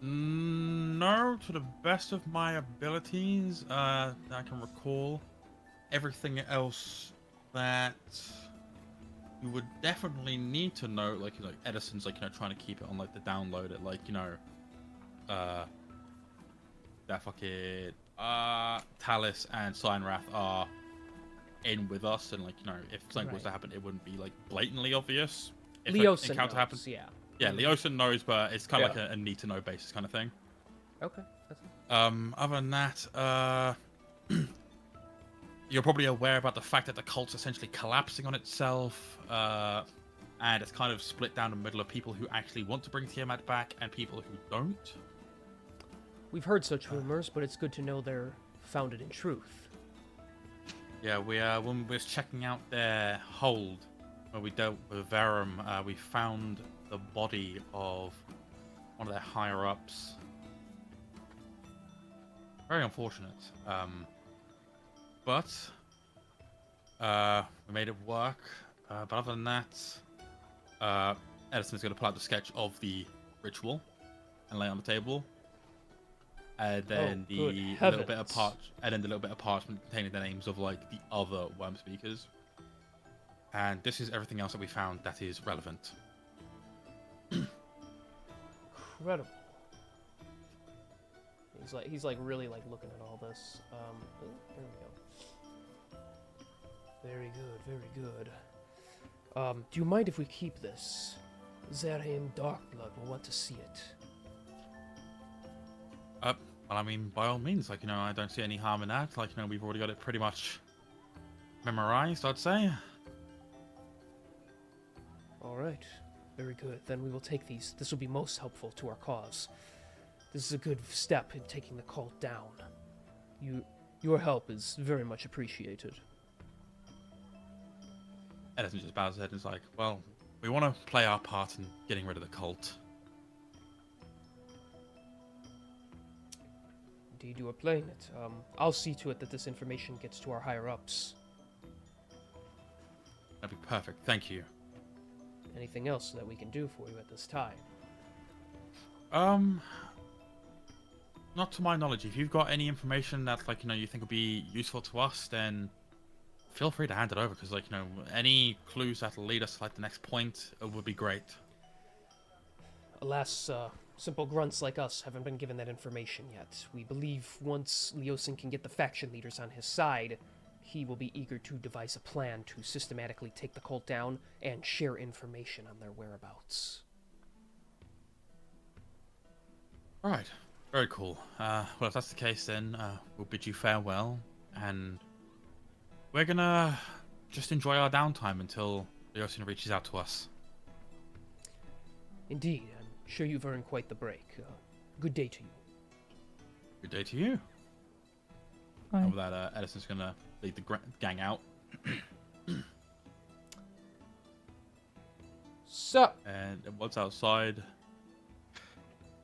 Speaker 4: No, to the best of my abilities, I can recall. Everything else that you would definitely need to know, Edison's trying to keep it on the download it, that fucking Talis and Cyanrath are in with us, and if something was to happen, it wouldn't be blatantly obvious. If
Speaker 1: Leosin
Speaker 4: an encounter
Speaker 1: knows,
Speaker 4: happens,
Speaker 1: yeah.
Speaker 4: yeah, Leosin knows, but it's kind of a need to know basis kind of thing.
Speaker 1: Okay. That's
Speaker 4: Other than that, you're probably aware about the fact that the cult's essentially collapsing on itself, and it's kind of split down the middle of people who actually want to bring Tiamat back and people who don't.
Speaker 1: We've heard such rumors, but it's good to know they're founded in truth.
Speaker 4: Yeah, when we was checking out their hold, when we dealt with Verum, we found the body of one of their higher-ups. Very unfortunate. But we made it work. But other than that, Edison's going to pull out the sketch of the ritual and lay it on the table. And then the little bit of parchment containing the names of the other worm speakers. And this is everything else that we found that is relevant.
Speaker 1: Incredible. He's really looking at all this. There we go. Very good. Do you mind if we keep this? Zerheim Darkblood will want to see it.
Speaker 4: Well, I mean, by all means, I don't see any harm in that. We've already got it pretty much memorized, I'd say.
Speaker 1: All right. Very good. Then we will take these. This will be most helpful to our cause. This is a good step in taking the cult down. Your help is very much appreciated.
Speaker 4: Edison just bows his head and is like, well, we want to play our part in getting rid of the cult.
Speaker 1: Indeed, you are playing it. I'll see to it that this information gets to our higher-ups.
Speaker 4: That'd be perfect, thank you.
Speaker 1: Anything else that we can do for you at this time?
Speaker 4: Not to my knowledge. If you've got any information that, like, you think would be useful to us, then feel free to hand it over. Because, like, any clues that'll lead us to, like, the next point would be great.
Speaker 1: Alas, simple grunts like us haven't been given that information yet. We believe once Leosin can get the faction leaders on his side, he will be eager to devise a plan to systematically take the cult down and share information on their whereabouts.
Speaker 4: Right. Very cool. Well, if that's the case, then we'll bid you farewell, and we're gonna just enjoy our downtime until Leosin reaches out to us.
Speaker 1: Indeed, I'm sure you've earned quite the break. Good day to you.
Speaker 4: Good day to you.
Speaker 5: Bye.
Speaker 4: And with that, Edison's gonna lead the gang out.
Speaker 1: So,
Speaker 4: And once outside,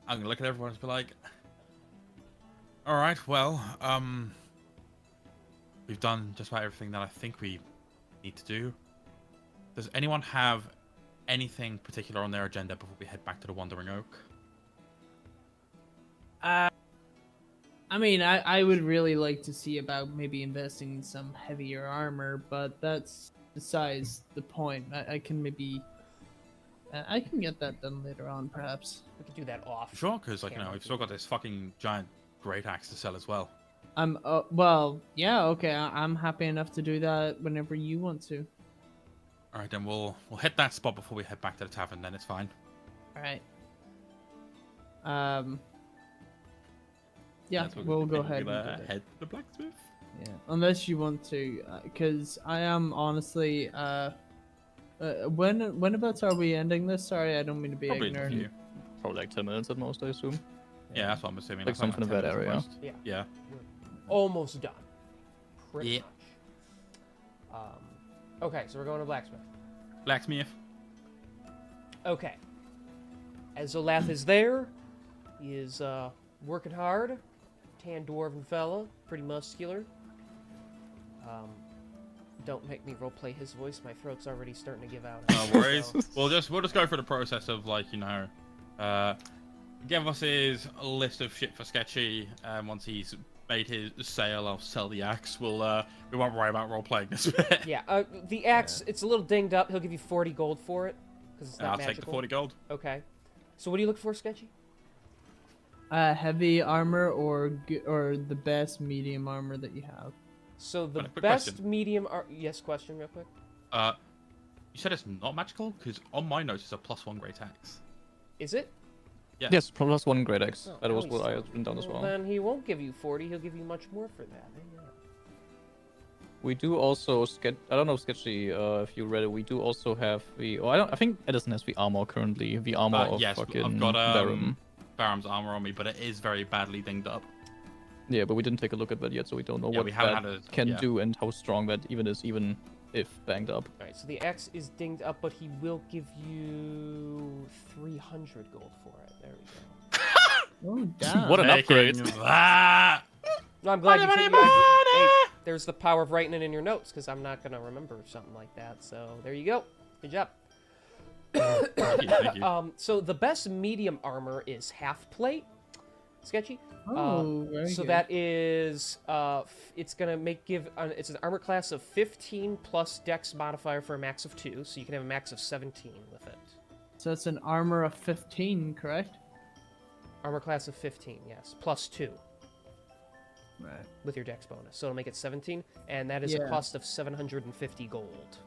Speaker 4: I'm gonna look at everyone and be like, all right, well, we've done just about everything that I think we need to do. Does anyone have anything particular on their agenda before we head back to the Wandering Oak?
Speaker 3: I mean, I would really like to see about maybe investing in some heavier armor, but that's besides the point. I can maybe... I can get that done later on, perhaps.
Speaker 1: we could do that off.
Speaker 4: Sure, because, like,
Speaker 1: camera
Speaker 4: we've
Speaker 1: if
Speaker 4: still got this fucking giant great axe to sell as well.
Speaker 3: Well, yeah, okay, I'm happy enough to do that whenever you want to.
Speaker 4: All right, then we'll hit that spot before we head back to the tavern. Then it's fine.
Speaker 3: Alright. Yeah,
Speaker 4: That's what
Speaker 3: we'll
Speaker 4: we're
Speaker 3: go
Speaker 4: thinking.
Speaker 3: ahead
Speaker 4: We'll,
Speaker 3: and do that.
Speaker 4: head to the blacksmith.
Speaker 3: Yeah, unless you want to, because I am honestly, whenabouts are we ending this? Sorry, I don't mean to be
Speaker 4: Probably in a
Speaker 3: ignorant.
Speaker 4: few.
Speaker 5: Probably like 10 minutes at most, I assume.
Speaker 4: Yeah, that's what I'm assuming.
Speaker 5: Like
Speaker 4: That's
Speaker 5: something in
Speaker 4: 10
Speaker 5: that
Speaker 4: minutes
Speaker 5: area.
Speaker 4: almost.
Speaker 1: Yeah.
Speaker 4: Yeah.
Speaker 1: Almost done. Pretty
Speaker 4: Yeah.
Speaker 1: much. Okay, so we're going to blacksmith.
Speaker 4: Blacksmith.
Speaker 1: Okay. As Olath is there, he is working hard. Tan dwarven fella, pretty muscular. Don't make me roleplay his voice. My throat's already starting to give out.
Speaker 4: No worries.
Speaker 1: So-
Speaker 4: we'll just go through the process of, like, give us his list of shit for Sketchy, and once he's made his sale, I'll sell the axe. We won't worry about role playing this bit.
Speaker 1: Yeah, the axe, it's a little dinged up. He'll give you 40 gold for it, because it's not
Speaker 4: I'll
Speaker 1: magical.
Speaker 4: take the 40 gold.
Speaker 1: Okay. So what do you look for, Sketchy?
Speaker 3: Heavy armor or the best medium armor that you have.
Speaker 1: So the
Speaker 4: Got a quick
Speaker 1: best
Speaker 4: question.
Speaker 1: medium yes, question real quick.
Speaker 4: You said it's not magical? Because on my notes it's a +1 great axe.
Speaker 1: Is it?
Speaker 4: Yeah.
Speaker 5: Yes, plus 1 great X.
Speaker 1: Oh,
Speaker 5: That
Speaker 1: now
Speaker 5: was
Speaker 1: he's
Speaker 5: what I
Speaker 1: still-
Speaker 5: had written down as well.
Speaker 1: Then he won't give you 40, he'll give you much more for that. Hang on.
Speaker 5: We do also I don't know, Sketchy, if you read it. We do also have the. Oh, I think Edison has the armor currently. The armor of
Speaker 4: Yes,
Speaker 5: fucking
Speaker 4: I've got
Speaker 5: Barum.
Speaker 4: Baram's armor on me, but it is very badly dinged up.
Speaker 5: Yeah, but we didn't take a look at that yet, so we don't know
Speaker 4: Yeah,
Speaker 5: what
Speaker 4: we haven't
Speaker 5: that
Speaker 4: had a-
Speaker 5: can
Speaker 4: yeah.
Speaker 5: do and how strong that even is, even if banged up.
Speaker 1: Alright, so the axe is dinged up, but he will give you 300 gold for it. There we go.
Speaker 3: Oh, damn.
Speaker 5: What an upgrade!
Speaker 4: Taking that!
Speaker 1: No, I'm glad
Speaker 4: Money,
Speaker 1: you
Speaker 4: money,
Speaker 1: hey, there's the power of writing it in your notes, because I'm not going to remember something like that. So there you go. Good job.
Speaker 4: Thank you.
Speaker 1: So the best medium armor is half plate. Sketchy.
Speaker 3: Oh, very
Speaker 1: So
Speaker 3: good.
Speaker 1: that is it's gonna it's an armor class of 15 plus Dex modifier for a max of 2, so you can have a max of 17 with it.
Speaker 3: So it's an armor of 15, correct?
Speaker 1: Armor class of 15, yes, plus 2
Speaker 3: Right.
Speaker 1: with your Dex bonus, so it'll make it 17, and that is a
Speaker 3: Yeah.
Speaker 1: cost of 750 gold.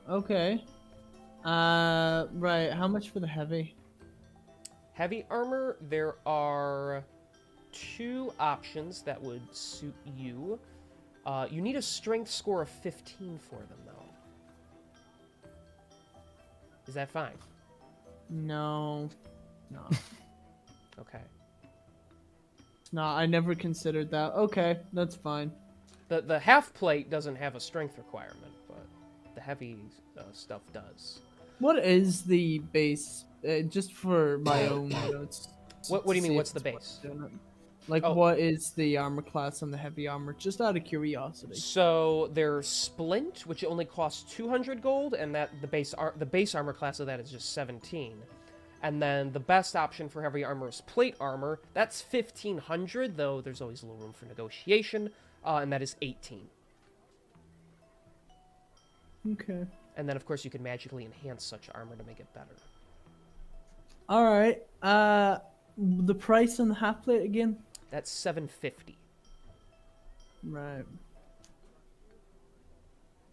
Speaker 3: Okay. Right. How much for the heavy?
Speaker 1: Heavy armor, there are 2 options that would suit you. You need a strength score of 15 for them, though. Is that fine?
Speaker 3: No. No.
Speaker 1: Okay.
Speaker 3: It's not. I never considered that. Okay, that's fine.
Speaker 1: The half plate doesn't have a strength requirement, but the heavy stuff does.
Speaker 3: What is the base? Just for my own notes.
Speaker 1: What do you
Speaker 3: to
Speaker 1: mean,
Speaker 3: see
Speaker 1: what's
Speaker 3: if
Speaker 1: the
Speaker 3: it's
Speaker 1: base?
Speaker 3: worth doing it. Like,
Speaker 1: Oh.
Speaker 3: what is the armor class on the heavy armor? Just out of curiosity.
Speaker 1: So there's splint, which only costs 200 gold, and that the base armor class of that is just 17. And then the best option for heavy armor is plate armor. That's 1,500, though there's always a little room for negotiation, and that is 18.
Speaker 3: Okay.
Speaker 1: And then, of course, you can magically enhance such armor to make it better.
Speaker 3: All right. The price on the half plate again?
Speaker 1: That's 750.
Speaker 3: Right.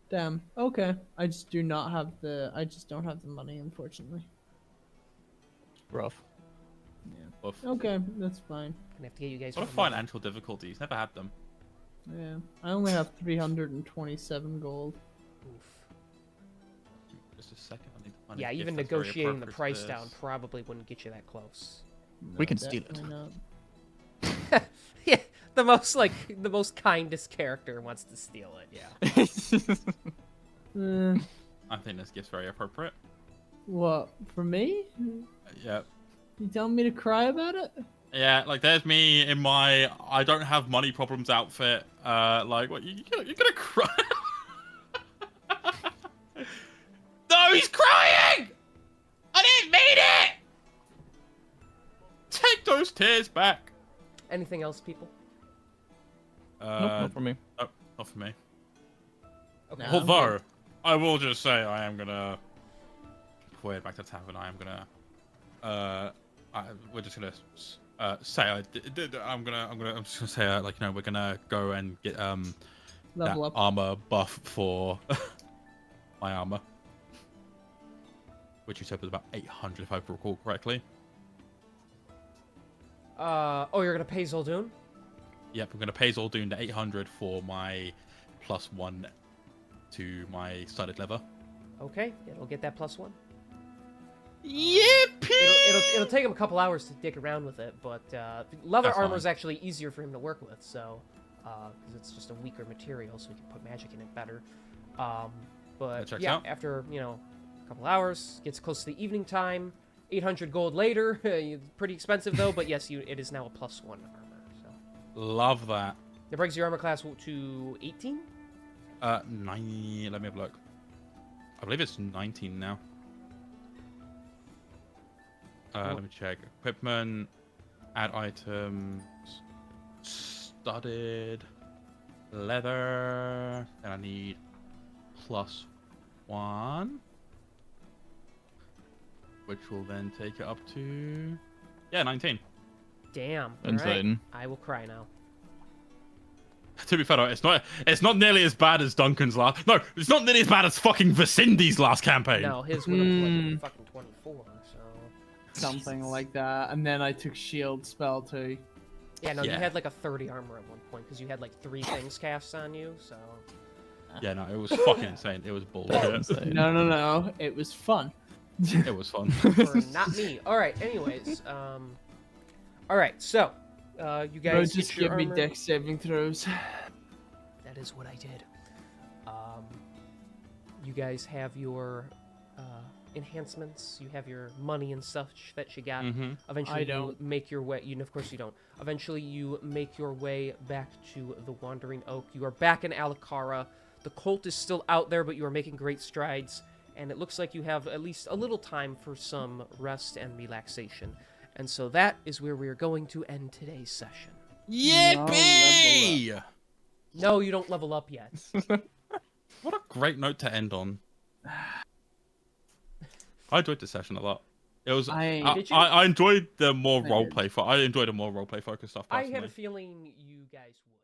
Speaker 3: Damn. Okay. I just don't have the money, unfortunately.
Speaker 5: Rough.
Speaker 3: Yeah.
Speaker 4: Oof.
Speaker 3: Okay, that's fine.
Speaker 1: Gonna have to get you guys.
Speaker 4: What a
Speaker 1: some money.
Speaker 4: financial difficulties. Never had them.
Speaker 3: Yeah. I only have 327 gold.
Speaker 1: Oof.
Speaker 4: Just a second. I need to find a
Speaker 1: Yeah,
Speaker 4: gift
Speaker 1: even
Speaker 4: that's very
Speaker 1: negotiating the
Speaker 4: appropriate to
Speaker 1: price down
Speaker 4: this.
Speaker 1: probably wouldn't get you that close.
Speaker 5: We can steal it.
Speaker 3: definitely
Speaker 1: Yeah, the most kindest character wants to steal it. Yeah.
Speaker 3: not.
Speaker 4: I think this gift's very appropriate.
Speaker 3: What, for me?
Speaker 4: Yeah.
Speaker 3: You telling me to cry about it?
Speaker 4: Yeah, like there's me in my I don't have money problems outfit. Like what you're gonna cry? No, he's crying! I didn't mean it! Take those tears back.
Speaker 1: Anything else, people?
Speaker 5: Nope, not for me.
Speaker 4: Oh, not for me.
Speaker 1: Okay.
Speaker 3: No.
Speaker 4: Although, I will just say I am gonna before we head back to tavern. I am gonna we're just gonna say I'm just gonna say like we're gonna go and get that
Speaker 3: Level up.
Speaker 4: armor buff for my armor, which you said was about 800 if I recall correctly.
Speaker 1: Oh, you're gonna pay Zoldoon?
Speaker 4: Yep, I'm gonna pay Zoldoon the 800 for my +1 to my studded leather.
Speaker 1: Okay, it'll get that +1.
Speaker 4: Yippee!
Speaker 1: It'll take him a couple hours to dig around with it, but leather
Speaker 4: That's
Speaker 1: armor is
Speaker 4: fine.
Speaker 1: actually easier for him to work with, so because it's just a weaker material, so he can put magic in it better.
Speaker 4: That
Speaker 1: But
Speaker 4: checks
Speaker 1: yeah,
Speaker 4: out.
Speaker 1: after a couple hours, gets close to the evening time. 800 gold later, pretty expensive though, but yes, it is now a +1 armor. So
Speaker 4: Love that.
Speaker 1: that brings your armor class to 18.
Speaker 4: 90. Let me have a look. I believe it's 19 now. Let me check. Equipment, add items, studded, leather, and I need +1, which will then take it up to 19.
Speaker 1: Damn. All right.
Speaker 5: Insane.
Speaker 1: I will cry now.
Speaker 4: To be fair, though, it's not nearly as bad as Duncan's last. No, it's not nearly as bad as fucking Vicindi's last campaign.
Speaker 1: No, his would have been like fucking 24. So
Speaker 3: Something like that. And then I took shield spell too.
Speaker 1: yeah, no, you
Speaker 4: Yeah.
Speaker 1: had like a 30 armor at one point because you had like 3 things cast on you. So
Speaker 4: Yeah, no, it was fucking insane. It was bullshit.
Speaker 5: Insane.
Speaker 3: No. It was fun.
Speaker 4: It was fun.
Speaker 1: for not me. All right. Anyways, all right. So you
Speaker 3: Bro,
Speaker 1: guys
Speaker 3: just
Speaker 1: get your
Speaker 3: give me
Speaker 1: armor.
Speaker 3: dex saving throws.
Speaker 1: That is what I did. You guys have your enhancements. You have your money and such that you got.
Speaker 4: Mhm.
Speaker 1: Eventually,
Speaker 3: I
Speaker 1: you
Speaker 3: don't.
Speaker 1: make your way. Of course, you don't. Eventually, you make your way back to the Wandering Oak. You are back in Alikara. The cult is still out there, but you are making great strides. And it looks like you have at least a little time for some rest and relaxation. And so that is where we are going to end today's session.
Speaker 4: Yippee!
Speaker 1: No, you don't level up yet.
Speaker 4: What a great note to end on. I enjoyed this session a lot. It was.
Speaker 3: Did
Speaker 1: you?
Speaker 4: I enjoyed the more
Speaker 3: I
Speaker 4: role
Speaker 3: did.
Speaker 4: play. I enjoyed a more role play focused stuff.
Speaker 1: I
Speaker 4: Personally.
Speaker 1: had a feeling you guys would.